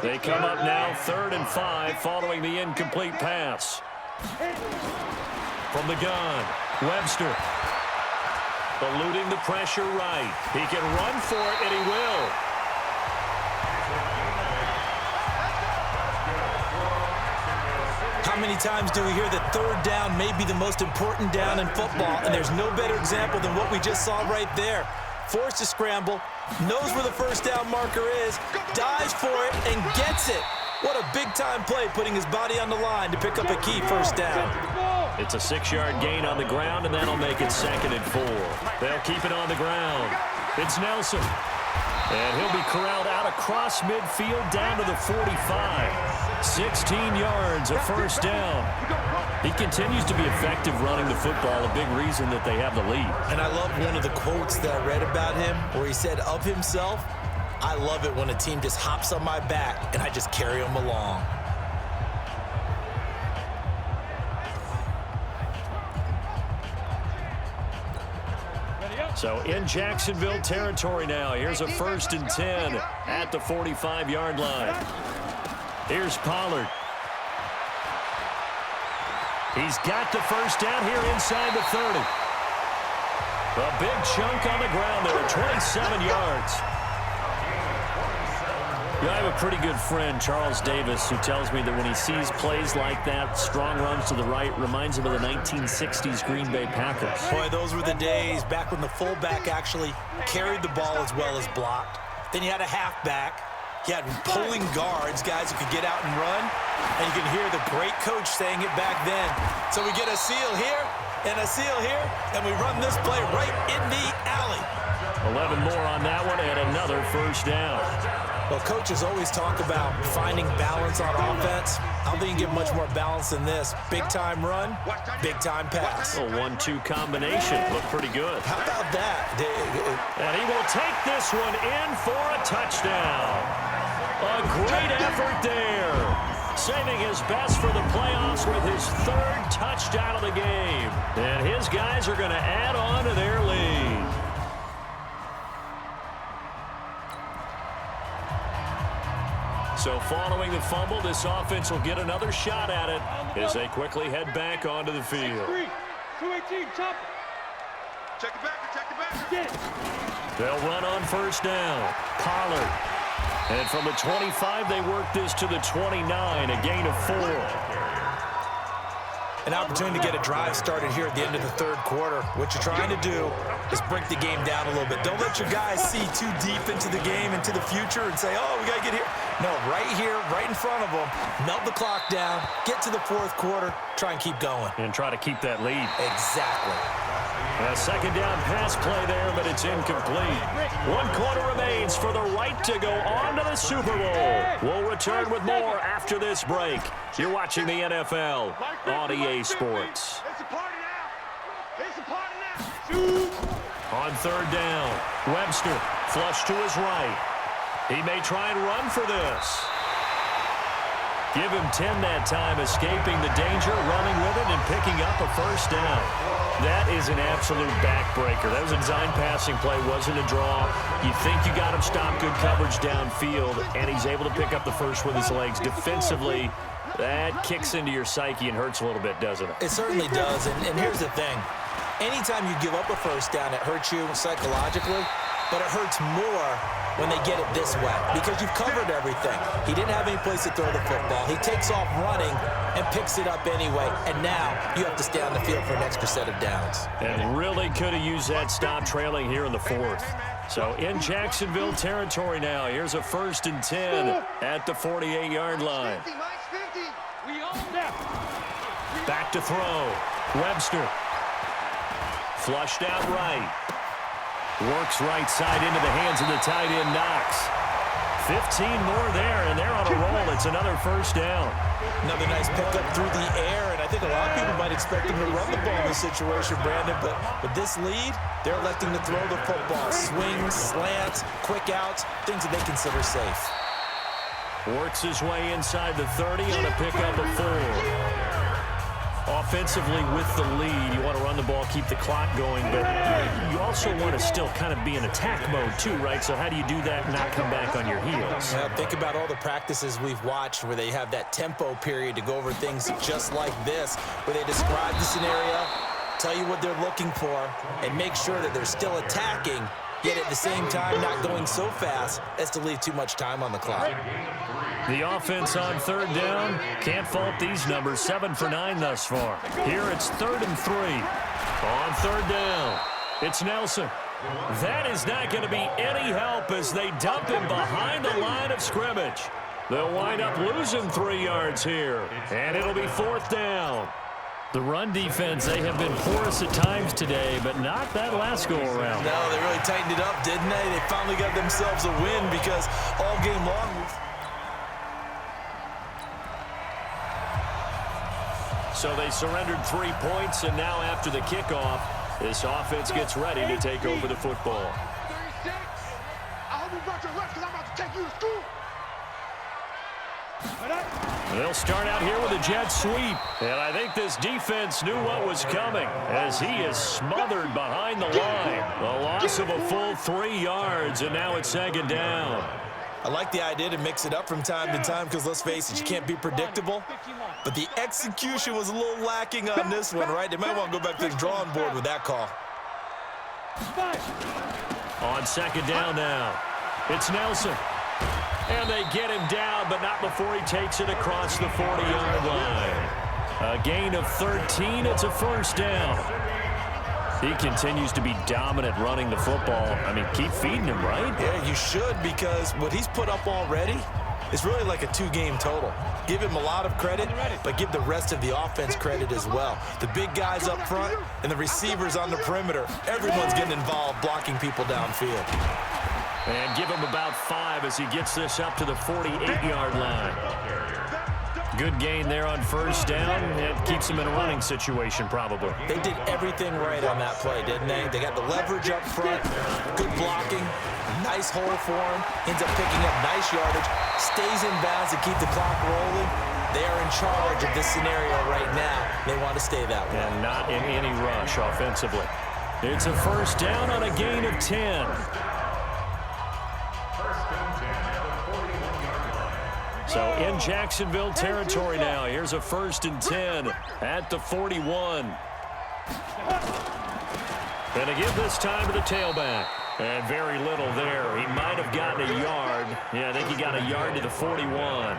They come up now 3rd and 5 following the incomplete pass. From the gun, Webster. Eluding the pressure right. He can run for it, and he will. How many times do we hear that third down may be the most important down in football, and there's no better example than what we just saw right there. Forced to scramble, knows where the first down marker is, dives for it, and gets it. What a big-time play, putting his body on the line to pick up a key first down. It's a 6-yard gain on the ground, and that'll make it 2nd and 4. They'll keep it on the ground. It's Nelson. And he'll be corralled out across midfield down to the 45. 16 yards, a first down. He continues to be effective running the football, a big reason that they have the lead. And I love one of the quotes that I read about him where he said of himself, I love it when a team just hops on my back and I just carry them along. So in Jacksonville territory now. Here's a 1st and 10 at the 45-yard line. Here's Pollard. He's got the first down here inside the 30. A big chunk on the ground there, 27 yards. I have a pretty good friend, Charles Davis, who tells me that when he sees plays like that, strong runs to the right, reminds him of the 1960s Green Bay Packers. Boy, those were the days back when the fullback actually carried the ball as well as blocked. Then you had a halfback. You had pulling guards, guys who could get out and run. And you can hear the great coach saying it back then. So we get a seal here and a seal here, and we run this play right in the alley. 11 more on that one and another first down. Well, coaches always talk about finding balance on offense. I don't think you can get much more balance than this. Big-time run, big-time pass. A 1-2 combination. Looked pretty good. How about that? And he will take this one in for a touchdown. A great effort there. Saving his best for the playoffs with his 3rd touchdown of the game. And his guys are going to add on to their lead. So following the fumble, this offense will get another shot at it as they quickly head back onto the field. 218, chop. Check it back. They'll run on first down. Pollard. And from the 25, they work this to the 29, a gain of 4. An opportunity to get a drive started here at the end of the third quarter. What you're trying to do is break the game down a little bit. Don't let your guys see too deep into the game, into the future, and say, oh, we got to get here. No, right here, right in front of them, melt the clock down, get to the fourth quarter, try and keep going. And try to keep that lead. Exactly. A second down pass play there, but it's incomplete. 1 quarter remains for the right to go on to the Super Bowl. We'll return with more after this break. You're watching the NFL on EA Sports. It's a party now. It's a party now. On third down, Webster flush to his right. He may try and run for this. Give him 10 that time, escaping the danger, running with it, and picking up a first down. That is an absolute backbreaker. That was a design passing play, wasn't a draw. You think you got him stopped, good coverage downfield, and he's able to pick up the first with his legs. Defensively, that kicks into your psyche and hurts a little bit, doesn't it? It certainly does, and here's the thing. Anytime you give up a first down, it hurts you psychologically, but it hurts more when they get it this way because you've covered everything. He didn't have any place to throw the football. He takes off running and picks it up anyway, and now you have to stay on the field for an extra set of downs. And really could have used that stop trailing here in the fourth. So in Jacksonville territory now. Here's a 1st and 10 at the 48-yard line. Back to throw. Webster. Flushed out right. Works right side into the hands of the tight end, Knox. 15 more there, and they're on a roll. It's another first down. Another nice pickup through the air, and I think a lot of people might expect him to run the ball in this situation, Brandon, but with this lead, they're electing to throw the football. Swings, slants, quick outs, things that they consider safe. Works his way inside the 30 on a pickup of 4. Offensively with the lead, you want to run the ball, keep the clock going, but you also want to still kind of be in attack mode too, right? So how do you do that and not come back on your heels? Well, think about all the practices we've watched where they have that tempo period to go over things just like this, where they describe the scenario, tell you what they're looking for, and make sure that they're still attacking, yet at the same time not going so fast as to leave too much time on the clock. The offense on third down, can't fault these numbers, 7 for 9 thus far. Here it's 3rd and 3. On third down, it's Nelson. That is not going to be any help as they dump him behind the line of scrimmage. They'll wind up losing 3 yards here, and it'll be 4th down. The run defense, they have been porous at times today, but not that last go-around. No, they really tightened it up, didn't they? They finally got themselves a win because all game long... So they surrendered 3 points, and now after the kickoff, this offense gets ready to take over the football. 36. I hope you brought your lunch because I'm about to take you to school. They'll start out here with a jet sweep, and I think this defense knew what was coming as he is smothered behind the line. A loss of a full 3 yards, and now it's 2nd down. I like the idea to mix it up from time to time because, let's face it, you can't be predictable. But the execution was a little lacking on this one, right? They might want to go back to the drawing board with that call. On 2nd down now, it's Nelson. And they get him down, but not before he takes it across the 40-yard line. A gain of 13, it's a 1st down. He continues to be dominant running the football. I mean, keep feeding him, right? Yeah, you should, because what he's put up already is really like a 2-game total. Give him a lot of credit, but give the rest of the offense credit as well. The big guys up front and the receivers on the perimeter. Everyone's getting involved blocking people downfield. And give him about 5 as he gets this up to the 48-yard line. Good gain there on 1st down. It keeps him in a running situation, probably. They did everything right on that play, didn't they? They got the leverage up front, good blocking, nice hole for him, ends up picking up nice yardage, stays in bounds to keep the clock rolling. They are in charge of this scenario right now. They want to stay that way. And not in any rush offensively. It's a 1st down on a gain of 10. So in Jacksonville territory now. Here's a 1st and 10 at the 41. And to give this time to the tailback. And very little there. He might have gotten a yard Yeah, I think he got a yard to the 41.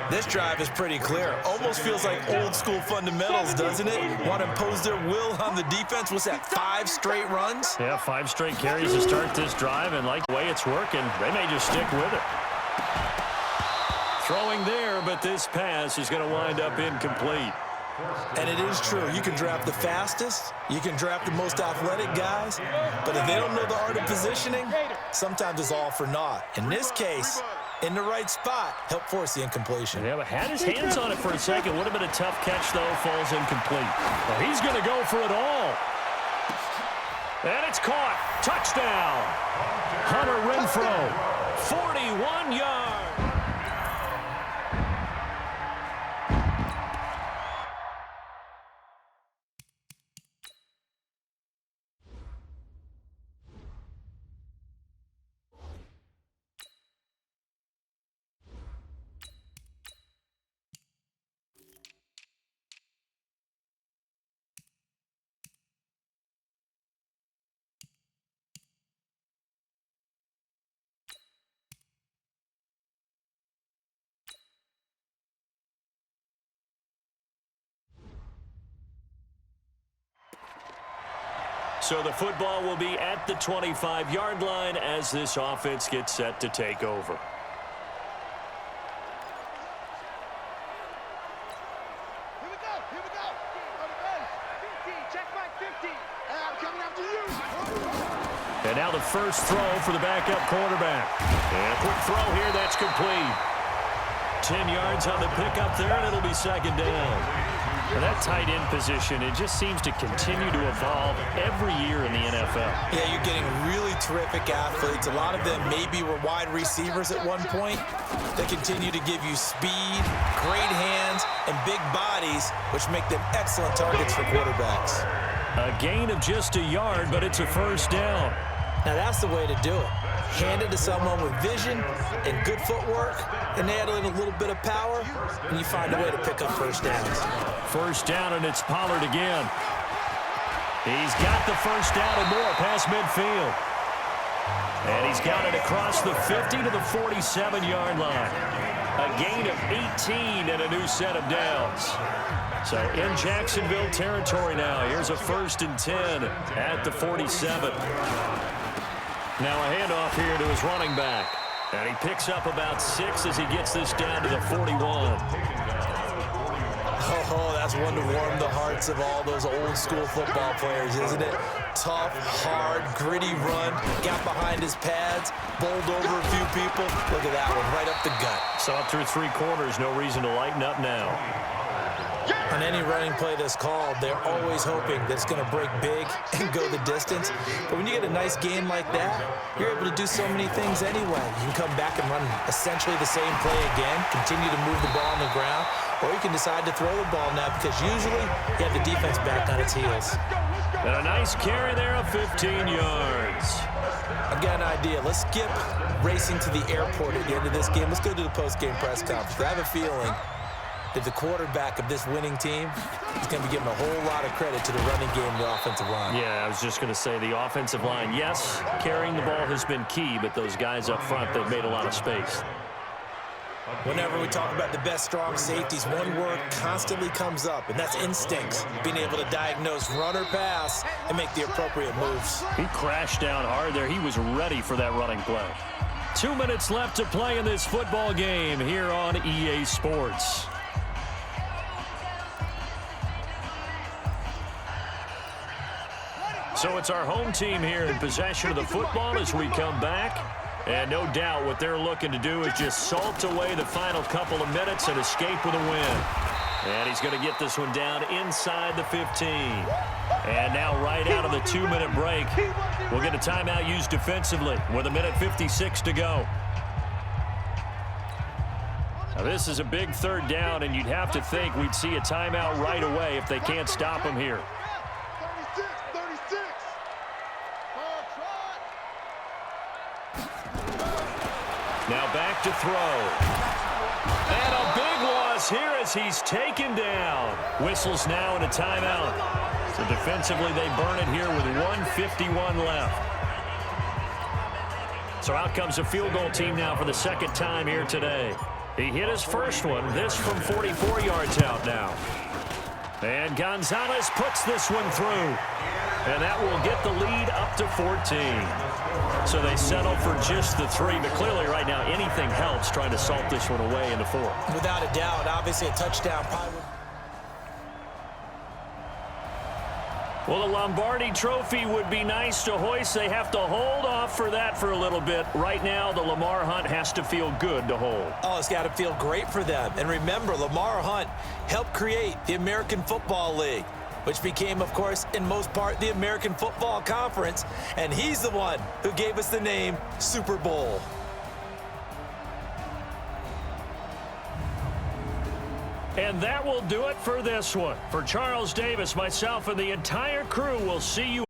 This drive is pretty clear. Almost feels like old school fundamentals, doesn't it? Want to impose their will on the defense. What's that, 5 straight runs? Yeah, 5 straight carries to start this drive, and like the way it's working, they may just stick with it. Throwing there, but this pass is going to wind up incomplete. And it is true. You can draft the fastest. You can draft the most athletic guys. But if they don't know the art of positioning, sometimes it's all for naught. In this case, in the right spot, help force the incompletion. Yeah, but had his hands on it for a second. Would have been a tough catch, though. Falls incomplete. Well, he's going to go for it all. And it's caught. Touchdown. Hunter Renfrow, 41 yards. So the football will be at the 25-yard line as this offense gets set to take over. Here we go. On the base. 15, check back 50. I'm coming after you. And now the first throw for the backup quarterback. And a quick throw here, that's complete. 10 yards on the pickup there, and it'll be second down. And that tight end position, it just seems to continue to evolve every year in the NFL. Yeah, you're getting really terrific athletes. A lot of them maybe were wide receivers at one point. They continue to give you speed, great hands, and big bodies, which make them excellent targets for quarterbacks. A gain of just a yard, but it's a first down. Now that's the way to do it. Hand it to someone with vision and good footwork, and add in a little bit of power, and you find a way to pick up first downs. First down, and it's Pollard again. He's got the first down and more past midfield. And he's got it across the 50 to the 47-yard line. A gain of 18 and a new set of downs. So in Jacksonville territory now. Here's a 1st and 10 at the 47. Now a handoff here to his running back. And he picks up about 6 as he gets this down to the 41. Oh, that's one to warm the hearts of all those old school football players, isn't it? Tough, hard, gritty run. Got behind his pads, bowled over a few people. Look at that one, right up the gut. Saw it through 3 quarters. No reason to lighten up now. On any running play that's called, they're always hoping that it's going to break big and go the distance. But when you get a nice game like that, you're able to do so many things anyway. You can come back and run essentially the same play again, continue to move the ball on the ground, or you can decide to throw the ball now because usually you have the defense back on its heels. And a nice carry there of 15 yards. I've got an idea. Let's skip racing to the airport at the end of this game. Let's go to the post-game press conference. I have a feeling that the quarterback of this winning team is going to be giving a whole lot of credit to the running game and the offensive line. Yeah, I was just going to say the offensive line, yes, carrying the ball has been key, but those guys up front, they've made a lot of space. Whenever we talk about the best strong safeties, one word constantly comes up, and that's instincts. Being able to diagnose run or pass and make the appropriate moves. He crashed down hard there. He was ready for that running play. 2 minutes left to play in this football game here on EA Sports. So it's our home team here in possession of the football as we come back. And no doubt what they're looking to do is just salt away the final couple of minutes and escape with a win. And he's going to get this one down inside the 15. And now right out of the 2-minute break, we'll get a timeout used defensively with 1:56 to go. Now this is a big 3rd down, and you'd have to think we'd see a timeout right away if they can't stop him here. Now back to throw. And a big loss here as he's taken down. Whistles now in a timeout. So defensively they burn it here with 1:51 left. So out comes a field goal team now for the second time here today. He hit his first one, this from 44 yards out now. And Gonzalez puts this one through. And that will get the lead up to 14. So they settle for just the 3, but clearly right now anything helps trying to salt this one away into 4. Without a doubt, obviously a touchdown probably. Well, the Lombardi Trophy would be nice to hoist. They have to hold off for that for a little bit. Right now, the Lamar Hunt has to feel good to hold. Oh, it's got to feel great for them. And remember, Lamar Hunt helped create the American Football League, which became, of course, in most part, the American Football Conference. And he's the one who gave us the name Super Bowl. And that will do it for this one. For Charles Davis, myself, and the entire crew, we'll see you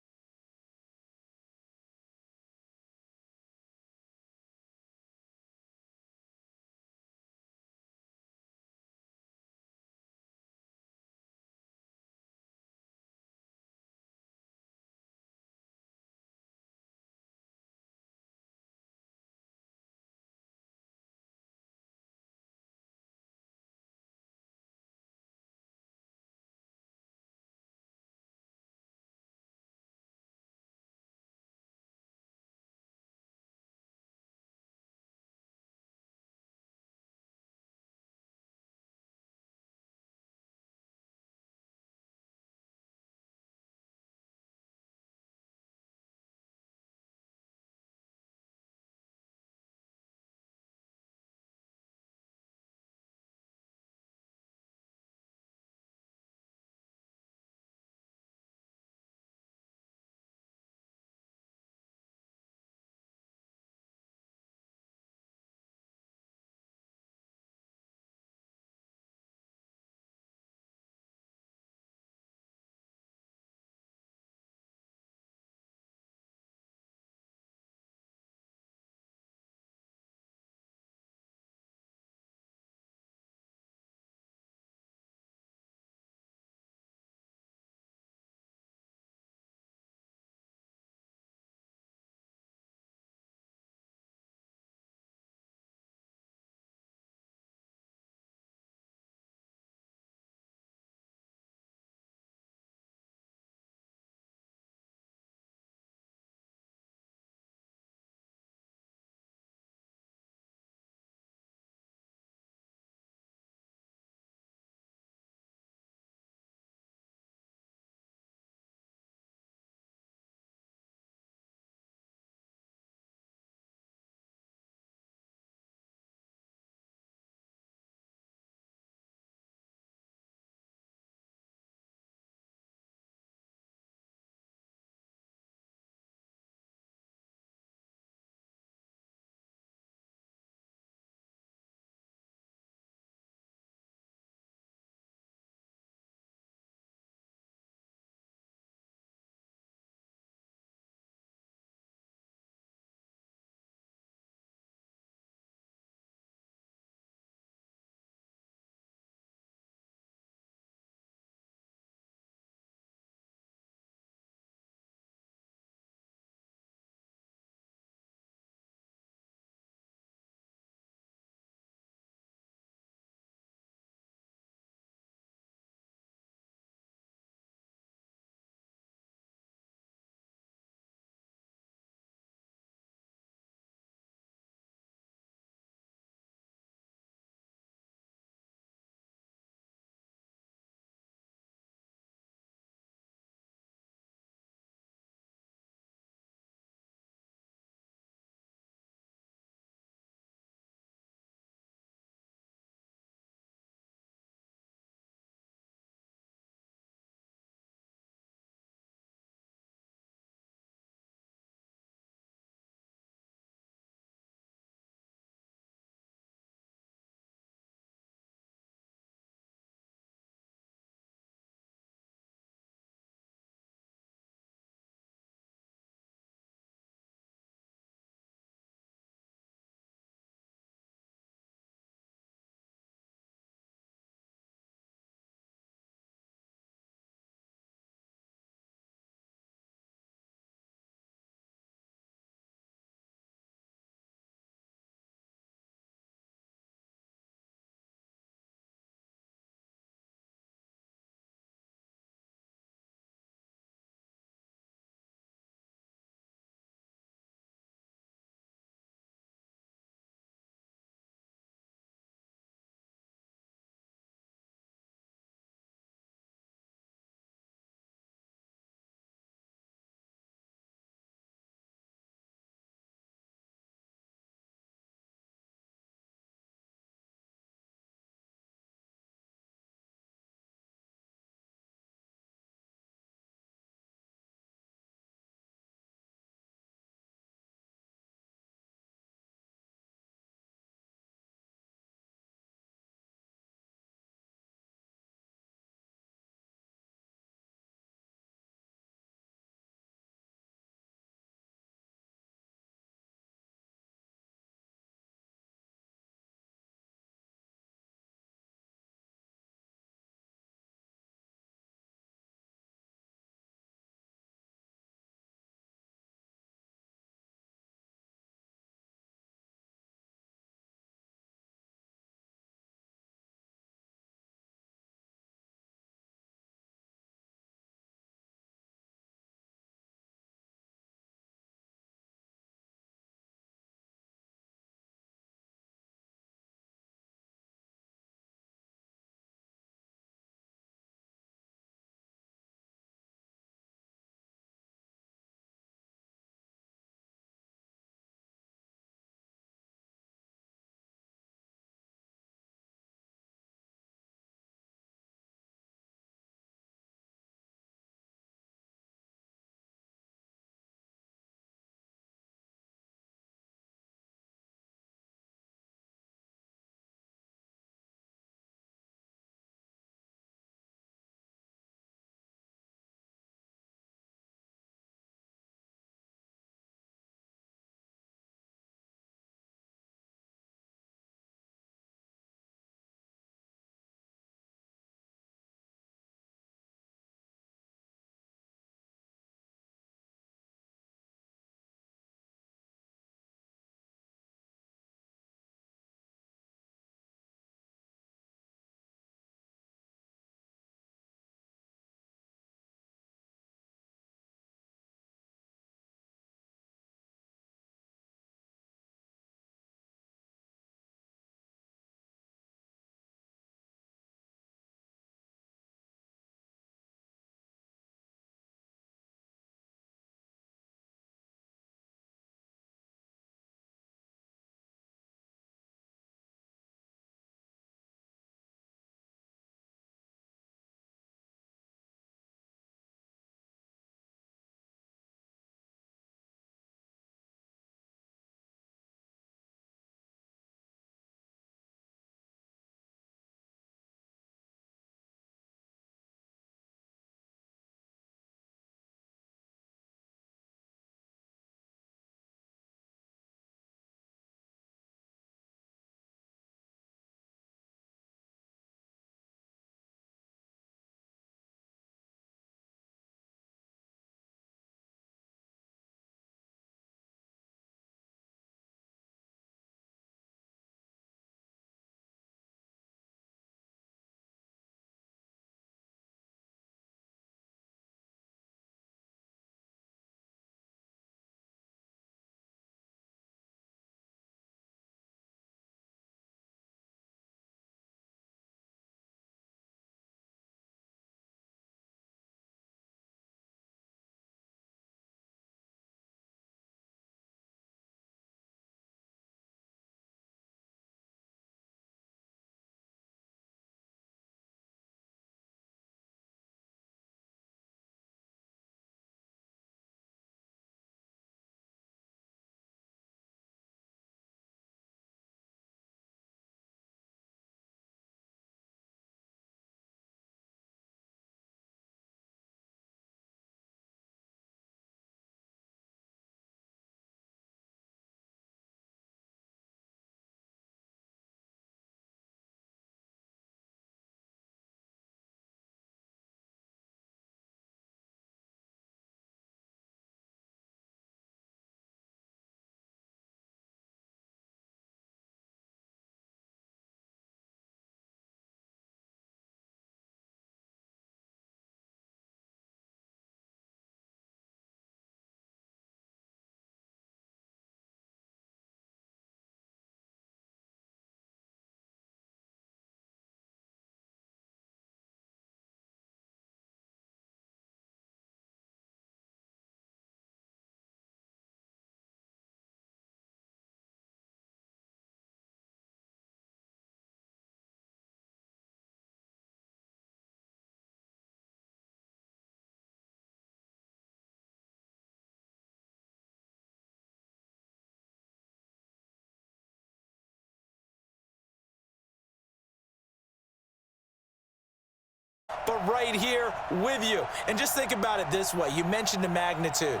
right here with you. And just think about it this way. You mentioned the magnitude.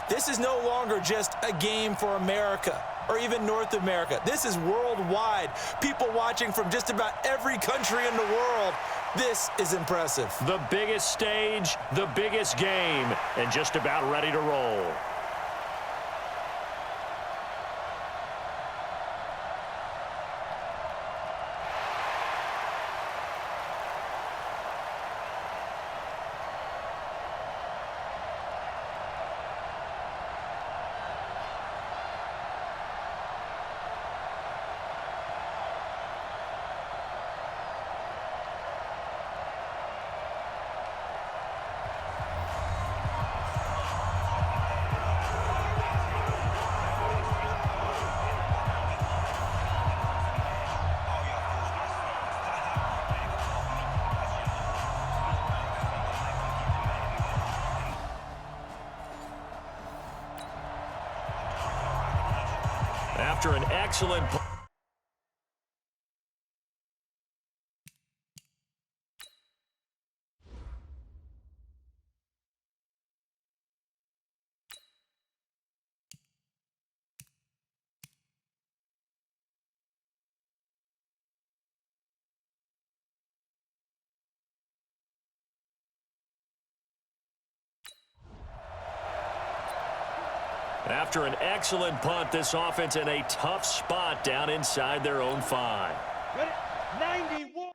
This is no longer just a game for America or even North America. This is worldwide. People watching from just about every country in the world. This is impressive. The biggest stage, the biggest game, and just about ready to roll. After an excellent After an excellent punt, this offense in a tough spot down inside their own 5. Ready? 91.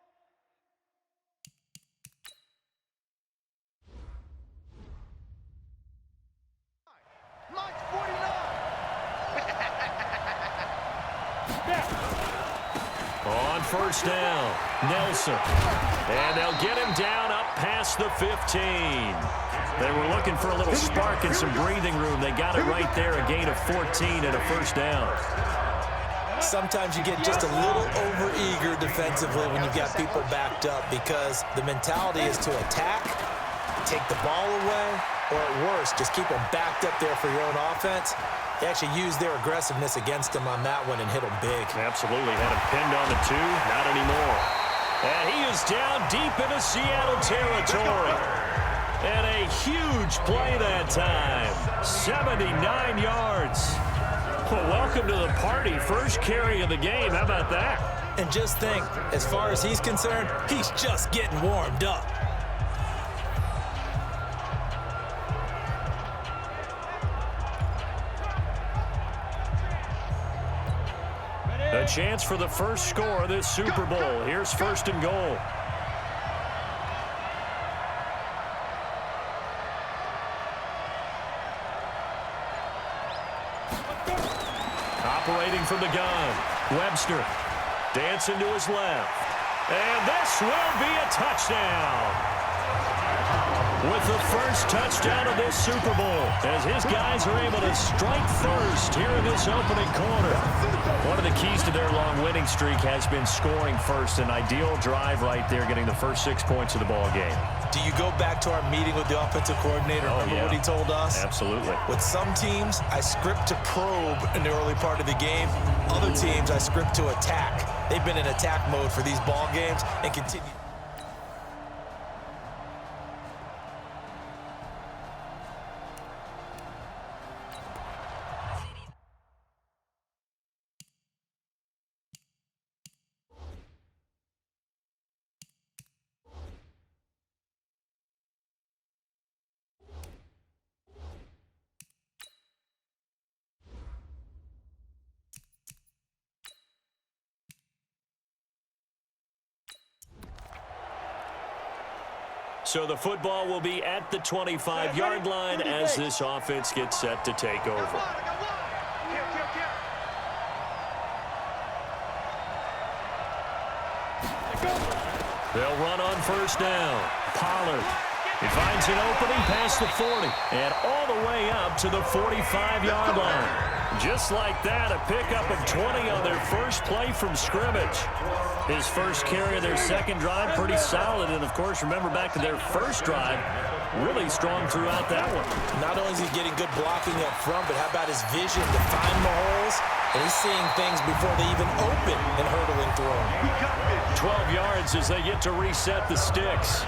Mine's 49. On first down, Nelson. And they'll get him down up past the 15. They were looking for a little spark and some breathing room. They got it right there, a gain of 14 and a first down. Sometimes you get just a little over-eager defensively when you've got people backed up because the mentality is to attack, take the ball away, or at worst, just keep them backed up there for your own offense. They actually used their aggressiveness against him on that one and hit him big. Absolutely. Had him pinned on the 2. Not anymore. And he is down deep into Seattle territory. And a huge play that time. 79 yards. Well, welcome to the party. First carry of the game. How about that? And just think, as far as he's concerned, he's just getting warmed up. A chance for the first score of this Super Bowl. Here's first and goal. Operating from the gun, Webster dancing to his left. And this will be a touchdown. With the first touchdown of this Super Bowl, as his guys are able to strike first here in this opening quarter. One of the keys to their long winning streak has been scoring first. An ideal drive right there, getting the first 6 points of the ball game. Do you go back to our meeting with the offensive coordinator? Remember what he told us? Absolutely. With some teams, I script to probe in the early part of the game. Other teams, I script to attack. They've been in attack mode for these ball games and continue. So the football will be at the 25-yard line as this offense gets set to take over. They'll run on first down. Pollard. He finds an opening past the 40 and all the way up to the 45-yard line. Just like that, a pickup of 20 on their first play from scrimmage. His first carry of their second drive, pretty solid. And, of course, remember back to their first drive, really strong throughout that one. Not only is he getting good blocking up front, but how about his vision to find the holes? And he's seeing things before they even open and hurdling through them. 12 yards as they get to reset the sticks.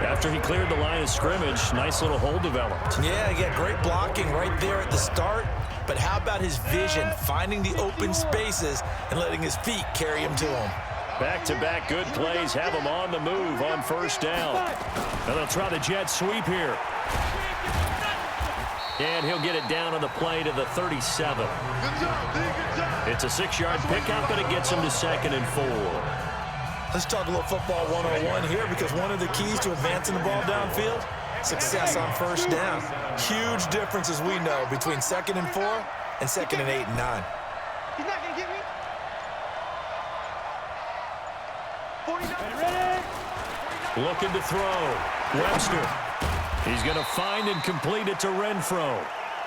After he cleared the line of scrimmage, nice little hole developed. Yeah, he got great blocking right there at the start. But how about his vision, finding the open spaces and letting his feet carry him to him? Back-to-back good plays have him on the move on first down. And they'll try the jet sweep here. And he'll get it down on the play to the 37. It's a 6-yard pickup, and it gets him to 2nd and 4. Let's talk a little football 101 here, because one of the keys to advancing the ball downfield, success on first down. Huge difference, as we know, between 2nd and 4 and 2nd and 8 and 9. He's not going to get me. 49. Looking to throw. Webster. He's going to find and complete it to Renfro.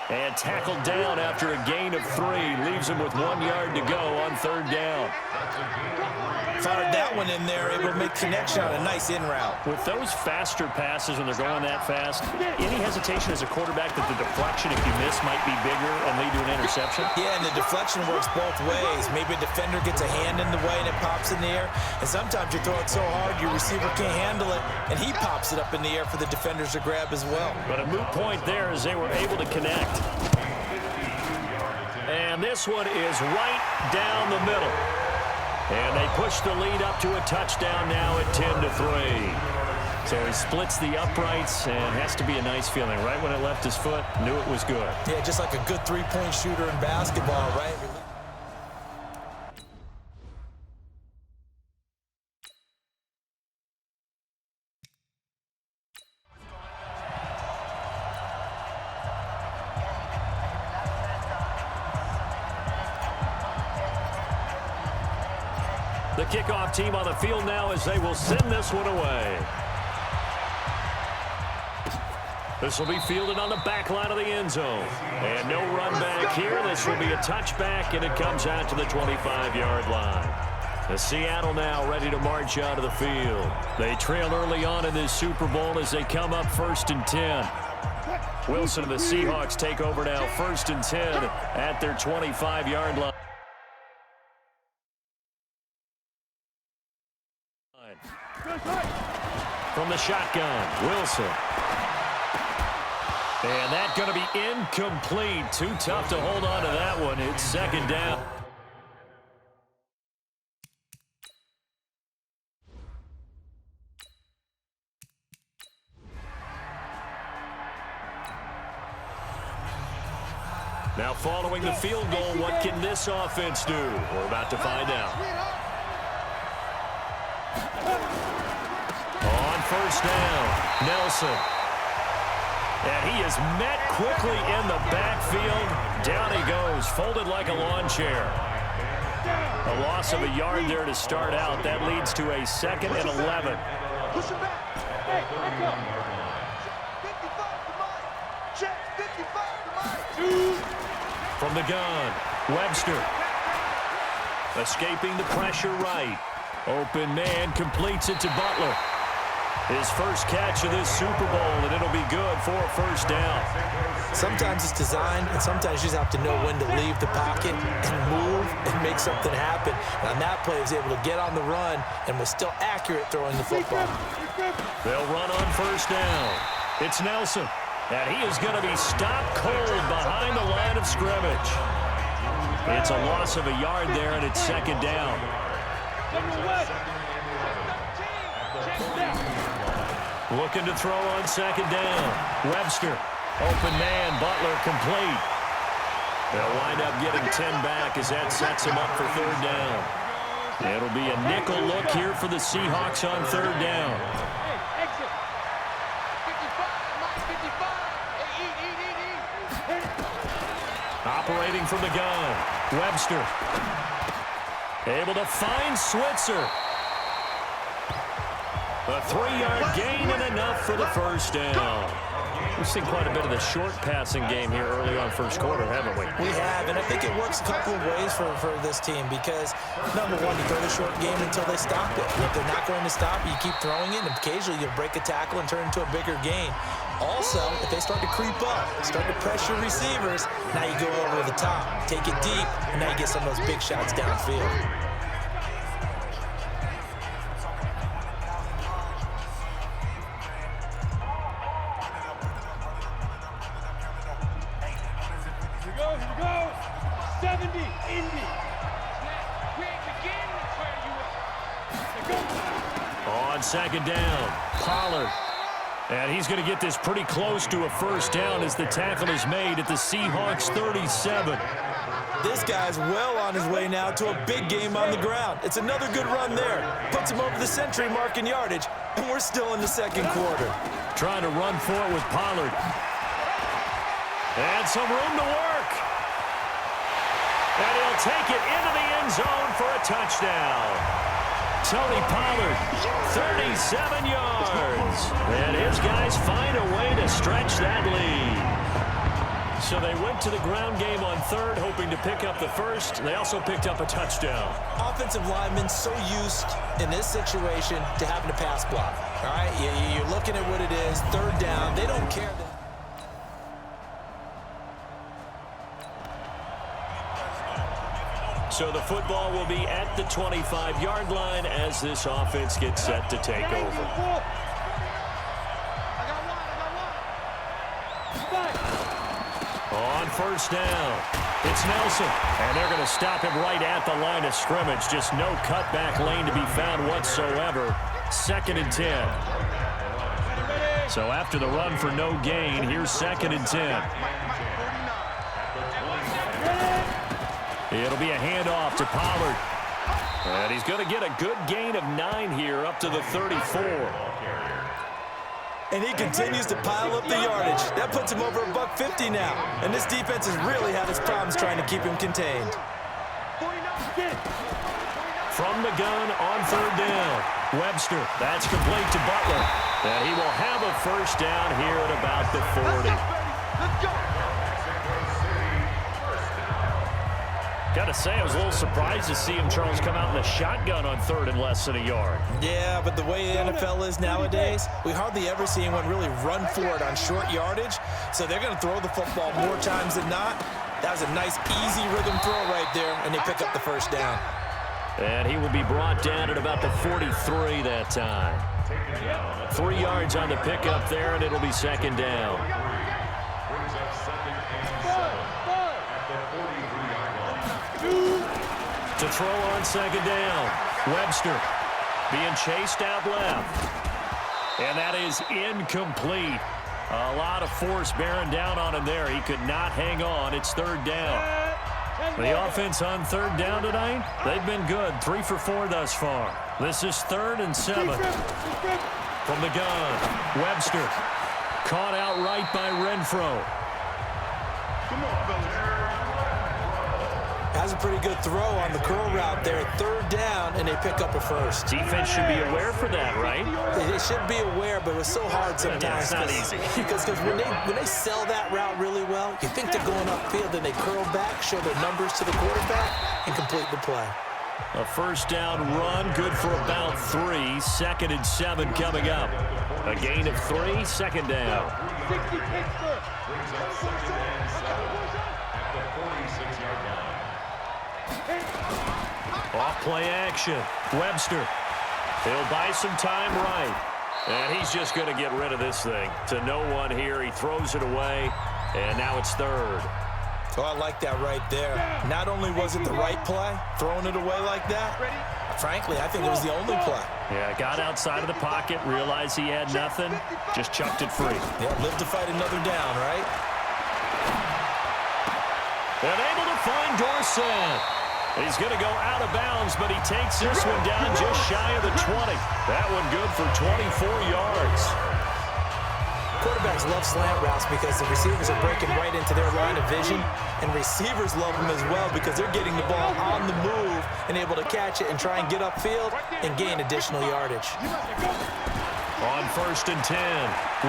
And tackled down after a gain of 3. Leaves him with 1 yard to go on 3rd down. Fired that one in there, able to make connection on a nice in route. With those faster passes when they're going that fast, any hesitation as a quarterback that the deflection, if you miss, might be bigger and lead to an interception? Yeah, and the deflection works both ways. Maybe a defender gets a hand in the way and it pops in the air. And sometimes you throw it so hard your receiver can't handle it, and he pops it up in the air for the defenders to grab as well. But a moot point there as they were able to connect. And this one is right down the middle. And they push the lead up to a touchdown now at 10-3. So he splits the uprights, and has to be a nice feeling. Right when it left his foot, knew it was good. Yeah, just like a good three-point shooter in basketball, right? The kickoff team on the field now as they will send this one away. This will be fielded on the back line of the end zone. And no run back here. This will be a touchback, and it comes out to the 25-yard line. The Seattle now ready to march out of the field. They trail early on in this Super Bowl as they come up 1st and 10. Wilson and the Seahawks take over now 1st and 10 at their 25-yard line. From the shotgun, Wilson. And that's going to be incomplete. Too tough to hold on to that one. It's 2nd down. Now following the field goal, what can this offense do? We're about to find out. On 1st down, Nelson. And he is met quickly in the backfield. Down he goes, folded like a lawn chair. A loss of a yard there to start out. That leads to a 2nd and 11. Push him back. Hey, back up. 55 to mine. Check, 55 to mine. From the gun, Webster. Escaping the pressure right. Open man completes it to Butler. His first catch of this Super Bowl, and it'll be good for a 1st down. Sometimes it's designed, and sometimes you just have to know when to leave the pocket and move and make something happen. And on that play, he was able to get on the run and was still accurate throwing the football. They'll run on 1st down. It's Nelson, and he is going to be stopped cold behind the line of scrimmage. It's a loss of a yard there, and it's 2nd down. Looking to throw on 2nd down. Webster. Open man. Butler complete. They'll wind up getting 10 back as that sets him up for 3rd down. It'll be a nickel look here for the Seahawks on 3rd down. Hey, exit. 55, Operating from the gun. Webster. Able to find Switzer. A 3-yard gain and enough for the 1st down. We've seen quite a bit of the short passing game here early on 1st quarter, haven't we? We have, and I think it works a couple of ways for this team because, number one, you throw the short game until they stop it. And if they're not going to stop it, you keep throwing it, and occasionally you'll break a tackle and turn it into a bigger gain. Also, if they start to creep up, start to pressure receivers, now you go over the top, take it deep, and now you get some of those big shots downfield. Here you go. 70, Indy. We ain't beginning to tear you up. Here go. On second down, Pollard. And he's going to get this pretty close to a first down as the tackle is made at the Seahawks 37. This guy's well on his way now to a big game on the ground. It's another good run there. Puts him over the century mark in yardage, and we're still in the second quarter. Trying to run for it with Pollard. And some room to work. And he'll take it into the end zone for a touchdown. Tony Pollard, 37 yards. And his guys find a way to stretch that lead. So they went to the ground game on third, hoping to pick up the first. They also picked up a touchdown. Offensive linemen so used in this situation to having to pass block. All right, you're looking at what it is, third down. They don't care. So the football will be at the 25-yard line as this offense gets set to take over. On first down, it's Nelson. And they're going to stop him right at the line of scrimmage. Just no cutback lane to be found whatsoever. 2nd and 10. So after the run for no gain, here's 2nd and 10. It'll be a handoff to Pollard. And he's going to get a good gain of 9 here up to the 34. And he continues to pile up the yardage. That puts him over $150 now. And this defense has really had its problems trying to keep him contained. From the gun on third down, Webster. That's complete to Butler. And he will have a first down here at about the 40. Let's go. Got to say, I was a little surprised to see him, Charles, come out in the shotgun on third and less than a yard. Yeah, but the way the NFL is nowadays, we hardly ever see anyone really run for it on short yardage. So they're going to throw the football more times than not. That was a nice, easy rhythm throw right there, and they pick up the first down. And he will be brought down at about the 43 that time. 3 yards on the pickup there, and it'll be second down. To throw on second down, Webster being chased out left. And that is incomplete. A lot of force bearing down on him there. He could not hang on. It's third down. The offense on third down tonight, they've been good. 3 for 4 thus far. This is 3rd and 7. From the gun, Webster caught out right by Renfro. Come on, fellas. Has a pretty good throw on the curl route there. Third down, and they pick up a first. Defense should be aware for that, right? They should be aware, but it's so hard sometimes. Yeah, it's not easy. Because when they sell that route really well, you think they're going upfield, then they curl back, show their numbers to the quarterback, and complete the play. A first down run, good for about 3. 2nd and 7 coming up. A gain of 3, second down. Off play action. Webster. He'll buy some time right. And he's just going to get rid of this thing. To no one here. He throws it away. And now it's third. Oh, I like that right there. Not only was it the right play, throwing it away like that, frankly, I think it was the only play. Yeah, got outside of the pocket, realized he had nothing, just chucked it free. Yeah, live to fight another down, right? And able to find Dorsett. He's going to go out of bounds, but he takes this one down just shy of the 20. That one good for 24 yards. Quarterbacks love slant routes because the receivers are breaking right into their line of vision, and receivers love them as well because they're getting the ball on the move and able to catch it and try and get upfield and gain additional yardage. On 1st and 10,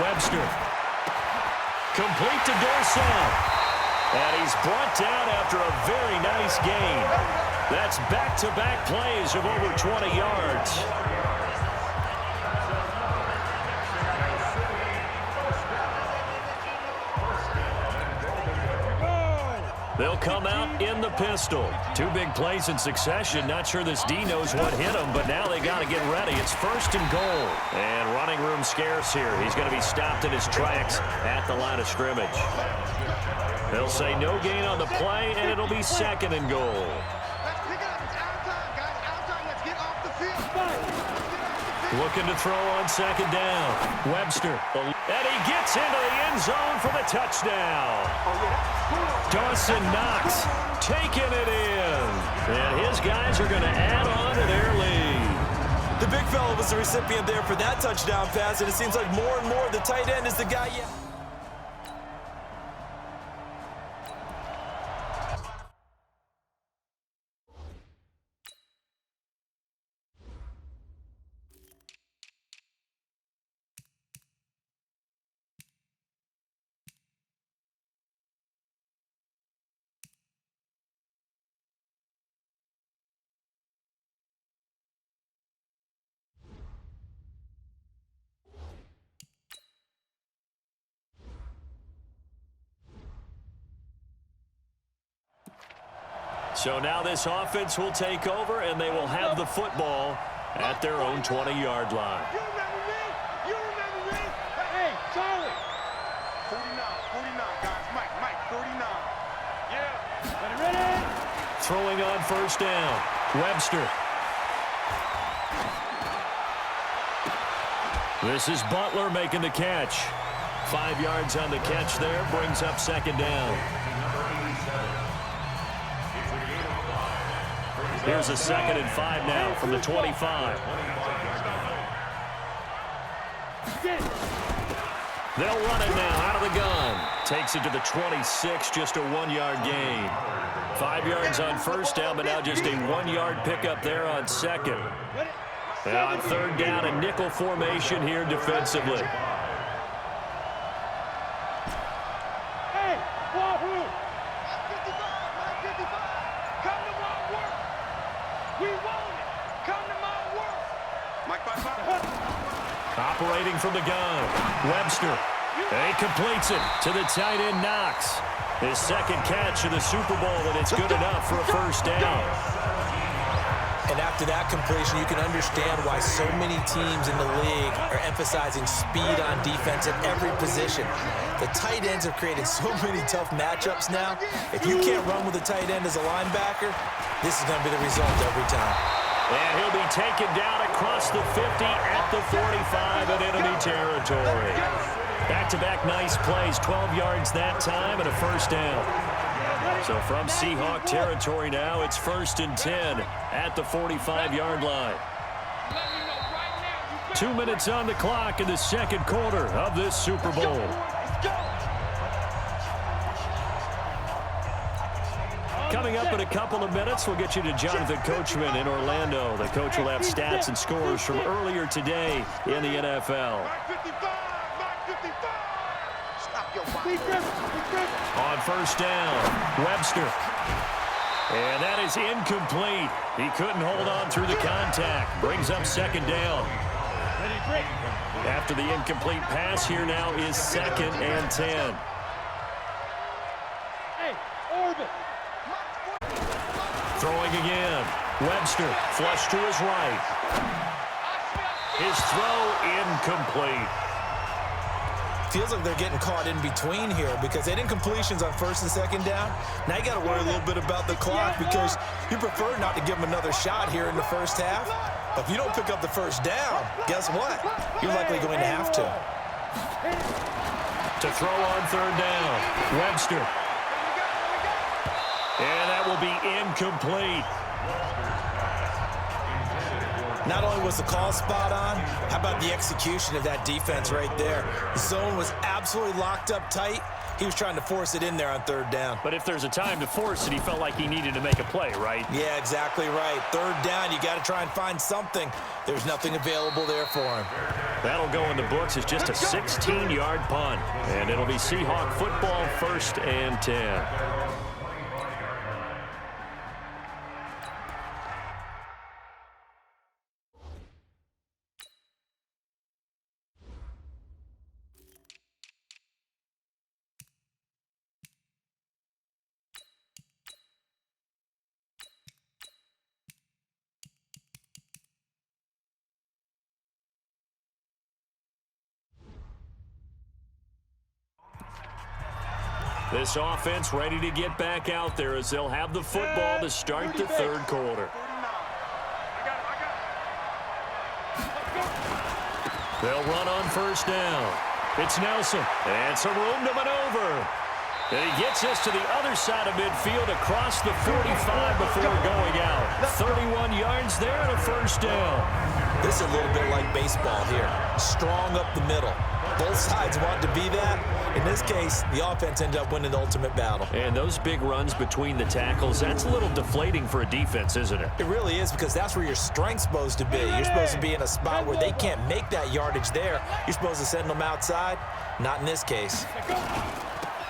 Webster. Complete to Dorsett. And he's brought down after a very nice gain. That's back-to-back plays of over 20 yards. They'll come out in the pistol. 2 big plays in succession. Not sure this D knows what hit him, but now they got to get ready. It's 1st and goal. And running room scarce here. He's going to be stopped in his tracks at the line of scrimmage. They'll say no gain on the play, and it'll be second and goal. Let's pick it up. It's out of time, guys. Out of time. Let's get off the field. Looking to throw on second down. Webster. And he gets into the end zone for the touchdown. Dawson Knox taking it in. And his guys are going to add on to their lead. The big fella was the recipient there for that touchdown pass, and it seems like more and more the tight end is the guy. So now this offense will take over, and they will have the football at their own 20-yard line. You remember me? You remember me? Hey, Charlie. 49, guys. Mike, 49. Yeah. Ready? Throwing on first down. Webster. This is Butler making the catch. 5 yards on the catch there, brings up second down. Here's a 2nd and 5 now from the 25. They'll run it now out of the gun. Takes it to the 26, just a 1-yard gain. 5 yards on first down, but now just a 1-yard pickup there on second. And on third down, a nickel formation here defensively. Hey, Wahoo! 55. Come to my work. We want it. Come to my work. Mike, Operating from the gun, Webster. He completes it to the tight end Knox. His second catch of the Super Bowl, and it's good enough for a first down. And after that completion, you can understand why so many teams in the league are emphasizing speed on defense at every position. The tight ends have created so many tough matchups now. If you can't run with a tight end as a linebacker, this is going to be the result every time. And he'll be taken down across the 50 at the 45 in enemy territory. Back-to-back nice plays, 12 yards that time and a first down. So from Seahawk territory now, it's 1st and 10 at the 45-yard line. 2 minutes on the clock in the second quarter of this Super Bowl. Coming up in a couple of minutes, we'll get you to Jonathan Coachman in Orlando. The coach will have stats and scores from earlier today in the NFL. On first down, Webster. And that is incomplete. He couldn't hold on through the contact. Brings up second down. After the incomplete pass, here now is 2nd and 10. Hey, orbit. Throwing again. Webster, flush to his right. His throw incomplete. Feels like they're getting caught in between here because they didn't completions on 1st and 2nd down. Now you got to worry a little bit about the clock because you prefer not to give them another shot here in the first half. But if you don't pick up the first down, guess what? You're likely going to have to. To throw on third down, Webster. And that will be incomplete. Not only was the call spot on, how about the execution of that defense right there? The zone was absolutely locked up tight. He was trying to force it in there on third down. But if there's a time to force it, he felt like he needed to make a play, right? Yeah, exactly right. Third down, you got to try and find something. There's nothing available there for him. That'll go in the books as just a 16-yard punt. And it'll be Seahawk football, 1st and 10. This offense ready to get back out there as they'll have the football to start the third quarter. They'll run on first down. It's Nelson, and some room to maneuver. And he gets us to the other side of midfield across the 45 before going out. 31 yards there and a first down. This is a little bit like baseball here. Strong up the middle. Both sides want to be that. In this case, the offense ended up winning the ultimate battle. And those big runs between the tackles, that's a little deflating for a defense, isn't it? It really is, because that's where your strength's supposed to be. You're supposed to be in a spot where they can't make that yardage there. You're supposed to send them outside. Not in this case.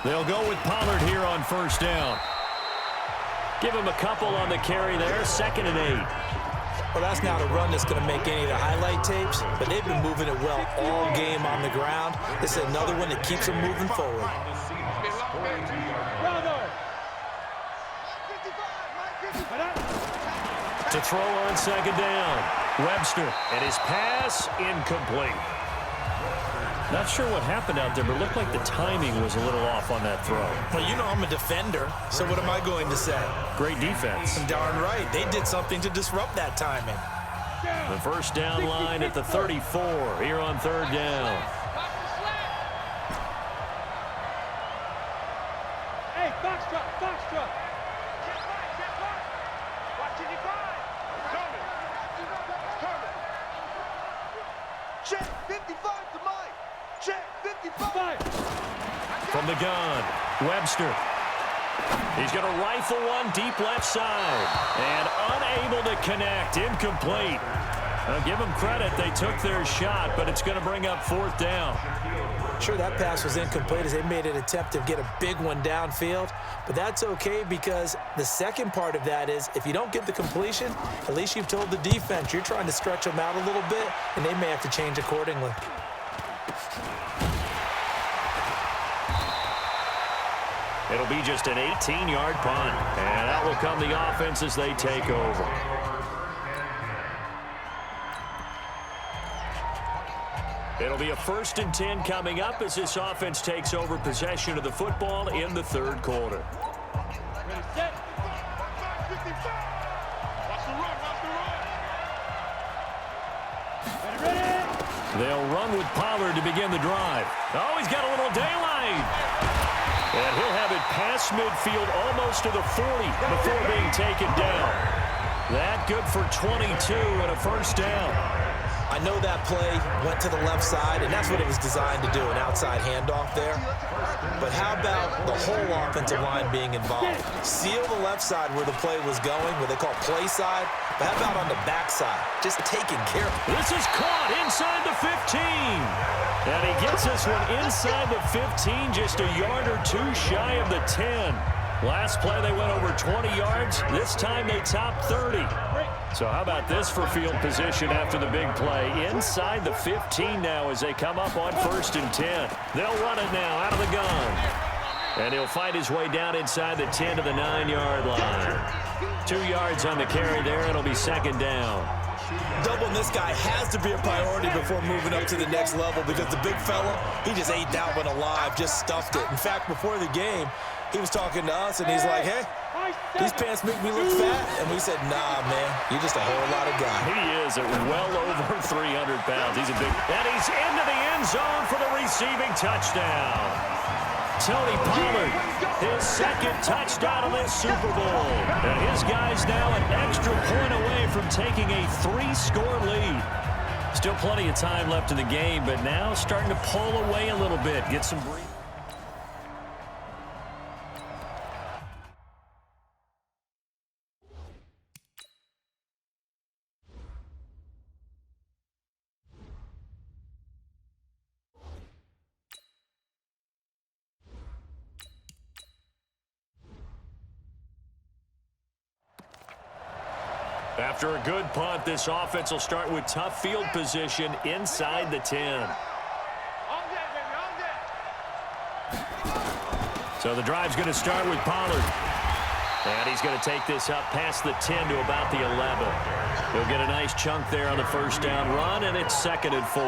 They'll go with Pollard here on first down. Give him a couple on the carry there, 2nd and 8. Well, that's not a run that's going to make any of the highlight tapes, but they've been moving it well all game on the ground. This is another one that keeps them moving forward. To throw on 2nd down, Webster, and his pass incomplete. Not sure what happened out there, but it looked like the timing was a little off on that throw. Well, you know I'm a defender, so what am I going to say? Great defense. Darn right. They did something to disrupt that timing. The first down line at the 34 here on third down. Hey, Foxtrot. Watching you grind. Coming. Check 55 to Mike. Check 55. From the gun, Webster. He's going to rifle one deep left side. And unable to connect. Incomplete. Now, give them credit. They took their shot, but it's going to bring up 4th down. Sure, that pass was incomplete as they made an attempt to get a big one downfield. But that's okay, because the second part of that is if you don't get the completion, at least you've told the defense you're trying to stretch them out a little bit, and they may have to change accordingly. It'll be just an 18-yard punt. And out will come the offense as they take over. It'll be a 1st and 10 coming up as this offense takes over possession of the football in the third quarter. Ready, set. 55. Watch the run. Ready. They'll run with Pollard to begin the drive. Oh, he's got a little daylight. And he'll have it past midfield almost to the 40 before being taken down. That good for 22 and a first down. I know that play went to the left side, and that's what it was designed to do, an outside handoff there. But how about the whole offensive line being involved? Seal the left side where the play was going, what they call play side, but how about on the back side? Just taking care of it. This is caught inside the 15. And he gets this one inside the 15, just a yard or two shy of the 10. Last play, they went over 20 yards. This time, they topped 30. So how about this for field position after the big play? Inside the 15 now as they come up on 1st and 10. They'll run it now out of the gun. And he'll fight his way down inside the 10 to the 9-yard line. 2 yards on the carry there. It'll be 2nd down. Doubling this guy has to be a priority before moving up to the next level, because the big fella, he just ate that one alive, just stuffed it. In fact, before the game, he was talking to us, and he's like, hey, these pants make me look fat. And we said, nah, man, you're just a whole lot of guy. He is at well over 300 pounds. He's a big, and he's into the end zone for the receiving touchdown. Tony Pollard, his 2nd touchdown of this Super Bowl. And his guys now an extra point away from taking a 3-score lead. Still plenty of time left in the game, but now starting to pull away a little bit, get some breathing. After a good punt, this offense will start with tough field position inside the 10. So the drive's going to start with Pollard. And he's going to take this up past the 10 to about the 11. He'll get a nice chunk there on the first down run, and it's 2nd and 4.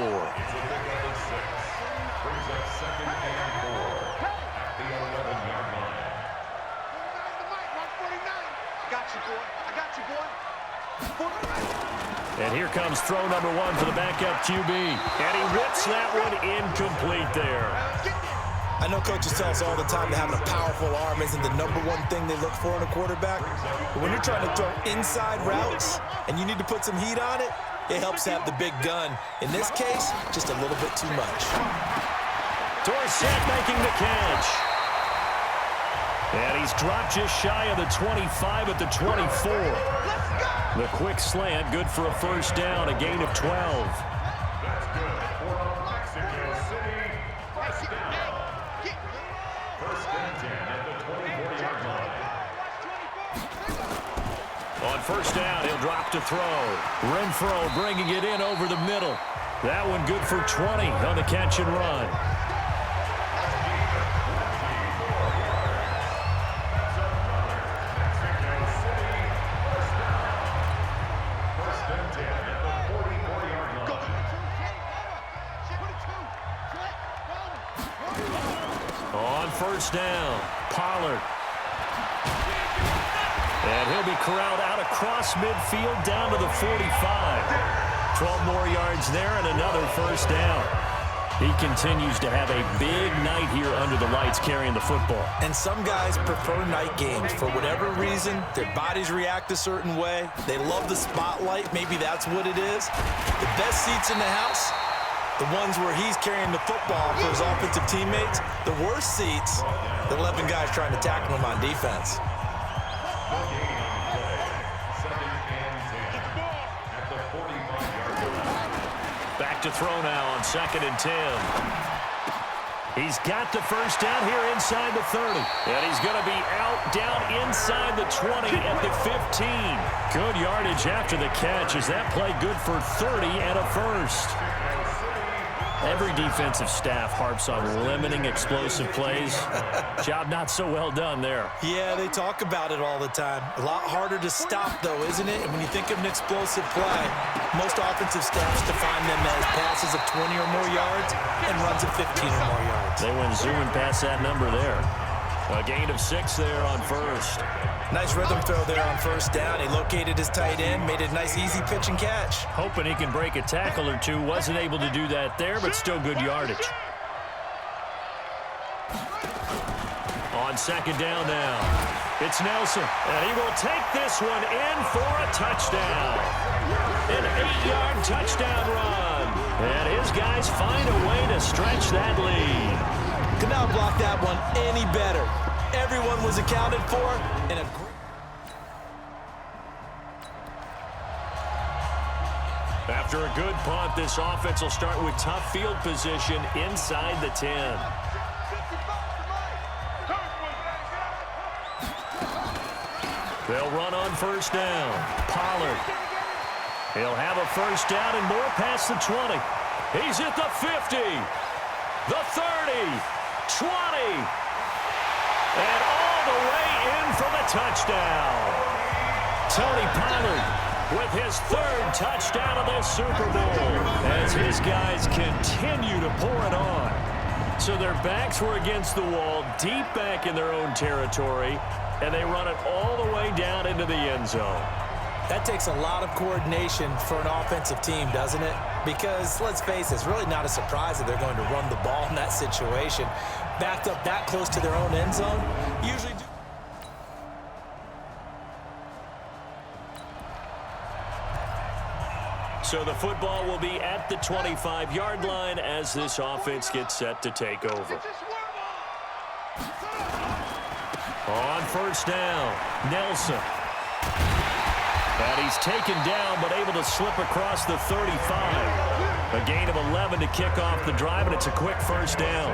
And here comes throw number 1 for the backup QB. And he whips that one incomplete there. I know coaches tell us all the time that having a powerful arm isn't the number one thing they look for in a quarterback. But when you're trying to throw inside routes and you need to put some heat on it, it helps to have the big gun. In this case, just a little bit too much. Dorsett making the catch. And he's dropped just shy of the 25 at the 24. The quick slant, good for a first down, a gain of 12. On first down, he'll drop to throw. Renfro bringing it in over the middle. That one good for 20 on the catch and run. On first down, Pollard. And he'll be corralled out across midfield down to the 45. 12 more yards there and another first down. He continues to have a big night here under the lights carrying the football. And some guys prefer night games. For whatever reason, their bodies react a certain way. They love the spotlight. Maybe that's what it is. The best seats in the house, the ones where he's carrying the football for his offensive teammates. The worst seats, the 11 guys trying to tackle him on defense. Back to throw now on 2nd and 10. He's got the first down here inside the 30. And he's going to be out down inside the 20 at the 15. Good yardage after the catch as that play good for 30 and a first. Every defensive staff harps on limiting explosive plays. Job not so well done there. Yeah, they talk about it all the time. A lot harder to stop, though, isn't it? And when you think of an explosive play, most offensive staffs define them as passes of 20 or more yards and runs of 15 or more yards. They went zooming past that number there. A gain of 6 there on first. Nice rhythm throw there on first down. He located his tight end, made it a nice easy pitch and catch. Hoping he can break a tackle or two. Wasn't able to do that there, but still good yardage. On 2nd down now, it's Nelson, and he will take this one in for a touchdown. An 8-yard touchdown run. And his guys find a way to stretch that lead. Could not block that one any better. Everyone was accounted for in a great... After a good punt, this offense will start with tough field position inside the 10. They'll run on first down. Pollard. He'll have a first down and more past the 20. He's at the 50, the 30, 20. And all the way in for the touchdown. Tony Pollard with his 3rd touchdown of this Super Bowl as his guys continue to pour it on. So their backs were against the wall, deep back in their own territory, and they run it all the way down into the end zone. That takes a lot of coordination for an offensive team, doesn't it? Because, let's face it, it's really not a surprise that they're going to run the ball in that situation. Backed up that close to their own end zone, usually do. So the football will be at the 25-yard line as this offense gets set to take over. On first down, Nelson. And he's taken down but able to slip across the 35. A gain of 11 to kick off the drive, and it's a quick first down.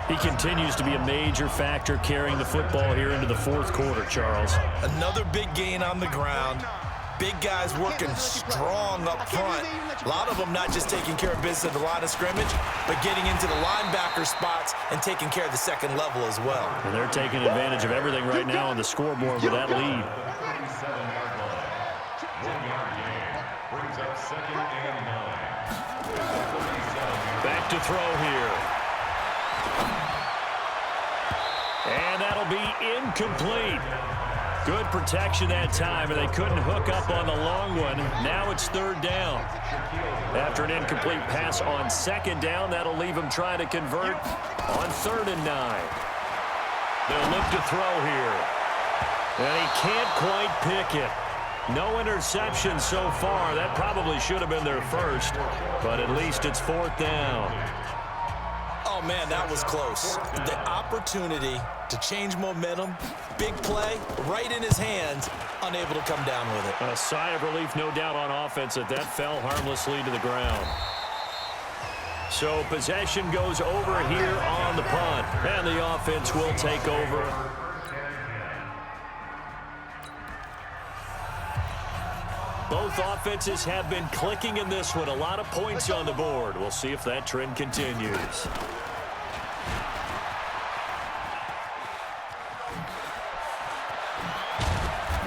He continues to be a major factor carrying the football here into the 4th quarter, Charles. Another big gain on the ground. Big guys working strong up front. A lot of them not just taking care of business at the line of scrimmage, but getting into the linebacker spots and taking care of the second level as well. And they're taking advantage of everything right now on the scoreboard with that lead. Back to throw here. And that'll be incomplete. Good protection that time, and they couldn't hook up on the long one. Now it's third down. After an incomplete pass on second down, that'll leave them trying to convert on 3rd and 9. They'll look to throw here. And he can't quite pick it. No interception so far. That probably should have been their first, but at least it's 4th down. Oh, man, that was close. The opportunity to change momentum, big play, right in his hands, unable to come down with it. A sigh of relief, no doubt, on offense that fell harmlessly to the ground. So possession goes over here on the punt, and the offense will take over. Both offenses have been clicking in this one. A lot of points on the board. We'll see if that trend continues.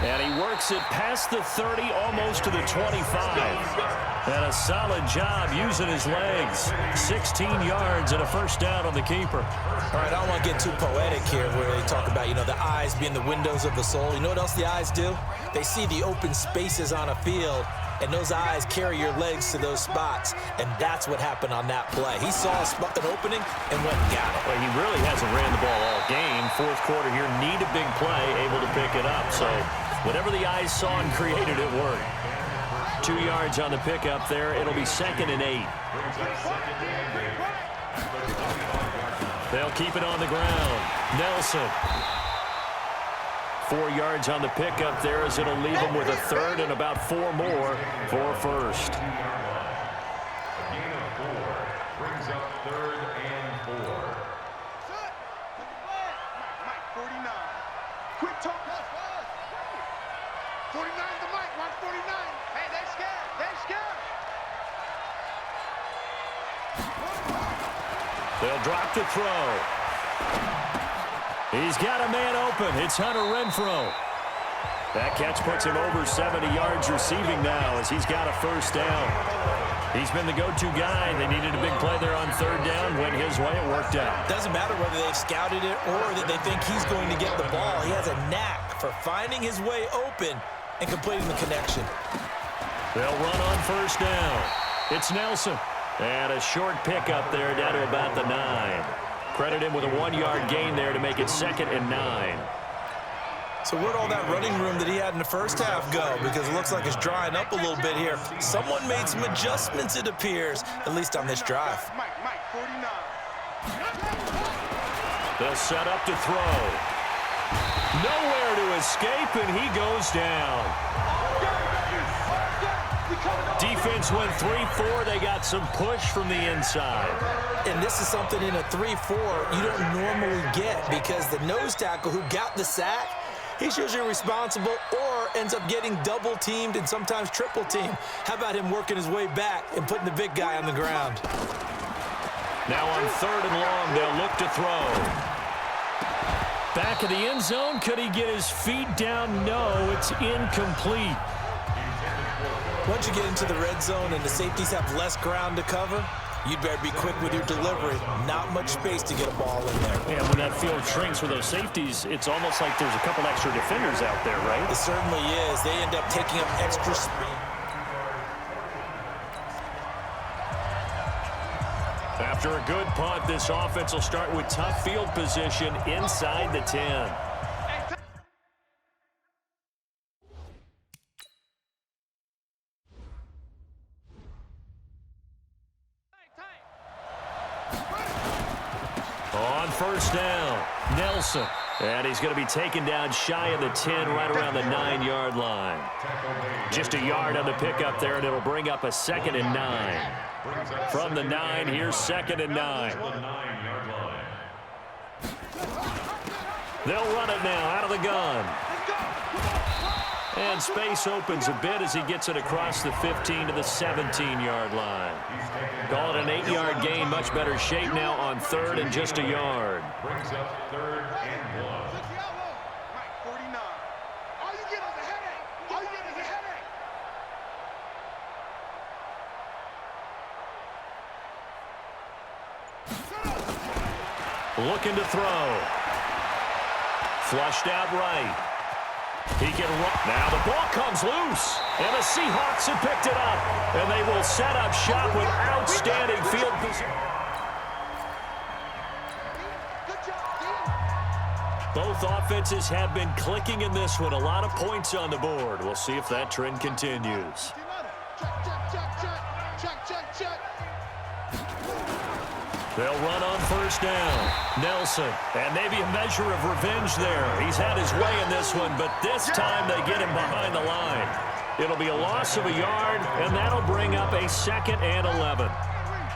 And he works it past the 30, almost to the 25. And a solid job using his legs. 16 yards and a first down on the keeper. All right, I don't want to get too poetic here where they talk about, the eyes being the windows of the soul. You know what else the eyes do? They see the open spaces on a field, and those eyes carry your legs to those spots, and that's what happened on that play. He saw an opening and went and got it. Well, he really hasn't ran the ball all game. 4th quarter here, need a big play, able to pick it up. So whatever the eyes saw and created, it worked. 2 yards on the pickup there. It'll be 2nd and 8. They'll keep it on the ground. Nelson. 4 yards on the pickup there as it'll leave them with a 3rd and about 4 more for first. Brings up 3rd and 4. Mike, 49. Quick talk. 49 to Mike. Watch 49. Hey, they scared. They scared. They'll drop the throw. He's got a man open. It's Hunter Renfrow. That catch puts him over 70 yards receiving now as he's got a first down. He's been the go-to guy. They needed a big play there on 3rd down. Went his way. It worked out. Doesn't matter whether they've scouted it or that they think he's going to get the ball. He has a knack for finding his way open and completing the connection. They'll run on first down. It's Nelson. And a short pickup there down to about the 9. Credit him with a 1-yard gain there to make it 2nd and 9. So where'd all that running room that he had in the first half go? Because it looks like it's drying up a little bit here. Someone made some adjustments, it appears, at least on this drive. Mike, 49. They'll set up to throw. Nowhere to escape, and he goes down. Defense went 3-4. They got some push from the inside. And this is something in a 3-4 you don't normally get because the nose tackle who got the sack, he's usually responsible or ends up getting double-teamed and sometimes triple-teamed. How about him working his way back and putting the big guy on the ground? Now on 3rd and long, they'll look to throw. Back of the end zone. Could he get his feet down? No, it's incomplete. Once you get into the red zone and the safeties have less ground to cover, you'd better be quick with your delivery. Not much space to get a ball in there. And when that field shrinks with those safeties, it's almost like there's a couple extra defenders out there, right? It certainly is. They end up taking up extra space. After a good punt, this offense will start with tough field position inside the 10. On first down, Nelson. And he's going to be taken down shy of the 10, right around the 9-yard line. Just a yard on the pickup there, and it'll bring up a 2nd and 9. From the 9, here's 2nd and 9. They'll run it now out of the gun. And space opens a bit as he gets it across the 15 to the 17-yard line. Call it an 8-yard gain, much better shape now on 3rd and just a yard. Brings up 3rd and 1. Mike, 49. All you get is a headache. All you get is a headache. Looking to throw. Flushed out right. He can run. Now the ball comes loose, and the Seahawks have picked it up, and they will set up shop with outstanding field position. Both offenses have been clicking in this one. A lot of points on the board. We'll see if that trend continues. They'll run on first down. Nelson, and maybe a measure of revenge there. He's had his way in this one, but this time they get him behind the line. It'll be a loss of a yard, and that'll bring up a 2nd and 11.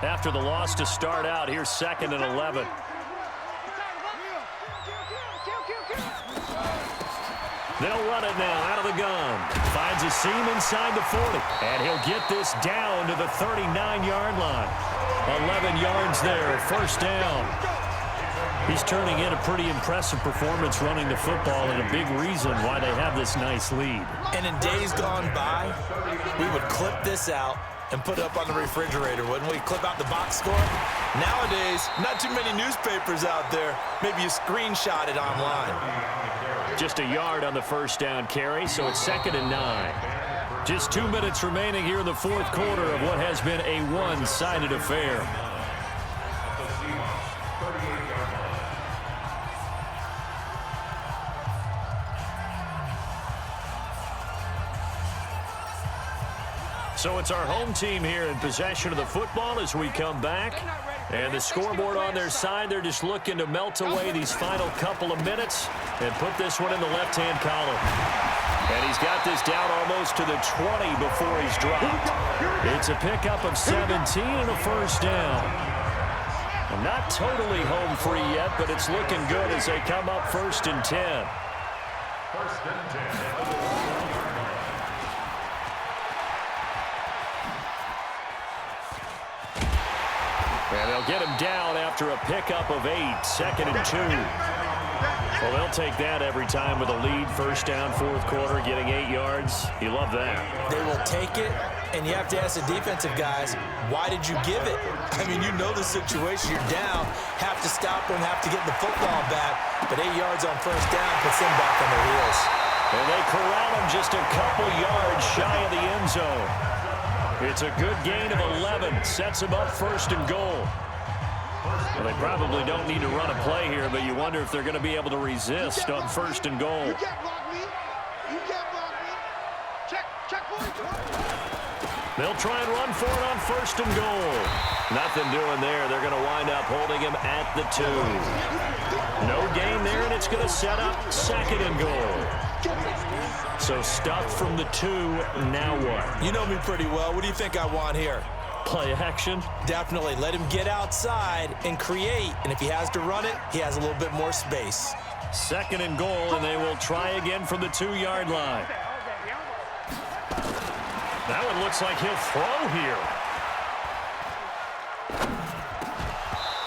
After the loss to start out, here's 2nd and 11. They'll run it now out of the gun. Finds a seam inside the 40, and he'll get this down to the 39-yard line. 11 yards there, first down. He's turning in a pretty impressive performance running the football, and a big reason why they have this nice lead. And in days gone by, we would clip this out and put it up on the refrigerator, wouldn't we? Clip out the box score. Nowadays, not too many newspapers out there. Maybe you screenshot it online. Just a yard on the first down carry, so it's 2nd and 9. Just 2 minutes remaining here in the fourth quarter of what has been a one-sided affair. So it's our home team here in possession of the football as we come back. And the scoreboard on their side, they're just looking to melt away these final couple of minutes and put this one in the left-hand column. And he's got this down almost to the 20 before he's dropped. It's a pickup of 17 and a first down. And not totally home free yet, but it's looking good as they come up 1st and 10. 1st and 10. And they'll get him down after a pickup of 8, 2nd and 2. Well, they'll take that every time with a lead, first down, fourth quarter, getting 8 yards. You love that. They will take it, and you have to ask the defensive guys, why did you give it? I mean, you know the situation. You're down, have to stop them, have to get the football back, but 8 yards on first down puts them back on their heels. And they corral him just a couple yards shy of the end zone. It's a good gain of 11. Sets them up 1st and goal. Well, they probably don't need to run a play here, but you wonder if they're going to be able to resist on 1st and goal. You can't block me. You can't block me. Check point. They'll try and run for it on 1st and goal. Nothing doing there. They're going to wind up holding him at the 2. No gain there, and it's going to set up 2nd and goal. So stuffed from the 2, now what? You know me pretty well. What do you think I want here? Play action? Definitely. Let him get outside and create. And if he has to run it, he has a little bit more space. 2nd and goal, and they will try again from the 2-yard line. That one looks like he'll throw here.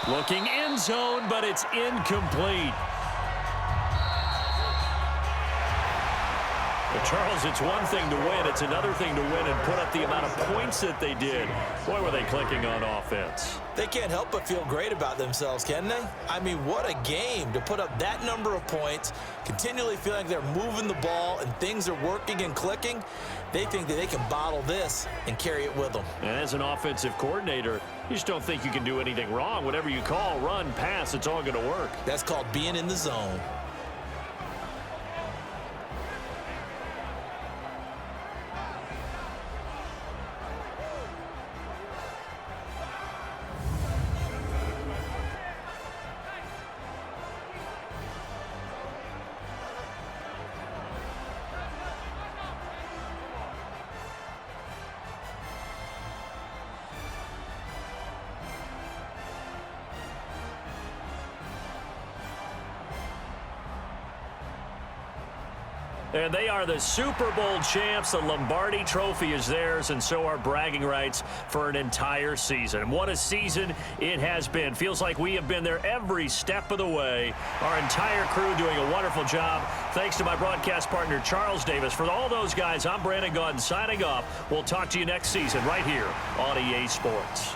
Looking end zone, but it's incomplete. But Charles, it's one thing to win. It's another thing to win and put up the amount of points that they did. Boy, were they clicking on offense. They can't help but feel great about themselves, can they? I mean, what a game to put up that number of points, continually feeling like they're moving the ball and things are working and clicking. They think that they can bottle this and carry it with them. And as an offensive coordinator, you just don't think you can do anything wrong. Whatever you call, run, pass, it's all going to work. That's called being in the zone. And they are the Super Bowl champs. The Lombardi Trophy is theirs, and so are bragging rights for an entire season. What a season it has been. Feels like we have been there every step of the way. Our entire crew doing a wonderful job. Thanks to my broadcast partner, Charles Davis. For all those guys, I'm Brandon Gaudin signing off. We'll talk to you next season right here on EA Sports.